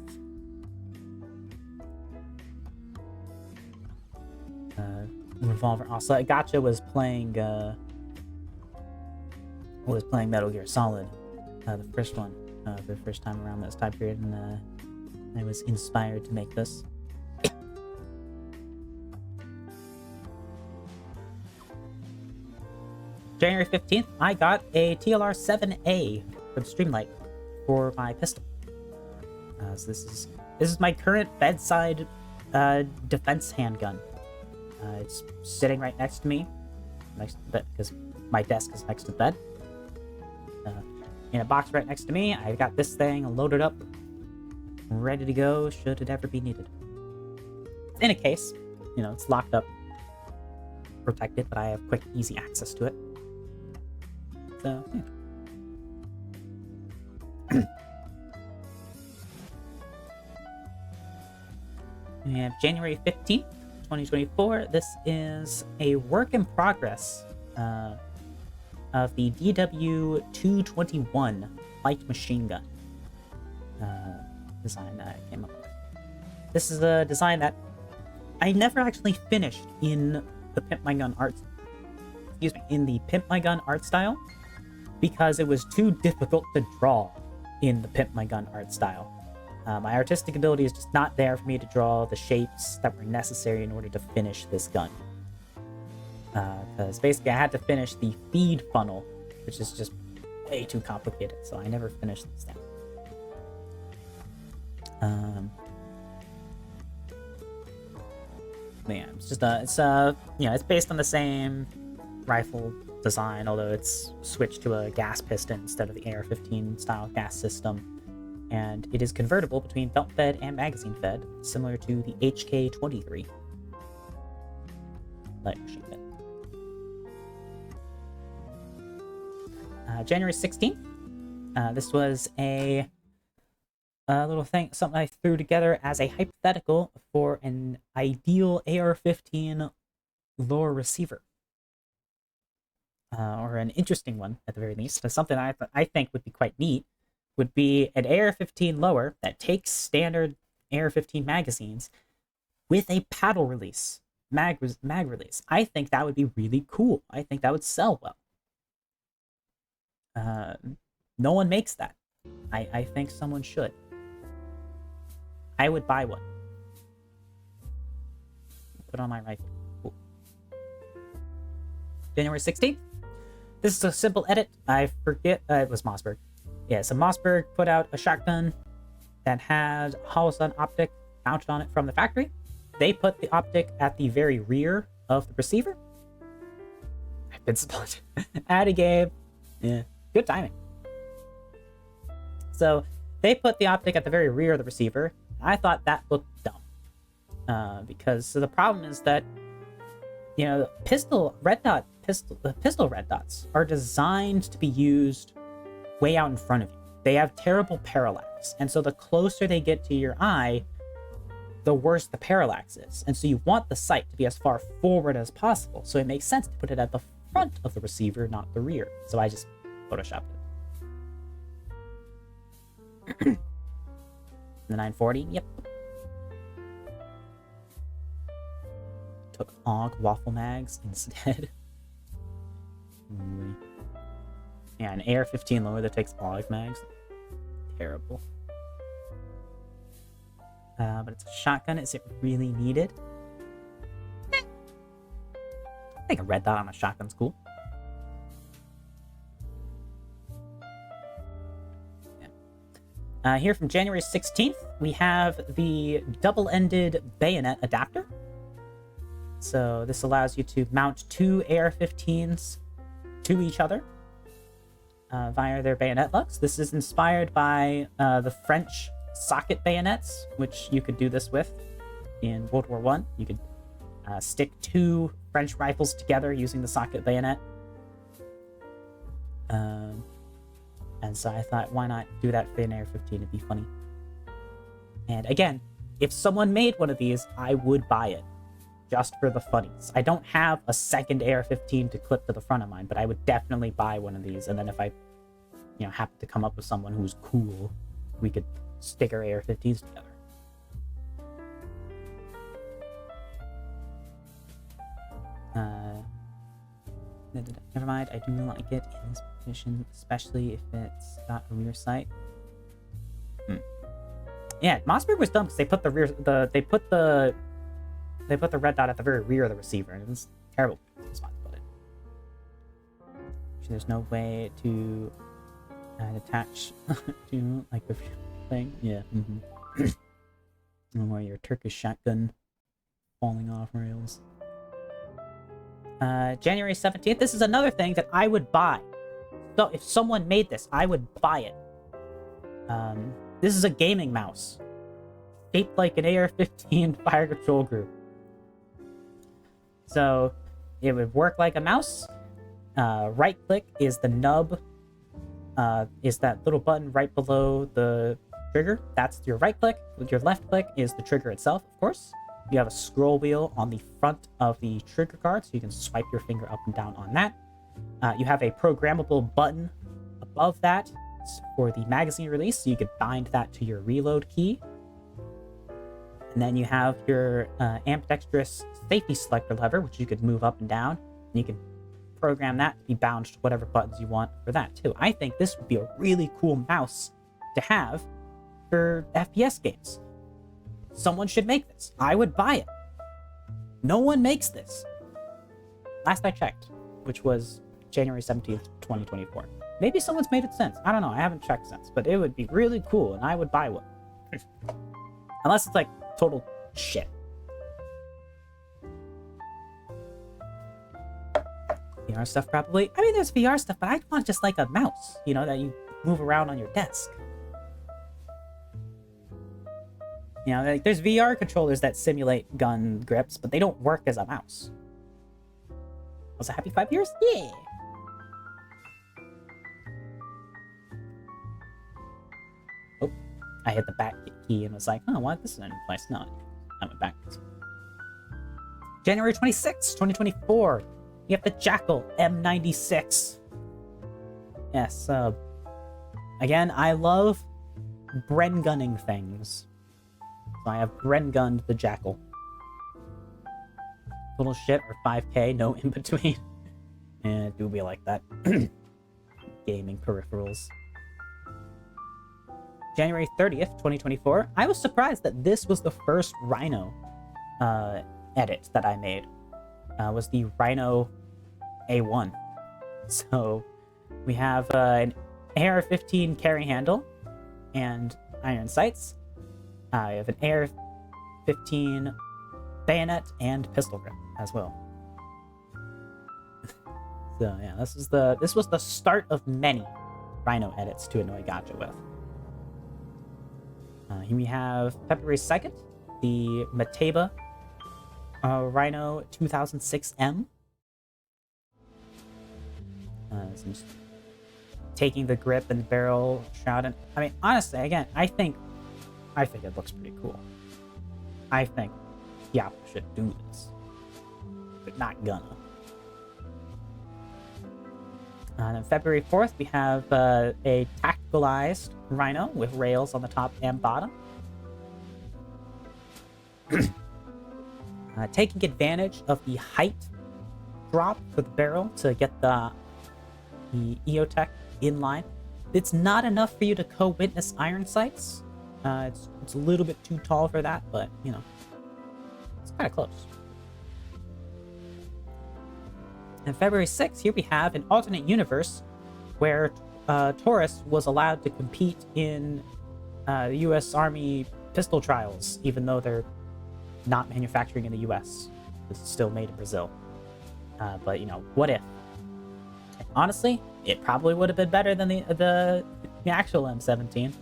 Revolver. Also, Gotcha was playing Metal Gear Solid, the first one, for the first time around this time period, and I was inspired to make this. January 15th, I got a TLR-7A for the Streamlight for my pistol. So this is my current bedside defense handgun. It's sitting right next to me, next to the bed, because my desk is next to the bed. In a box right next to me, I got this thing loaded up, ready to go should it ever be needed. It's in a case, it's locked up, protected, but I have quick, easy access to it. So, yeah. We have January 15th, 2024. This is a work in progress of the DW-221 light machine gun design that I came up with. This is a design that I never actually finished in the Pimp My Gun art. In the Pimp My Gun art style, because it was too difficult to draw in the Pimp My Gun art style. My artistic ability is just not there for me to draw the shapes that were necessary in order to finish this gun. Because basically I had to finish the feed funnel, which is just way too complicated, so I never finished this down. Yeah, it's just it's based on the same rifle design, although it's switched to a gas piston instead of the AR-15 style gas system. And it is convertible between belt fed and magazine fed, similar to the HK-23 light machine gun. January 16th, this was a little thing, something I threw together as a hypothetical for an ideal AR-15 lure receiver. Or an interesting one, at the very least. Something I think would be quite neat would be an AR-15 lower that takes standard AR-15 magazines with a paddle release, mag release. I think that would be really cool. I think that would sell well. No one makes that. I think someone should. I would buy one. Put on my rifle. Cool. January 16th. This is a simple edit. I forget. It was Mossberg. Yeah, so Mossberg put out a shotgun that had Holosun optic mounted on it from the factory. They put the optic at the very rear of the receiver. I've been spotted. At a game. Yeah, good timing. So they put the optic at the very rear of the receiver. I thought that looked dumb. Because so the problem is that, you know, the pistol red dots are designed to be used way out in front of you. They have terrible parallax, and so the closer they get to your eye, the worse the parallax is. And so you want the sight to be as far forward as possible. So it makes sense to put it at the front of the receiver, not the rear. So I just photoshopped it. The 940, yep. Took AUG waffle mags instead. Yeah, an AR-15 lower that takes AUG mags. Terrible. But it's a shotgun. Is it really needed? I think a red dot on a shotgun's cool. Yeah. Here from January 16th, we have the double-ended bayonet adapter. So this allows you to mount two AR-15s to each other via their bayonet lugs. This is inspired by the French socket bayonets, which you could do this with in World War I. You could stick two French rifles together using the socket bayonet. And so I thought, why not do that for an AR-15? It'd be funny. And again, if someone made one of these, I would buy it. Just for the funnies. I don't have a second AR-15 to clip to the front of mine, but I would definitely buy one of these. And then if I, you know, happen to come up with someone who's cool, we could stick our AR-15s together. Never mind. I do like it in this position, especially if it's got a rear sight. Yeah, Mossberg was dumb because they put the rear they put the red dot at the very rear of the receiver, and it's terrible spot to put it. There's no way to attach to like the thing. Yeah. Or your Turkish shotgun falling off rails. January 17th. This is another thing that I would buy. So if someone made this, I would buy it. This is a gaming mouse, shaped like an AR-15 fire control group. So it would work like a mouse. Right click is the nub, is that little button right below the trigger. That's your right click. Your left click is the trigger itself, of course. You have a scroll wheel on the front of the trigger guard, so you can swipe your finger up and down on that. You have a programmable button above that for the magazine release, so you could bind that to your reload key. And then you have your ambidextrous safety selector lever, which you could move up and down. And you can program that to be bound to whatever buttons you want for that, too. I think this would be a really cool mouse to have for FPS games. Someone should make this. I would buy it. No one makes this. Last I checked, which was January 17th, 2024. Maybe someone's made it since. I don't know. I haven't checked since. But it would be really cool, and I would buy one. Unless it's like total shit. VR stuff, probably. I mean, there's VR stuff, but I'd want just like a mouse, you know, that you move around on your desk. You know, like there's VR controllers that simulate gun grips, but they don't work as a mouse. Was it happy 5 years? Yeah. Oh, I hit the back key and was like, oh, what? This is a new place. No, I went back. January 26th, 2024. You have the Jackal M96. Yes, Again, I love Bren gunning things. So I have Bren gunned the Jackal. Total shit or 5k, no in between. And it do be like that. Gaming peripherals. January 30th, 2024. I was surprised that this was the first Rhino edit that I made. Was the Rhino A1. So we have an AR-15 carry handle and iron sights. I have an AR-15 bayonet and pistol grip as well. So yeah, this was the start of many Rhino edits to annoy Gotcha with. Here we have February 2nd, the Mateba Rhino 2006M. Just taking the grip and barrel shot, and I mean, honestly, again, I think it looks pretty cool. I think Diablo should do this, but not gonna. And then February 4th, we have a tacticalized Rhino with rails on the top and bottom. Taking advantage of the height drop for the barrel to get the EOTech in line. It's not enough for you to co-witness iron sights. It's a little bit too tall for that, but you know, it's kind of close. And February 6th, here we have an alternate universe where Taurus was allowed to compete in the U.S. Army pistol trials, even though they're not manufacturing in the U.S. This is still made in Brazil. But you know, what if? And honestly, it probably would have been better than the actual M17.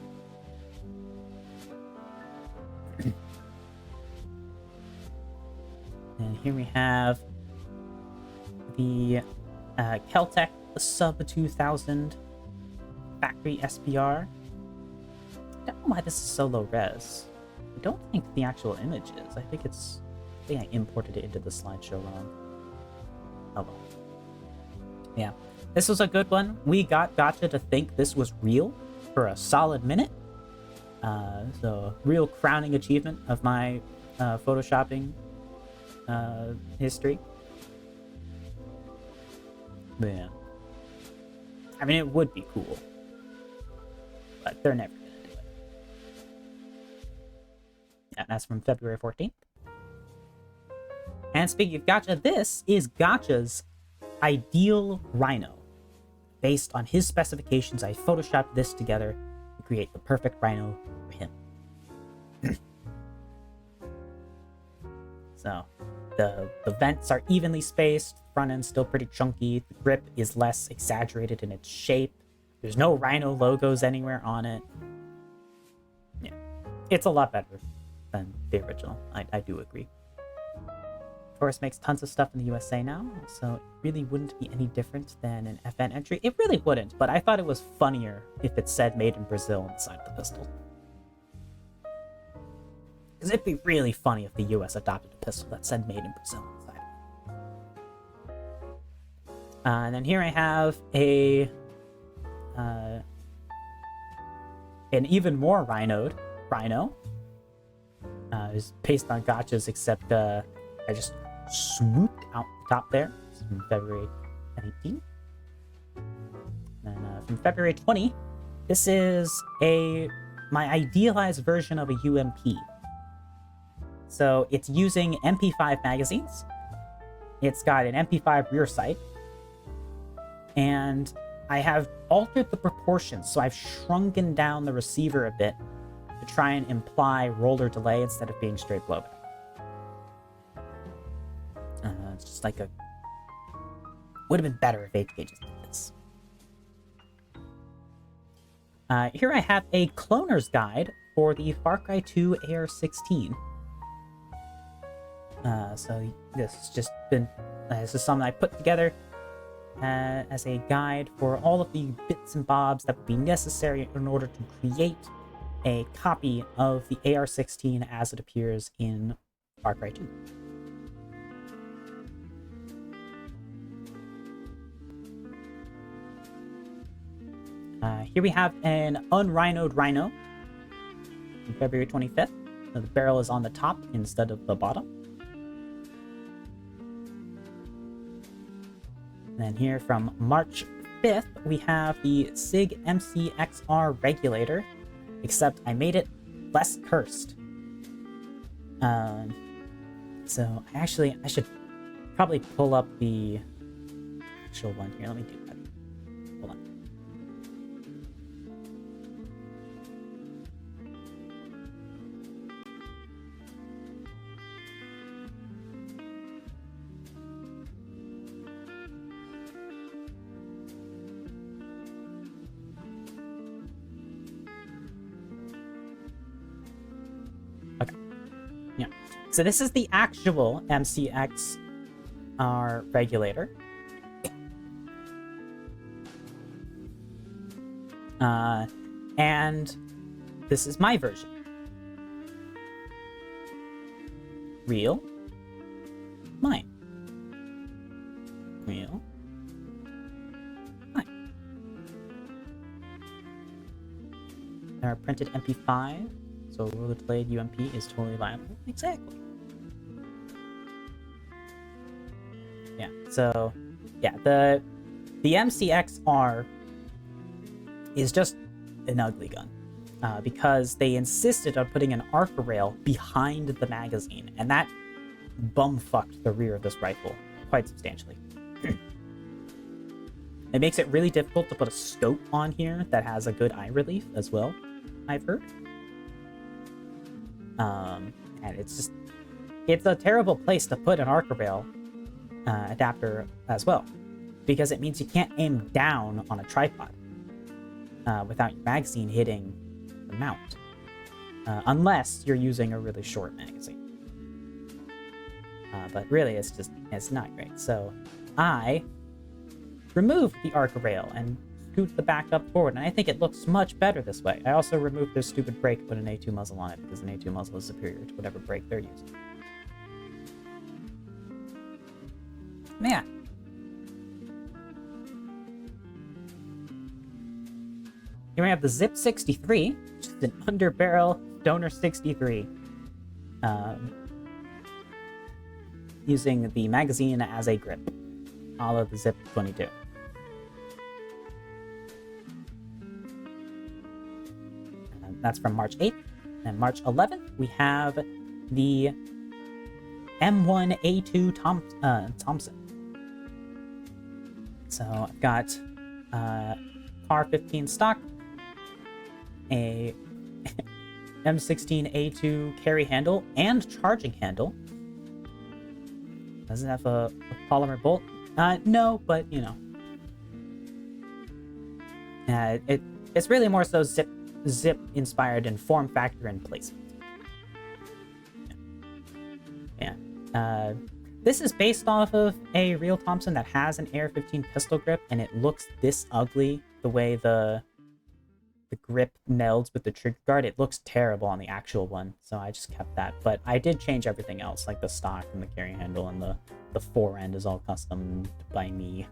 And here we have the Keltec Sub 2000 factory SPR. I don't know why this is so low res. I don't think the actual image is. I think I imported it into the slideshow wrong. Oh well. Yeah, this was a good one. We got Gotcha to think this was real for a solid minute. So real crowning achievement of my photoshopping history. But yeah, I mean, it would be cool, but they're never gonna do it. Yeah, that's from February 14th. And speaking of Gotcha, this is Gotcha's ideal Rhino. Based on his specifications, I photoshopped this together to create the perfect Rhino for him. So, the vents are evenly spaced, the front end's still pretty chunky, the grip is less exaggerated in its shape, there's no Rhino logos anywhere on it. Yeah, it's a lot better than the original, I do agree. Taurus makes tons of stuff in the USA now, so it really wouldn't be any different than an FN entry. It really wouldn't, but I thought it was funnier if it said made in Brazil on the side of the pistol. Because it'd be really funny if the US adopted a pistol that said made in Brazil on the side of it. And then here I have an even more rhinoed Rhino. It's based on Gotcha's, except I just swooped out the top there. It's from February 19th. And from February 20, this is my idealized version of a UMP. So it's using MP5 magazines. It's got an MP5 rear sight. And I have altered the proportions, so I've shrunken down the receiver a bit to try and imply roller delay instead of being straight blowback. It's just like would have been better if HK just did this. Here I have a cloner's guide for the Far Cry 2 AR-16. So this has just been, this is something I put together as a guide for all of the bits and bobs that would be necessary in order to create a copy of the AR-16 as it appears in Far Cry 2. Here we have an unrhinoed rhino from February 25th. So the barrel is on the top instead of the bottom. And then here from March 5th, we have the SIG MCXR regulator, except I made it less cursed. So I should probably pull up the actual one here. Let me do that. Hold on. Okay. Yeah. So this is the actual MCXR regulator. And this is my version. Real. Mine. Real. Mine. There are printed MP5, so rollerbladed UMP is totally viable. Exactly. Yeah, so yeah, the MCXR is just an ugly gun because they insisted on putting an arc rail behind the magazine, and that bumfucked the rear of this rifle quite substantially. It makes it really difficult to put a scope on here that has a good eye relief as well, I've heard. And it's a terrible place to put an arc rail adapter as well, because it means you can't aim down on a tripod without your magazine hitting the mount, unless you're using a really short magazine. But really, it's not great. So I removed the arc rail and scoot the back up forward, and I think it looks much better this way. I also removed their stupid brake, put an A2 muzzle on it, because an A2 muzzle is superior to whatever brake they're using. Yeah. Here we have the Zip 63, which is an underbarrel Stoner 63. Using the magazine as a grip, a la the Zip 22. That's from March 8th. And March 11th, we have the M1A2 Thompson. So I've got CAR 15 stock, a M16A2 carry handle and charging handle. Does it have a polymer bolt? No, but you know. It's really more so zip inspired in form factor and placement. Yeah. This is based off of a real Thompson that has an AR-15 pistol grip, and it looks this ugly the way the grip melds with the trigger guard. It looks terrible on the actual one, so I just kept that. But I did change everything else, like the stock and the carry handle, and the fore end is all custom by me.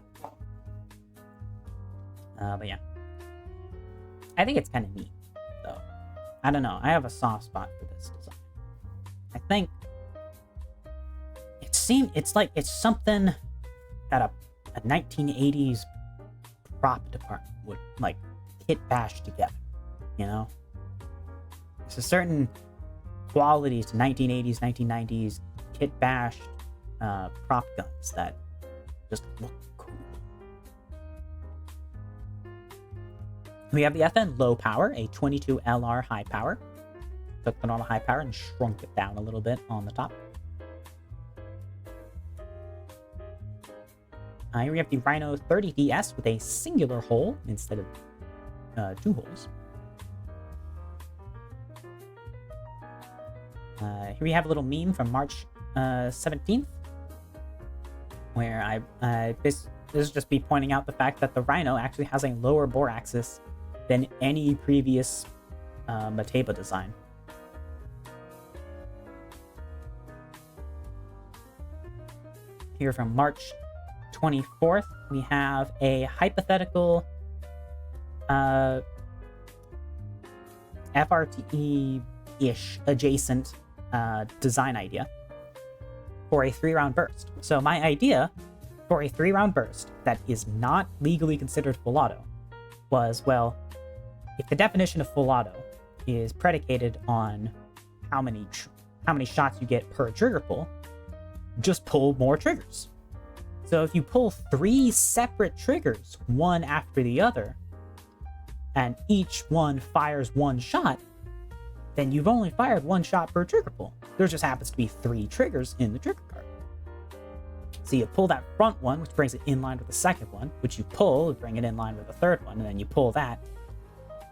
But yeah. I think it's kind of neat, though. I don't know. I have a soft spot for this design. I think it's something that a 1980s prop department would like kit bash together, you know? There's a certain quality to 1980s, 1990s kit bash prop guns that just look cool. We have the FN low power, a 22 LR high power. Took the normal high power and shrunk it down a little bit on the top. Here we have the Rhino 30DS with a singular hole instead of two holes. Here we have a little meme from March 17th, where this is just me pointing out the fact that the Rhino actually has a lower bore axis than any previous Mateba design. Here from March 24th, we have a hypothetical uh, FRTE-ish adjacent design idea for a 3-round burst. So my idea for a 3-round burst that is not legally considered full auto was, well, if the definition of full auto is predicated on how many shots you get per trigger pull, just pull more triggers. So if you pull 3 separate triggers, one after the other, and each one fires 1 shot, then you've only fired 1 shot per trigger pull. There just happens to be 3 triggers in the trigger card. So you pull that front one, which brings it in line with the second one, which you pull, bring it in line with the third one, and then you pull that,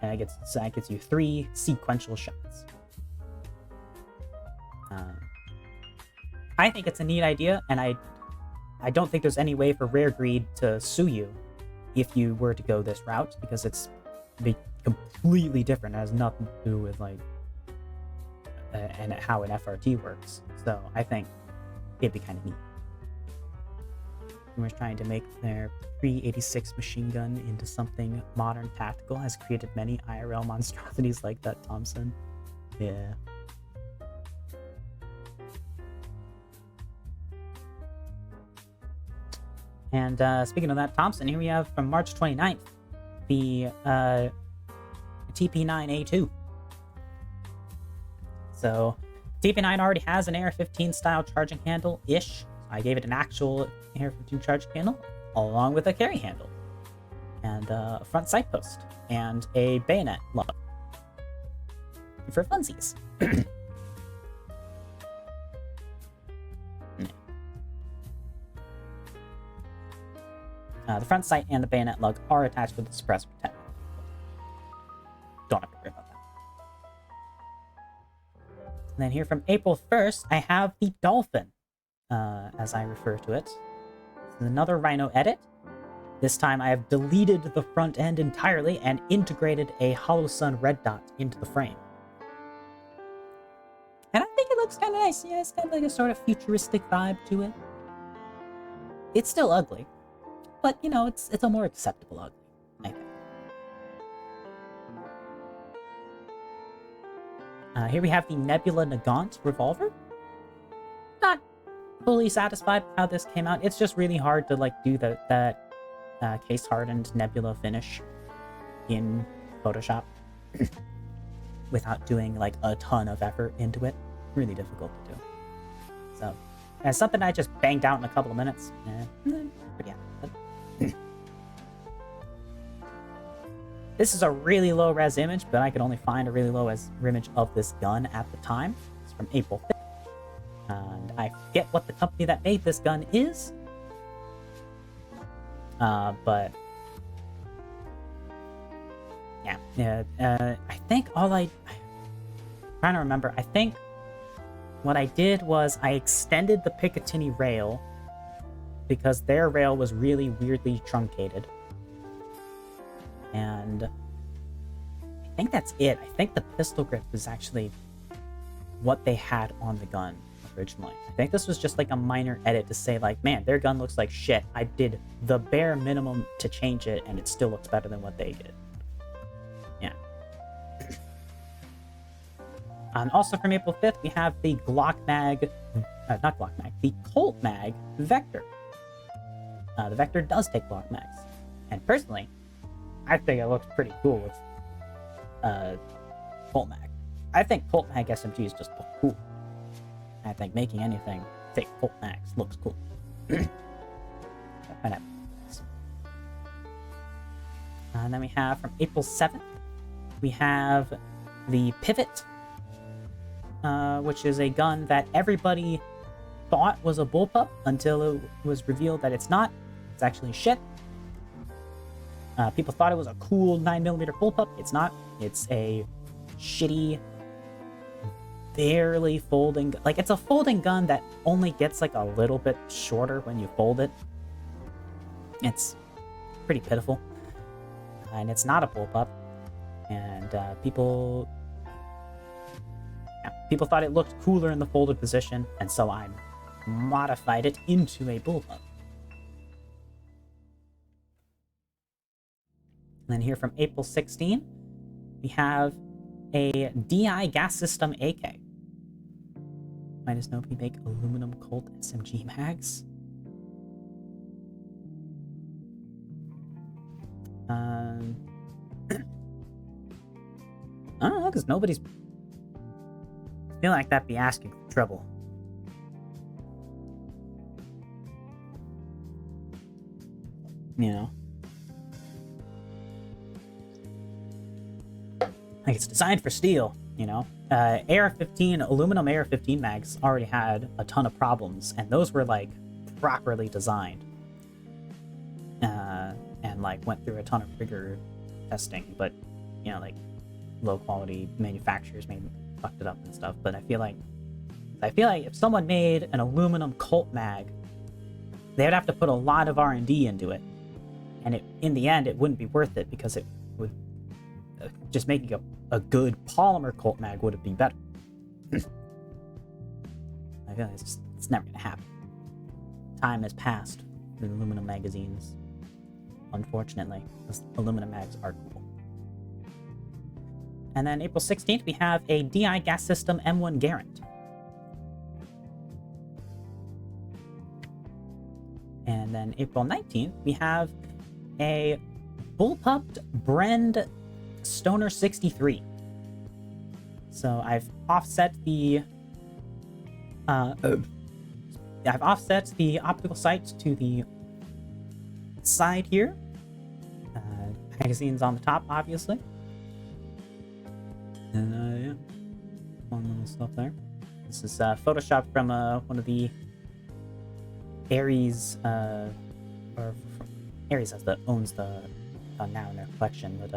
and that gets you 3 sequential shots. I think it's a neat idea, and I don't think there's any way for Rare Greed to sue you if you were to go this route, because it's completely different. It has nothing to do with like and how an FRT works. So I think it'd be kind of neat. We're trying to make their pre-86 machine gun into something modern tactical, has created many IRL monstrosities like that, Thompson. Yeah. And speaking of that, Thompson, here we have from March 29th, the TP9A2. So TP9 already has an AR-15 style charging handle-ish. I gave it an actual AR-15 charging handle, along with a carry handle, and a front sight post, and a bayonet lug for funsies. The front sight and the bayonet lug are attached with the suppressor tab. Don't have to worry about that. And then here from April 1st, I have the Dolphin, as I refer to it. This is another Rhino edit. This time I have deleted the front end entirely and integrated a Hollow Sun red dot into the frame. And I think it looks kind of nice. Yeah, it's got like a sort of futuristic vibe to it. It's still ugly, but you know, it's a more acceptable ugly, I think. Here we have the Nebula Nagant revolver. Not fully satisfied with how this came out. It's just really hard to like do that case hardened Nebula finish in Photoshop without doing like a ton of effort into it. Really difficult to do. So, as something I just banged out in a couple of minutes. Pretty happy. This is a really low res image, but I could only find a really low res image of this gun at the time. It's from April 5th. And I forget what the company that made this gun is. But yeah, I think I'm trying to remember. I think what I did was I extended the Picatinny rail because their rail was really weirdly truncated. And I think that's it. I think the pistol grip is actually what they had on the gun originally. I think this was just like a minor edit to say like, man, their gun looks like shit. I did the bare minimum to change it and it still looks better than what they did. Yeah. And also from April 5th, we have the Glock Mag, not Glock Mag, the Colt Mag Vector. The Vector does take Glock Mags. And personally, I think it looks pretty cool with Colt Mag. I think Colt Mag SMGs just look cool. I think making anything take Colt Mags looks cool. And then we have from April 7th, we have the Pivot, which is a gun that everybody thought was a bullpup until it was revealed that it's not. It's actually shit. People thought it was a cool 9mm bullpup. It's not. It's a shitty, barely folding... Like, it's a folding gun that only gets, like, a little bit shorter when you fold it. It's pretty pitiful. And it's not a bullpup. And people thought it looked cooler in the folded position, and so I modified it into a bullpup. then here from April 16, we have a DI gas system AK. Why does nobody make aluminum Colt SMG mags? I don't know, because nobody's... I feel like that'd be asking for trouble. You know? Like, it's designed for steel, you know? AR-15, aluminum AR-15 mags already had a ton of problems, and those were, like, properly designed. And, like, went through a ton of rigor testing, but, you know, like, low-quality manufacturers maybe fucked it up and stuff, but I feel like if someone made an aluminum Colt mag, they would have to put a lot of R&D into it, and in the end, it wouldn't be worth it, because it would... just making a good polymer Colt mag would have been better. I feel like it's never gonna happen. Time has passed with aluminum magazines. Unfortunately, because aluminum mags are cool. And then April 16th, we have a DI gas system M1 Garand. And then April 19th, we have a bullpupped Brand Stoner 63. So I've offset the optical sights to the side here. Magazines on the top, obviously. And yeah, fun little stuff there. This is photoshopped from one of the Ares, or Ares owns the now in their collection, but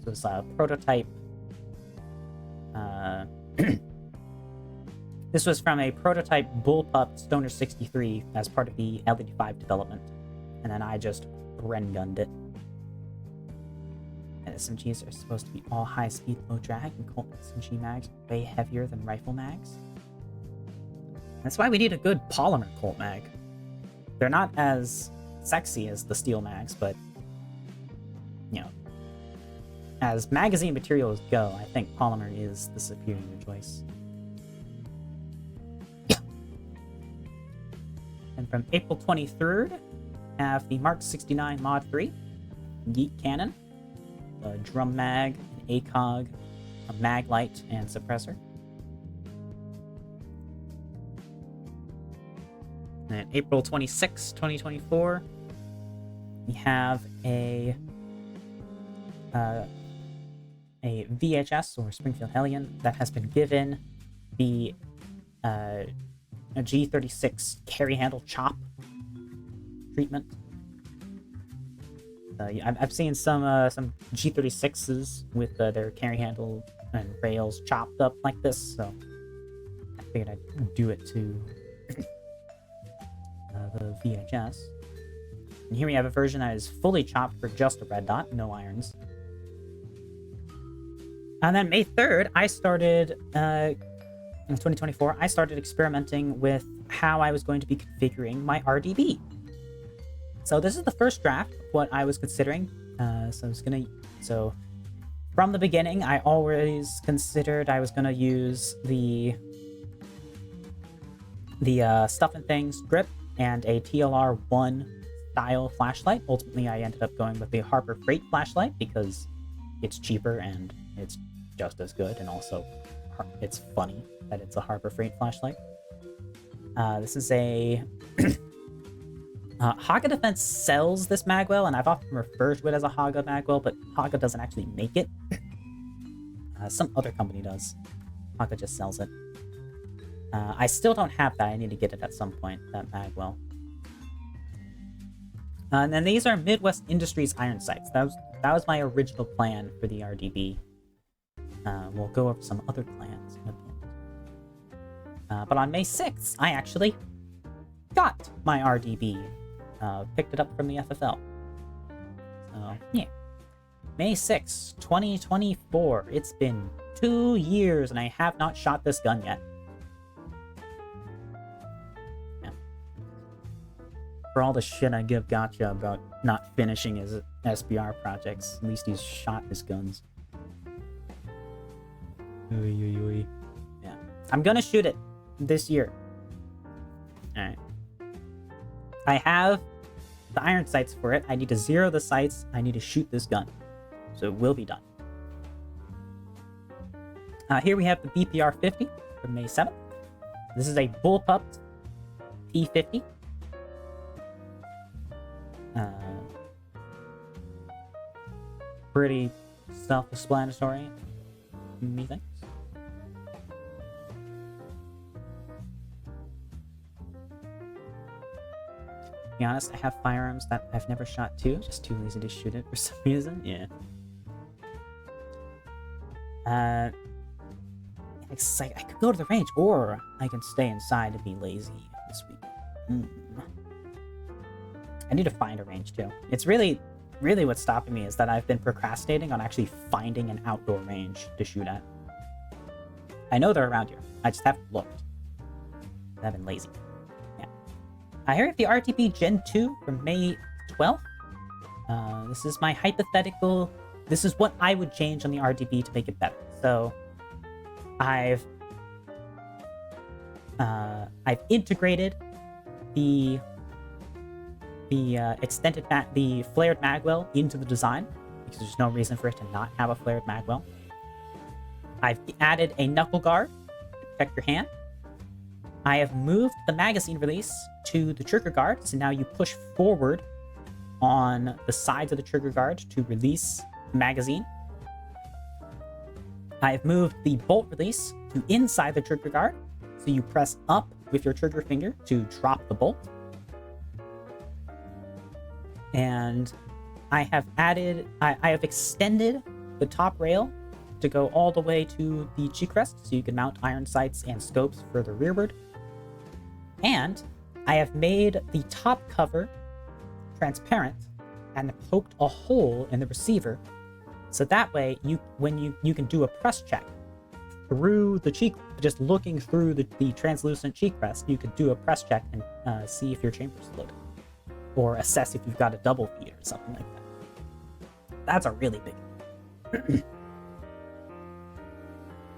so it's a prototype. This was from a prototype bullpup Stoner 63 as part of the LED5 development, and then I just Bren gunned it. And SMGs are supposed to be all high speed, low drag, and Colt SMG mags are way heavier than rifle mags. That's why we need a good polymer Colt mag. They're not as sexy as the steel mags, but you know, as magazine materials go, I think polymer is the superior choice. And from April 23rd, have the Mark 69 Mod 3, Geek Cannon, a drum mag, an ACOG, a mag light, and suppressor. And April 26, 2024, we have a VHS, or Springfield Hellion, that has been given the a G36 carry handle chop treatment. I've seen some G36s with their carry handle and rails chopped up like this, so I figured I'd do it to the VHS. And here we have a version that is fully chopped for just a red dot, no irons. And then May 3rd, I started, in 2024, I started experimenting with how I was going to be configuring my RDB. So this is the first draft of what I was considering. So from the beginning, I always considered I was gonna use the Stuff and Things grip and a TLR1 style flashlight. Ultimately, I ended up going with the Harbor Freight flashlight because it's cheaper and it's just as good, and also it's funny that it's a Harbor Freight flashlight. This is a Haga Defense sells this magwell, and I've often referred to it as a Haga magwell, but Haga doesn't actually make it. Some other company does. Haga just sells it. I still don't have that. I need to get it at some point, that magwell. And then these are Midwest Industries iron sights. That was my original plan for the RDB. We'll go over some other plans in a bit. But on May 6th, I actually got my RDB. Picked it up from the FFL. So, yeah. May 6th, 2024. It's been 2 years and I have not shot this gun yet. Yeah. For all the shit I give Gotcha about not finishing his SBR projects. At least he's shot his guns. Yeah. I'm gonna shoot it this year. Alright. I have the iron sights for it. I need to zero the sights. I need to shoot this gun. So it will be done. Here we have the BPR 50 from May 7th. This is a bullpupped P50. Pretty self-explanatory, methinks. To be honest, I have firearms that I've never shot too. Just too lazy to shoot it for some reason. Yeah. It's like I could go to the range, or I can stay inside and be lazy this week. I need to find a range too. It's really what's stopping me is that I've been procrastinating on actually finding an outdoor range to shoot at. I know they're around here. I just haven't looked. I've been lazy. Yeah. I hear the RTP Gen 2 from May 12th. This is my hypothetical. This is what I would change on the RTP to make it better. So I've integrated the the flared magwell into the design because there's no reason for it to not have a flared magwell. I've added a knuckle guard to protect your hand. I have moved the magazine release to the trigger guard, so now you push forward on the sides of the trigger guard to release the magazine. I have moved the bolt release to inside the trigger guard, so you press up with your trigger finger to drop the bolt. And I have extended the top rail to go all the way to the cheek rest, so you can mount iron sights and scopes further rearward. And I have made the top cover transparent and poked a hole in the receiver, so that way you can do a press check through the cheek, just looking through the translucent cheek rest. You could do a press check and see if your chamber's loaded, or assess if you've got a double feed or something like that. That's a really big deal.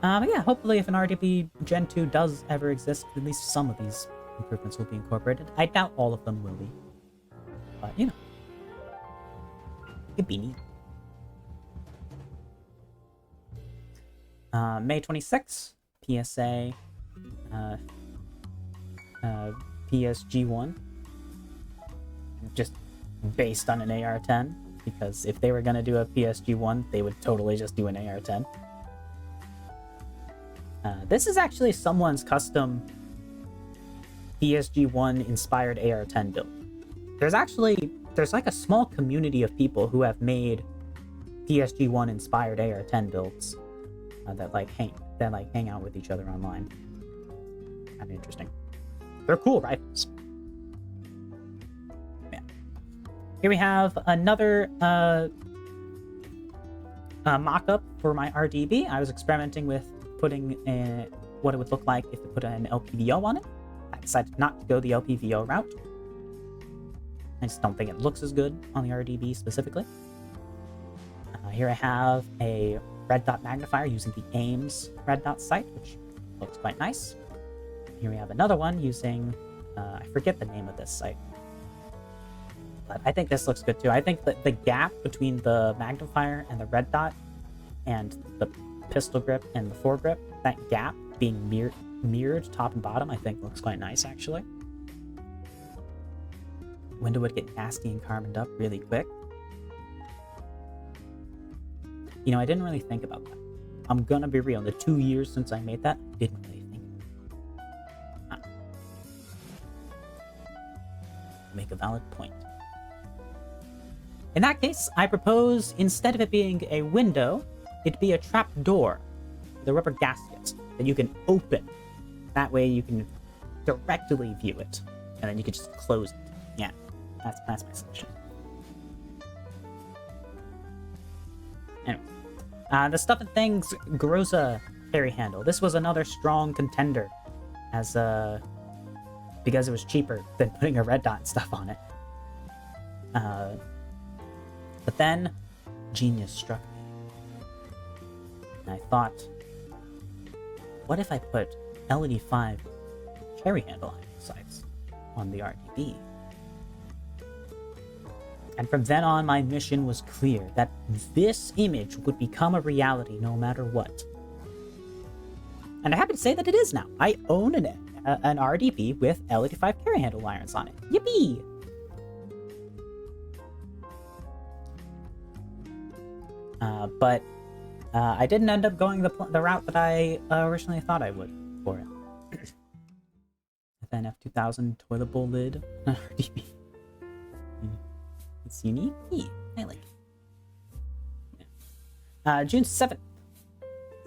But yeah, hopefully if an RDP Gen 2 does ever exist, at least some of these improvements will be incorporated. I doubt all of them will be. But, you know, it'd be neat. May 26th, PSA PSG1. Just based on an AR-10, because if they were going to do a PSG-1, they would totally just do an AR-10. This is actually someone's custom PSG-1 inspired AR-10 build. There's like a small community of people who have made PSG-1 inspired AR-10 builds that hang out with each other online. Kind of interesting. They're cool rifles. Here we have another mock-up for my RDB. I was experimenting with putting what it would look like if I put an LPVO on it. I decided not to go the LPVO route. I just don't think it looks as good on the RDB specifically. Here I have a red dot magnifier using the Ames red dot sight, which looks quite nice. Here we have another one using, I forget the name of this sight. But I think this looks good too. I think that the gap between the magnifier and the red dot and the pistol grip and the foregrip, that gap being mirrored top and bottom, I think looks quite nice actually. Window would get nasty and carboned up really quick. You know, I didn't really think about that. I'm gonna be real, the 2 years since I made that, I didn't really think about it. Make a valid point. In that case, I propose, instead of it being a window, it be a trap door with a rubber gasket that you can open. That way you can directly view it, and then you can just close it. Yeah, that's my solution. Anyway, the Stuff and Things Groza carry handle. This was another strong contender, as because it was cheaper than putting a red dot and stuff on it. But then, genius struck me. And I thought, what if I put LED5 carry handle sights on the RDB? And from then on, my mission was clear, that this image would become a reality no matter what. And I'm happy to say that it is now. I own an RDB with LED5 carry handle irons on it. Yippee! But I didn't end up going the route that I originally thought I would for it. With an F2000 toilet bowl lid RDB. It's unique. I like it. Yeah. June 7th.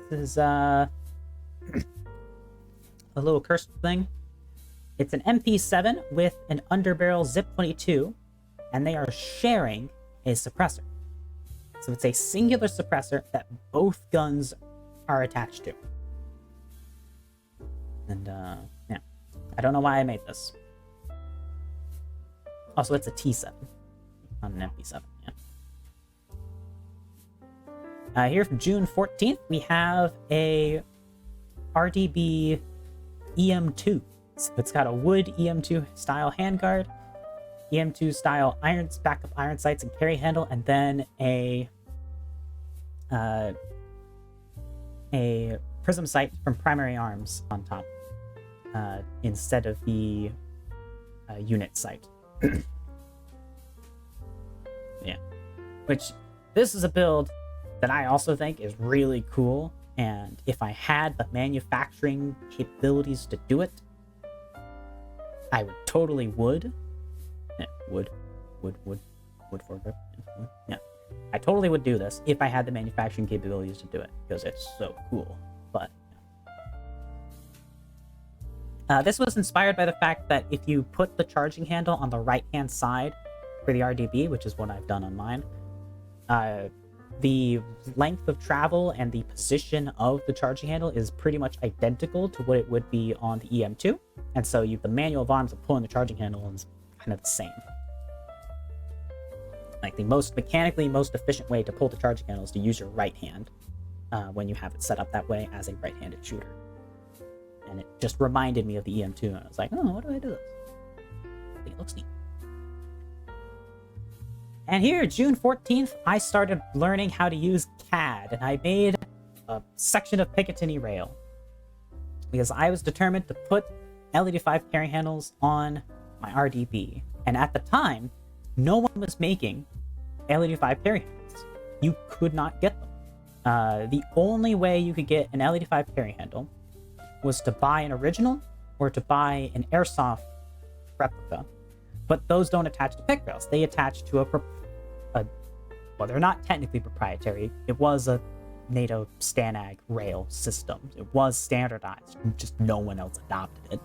This is a little cursed thing. It's an MP7 with an underbarrel Zip 22, and they are sharing a suppressor. So it's a singular suppressor that both guns are attached to. And yeah, I don't know why I made this. Also, it's a T7, not an MP7. Yeah. Here from June 14th, we have a RDB EM2. So it's got a wood EM2 style handguard, EM2 style irons, backup iron sights and carry handle, and then a prism sight from Primary Arms on top instead of the unit sight. Yeah, which this is a build that I also think is really cool, and if I had the manufacturing capabilities to do it, I would totally would. Yeah, would for grip. Yeah, I totally would do this if I had the manufacturing capabilities to do it, because it's so cool. But this was inspired by the fact that if you put the charging handle on the right-hand side for the RDB, which is what I've done on mine, the length of travel and the position of the charging handle is pretty much identical to what it would be on the EM2, and so the manual of arms of pulling the charging handle is kind of the same. Like, the mechanically most efficient way to pull the charging handle is to use your right hand when you have it set up that way as a right-handed shooter. And it just reminded me of the EM2, and I was like, oh, what do I do this? I think it looks neat. And here, June 14th, I started learning how to use CAD, and I made a section of Picatinny rail. Because I was determined to put LED5 carry handles on my RDB. And at the time, no one was making LED5 carry handles. You could not get them. The only way you could get an LED5 carry handle was to buy an original or to buy an airsoft replica. But those don't attach to pick rails. They attach to well, they're not technically proprietary. It was a NATO Stanag rail system. It was standardized. Just no one else adopted it.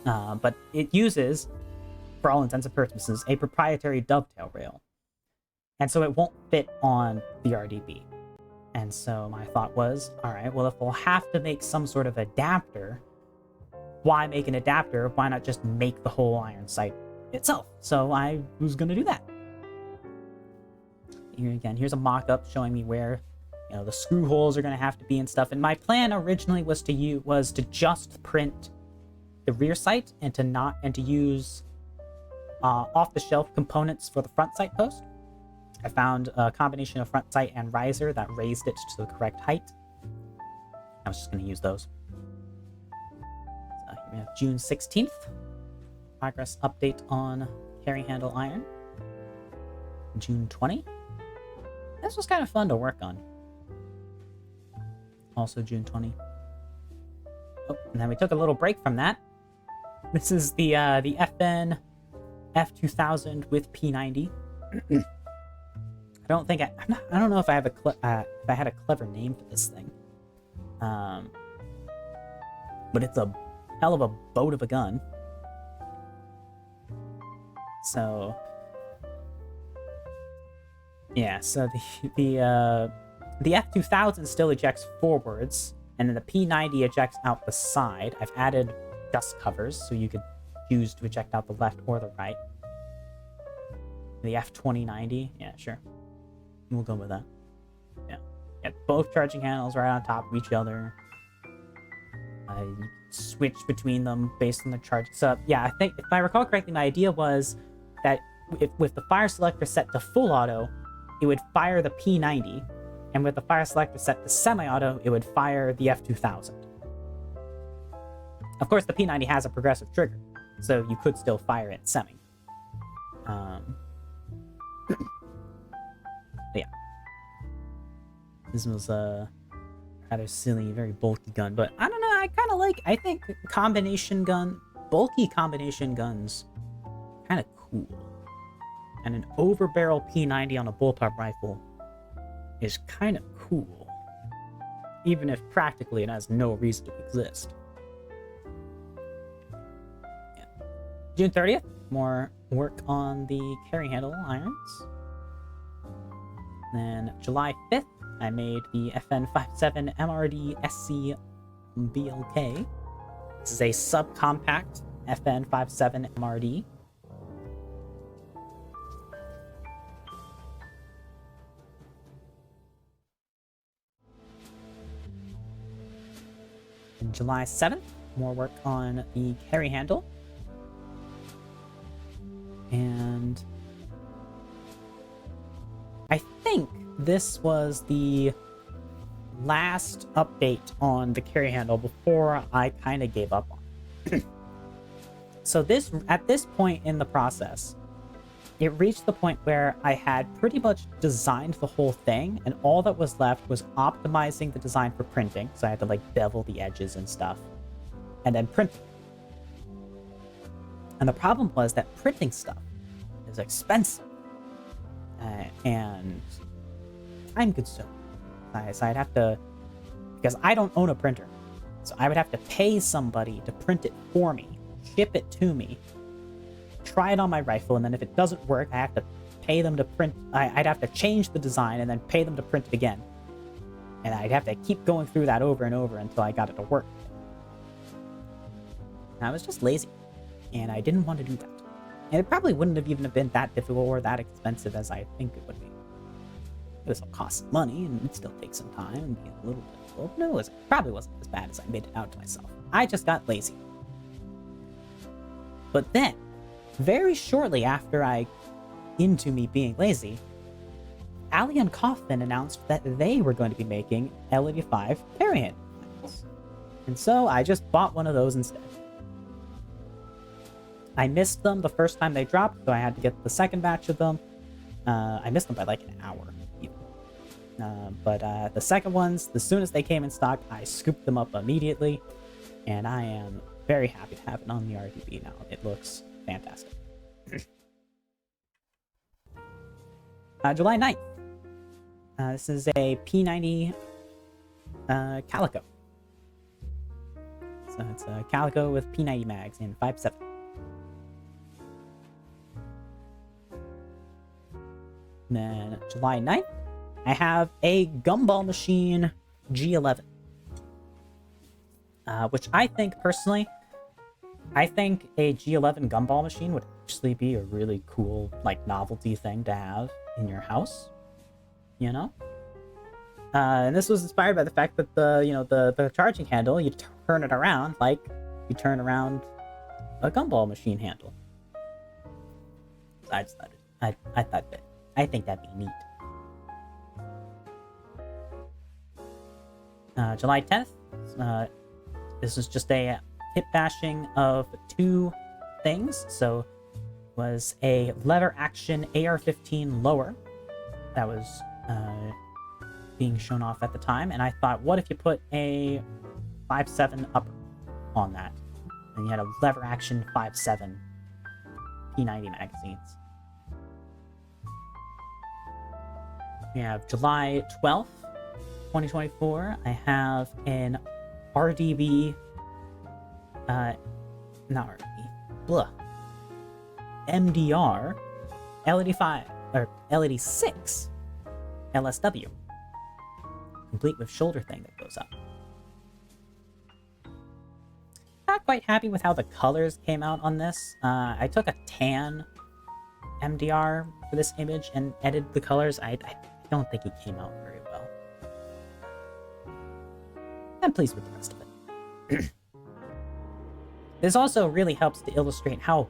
But it uses, for all intents and purposes, a proprietary dovetail rail. And so it won't fit on the RDB. And so my thought was, all right, well, if we'll have to make some sort of adapter, why make an adapter? Why not just make the whole iron sight itself? So I was going to do that. Here again, here's a mock-up showing me where, the screw holes are going to have to be and stuff. And my plan originally was to just print the rear sight and to use off-the-shelf components for the front sight post. I found a combination of front sight and riser that raised it to the correct height. I was just going to use those. So here we have June 16th. Progress update on carry handle iron. June 20. This was kind of fun to work on. Also June 20. Oh, and then we took a little break from that. This is the FN F2000 with P90. I don't think I don't know if I have if I had a clever name for this thing. But it's a hell of a boat of a gun. So yeah, so the F2000 still ejects forwards, and then the P90 ejects out the side. I've added dust covers, so you could choose to eject out the left or the right. The F2090. Yeah, sure. We'll go with that. Yeah. Both charging handles right on top of each other. You switch between them based on the charge. So yeah, I think if I recall correctly, my idea was that with the fire selector set to full auto, it would fire the P90, and with the fire selector set to semi-auto, it would fire the F2000. Of course, the P90 has a progressive trigger, so you could still fire it semi. Yeah, this was a rather silly, very bulky gun, but I don't know. I think bulky combination guns, kind of cool. And an overbarrel P90 on a bullpup rifle is kind of cool, even if practically it has no reason to exist. Yeah. June 30th, more work on the carry handle irons. Then July 5th, I made the FN57 MRD SC BLK. This is a subcompact FN57 MRD. And July 7th, more work on the carry handle. And I think this was the last update on the carry handle before I kind of gave up on it. So at this point in the process, it reached the point where I had pretty much designed the whole thing, and all that was left was optimizing the design for printing. So I had to like bevel the edges and stuff, and then print. And the problem was that printing stuff is expensive and time consuming. So I'd have to, because I don't own a printer, so I would have to pay somebody to print it for me, ship it to me, try it on my rifle, and then if it doesn't work, I have to pay them to print. I'd have to change the design and then pay them to print it again. And I'd have to keep going through that over and over until I got it to work. And I was just lazy, and I didn't want to do that. And it probably wouldn't have even been that difficult or that expensive as I think it would be. This will cost some money, and it still takes some time and be a little difficult. No, it probably wasn't as bad as I made it out to myself. I just got lazy. But then, very shortly after into me being lazy, Ali and Kaufman announced that they were going to be making L85 carry handles. And so I just bought one of those instead. I missed them the first time they dropped, so I had to get the second batch of them. I missed them by like an hour. But the second ones, as soon as they came in stock, I scooped them up immediately, and I am very happy to have it on the RDB now. It looks fantastic. July 9th. This is a P90 Calico. So it's a Calico with P90 mags in 5.7. Then July 9th, I have a Gumball Machine G11. Which I think, personally, a G11 Gumball Machine would actually be a really cool, like, novelty thing to have in your house. You know? And this was inspired by the fact that the charging handle, you turn it around like you turn around a Gumball Machine handle. So I just thought I think that'd be neat. July 10th. This was just a hip bashing of two things. So it was a lever action AR-15 lower that was being shown off at the time, and I thought, what if you put a 5.7 upper on that, and you had a lever action 5.7 P90 magazines. We have July 12th, 2024. I have an RDB, not RDB, MDR LED5 or LED6 LSW, complete with shoulder thing that goes up. Not quite happy with how the colors came out on this. I took a tan MDR for this image and edited the colors, I don't think it came out very well. I'm pleased with the rest of it. This also really helps to illustrate how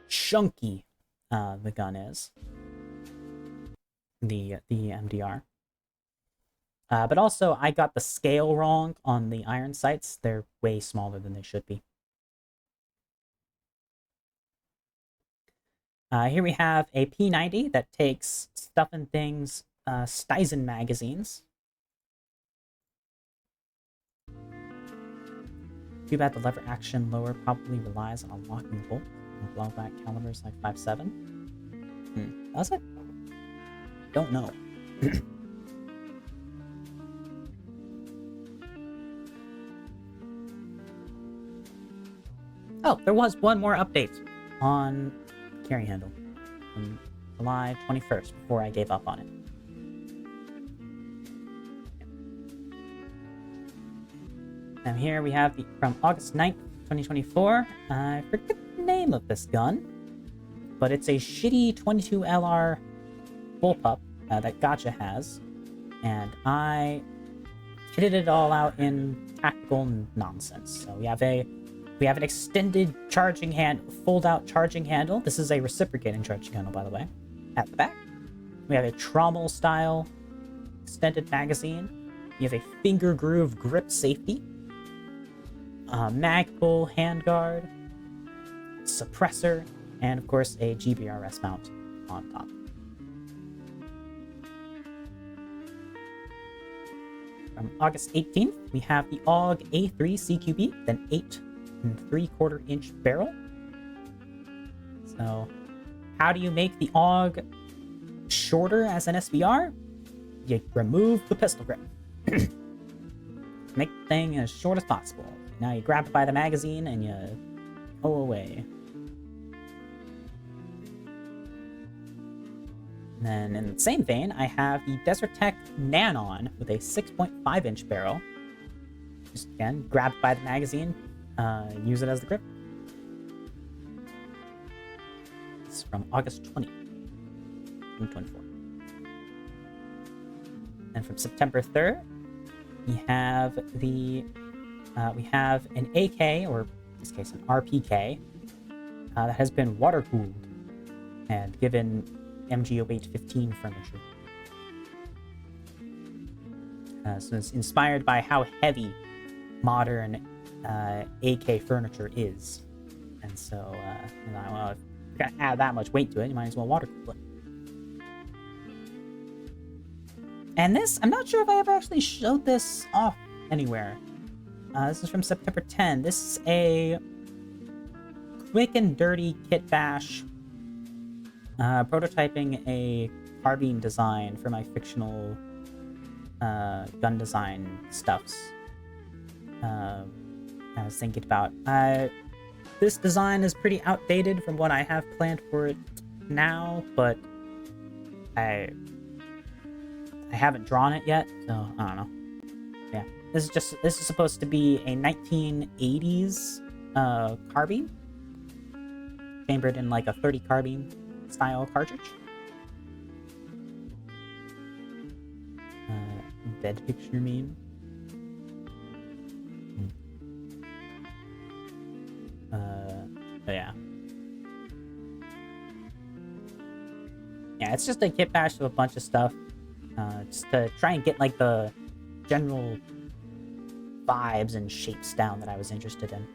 chunky the gun is. The MDR. But also, I got the scale wrong on the iron sights. They're way smaller than they should be. Here we have a P90 that takes Stuff and Things Stizen magazines. Too bad the lever action lower probably relies on unlocking bolt and blowback calibers like 5.7. Does it? Don't know. Oh, there was one more update on carry handle from July 21st before I gave up on it. Now here we have from August 9th, 2024. I forget the name of this gun, but it's a shitty 22LR bullpup that Gotcha has, and I kitted it all out in tactical nonsense. So we have an extended charging fold-out charging handle. This is a reciprocating charging handle, by the way. At the back, we have a trommel-style extended magazine. You have a finger groove grip safety, mag pull handguard, suppressor, and of course a GBRS mount on top. From August 18th, we have the AUG A3 CQB, then 8 3/4 inch barrel. So, how do you make the AUG shorter as an SBR? You remove the pistol grip. Make the thing as short as possible. Now you grab it by the magazine and you pull away. And then in the same vein, I have the Desert Tech Nanon with a 6.5 inch barrel. Just again, grab it by the magazine, use it as the grip. It's from August 20th, 2024. And from September 3rd, we have an AK, or in this case an RPK, that has been water cooled and given MG08 15 furniture. So it's inspired by how heavy modern AK furniture is, and so if you're gonna add that much weight to it, you might as well water cool it. And this, I'm not sure if I ever actually showed this off anywhere. This is from September 10. This is a quick and dirty kit bash, prototyping a carbine design for my fictional gun design stuffs. I was thinking about. This design is pretty outdated from what I have planned for it now, but I haven't drawn it yet, so I don't know. Yeah, this is supposed to be a 1980s carbine, chambered in like a 30 carbine style cartridge. Bed picture meme. Yeah. Yeah, it's just a kit bash of a bunch of stuff. Just to try and get like the general vibes and shapes down that I was interested in.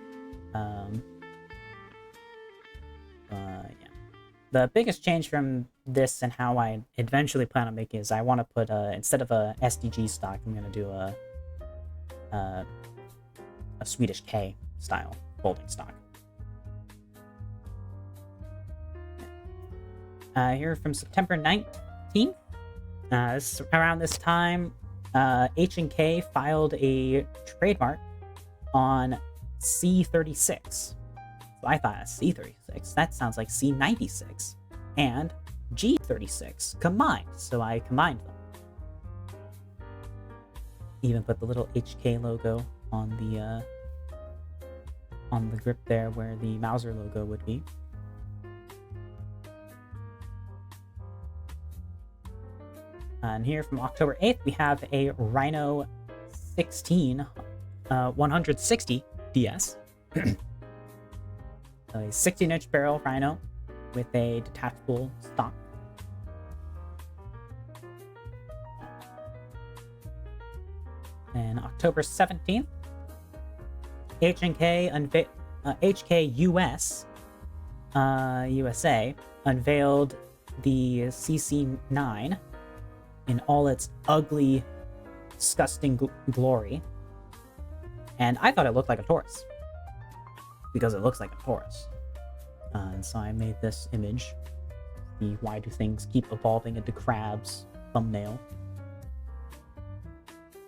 Yeah. The biggest change from this and how I eventually plan on making is I want to put instead of a SDG stock, I'm gonna do a Swedish K style folding stock. Here from September 19th. Around this time, H&K filed a trademark on C36. So I thought C36, that sounds like C96 and G36 combined. So I combined them. Even put the little HK logo on the grip there where the Mauser logo would be. And here from October 8th, we have a Rhino 16 160 DS. So a 16-inch barrel Rhino with a detachable stock. And October 17th, HK US USA unveiled the CC9 in all its ugly, disgusting glory. And I thought it looked like a Taurus, because it looks like a Taurus. And so I made this image, the Why Do Things Keep Evolving into Crabs thumbnail.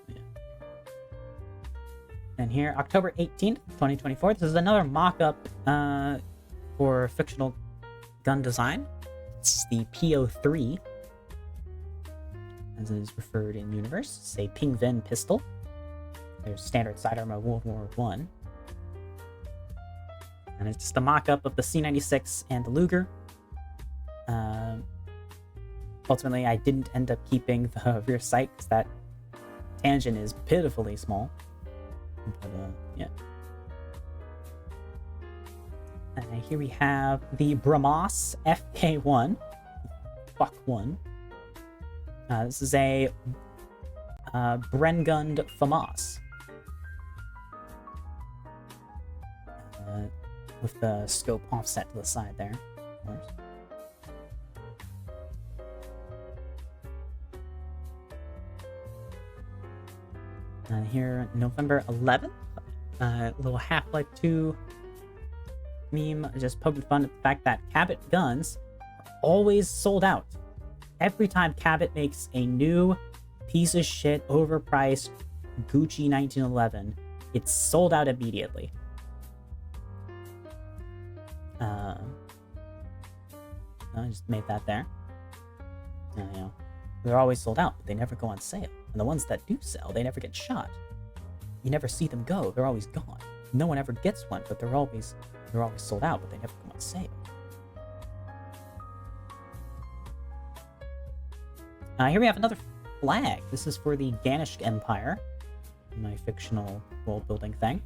Yeah. And here, October 18th, 2024, this is another mock-up for fictional gun design. It's the PO3, as it is referred in universe. It's a Ping Ven pistol. There's standard sidearm of World War I. And it's just a mock-up of the C96 and the Luger. Ultimately, I didn't end up keeping the rear sight because that tangent is pitifully small. But, yeah. And here we have the BrahMos FK1. Fuck one. This is a Brengund FAMAS. With the scope offset to the side there, of course. Here, November 11th, little Half-Life 2 meme, just poking fun at the fact that Cabot guns are always sold out. Every time Cabot makes a new piece of shit, overpriced Gucci 1911, it's sold out immediately. I just made that there. You know, they're always sold out, but they never go on sale. And the ones that do sell, they never get shot. You never see them go; they're always gone. No one ever gets one, but they're always sold out, but they never come on sale. Here we have another flag. This is for the Danish Empire, my fictional world-building thing.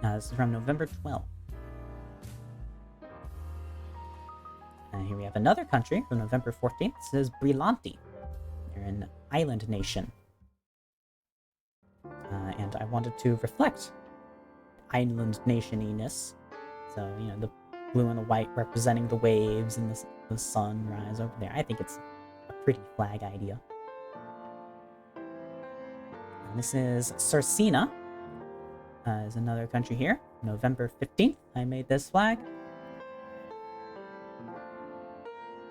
This is from November 12th. And here we have another country from November 14th. This is Brillanti. They're an island nation. And I wanted to reflect island nation-iness. So, you know, the blue and the white representing the waves and the sunrise over there. I think it's a pretty flag idea. And this is Sarcina. Is another country here. November 15th, I made this flag.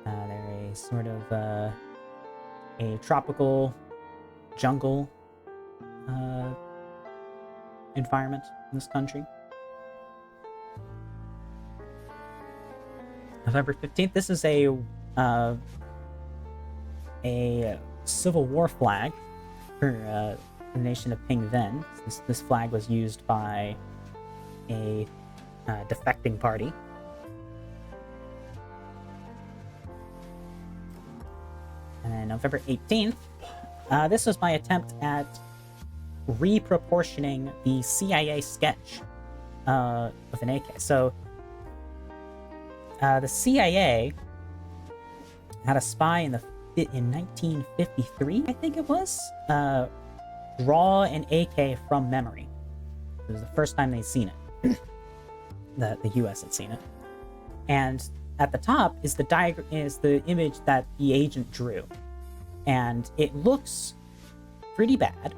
They're a sort of a tropical jungle environment in this country. November 15th, this is a Civil War flag for the nation of Ping Ven. This flag was used by a defecting party. And then November 18th, this was my attempt at reproportioning the CIA sketch of an AK. So the CIA had a spy in 1953, I think it was, draw an AK from memory. It was the first time they'd seen it. the US had seen it. And at the top is the image that the agent drew. And it looks pretty bad.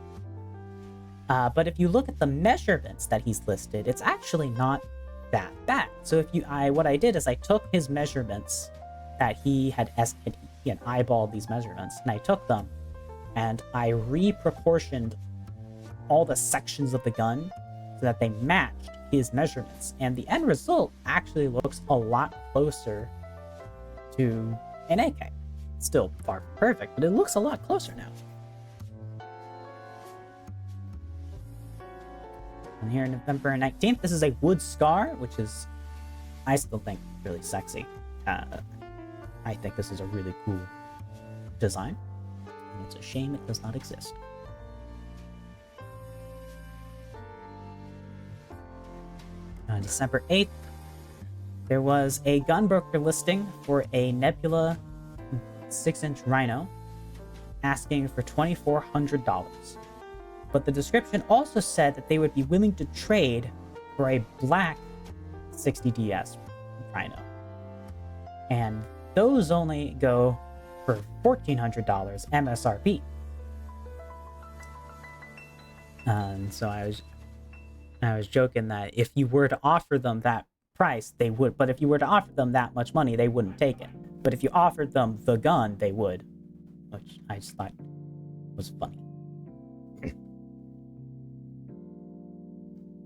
But if you look at the measurements that he's listed, it's actually not that bad. So what I did is I took his measurements that he had eyeballed these measurements, and I took them and I reproportioned all the sections of the gun so that they matched his measurements. And the end result actually looks a lot closer to an AK. It's still far from perfect, but it looks a lot closer now. And here, November 19th, this is a wood scar, which is, I still think, really sexy. I think this is a really cool design. And it's a shame it does not exist. On December 8th, there was a gunbroker listing for a Nebula 6-inch Rhino asking for $2,400. But the description also said that they would be willing to trade for a black 60DS Rhino. And those only go for $1,400 MSRP. And so I was joking that if you were to offer them that price, they would. But if you were to offer them that much money, they wouldn't take it. But if you offered them the gun, they would. Which I just thought was funny.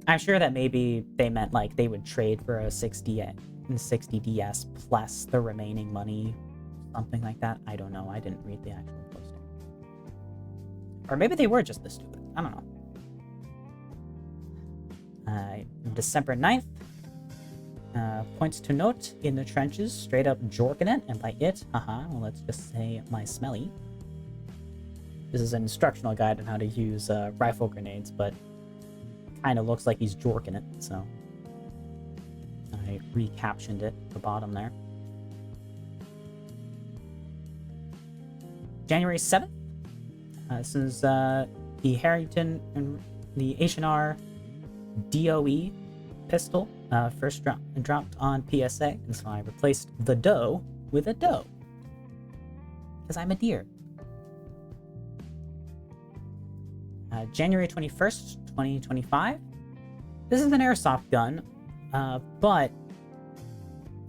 I'm sure that maybe they meant like they would trade for a 60DS plus the remaining money, something like that. I don't know. I didn't read the actual posting. Or maybe they were just this stupid. I don't know. December 9th, points to note in the trenches, straight up jorking it, and by it, well, let's just say my smelly. This is an instructional guide on how to use rifle grenades, but kind of looks like he's jorking it, so I recaptioned it at the bottom there. January 7th, this is the Harrington and the H&R DOE pistol, first dropped on PSA, and so I replaced the doe with a doe. Because I'm a deer. January 21st, 2025. This is an airsoft gun, but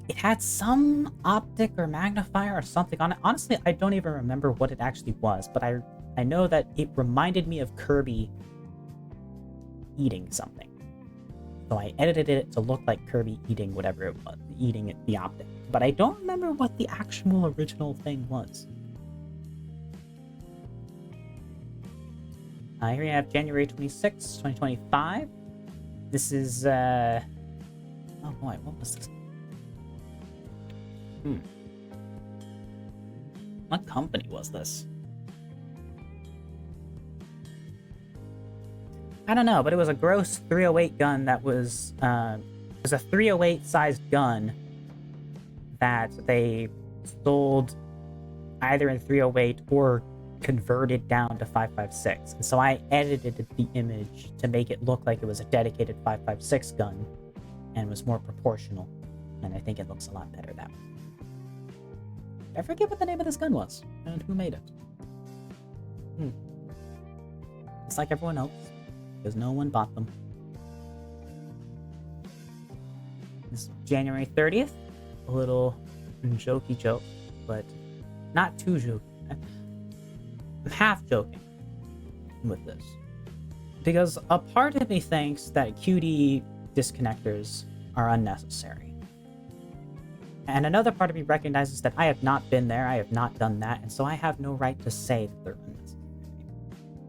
it had some optic or magnifier or something on it. Honestly, I don't even remember what it actually was, but I know that it reminded me of Kirby eating something. So I edited it to look like Kirby eating whatever it was, eating it, the optic. But I don't remember what the actual original thing was. Here we have January 26th, 2025. This is, oh boy, what was this? What company was this? I don't know, but it was a gross 308 gun that was, it was a 308 sized gun that they sold either in 308 or converted down to 5.56. And so I edited the image to make it look like it was a dedicated 5.56 gun and was more proportional. And I think it looks a lot better that way. I forget what the name of this gun was and who made it. It's like everyone else, because no one bought them. It's January 30th. A little jokey joke, but not too jokey. I'm half joking with this. Because a part of me thinks that QD disconnectors are unnecessary. And another part of me recognizes that I have not been there, I have not done that, and so I have no right to say that they're unnecessary.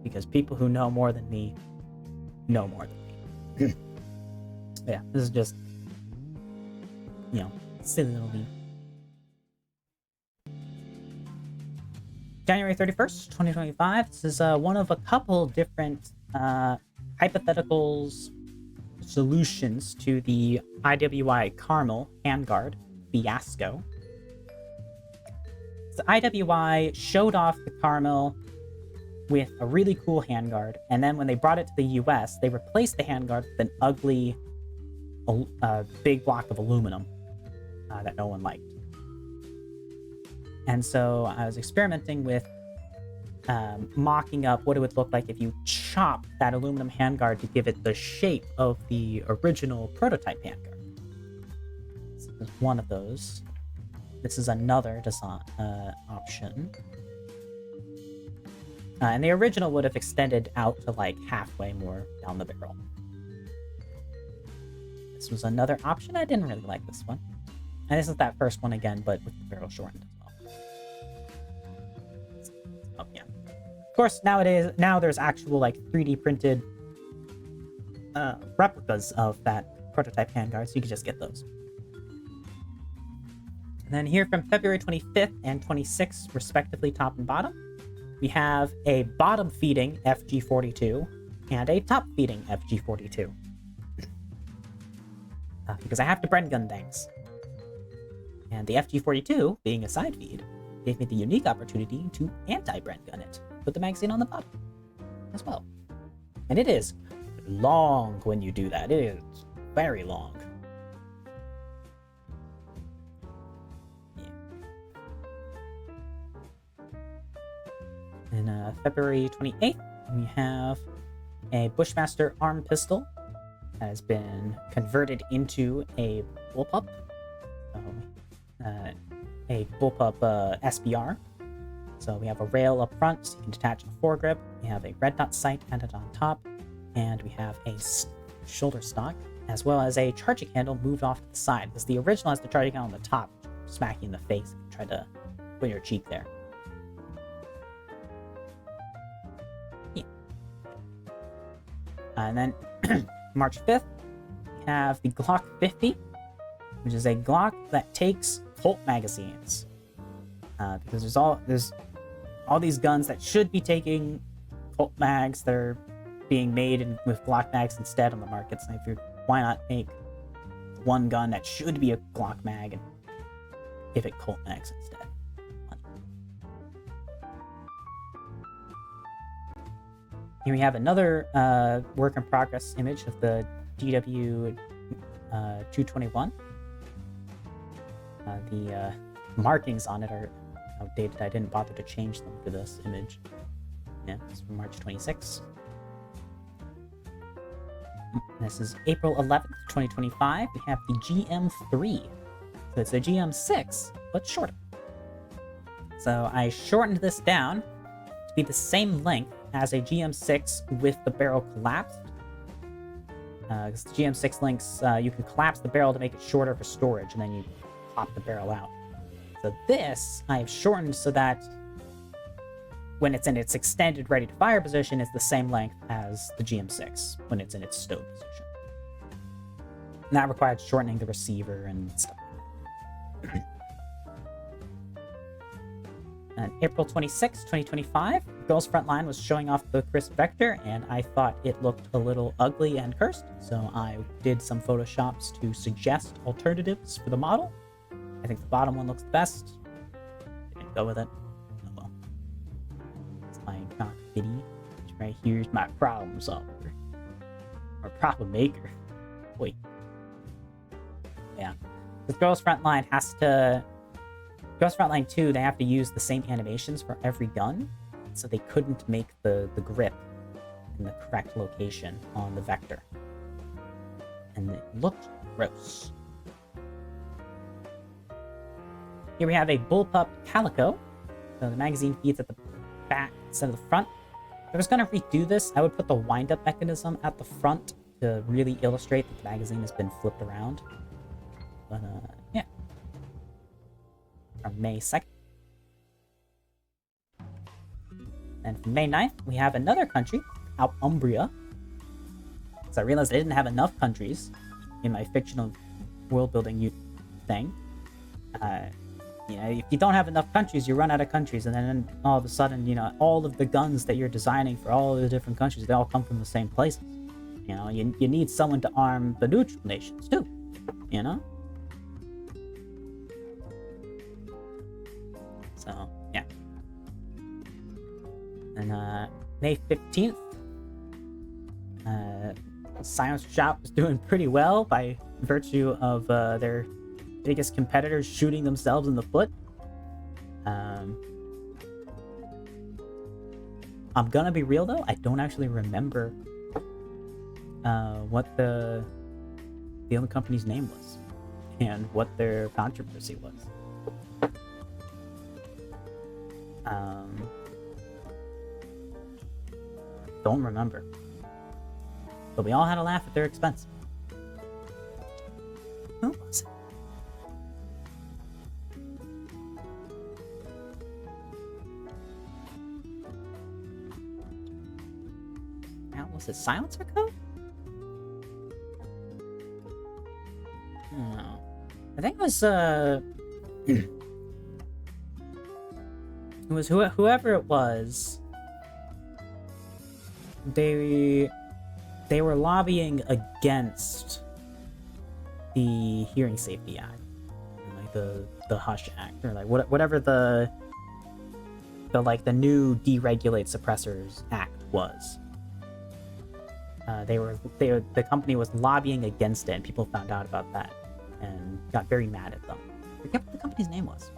Because people who know more than me know more than me. Yeah, this is just, silly little me. January 31st, 2025. This is one of a couple different hypotheticals solutions to the IWI Carmel handguard fiasco. So IWI showed off the Carmel with a really cool handguard, and then when they brought it to the US, they replaced the handguard with an ugly big block of aluminum that no one liked. And so I was experimenting with mocking up what it would look like if you chop that aluminum handguard to give it the shape of the original prototype handguard. This is one of those. This is another design option. And the original would have extended out to like halfway more down the barrel. This was another option. I didn't really like this one. And this is that first one again, but with the barrel shortened as well. Oh yeah. Of course, now there's actual like 3D printed replicas of that prototype handguard, so you can just get those. And then here from February 25th and 26th, respectively, top and bottom, we have a bottom feeding FG42 and a top feeding FG42. Because I have to Bren gun things. And the FG42, being a side feed, gave me the unique opportunity to anti-Bren gun it. Put the magazine on the bottom as well. And it is long when you do that. It is very long. And February 28th, we have a Bushmaster arm pistol that has been converted into a bullpup. A bullpup SBR. So we have a rail up front, so you can detach a foregrip. We have a red dot sight added on top, and we have a shoulder stock, as well as a charging handle moved off to the side, because the original has the charging handle on the top, smack you in the face if you try to put your cheek there. Yeah. And then March 5th, we have the Glock 50, which is a Glock that takes Colt magazines. Because there's all these guns that should be taking Colt mags that are being made with Glock mags instead on the market. So why not make one gun that should be a Glock mag and give it Colt mags instead? Here we have another work in progress image of the DW 221. The markings on it are outdated. I didn't bother to change them for this image. Yeah, it's from March 26th. This is April 11th, 2025. We have the GM3. So it's a GM6, but shorter. So I shortened this down to be the same length as a GM6 with the barrel collapsed. Because the GM6 links, you can collapse the barrel to make it shorter for storage, and then you pop the barrel out. So this I have shortened so that when it's in its extended ready to fire position, it's the same length as the GM6 when it's in its stowed position. And that required shortening the receiver and stuff. And April 26, 2025, Girls Frontline was showing off the crisp vector, and I thought it looked a little ugly and cursed, so I did some photoshops to suggest alternatives for the model. I think the bottom one looks the best. Didn't go with it. Oh well. It's my Glock 50. Right here's my problem solver. Or problem maker. Wait. Yeah. Because Girls Frontline has to... Girls Frontline 2, they have to use the same animations for every gun, so they couldn't make the grip in the correct location on the vector. And it looked gross. Here we have a bullpup calico. So the magazine feeds at the back instead of the front. If I was going to redo this, I would put the wind-up mechanism at the front to really illustrate that the magazine has been flipped around. But, yeah. From May 2nd. And from May 9th, we have another country, Umbria. So I realized I didn't have enough countries in my fictional world-building thing. You know, if you don't have enough countries, you run out of countries, and then all of a sudden, you know, all of the guns that you're designing for all of the different countries, they all come from the same places. You know, you need someone to arm the neutral nations, too. You know? So, yeah. And, May 15th, Silence Shop was doing pretty well by virtue of their biggest competitors shooting themselves in the foot. I'm gonna be real though, I don't actually remember what the other company's name was and what their controversy was. Don't remember. But we all had a laugh at their expense. Who was it? Was it Silencer Code? No. I think it was It was whoever it was. They were lobbying against the Hearing Safety Act, like the Hush Act, or like whatever the new Deregulate Suppressors Act was. The company was lobbying against it, and people found out about that and got very mad at them. I forget what the company's name was.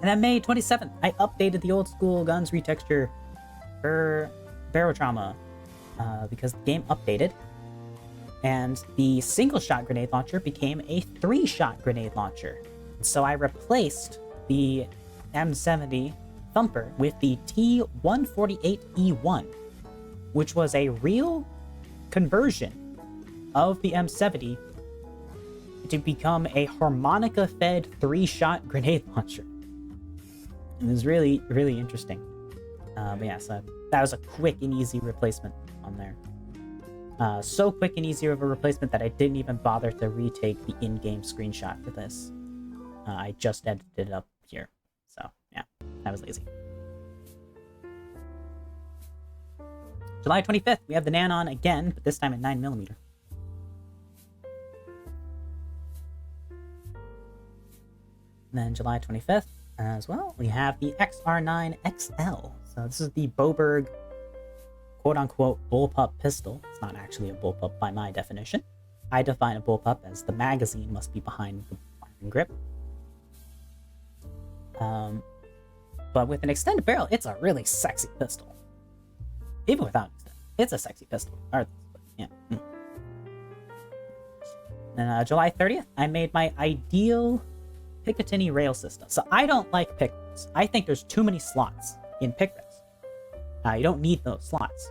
And on May 27th, I updated the old school guns retexture for Barotrauma because the game updated, and the single shot grenade launcher became a 3-shot grenade launcher. So I replaced the M70 Thumper with the T148E1, which was a real conversion of the M70 to become a harmonica-fed 3-shot grenade launcher. It was really, really interesting. But yeah, so that was a quick and easy replacement on there. So quick and easy of a replacement that I didn't even bother to retake the in-game screenshot for this. I just edited it up here. So yeah, that was lazy. July 25th, we have the Nanon again, but this time at 9mm. Then July 25th, as well, we have the XR9XL. So this is the Boberg quote-unquote bullpup pistol. It's not actually a bullpup by my definition. I define a bullpup as the magazine must be behind the firing grip. But with an extended barrel, it's a really sexy pistol. Even without extended, it's a sexy pistol. Yeah. Then July 30th, I made my ideal Picatinny rail system. So I don't like pick rails. I think there's too many slots in pick rails. You don't need those slots.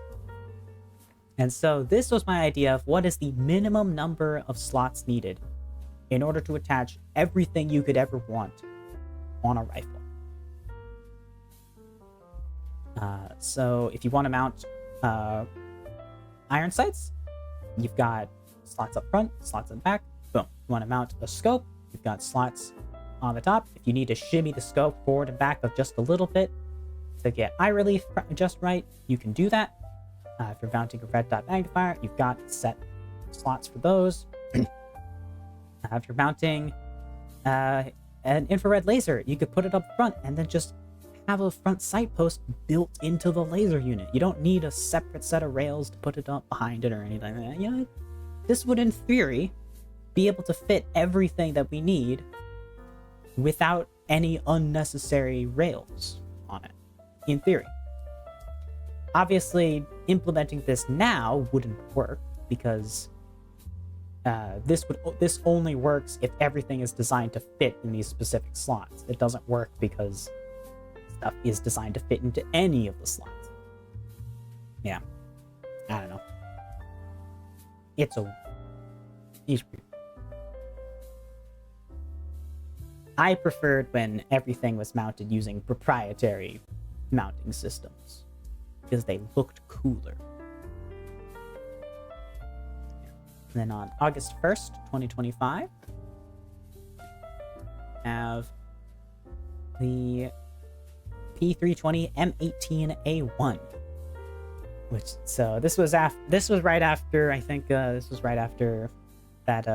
And so this was my idea of what is the minimum number of slots needed in order to attach everything you could ever want on a rifle. So if you want to mount iron sights, you've got slots up front, slots in back. Boom. You want to mount a scope, you've got slots on the top. If you need to shimmy the scope forward and back of just a little bit to get eye relief just right, you can do that. If you're mounting a red dot magnifier, you've got set slots for those. If you're mounting an infrared laser, you could put it up front and then just have a front sight post built into the laser unit. You don't need a separate set of rails to put it up behind it or anything like that. You know, this would, in theory, be able to fit everything that we need without any unnecessary rails on it, in theory. Obviously, implementing this now wouldn't work because this only works if everything is designed to fit in these specific slots. It doesn't work because stuff is designed to fit into any of the slots. Yeah, I don't know. I preferred when everything was mounted using proprietary mounting systems because they looked cooler. And then on August 1st, 2025, have the P320 M18A1. This was right after, I think this was right after that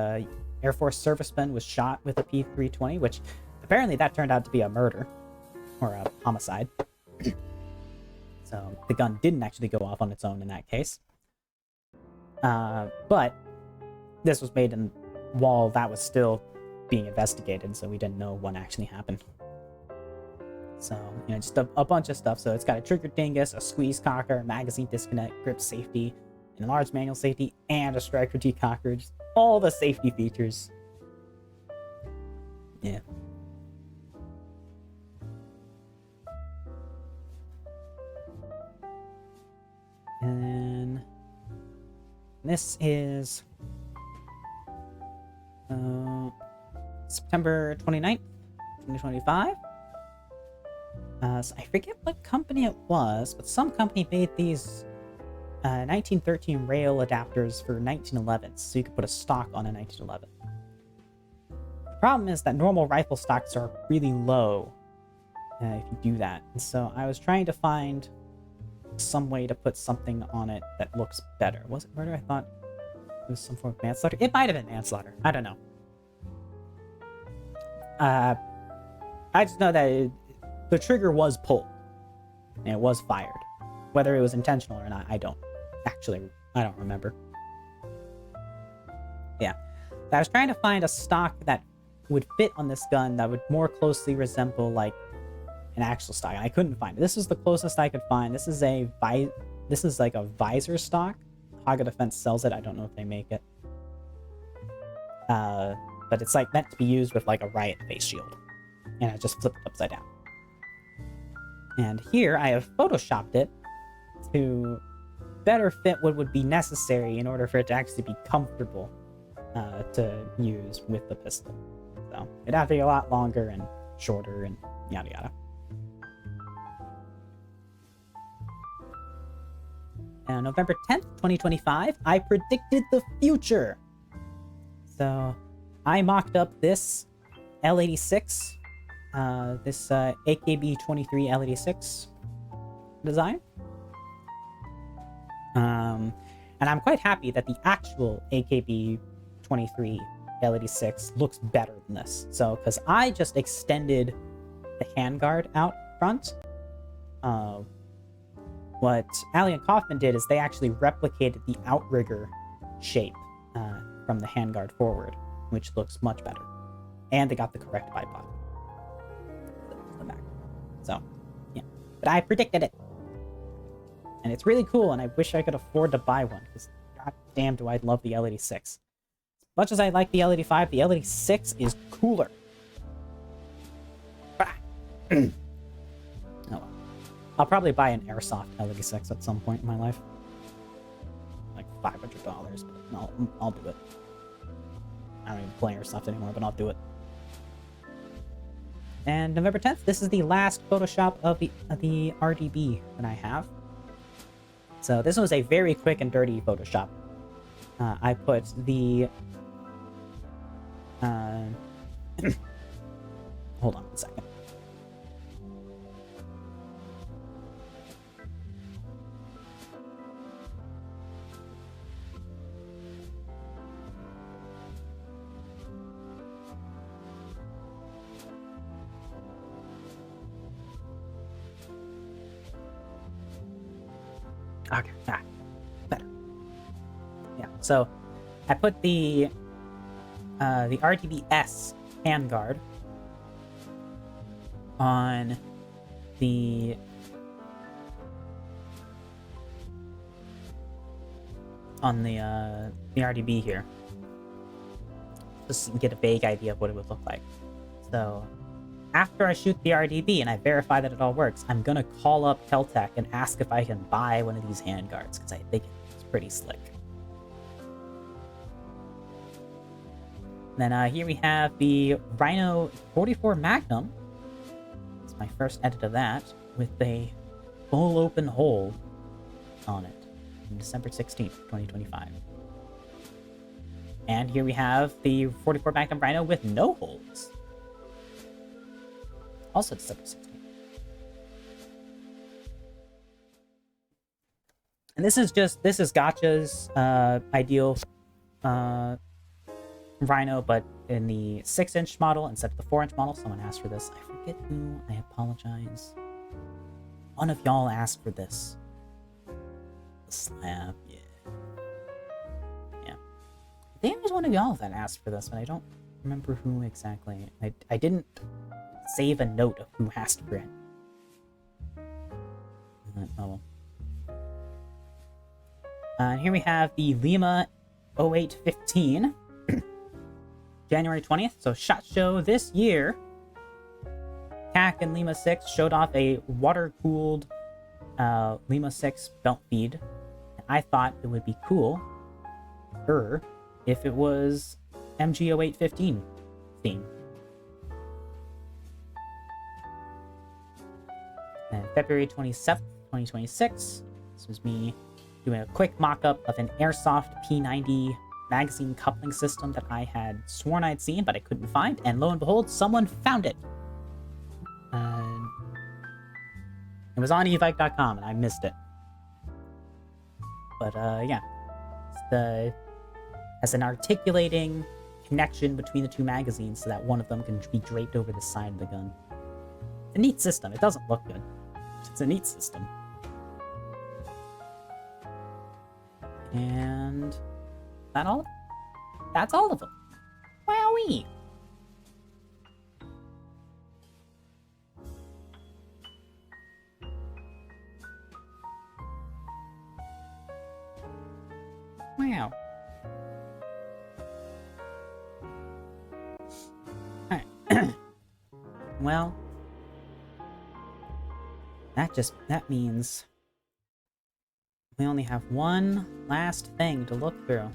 Air Force serviceman was shot with a P320, which apparently that turned out to be a murder or a homicide. So the gun didn't actually go off on its own in that case. But this was made while that was still being investigated, so we didn't know what actually happened. So, you know, just a bunch of stuff. So it's got a trigger dingus, a squeeze cocker, magazine disconnect, grip safety, enlarged manual safety, and a striker decocker. Just all the safety features. Yeah. And this is September 29th, 2025. So I forget what company it was, but some company made these 1913 rail adapters for 1911s, so you could put a stock on a 1911. The problem is that normal rifle stocks are really low if you do that, and so I was trying to find some way to put something on it that looks better. Was it murder? I thought it was some form of manslaughter. It might have been manslaughter. I don't know. I just know that the trigger was pulled and it was fired. Whether it was intentional or not, I don't remember. Yeah. I was trying to find a stock that would fit on this gun that would more closely resemble like an actual stock, and I couldn't find it. This is the closest I could find. This is like a visor stock. Haga Defense sells it. I don't know if they make it. But it's like meant to be used with like a riot face shield. And I just flipped it upside down. And here I have photoshopped it to better fit what would be necessary in order for it to actually be comfortable to use with the pistol. So it'd have to be a lot longer and shorter and yada yada. And November 10th, 2025, I predicted the future. So I mocked up this L86, this AKB-23 L86 design. And I'm quite happy that the actual AKB-23 L86 looks better than this. So, because I just extended the handguard out front. What Ali and Kaufman did is they actually replicated the outrigger shape from the handguard forward, which looks much better. And they got the correct bipod. The back. So, yeah. But I predicted it. And it's really cool, and I wish I could afford to buy one, because god damn do I love the L86. As much as I like the L85, the L86 is cooler. Oh well. I'll probably buy an airsoft L86 at some point in my life. Like $500, but I'll do it. I don't even play airsoft anymore, but I'll do it. And November 10th, this is the last Photoshop of the RDB that I have. So this was a very quick and dirty Photoshop. I put the... hold on one second. Okay, better. Yeah, so I put the RTBS handguard on the RDB here, just to get a vague idea of what it would look like. So after I shoot the RDB and I verify that it all works, I'm gonna call up Keltec and ask if I can buy one of these handguards, because I think it's pretty slick. Then here we have the Rhino 44 Magnum. It's my first edit of that, with a full open hole on it, on December 16th, 2025. And here we have the 44 Magnum Rhino with no holes. Also December 16th. And this is Gotcha's ideal Rhino, but in the 6-inch model instead of the 4-inch model. Someone asked for this. I forget who. I apologize. One of y'all asked for this. The slab, yeah. Yeah. I think it was one of y'all that asked for this, but I don't remember who exactly. I didn't save a note of who asked for it. Oh. And here we have the Lima 0815. January 20th, so SHOT Show this year. CAC and Lima 6 showed off a water-cooled Lima 6 belt feed. And I thought it would be cool if it was MG0815 theme. And February 27th, 2026, this was me doing a quick mock-up of an airsoft P90 magazine coupling system that I had sworn I'd seen, but I couldn't find, and lo and behold, someone found it. It was on evike.com, and I missed it. But, yeah. Has an articulating connection between the two magazines so that one of them can be draped over the side of the gun. It's a neat system. It doesn't look good. It's a neat system. And that all? That's all of them. Wowee! Wow. Alright. Well, that means we only have one last thing to look through.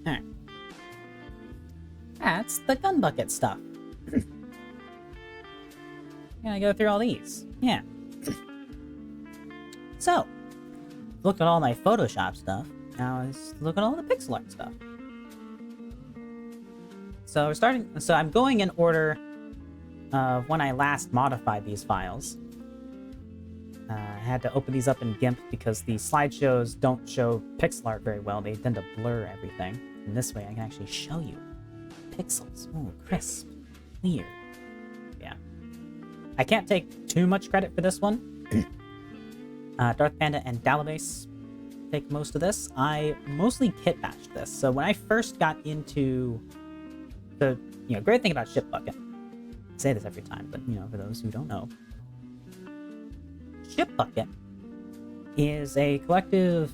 Alright. That's the gun bucket stuff. Gonna go through all these. Yeah. So, look at all my Photoshop stuff. Now let's look at all the pixel art stuff. So I'm going in order of when I last modified these files. I had to open these up in GIMP because the slideshows don't show pixel art very well. They tend to blur everything. And this way I can actually show you pixels. Ooh, crisp. Weird. Yeah. I can't take too much credit for this one. Darth Panda and Dalabase take most of this. I mostly kit bashed this. So when I first got into the great thing about Shipbucket, I say this every time, but for those who don't know, Shipbucket is a collective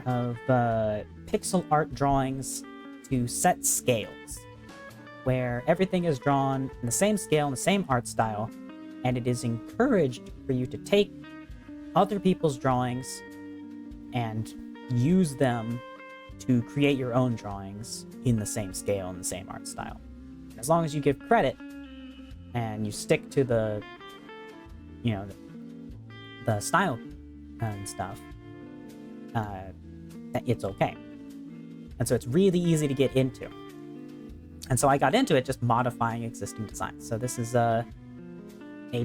of pixel art drawings to set scales, where everything is drawn in the same scale and the same art style, and it is encouraged for you to take other people's drawings and use them to create your own drawings in the same scale and the same art style. As long as you give credit and you stick to the style and stuff, it's okay. And so it's really easy to get into. And so I got into it just modifying existing designs. So this is a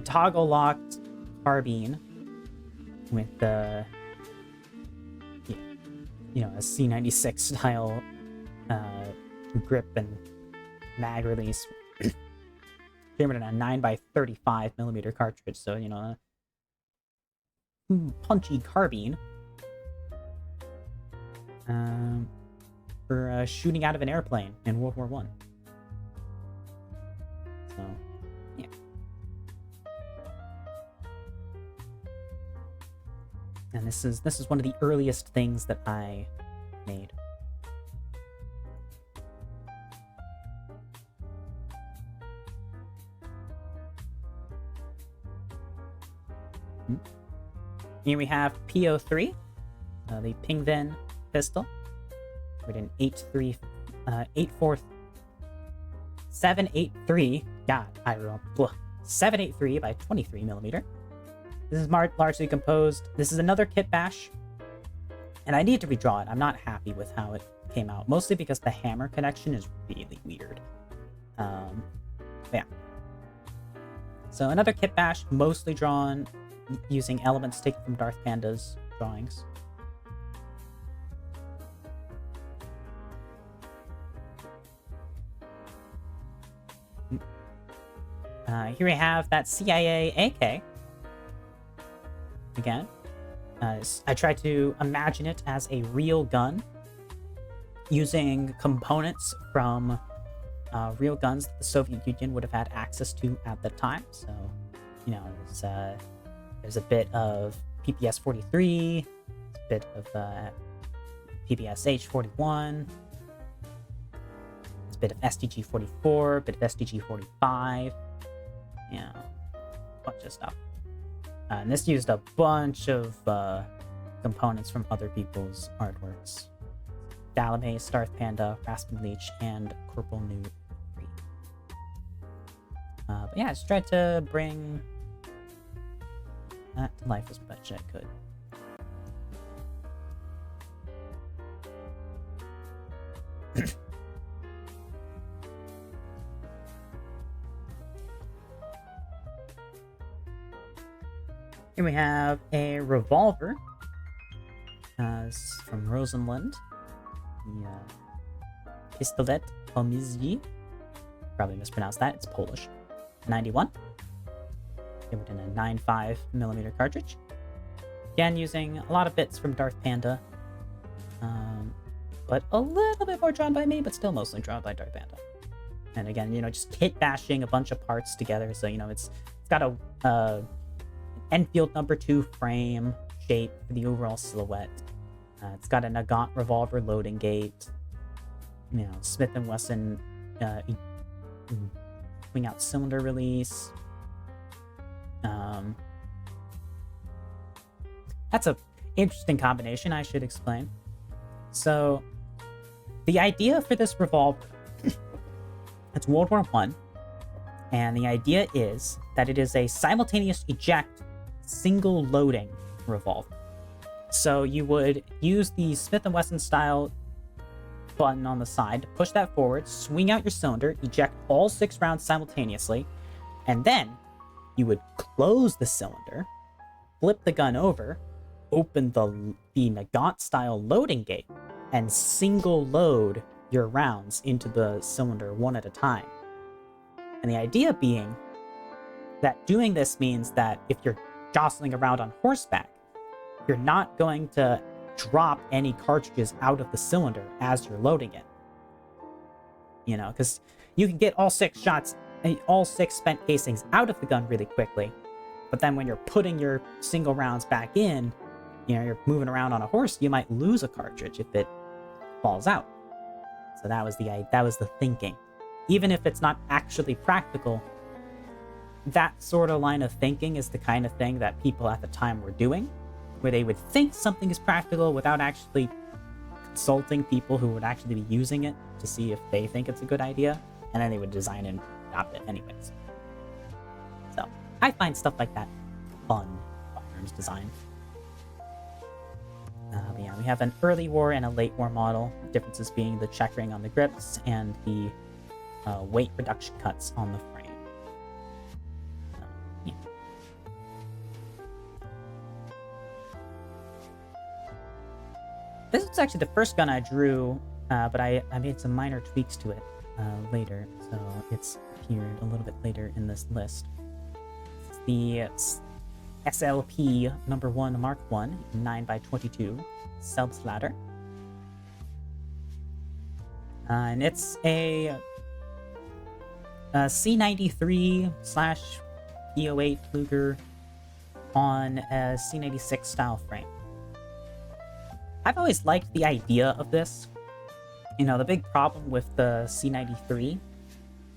toggle locked carbine with a C96 style grip and mag release. Camera in a 9x35 millimeter cartridge, so a punchy carbine for shooting out of an airplane in World War I. So, yeah. And And this is one of the earliest things that I made. Here we have PO3, the Pingvin pistol, with an 783. God, I roll 783 by 23 millimeter. This is largely composed. This is another kit bash, and I need to redraw it. I'm not happy with how it came out, mostly because the hammer connection is really weird. Yeah. So another kit bash, mostly drawn using elements taken from Darth Panda's drawings. Here we have that CIA AK. Again, I tried to imagine it as a real gun using components from real guns that the Soviet Union would have had access to at the time. So, you know, there's a bit of PPS-43, a bit of PPS-H-41, there's a bit of STG-44, a bit of STG-45, yeah, a bunch of stuff. And this used a bunch of components from other people's artworks. Dalamace, Darth Panda, Raspin Leech, and Corporal New 3. But yeah, I just tried to bring that to life as much as I could. Here we have a revolver from Rosenland. The Pistolet Pomizji. Probably mispronounced that. It's Polish. 91. Give it in a 9.5 millimeter cartridge. Again, using a lot of bits from Darth Panda. But a little bit more drawn by me, but still mostly drawn by Darth Panda. And again, you know, just kit bashing a bunch of parts together. So, you know, it's got a Enfield #2 frame shape for the overall silhouette. It's got a Nagant revolver loading gate. You know, Smith & Wesson swing out cylinder release. That's a interesting combination, I should explain. So, the idea for this revolver, it's World War I, and the idea is that it is a simultaneous eject single loading revolver. So you would use the Smith & Wesson style button on the side to push that forward, swing out your cylinder, eject all 6 rounds simultaneously, and then you would close the cylinder, flip the gun over, open the Nagant style loading gate, and single load your rounds into the cylinder one at a time. And the idea being that doing this means that if you're jostling around on horseback, you're not going to drop any cartridges out of the cylinder as you're loading it. You know, because you can get all 6 shots, all 6 spent casings out of the gun really quickly, but then when you're putting your single rounds back in, you know, you're moving around on a horse, you might lose a cartridge if it falls out. So that was the thinking. Even if it's not actually practical, that sort of line of thinking is the kind of thing that people at the time were doing, where they would think something is practical without actually consulting people who would actually be using it to see if they think it's a good idea, and then they would design and adopt it anyways. So I find stuff like that fun, firearms design. But yeah, we have an early war and a late war model, differences being the checkering on the grips and the weight reduction cuts on the frame. Yeah. This was actually the first gun I drew, but I made some minor tweaks to it later, so it's appeared a little bit later in this list. It's the SLP #1 Mark I 9x22 Selbstlader. And it's a C93/P08 Luger on a C96 style frame. I've always liked the idea of this. You know, the big problem with the C93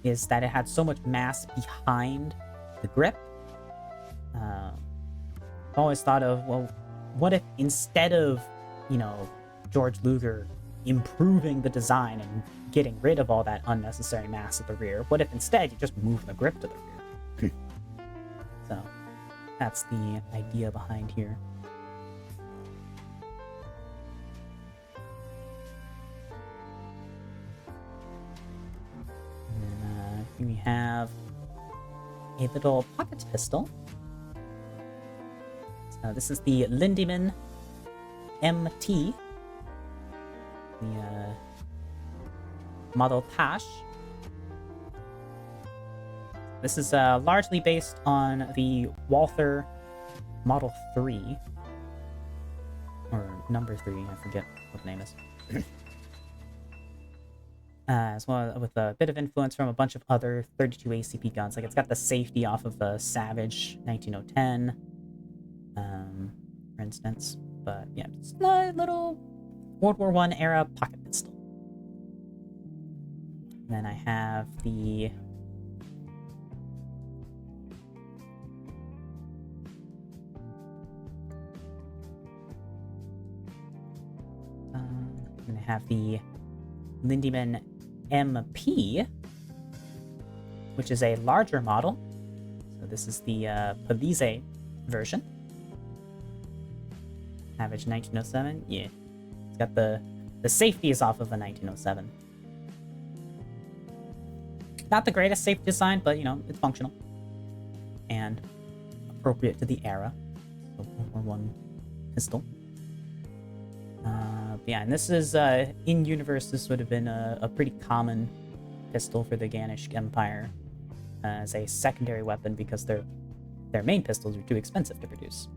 is that it had so much mass behind the grip. I've always thought of, well, what if instead of, you know, George Luger improving the design and getting rid of all that unnecessary mass at the rear, what if instead you just move the grip to the rear? So that's the idea behind here. And, here we have a little pocket pistol. So this is the Lindemann MT, the Model Tash. This is largely based on the Walther Model 3, or number 3, I forget what the name is. As well, with a bit of influence from a bunch of other 32 ACP guns. Like, it's got the safety off of the Savage 19010, for instance. But yeah, it's a little World War I era pocket pistol. And then I have the Lindemann MP, which is a larger model. So this is the Police version. Savage 1907, yeah. It's got the safety is off of a 1907. Not the greatest safety design, but you know, it's functional and appropriate to the era. So one pistol. Yeah, and this is in universe. This would have been a pretty common pistol for the Ganish Empire as a secondary weapon because their main pistols are too expensive to produce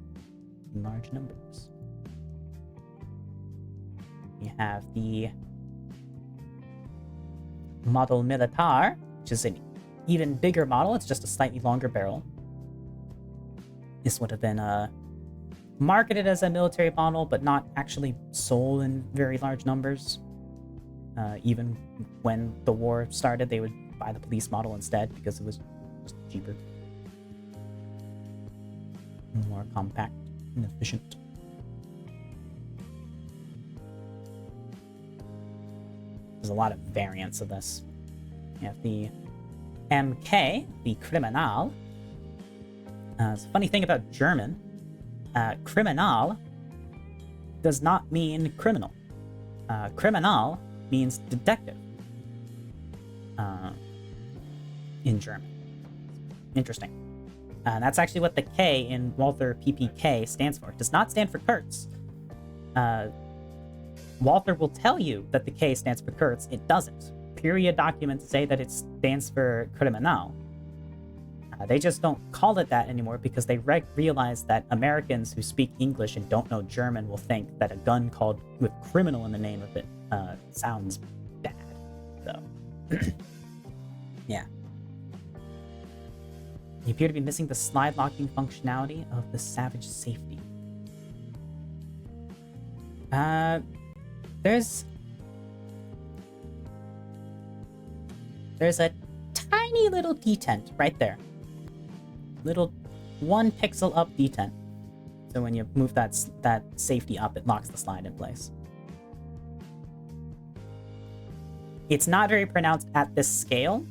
in large numbers. You have the Model Militar, which is an even bigger model. It's just a slightly longer barrel. This would have been marketed as a military model, but not actually sold in very large numbers. Even when the war started, they would buy the police model instead because it was just cheaper, more compact and efficient. There's a lot of variants of this. You have the MK, the Kriminal. It's a funny thing about German. Kriminal does not mean criminal. Kriminal means detective in German. Interesting. That's actually what the K in Walther PPK stands for. It does not stand for Kurtz. Walther will tell you that the K stands for Kurtz. It doesn't. Period documents say that it stands for Kriminal. They just don't call it that anymore because they realize that Americans who speak English and don't know German will think that a gun called with criminal in the name of it sounds bad. So, yeah. You appear to be missing the slide locking functionality of the Savage safety. There's a tiny little detent right there. Little 1 pixel up detent. So when you move that safety up, it locks the slide in place. It's not very pronounced at this scale,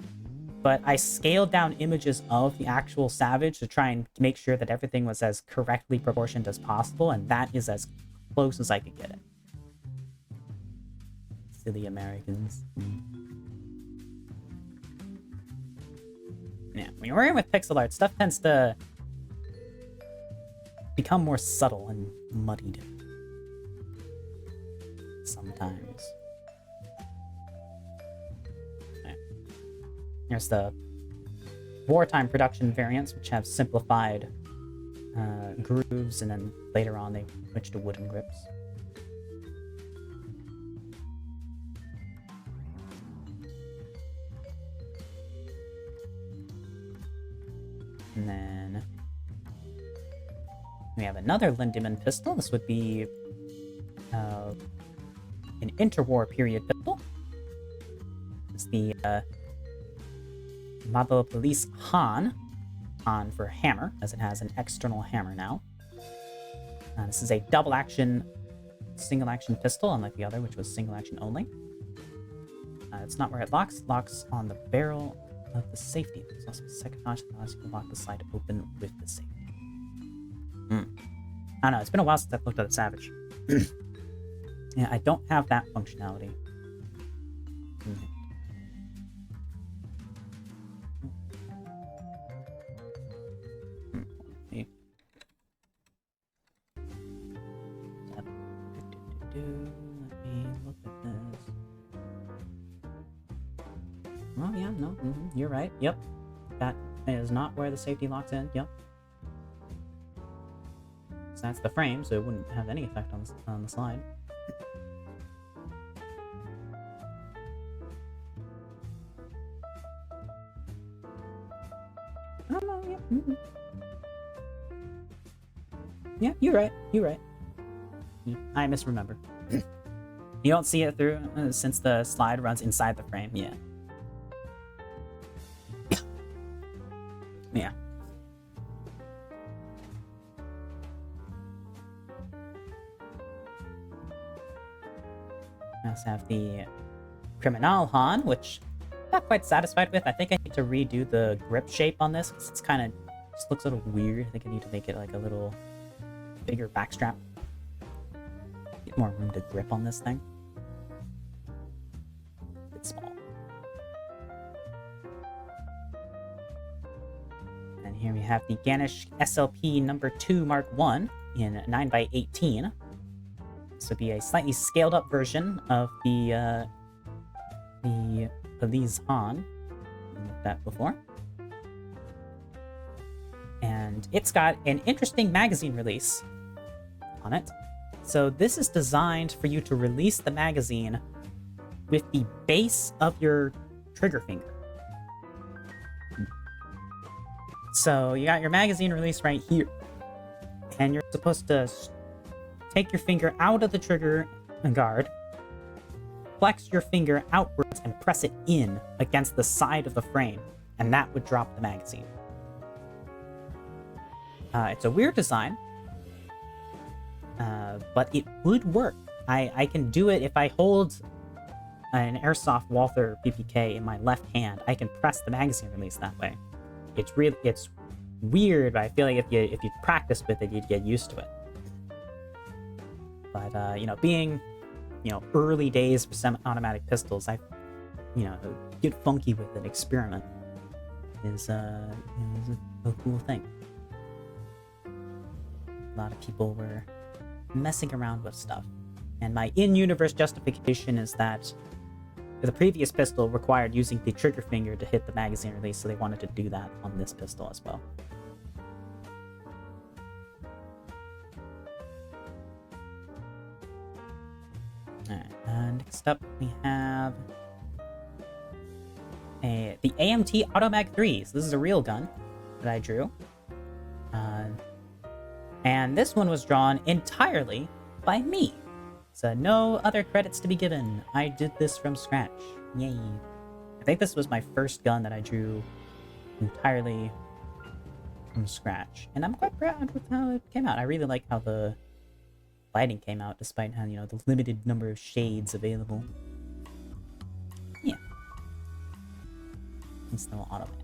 but I scaled down images of the actual Savage to try and make sure that everything was as correctly proportioned as possible, and that is as close as I could get it. Silly Americans. Yeah, when you're working with pixel art, stuff tends to become more subtle and muddied. Sometimes. Okay. Here's the wartime production variants, which have simplified grooves, and then later on they switch to wooden grips. And then we have another Lindemann pistol. This would be an interwar period pistol. It's the Mabo Police Han for hammer, as it has an external hammer now. This is a double action, single action pistol, unlike the other, which was single action only. It's not where it locks. It locks on the barrel of the safety. There's also a second notch that allows you to lock the slide open with the safety. I don't know. It's been a while since I've looked at a Savage. Yeah, I don't have that functionality. Let me look at this. Oh yeah, no, you're right. Yep, that is not where the safety locks in. Yep. So that's the frame, so it wouldn't have any effect on the slide. Oh no, yeah. Yeah, you're right. You're right. I misremember. You don't see it through since the slide runs inside the frame. Yeah. Yeah. I also have the Criminal Han, which I'm not quite satisfied with. I think I need to redo the grip shape on this because it's kind of just looks a little weird. I think I need to make it like a little bigger backstrap. Get more room to grip on this thing. It's small. And here we have the Ganesh SLP number 2 Mark 1 in 9x18. This would be a slightly scaled up version of the Police Han. We looked at before. And it's got an interesting magazine release on it. So this is designed for you to release the magazine with the base of your trigger finger. So you got your magazine release right here. And you're supposed to take your finger out of the trigger guard, flex your finger outwards, and press it in against the side of the frame. And that would drop the magazine. It's a weird design. But it would work. I can do it if I hold an Airsoft Walther PPK in my left hand. I can press the magazine release that way. It's weird, but I feel like if you practice with it, you'd get used to it. But being early days for semi-automatic pistols, I get funky with an experiment is a cool thing. A lot of people were messing around with stuff. And my in-universe justification is that the previous pistol required using the trigger finger to hit the magazine release, so they wanted to do that on this pistol as well. Alright, next up we have the AMT Automag 3. So this is a real gun that I drew. And this one was drawn entirely by me. So no other credits to be given. I did this from scratch. Yay. I think this was my first gun that I drew entirely from scratch. And I'm quite proud with how it came out. I really like how the lighting came out, despite how, the limited number of shades available. Yeah. Nice little automatic.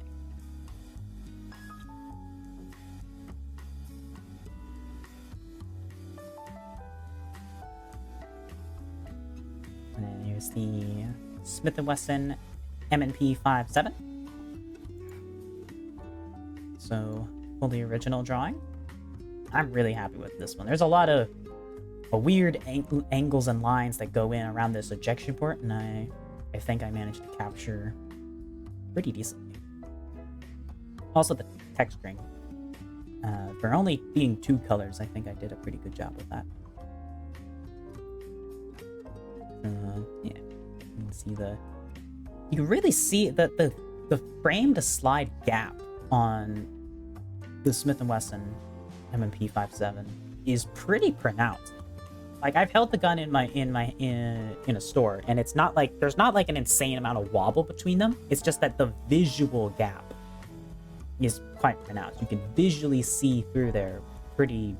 And then here's the Smith & Wesson M&P 5.7. So, fully original drawing. I'm really happy with this one. There's a lot of weird angles and lines that go in around this ejection port, and I think I managed to capture pretty decently. Also, the texturing. For only being 2 colors, I think I did a pretty good job with that. Yeah, you can see you can really see that the frame to slide gap on the Smith & Wesson M&P 5.7 is pretty pronounced. like I've held the gun in a store, and it's not like there's not like an insane amount of wobble between them. It's just that the visual gap is quite pronounced. You can visually see through there pretty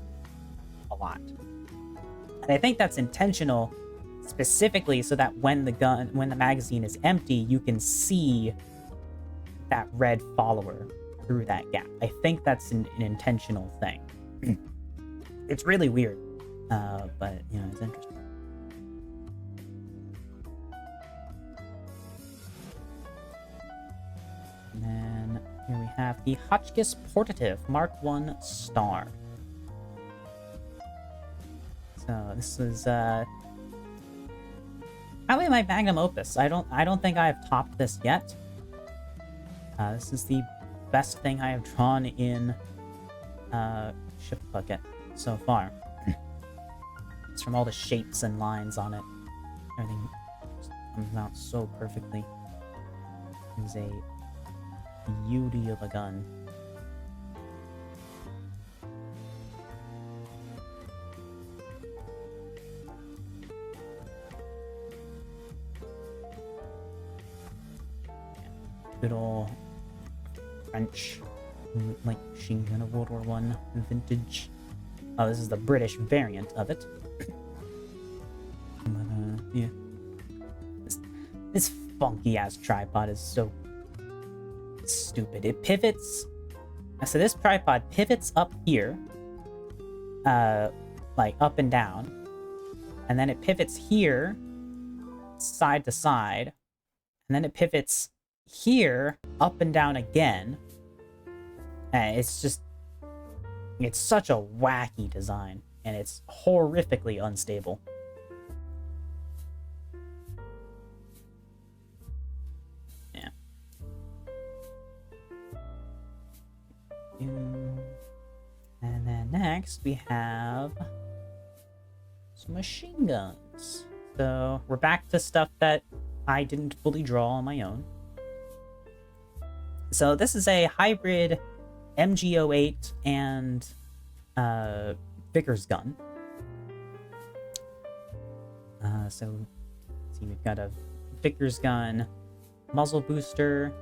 a lot. And I think that's intentional, specifically so that when the magazine is empty, you can see that red follower through that gap. I think that's an intentional thing. It's really weird, but you know, it's interesting. And then here we have the Hotchkiss Portative Mark I Star. So this is probably my magnum opus. I don't think I have topped this yet. This is the best thing I have drawn in Ship Bucket so far. It's from all the shapes and lines on it. Everything just comes out so perfectly. It's a beauty of a gun. Good old French, like machine gun of World War One vintage. Oh, this is the British variant of it. But, yeah. This funky ass tripod is so stupid. It pivots. So this tripod pivots up here, like up and down, and then it pivots here, side to side, and then it pivots here, up and down again. And it's such a wacky design, and it's horrifically unstable. Yeah. And then next we have some machine guns. So we're back to stuff that I didn't fully draw on my own. So this is a hybrid MG08 and Vickers gun. So let's see, we've got a Vickers gun muzzle booster.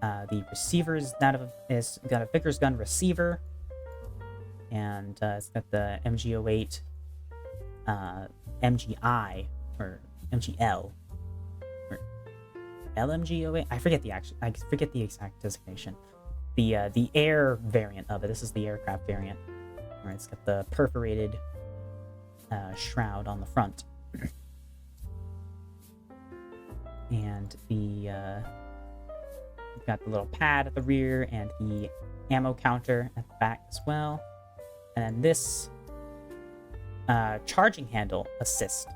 The receiver's it's got a Vickers gun receiver, and it's got the MG08 MGI or MGL. LMG08. I forget the exact designation. The air variant of it. This is the aircraft variant, where it's got the perforated shroud on the front, and we've got the little pad at the rear and the ammo counter at the back as well, and then this charging handle assist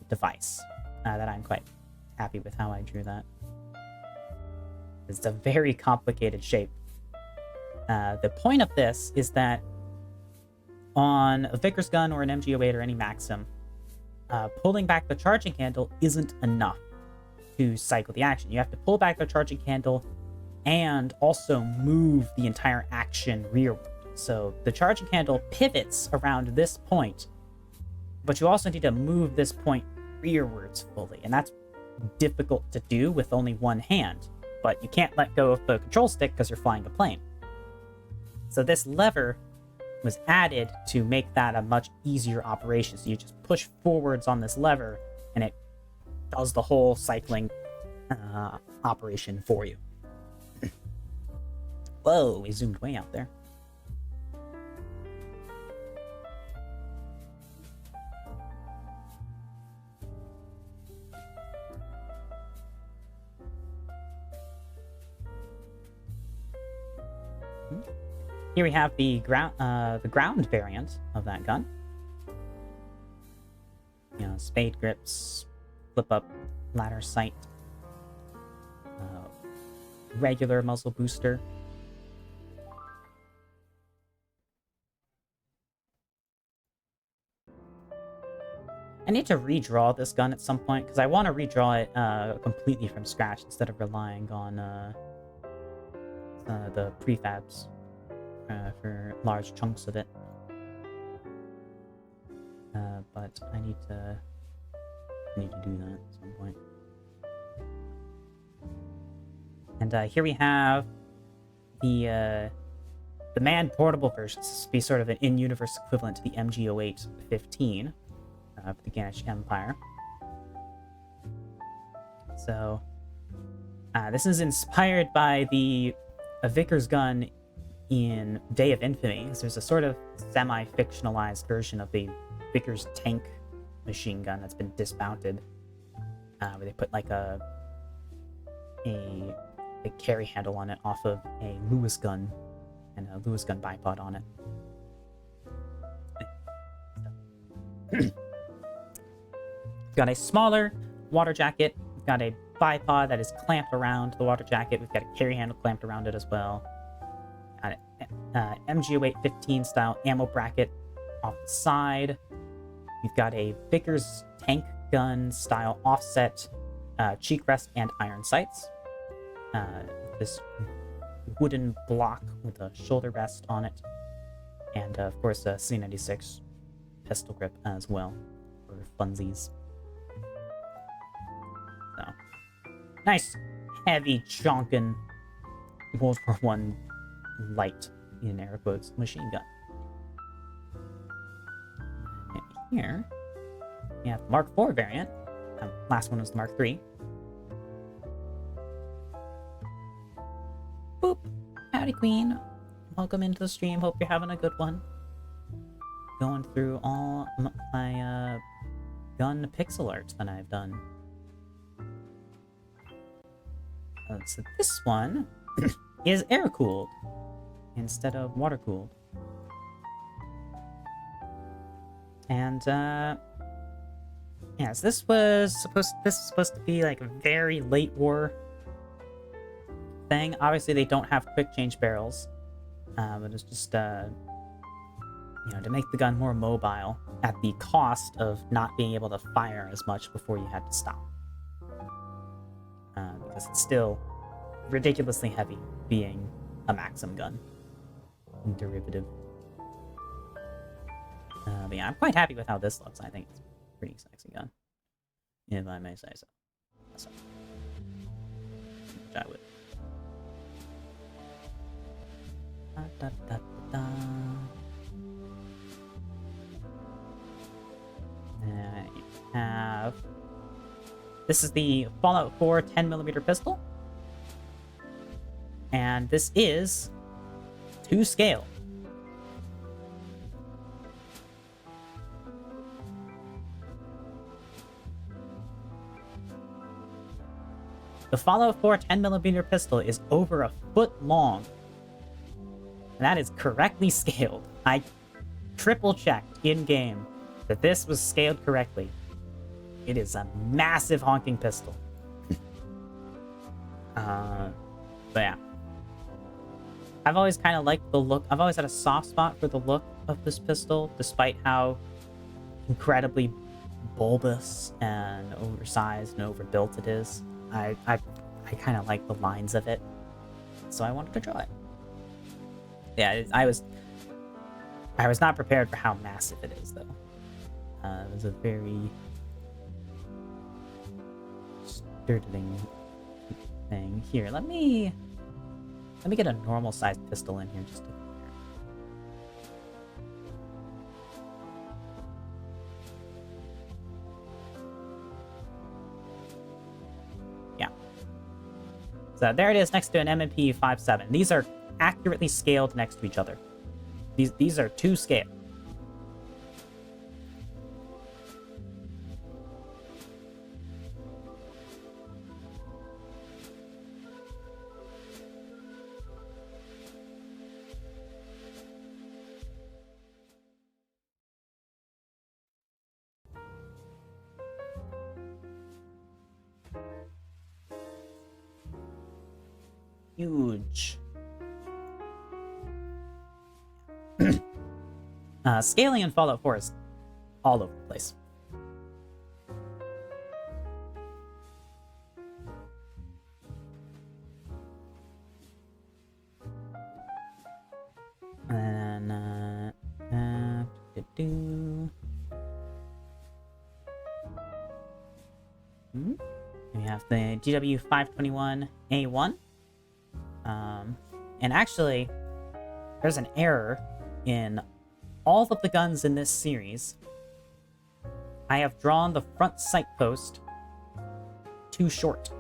device that I'm quite happy with how I drew that. It's a very complicated shape. The point of this is that on a Vickers gun or an MG08 or any Maxim, pulling back the charging handle isn't enough to cycle the action. You have to pull back the charging handle and also move the entire action rearward. So the charging handle pivots around this point, but you also need to move this point rearwards fully, and that's difficult to do with only one hand, but you can't let go of the control stick because you're flying the plane. So this lever was added to make that a much easier operation. So you just push forwards on this lever and it does the whole cycling operation for you. Whoa, we zoomed way out there. Here we have the ground variant of that gun. You know, spade grips, flip up ladder sight, regular muzzle booster. I need to redraw this gun at some point because I want to redraw it completely from scratch instead of relying on the prefabs for large chunks of it. But I need to do that at some point. And here we have the manned portable version. This would be sort of an in-universe equivalent to the MG08-15 for the Ganesh Empire. So this is inspired by the Vickers gun in Day of Infamy. So there's a sort of semi-fictionalized version of the Vickers tank machine gun that's been dismounted, where they put like a carry handle on it off of a Lewis gun and a Lewis gun bipod on it. We've got a smaller water jacket. We've got a bipod that is clamped around the water jacket. We've got a carry handle clamped around it as well. Got an MG08-15 style ammo bracket off the side. We've got a Vickers tank gun style offset cheek rest and iron sights. This wooden block with a shoulder rest on it. And of course a C96 pistol grip as well for funsies. So, nice heavy chonkin' World War One light, in air quotes, machine gun. And here we have the Mark IV variant. Last one was the Mark III. Boop! Howdy, Queen. Welcome into the stream. Hope you're having a good one. Going through all my gun pixel art that I've done. So this one is air-cooled instead of water-cooled. And yes, this was supposed to be like a very late war thing. Obviously they don't have quick change barrels. But it's just to make the gun more mobile at the cost of not being able to fire as much before you had to stop. Because it's still ridiculously heavy, being a Maxim gun derivative. But yeah, I'm quite happy with how this looks. I think it's a pretty sexy gun, if I may say so. Which I would. Da, da, da, da. You have... This is the Fallout 4 10mm pistol. And this is to scale. The Fallout 4 10mm pistol is over a foot long. And that is correctly scaled. I triple checked in-game that this was scaled correctly. It is a massive honking pistol. But yeah. I've always kind of liked the look. I've always had a soft spot for the look of this pistol, despite how incredibly bulbous and oversized and overbuilt it is. I kind of like the lines of it, so I wanted to draw it. Yeah, I was not prepared for how massive it is, though. It was a very startling thing. Here, let me get a normal sized pistol in here just to compare. Yeah. So there it is next to an M&P 5.7. These are accurately scaled next to each other. These are to scale. Huge. Scaling in Fallout 4 is all over the place. And We have the GW521A1. And actually, there's an error in all of the guns in this series. I have drawn the front sight post too short.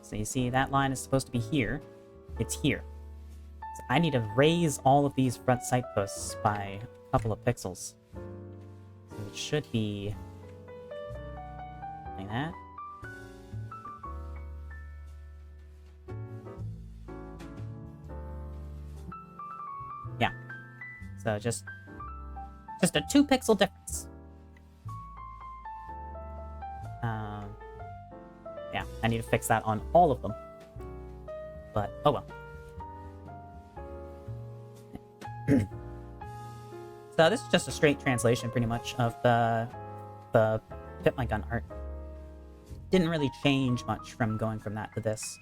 So you see that line is supposed to be here. It's here. So I need to raise all of these front sight posts by a couple of pixels. So it should be like that. Yeah. So just a 2 pixel difference. Yeah, I need to fix that on all of them. But, oh well. So this is just a straight translation, pretty much, of the Pit My Gun art. Didn't really change much from going from that to this.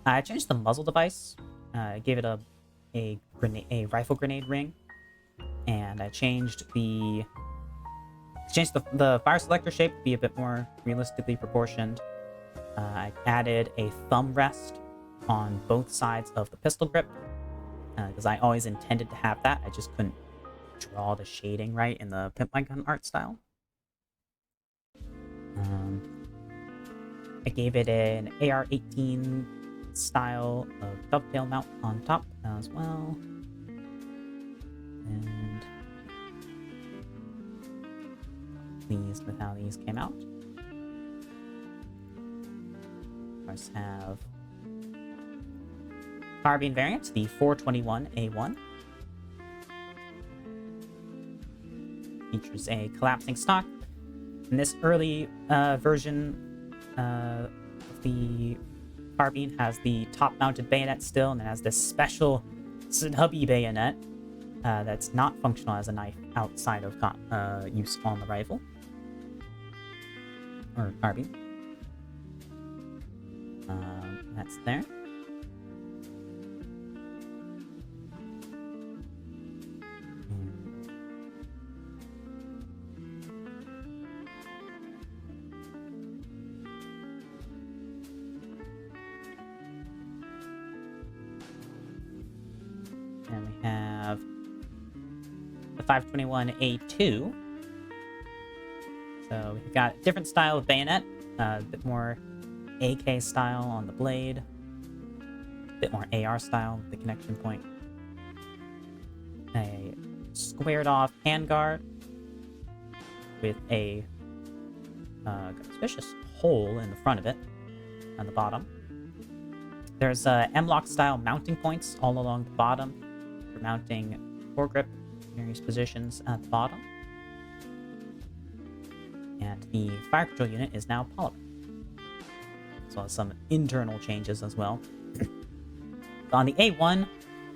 I changed the muzzle device. I gave it a rifle grenade ring, and I changed the fire selector shape to be a bit more realistically proportioned. I added a thumb rest on both sides of the pistol grip, because I always intended to have that. I just couldn't draw the shading right in the Pimp My Gun art style. I gave it an AR-18 style of dovetail mount on top as well. And pleased with how these came out. Of course, have carbine variant, the 421A1. Features a collapsing stock. In this early version of the carbine has the top-mounted bayonet still, and it has this special stubby bayonet that's not functional as a knife outside of use on the rifle or carbine. That's there. And we have the 521A2. So we've got a different style of bayonet, a bit more AK style on the blade, a bit more AR style with the connection point. A squared off handguard with a suspicious hole in the front of it on the bottom. There's M-lock style mounting points all along the bottom for mounting foregrip in various positions at the bottom. And the fire control unit is now polymer, as well as some internal changes as well. On the A1,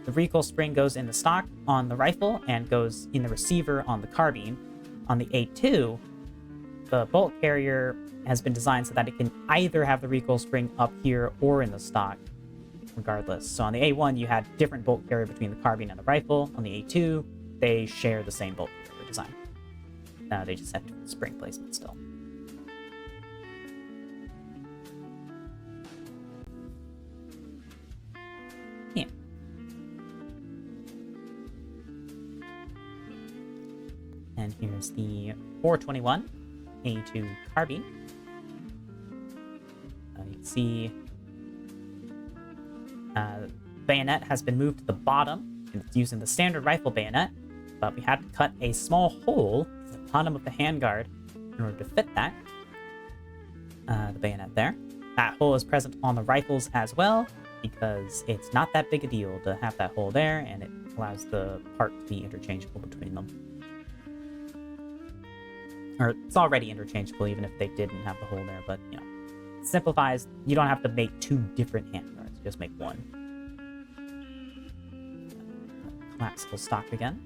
the recoil spring goes in the stock on the rifle and goes in the receiver on the carbine. On the A2, the bolt carrier has been designed so that it can either have the recoil spring up here or in the stock, regardless. So on the A1, you had different bolt carrier between the carbine and the rifle. On the A2, they share the same bolt carrier design. They just have different spring placement still. Yeah. And here's the 421A2 carbine. You can see bayonet has been moved to the bottom. It's using the standard rifle bayonet, but we had to cut a small hole in the bottom of the handguard in order to fit that. The bayonet there. That hole is present on the rifles as well, because it's not that big a deal to have that hole there, and it allows the part to be interchangeable between them. Or it's already interchangeable even if they didn't have the hole there, but you know, it simplifies. You don't have to make two different handguards, just make one. Collapsible stock again.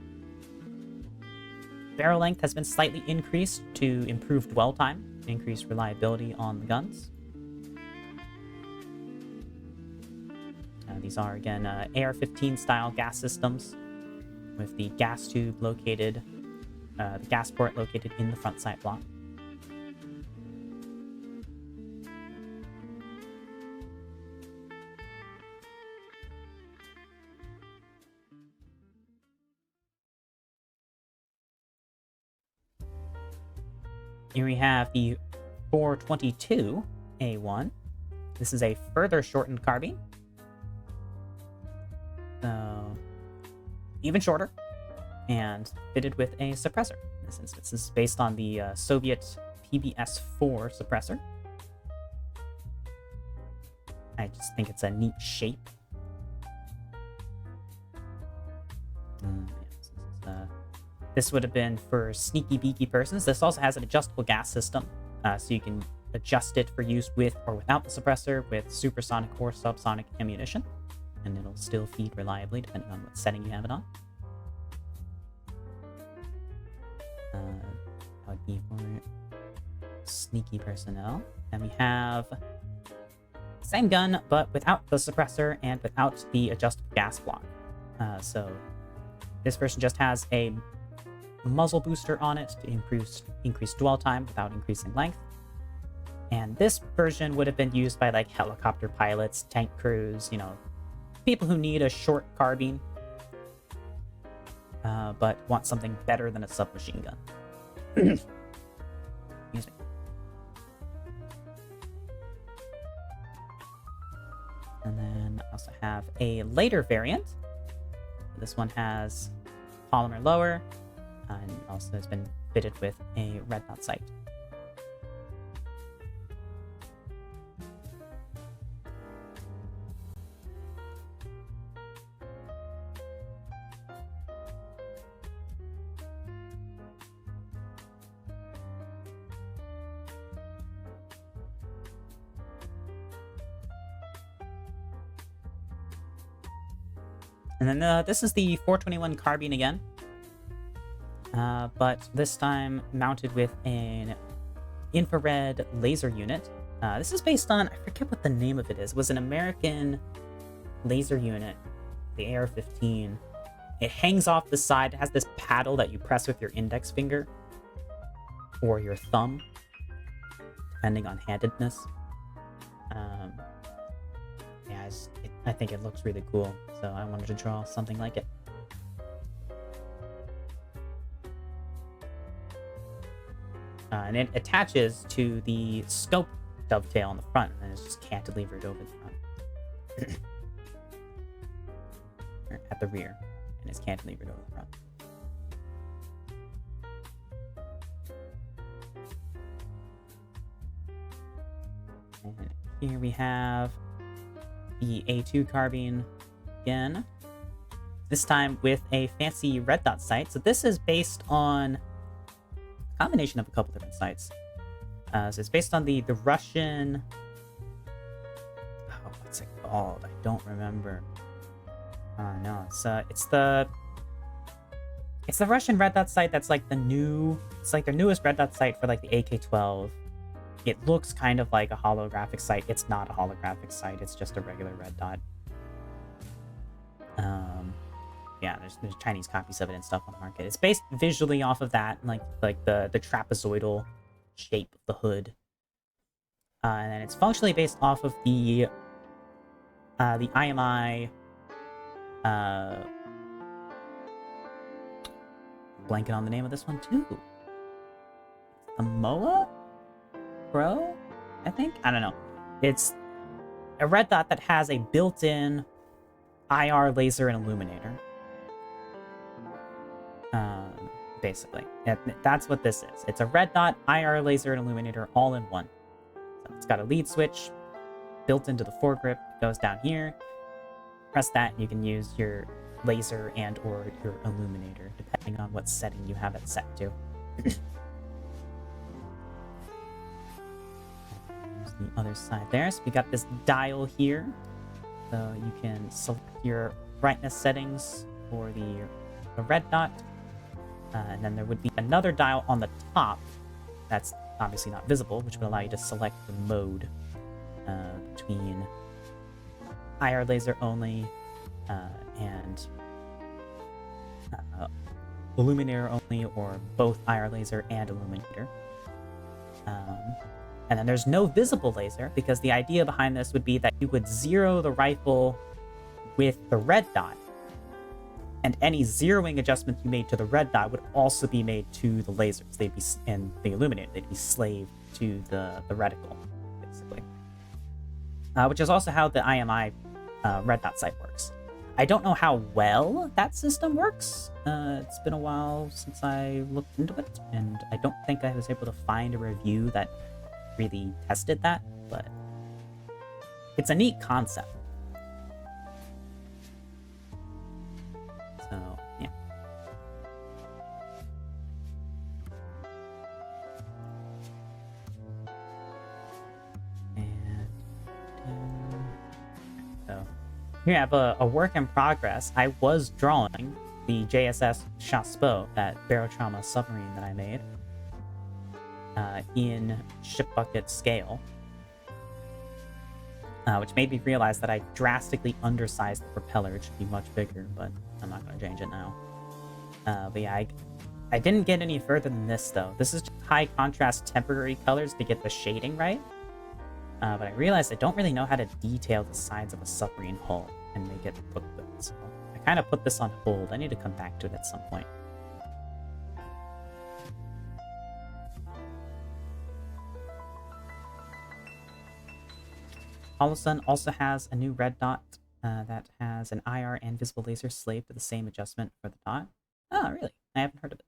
Barrel length has been slightly increased to improve dwell time, increase reliability on the guns. These are, again, AR-15 style gas systems with the gas tube located, the gas port located in the front sight block. Here we have the 422A1. This is a further shortened carbine. So, even shorter, and fitted with a suppressor. In this instance, this is based on the Soviet PBS-4 suppressor. I just think it's a neat shape. This would have been for sneaky beaky persons. This also has an adjustable gas system, so you can adjust it for use with or without the suppressor with supersonic or subsonic ammunition, and it'll still feed reliably depending on what setting you have it on. That would be for sneaky personnel. And we have same gun, but without the suppressor and without the adjustable gas block. So this version just has a muzzle booster on it to increase dwell time without increasing length. And this version would have been used by like helicopter pilots, tank crews, you know, people who need a short carbine, but want something better than a submachine gun. Excuse me. And then I also have a later variant. This one has polymer lower, and also has been fitted with a red dot sight. And then this is the 421 carbine again, but this time mounted with an infrared laser unit. This is based on, I forget what the name of it is. It was an American laser unit, the AR-15. It hangs off the side. It has this paddle that you press with your index finger or your thumb, depending on handedness. Yeah, I think it looks really cool, so I wanted to draw something like it. And it attaches to the scope dovetail on the front, and then it's just cantilevered over the front. Or at the rear, and it's cantilevered over the front. And here we have the A2 carbine again, this time with a fancy red dot sight. So this is based on a combination of a couple different sights. So it's based on the Russian, oh, what's it called? I don't remember. No, it's the Russian red dot sight that's like it's like their newest red dot sight for like the AK-12. It looks kind of like a holographic sight. It's not a holographic sight. It's just a regular red dot. Yeah, there's Chinese copies of it and stuff on the market. It's based visually off of that, like the trapezoidal shape of the hood. And then it's functionally based off of the IMI. Blanking on the name of this one too. The MOA Pro, I think? I don't know. It's a red dot that has a built-in IR laser and illuminator. Basically. That's what this is. It's a red dot, IR laser, and illuminator all in one. So it's got a lead switch built into the foregrip. It goes down here. Press that, and you can use your laser and or your illuminator, depending on what setting you have it set to. There's the other side there. So we got this dial here. So you can select your brightness settings for the red dot. And then there would be another dial on the top that's obviously not visible, which would allow you to select the mode between IR laser only and illuminator only, or both IR laser and illuminator. And then there's no visible laser, because the idea behind this would be that you would zero the rifle with the red dot, and any zeroing adjustments you made to the red dot would also be made to the lasers. They'd be and the illuminator. They'd be slaved to the reticle, basically. Which is also how the IMI red dot sight works. I don't know how well that system works. It's been a while since I looked into it, and I don't think I was able to find a review that really tested that, but it's a neat concept. So, yeah. And so here I have a work in progress. I was drawing the JSS Chassepot, that barrel trauma submarine that I made, in ship bucket scale, which made me realize that I drastically undersized the propeller. It should be much bigger, but I'm not going to change it now. But yeah, I didn't get any further than this, though. This is just high contrast temporary colors to get the shading right. But I realized I don't really know how to detail the sides of a submarine hull and make it look good. So I kind of put this on hold. I need to come back to it at some point. Holosun also has a new red dot that has an IR and visible laser slave to the same adjustment for the dot. Oh, really? I haven't heard of it.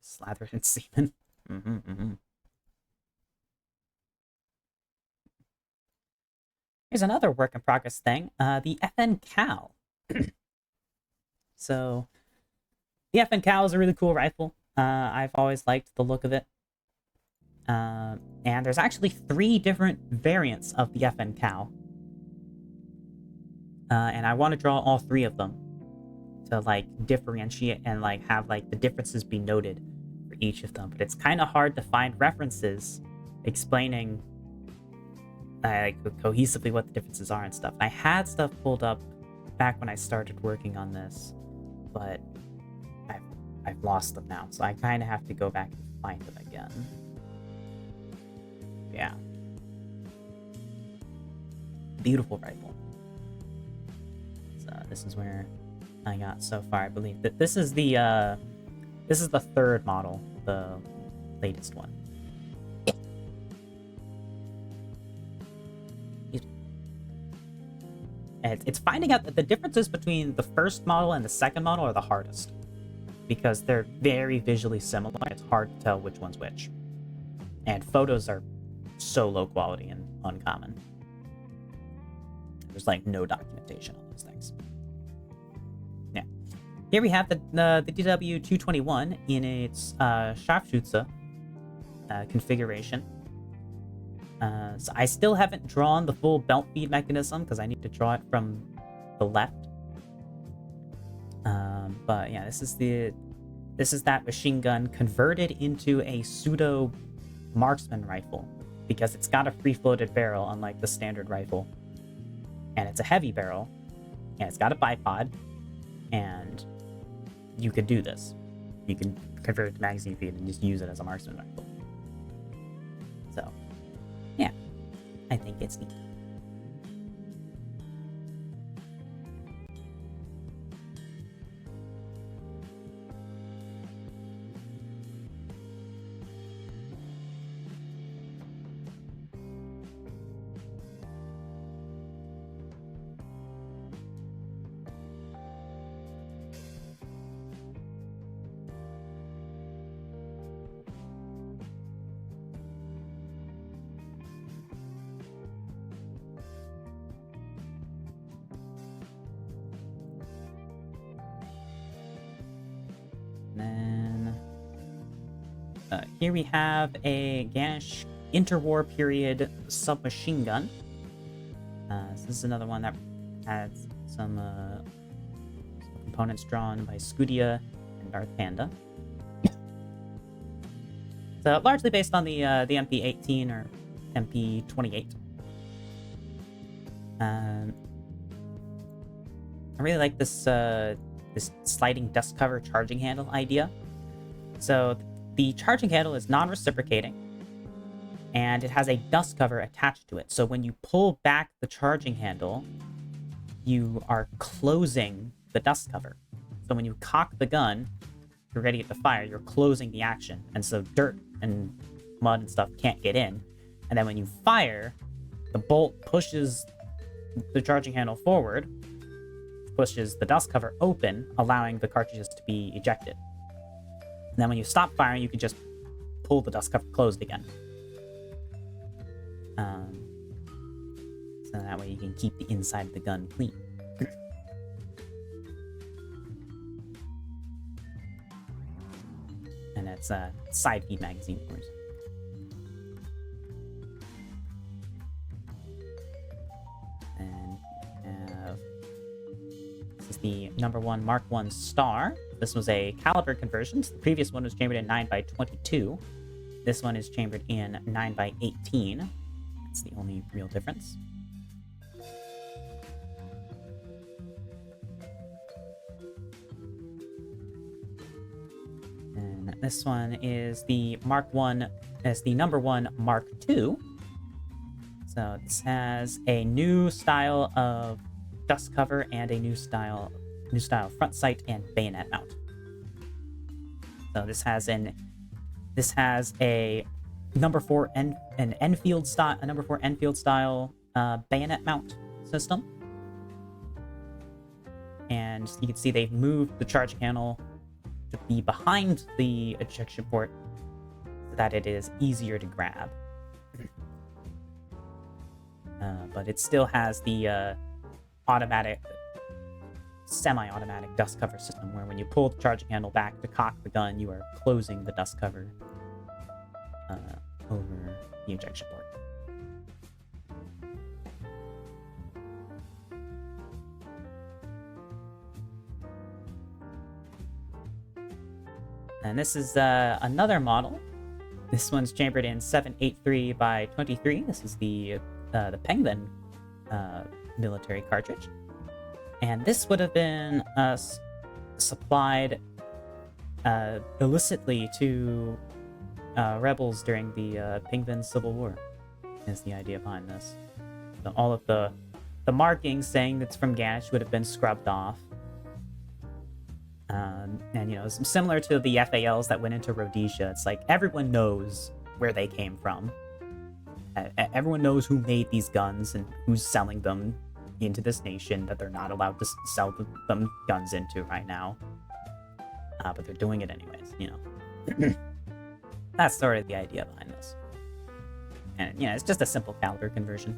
Slathered in semen. Here's another work in progress thing, the FN Cal. So, the FN Cal is a really cool rifle. I've always liked the look of it. And there's actually 3 different variants of the FN Cal. And I want to draw all 3 of them to, like, differentiate and, like, have, like, the differences be noted for each of them. But it's kind of hard to find references explaining like cohesively what the differences are and stuff. I had stuff pulled up back when I started working on this, but I've lost them now, so I kind of have to go back and find them again. Yeah, beautiful rifle. So this is where I got so far. I believe that this is the 3rd model, the latest one. And it's finding out that the differences between the first model and the second model are the hardest, because they're very visually similar. It's hard to tell which one's which. And photos are so low quality and uncommon. There's like no documentation on those things. Yeah. Here we have the DW221 in its Scharfschütze configuration. So I still haven't drawn the full belt feed mechanism because I need to draw it from the left. But yeah, this is that machine gun converted into a pseudo marksman rifle, because it's got a free-floated barrel unlike the standard rifle, and it's a heavy barrel, and it's got a bipod, and you could do this. You can convert it to magazine feed and just use it as a marksman rifle. So yeah, I think it's neat. Here we have a Ganesh interwar period submachine gun. So this is another one that has some components drawn by Scudia and Darth Panda. So largely based on the MP18 or MP28. I really like this this sliding dust cover charging handle idea. So the charging handle is non-reciprocating, and it has a dust cover attached to it. So when you pull back the charging handle, you are closing the dust cover. So when you cock the gun, you're ready to fire, you're closing the action. And so dirt and mud and stuff can't get in. And then when you fire, the bolt pushes the charging handle forward, pushes the dust cover open, allowing the cartridges to be ejected. And then when you stop firing, you can just pull the dust cover closed again. So that way you can keep the inside of the gun clean. And that's a side feed magazine, of course. And we have, this is the #1 Mark I Star. This was a caliber conversion. So the previous one was chambered in 9x22. This one is chambered in 9x18. That's the only real difference. And this one is the Mark I, as the #1 Mark II. So this has a new style of dust cover and a new style front sight and bayonet mount. So this has a #4 Enfield style bayonet mount system. And you can see they've moved the charge handle to be behind the ejection port so that it is easier to grab. But it still has the semi-automatic dust cover system, where when you pull the charging handle back to cock the gun, you are closing the dust cover over the ejection port. And this is another model. This one's chambered in 783x23. This is the Penguin military cartridge. And this would have been supplied illicitly to rebels during the Penguin Civil War, is the idea behind this. So all of the markings saying that's from Ganesh would have been scrubbed off. And, you know, similar to the FALs that went into Rhodesia, it's like everyone knows where they came from. Everyone knows who made these guns and who's selling them into this nation that they're not allowed to sell them guns into right now. But they're doing it anyways, you know. That's sort of the idea behind this. And, you know, it's just a simple caliber conversion.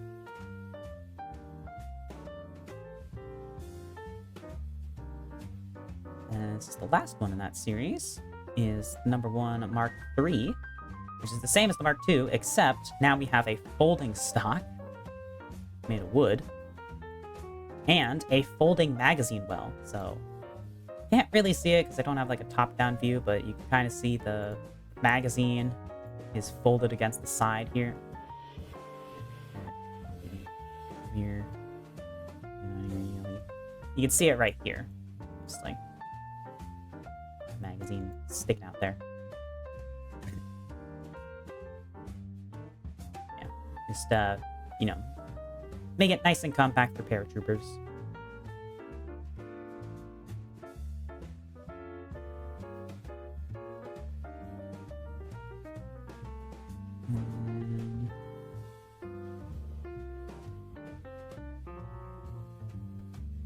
And this is the last one in that series, is #1 Mark III, which is the same as the Mark II, except now we have a folding stock made of wood and a folding magazine well. So can't really see it because I don't have like a top-down view, but you can kind of see the magazine is folded against the side here. Here. You can see it right here. Just like magazine sticking out there. Yeah, just you know, make it nice and compact for paratroopers.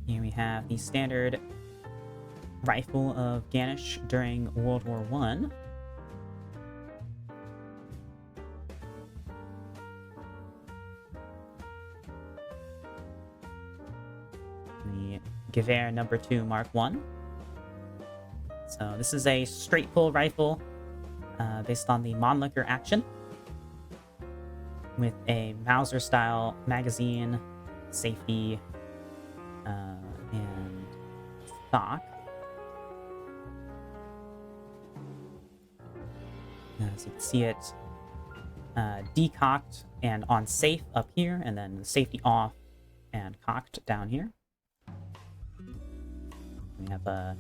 Here we have the standard rifle of Ganesh during World War I. The Gewehr #2 Mark I. So this is a straight pull rifle based on the Mannlicher action, with a Mauser style magazine, safety, and stock. So you can see it decocked and on safe up here, and then the safety off and cocked down here. We have a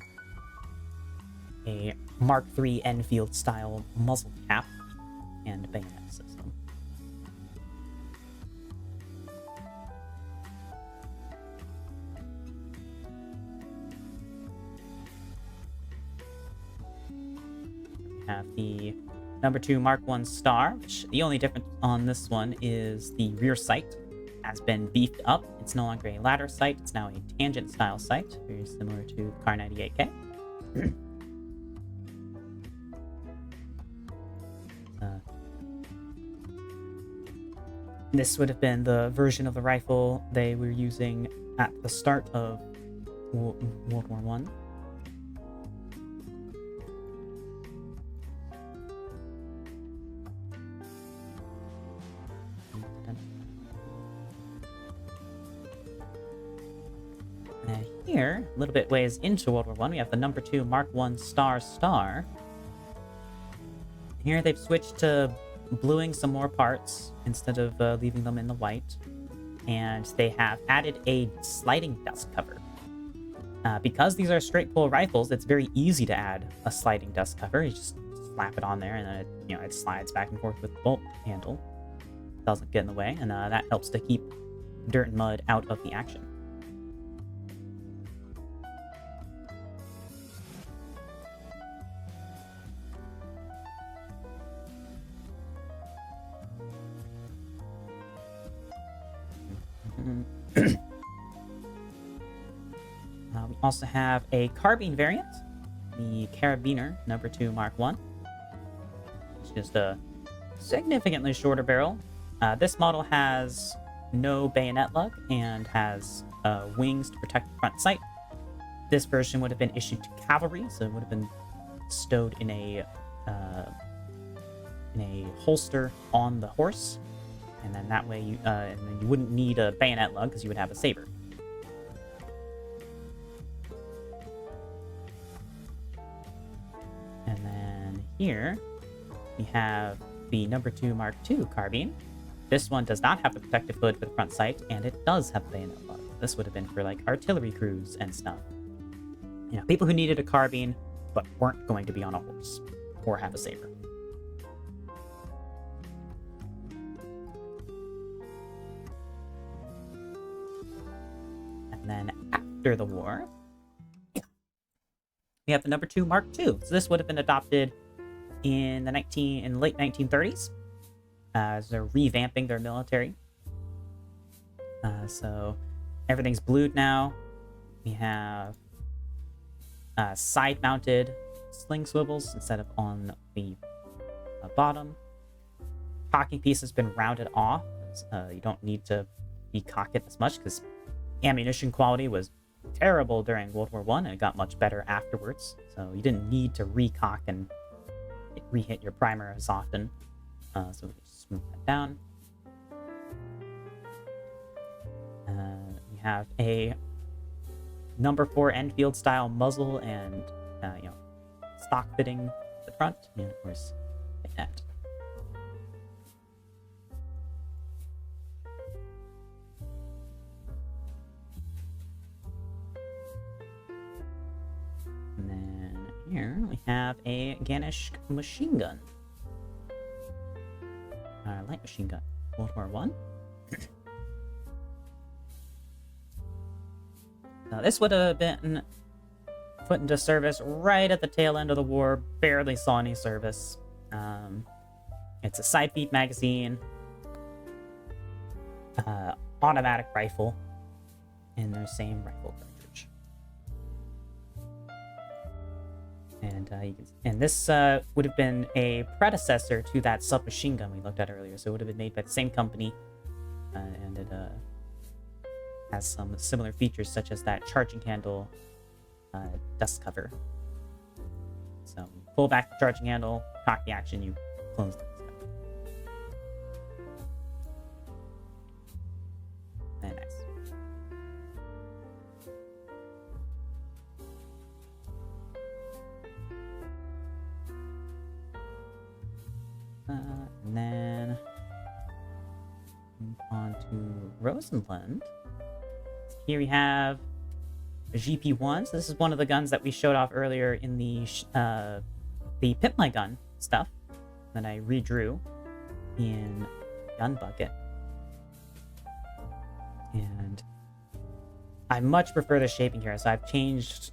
Mark III Enfield style muzzle cap and bayonet system. have the number 2 Mark 1 Star, which the only difference on this one is the rear sight has been beefed up. It's no longer a ladder sight, it's now a tangent style sight, very similar to Car 98K. This would have been the version of the rifle they were using at the start of World War One. And here, a little bit ways into World War One, we have the number 2 Mark 1 Star. Here they've switched to bluing some more parts instead of leaving them in the white, and they have added a sliding dust cover. Because these are straight pull rifles, it's very easy to add a sliding dust cover. You just slap it on there, and then it slides back and forth with the bolt handle. Doesn't get in the way, and that helps to keep dirt and mud out of the action. We also have a carbine variant, the Carabiner number 2 Mark 1. It's just a significantly shorter barrel. This model has no bayonet lug and has wings to protect the front sight. This version would have been issued to cavalry, so it would have been stowed in a holster on the horse, and then that way you wouldn't need a bayonet lug because you would have a saber. And then here we have the number 2 Mark II carbine. This one does not have the protective hood for the front sight, and it does have a bayonet lug. This would have been for like artillery crews and stuff. People who needed a carbine but weren't going to be on a horse or have a saber. And then after the war, we have the number 2 Mark II. So this would have been adopted in the late 1930s as they're revamping their military. So everything's blued now. We have side-mounted sling swivels instead of on the bottom. Cocking piece has been rounded off. You don't need to recock it as much because ammunition quality was terrible during World War One, and it got much better afterwards. So you didn't need to recock and re-hit your primer as often. So we just smooth that down. We have a number 4 Enfield style muzzle and stock fitting at the front, and of course that. And then here we have a Ganish machine gun. Light machine gun, World War One. Now this would have been put into service right at the tail end of the war. Barely saw any service. It's a side feed magazine, automatic rifle, in their same rifle cartridge. And this would have been a predecessor to that submachine gun we looked at earlier. So it would have been made by the same company, and it has some similar features such as that charging handle dust cover. So you pull back the charging handle, cock the action, you close the dust cover. Very nice. And then move on to Rosenland. Here we have a GP1. So this is one of the guns that we showed off earlier in the Pimp My Gun stuff that I redrew in Gun Bucket. And I much prefer the shaping here, so I've changed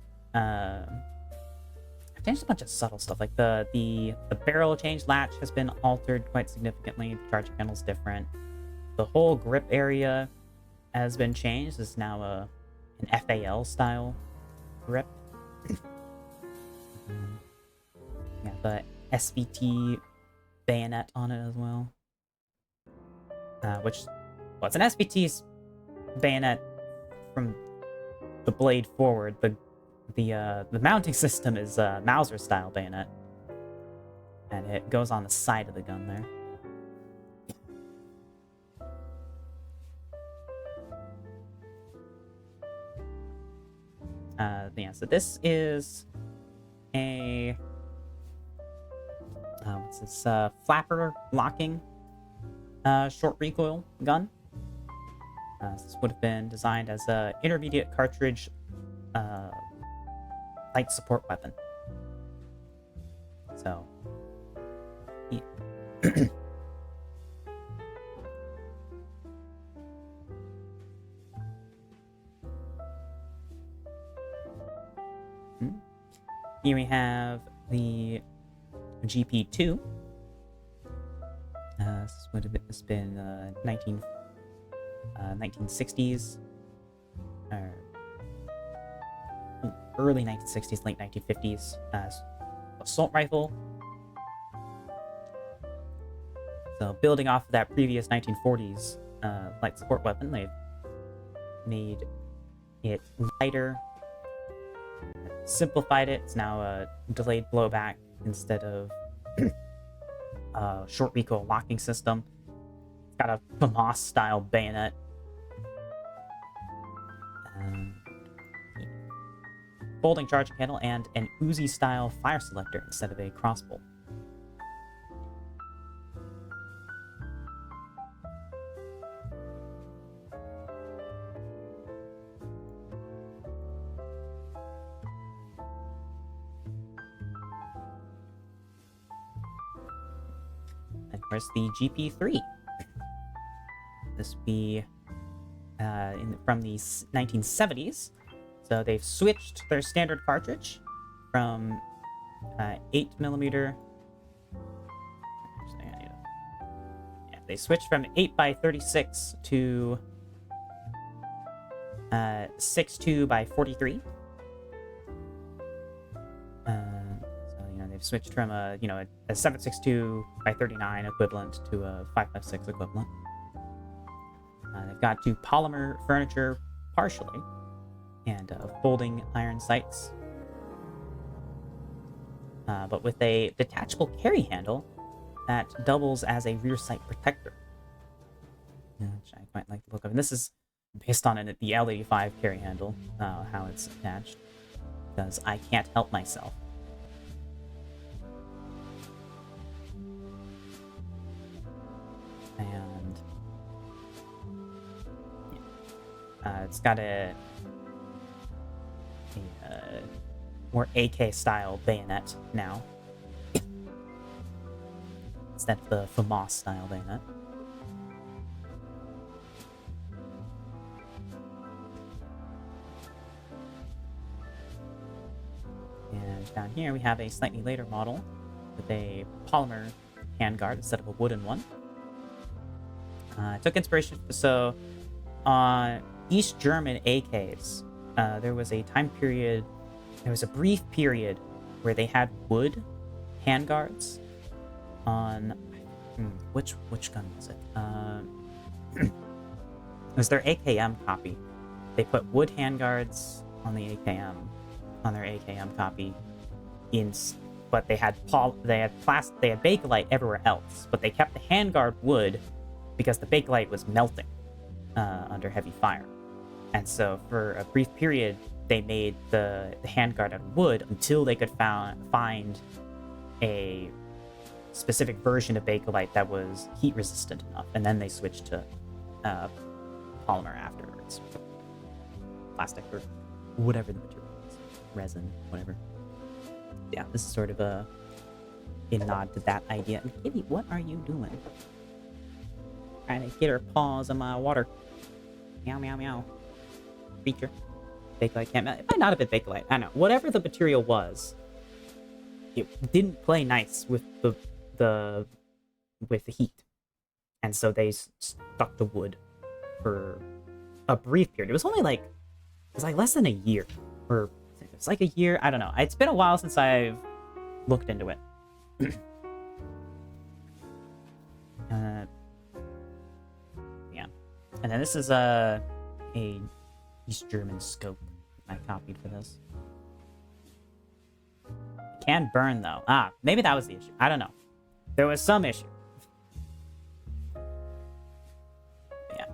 I've changed a bunch of subtle stuff, like the barrel change latch has been altered quite significantly. The charging handle's different. The whole grip area has been changed. It's now an FAL style grip. Yeah, the SVT bayonet on it as well. Which, well, it's an SVT bayonet from the blade forward. The mounting system is a Mauser style bayonet, and it goes on the side of the gun there. Yeah, so this is a what's this flapper locking short recoil gun. This would have been designed as a intermediate cartridge light support weapon. So, yeah. Here we have the GP2. This would have been 1960s, or early 1960s, late 1950s assault rifle. So building off of that previous 1940s light support weapon, they've made it lighter, simplified it. It's now a delayed blowback instead of a short recoil locking system. It's got a FAMAS style bayonet. Folding charging handle and an Uzi style fire selector instead of a crossbow. And of course, the GP3. This would be from the 1970s. So they've switched their standard cartridge from 8mm. Yeah, they switched from 8x36 to 6.2 by 43. So they've switched from a 7.62 by 39 equivalent to a 5.56 equivalent. They've got two polymer furniture partially, and folding iron sights, but with a detachable carry handle that doubles as a rear sight protector, which I quite like the look of. And this is based on the L85 carry handle, how it's attached, because I can't help myself. And it's got a more AK style bayonet now instead of the FAMAS style bayonet. And down here we have a slightly later model with a polymer handguard instead of a wooden one. I took inspiration, so on East German AKs, there was a brief period where they had wood handguards on which gun was it? It was their AKM copy. They put wood handguards on the AKM, on their AKM copy, but they had Bakelite everywhere else, but they kept the handguard wood because the Bakelite was melting under heavy fire. And so for a brief period, they made the handguard out of wood until they could find a specific version of Bakelite that was heat resistant enough, and then they switched to polymer afterwards. Plastic or whatever the material is. Resin, whatever. Yeah, this is sort of a nod to that idea. And Kitty, what are you doing? Trying to get her paws on my water. Meow, meow, meow. Creature. Bakelite can't melt. It might not have been Bakelite. I don't know. Whatever the material was, it didn't play nice with the with the heat, and so they stuck to wood for a brief period. It was like less than a year, or it's like a year. I don't know. It's been a while since I've looked into it. Yeah, and then this is a East German scope I copied for this. It can burn though. Maybe that was the issue. I don't know. There was some issue. Yeah.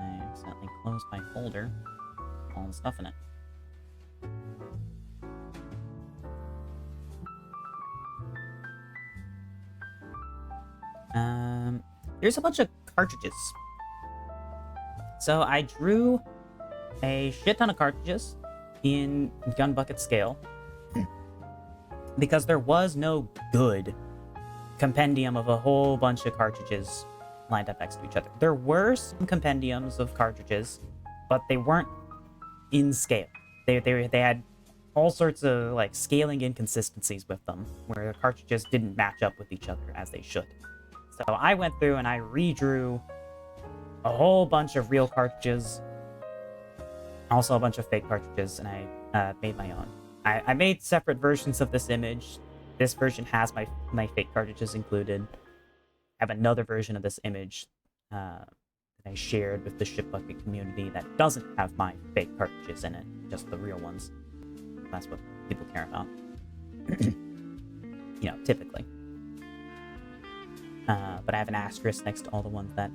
I accidentally closed my folder. All the stuff in it. Here's a bunch of cartridges. So I drew a shit ton of cartridges in gun bucket scale because there was no good compendium of a whole bunch of cartridges lined up next to each other. There were some compendiums of cartridges, but they weren't in scale. They had all sorts of like scaling inconsistencies with them, where the cartridges didn't match up with each other as they should. So I went through and I redrew a whole bunch of real cartridges, also a bunch of fake cartridges, and I made my own. I made separate versions of this image. This version has my fake cartridges included. I have another version of this image that I shared with the Shipbucket community that doesn't have my fake cartridges in it, just the real ones. That's what people care about. Typically. But I have an asterisk next to all the ones that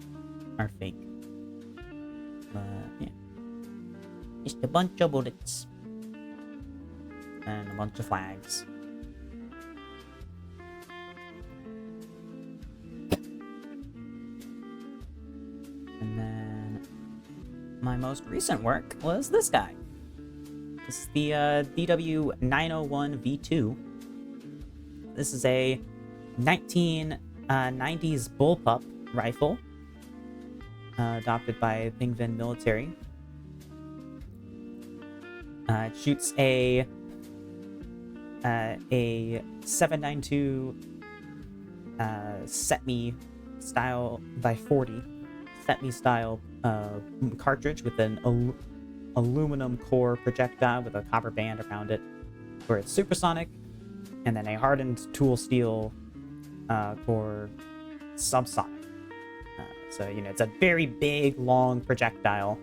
are fake. Yeah. Just a bunch of bullets. And a bunch of flags. And then my most recent work was this guy. This is the DW901V2. This is a 1990s bullpup rifle adopted by Pingvin Military. It shoots a 7.92 SETME style by 40 SETME style cartridge with an aluminum core projectile with a copper band around it, where it's supersonic, and then a hardened tool steel core subsonic. So it's a very big, long projectile,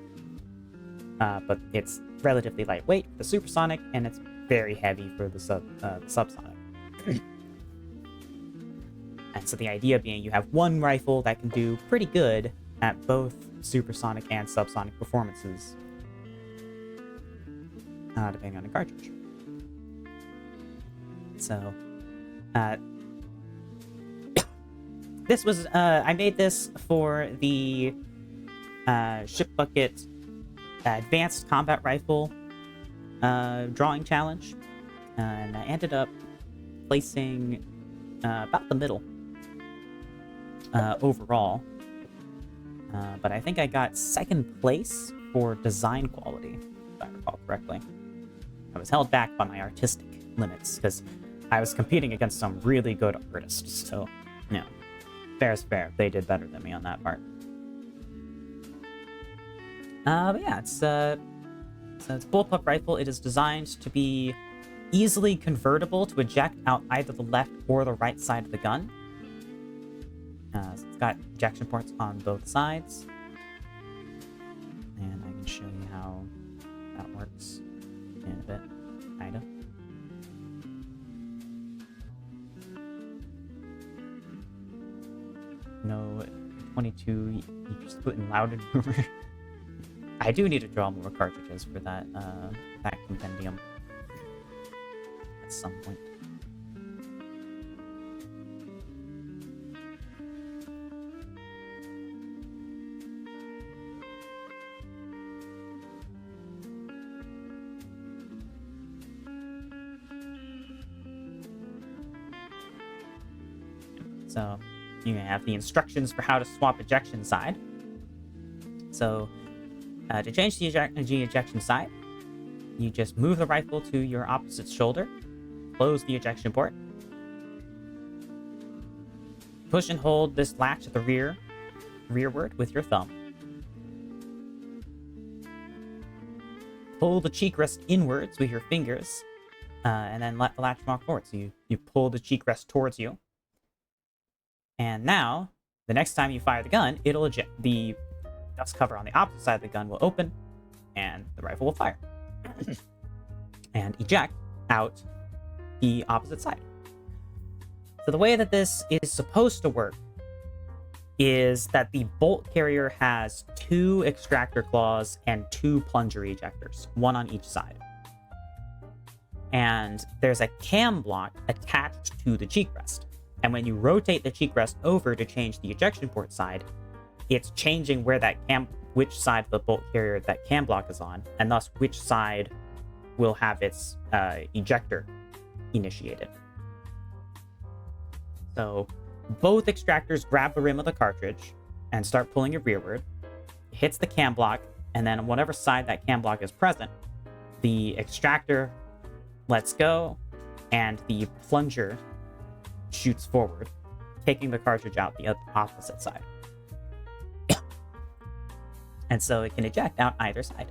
but it's relatively lightweight, the supersonic, and it's very heavy for the subsonic. And so the idea being you have one rifle that can do pretty good at both supersonic and subsonic performances, depending on the cartridge. So, this was, I made this for the Shipbucket Advanced Combat Rifle drawing challenge, and I ended up placing about the middle overall, but I think I got second place for design quality, if I recall correctly. I was held back by my artistic limits because I was competing against some really good artists, so fair is fair. They did better than me on that part. But yeah, it's a bullpup rifle. It is designed to be easily convertible to eject out either the left or the right side of the gun. So it's got ejection ports on both sides, and I can show you how that works in a bit, kind of. No, 22, you're just putting louder. I do need to draw more cartridges for that compendium at some point. So you have the instructions for how to swap ejection side. So to change the ejection side, you just move the rifle to your opposite shoulder, close the ejection port, push and hold this latch at the rearward with your thumb. Pull the cheek rest inwards with your fingers, and then let the latch walk forward. So you pull the cheek rest towards you. And now, the next time you fire the gun, it'll eject. The dust cover on the opposite side of the gun will open, and the rifle will fire. And eject out the opposite side. So the way that this is supposed to work is that the bolt carrier has 2 extractor claws and 2 plunger ejectors, one on each side. And there's a cam block attached to the cheek rest. And when you rotate the cheek rest over to change the ejection port side, it's changing where which side of the bolt carrier that cam block is on, and thus which side will have its ejector initiated. So both extractors grab the rim of the cartridge and start pulling it rearward. It hits the cam block, and then on whatever side that cam block is present, the extractor lets go, and the plunger shoots forward, taking the cartridge out the opposite side. And so it can eject out either side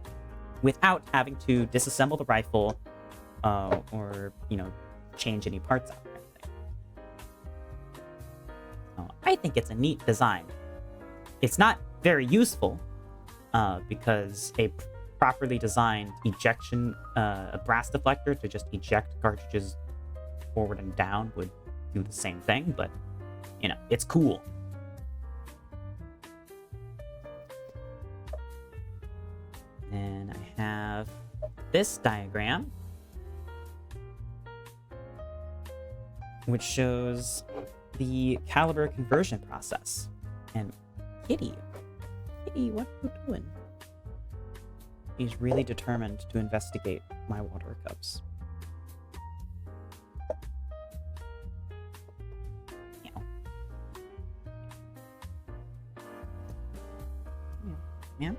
without having to disassemble the rifle or, change any parts out. I think it's a neat design. It's not very useful because a properly designed a brass deflector to just eject cartridges forward and down would do the same thing, but it's cool. And I have this diagram, which shows the caliber conversion process. And Kitty, what are you doing? He's really determined to investigate my water cups. Yeah.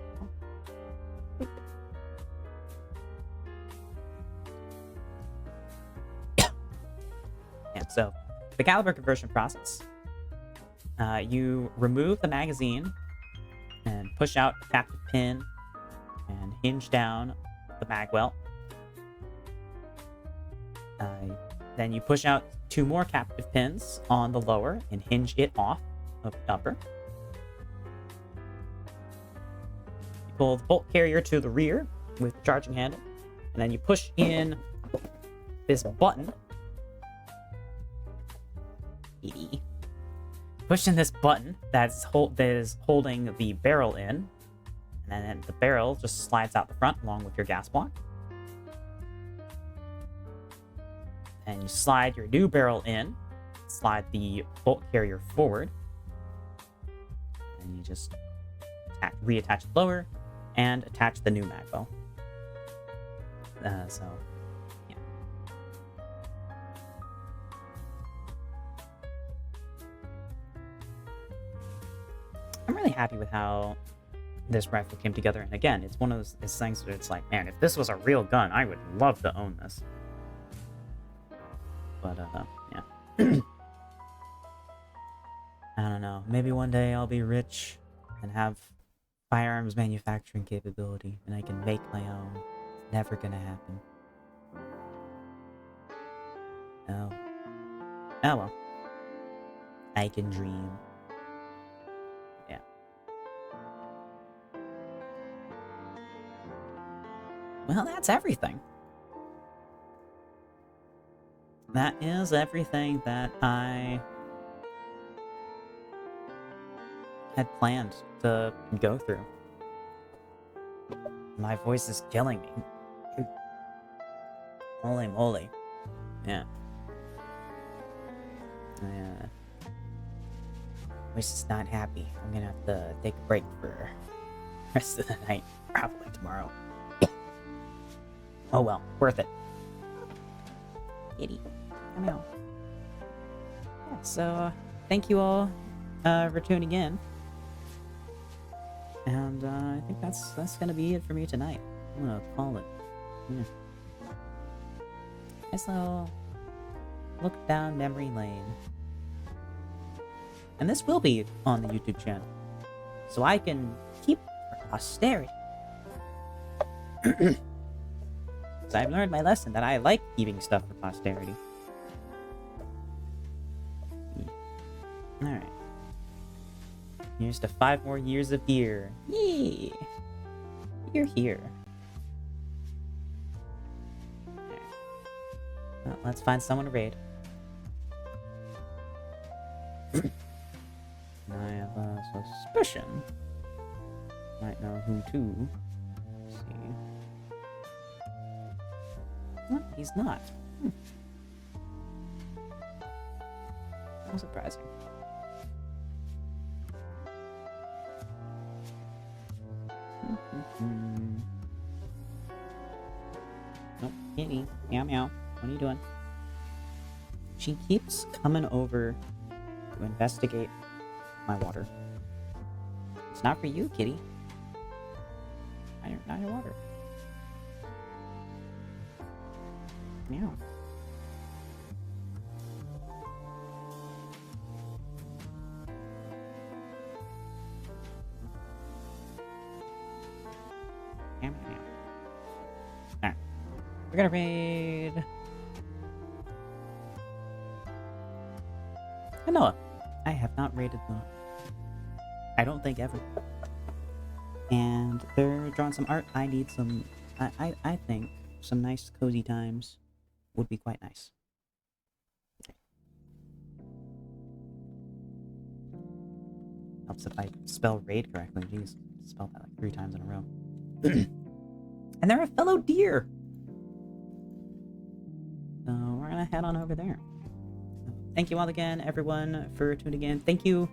And so, the caliber conversion process. You remove the magazine and push out a captive pin and hinge down the mag well. Then you push out 2 more captive pins on the lower and hinge it off of the upper. You pull the bolt carrier to the rear with the charging handle, and then you push in this button. Push in this button that is holding the barrel in, and then the barrel just slides out the front along with your gas block. And you slide your new barrel in, slide the bolt carrier forward, and you just reattach the lower and attach the new magwell. So yeah. I'm really happy with how this rifle came together, and again, it's one of those things where it's like, man, if this was a real gun, I would love to own this. But yeah. I don't know. Maybe one day I'll be rich and have firearms manufacturing capability, and I can make my own. It's never gonna happen. Oh. Oh well. I can dream. Yeah. Well, that's everything. That is everything that I had planned to go through. My voice is killing me. Holy moly. Yeah. Voice is not happy. I'm gonna have to take a break for the rest of the night. Probably tomorrow. Oh well, worth it. Kitty. Come out. Yeah, so thank you all for tuning in. And I think that's gonna be it for me tonight. I'm gonna call it. Yeah. Nice little look down memory lane. And this will be on the YouTube channel, so I can keep for posterity. So I've learned my lesson that I like keeping stuff for posterity. Alright. Here's to 5 more years of here. Yay! You're here. Alright. Well, let's find someone to raid. I have a suspicion. Might know who to. Let's see. No, he's not. How surprising. Nope, kitty. Meow meow. What are you doing? She keeps coming over to investigate my water. It's not for you, kitty. Not your water. Meow. Meow, meow, meow. Alright. We're gonna raid... Noah. I have not raided them. I don't think ever. And they're drawing some art. I need some... I think some nice cozy times would be quite nice. Helps if I spell raid correctly. Jeez, spelled that like 3 times in a row. And they're a fellow deer! So we're gonna head on over there. Thank you all again, everyone, for tuning in. Thank you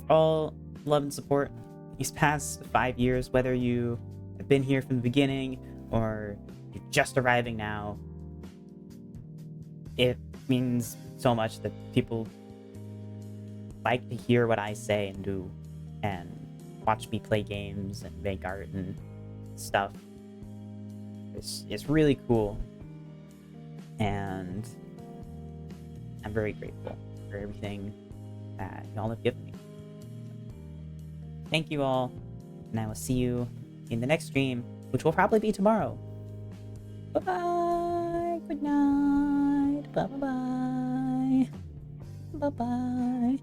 for all love and support these past 5 years, whether you have been here from the beginning or you're just arriving now. It means so much that people like to hear what I say and do and watch me play games and make art and stuff. It's really cool, and I'm very grateful for everything that y'all have given me. Thank you all, and I will see you in the next stream, which will probably be tomorrow. Bye-bye. Good night. Bye-bye. Bye-bye.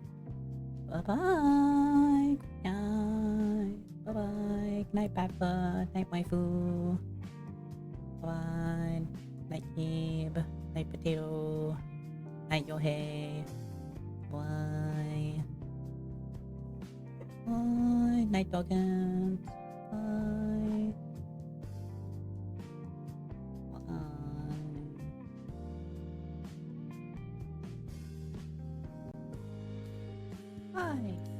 Bye-bye. Good night. Bye-bye. Good night, Papa. Night, waifu. Bye-bye. Night, Gabe. Night, Potato. Night, Yohei. Bye. Bye. Night, Doggins. Bye. Bye. Bye.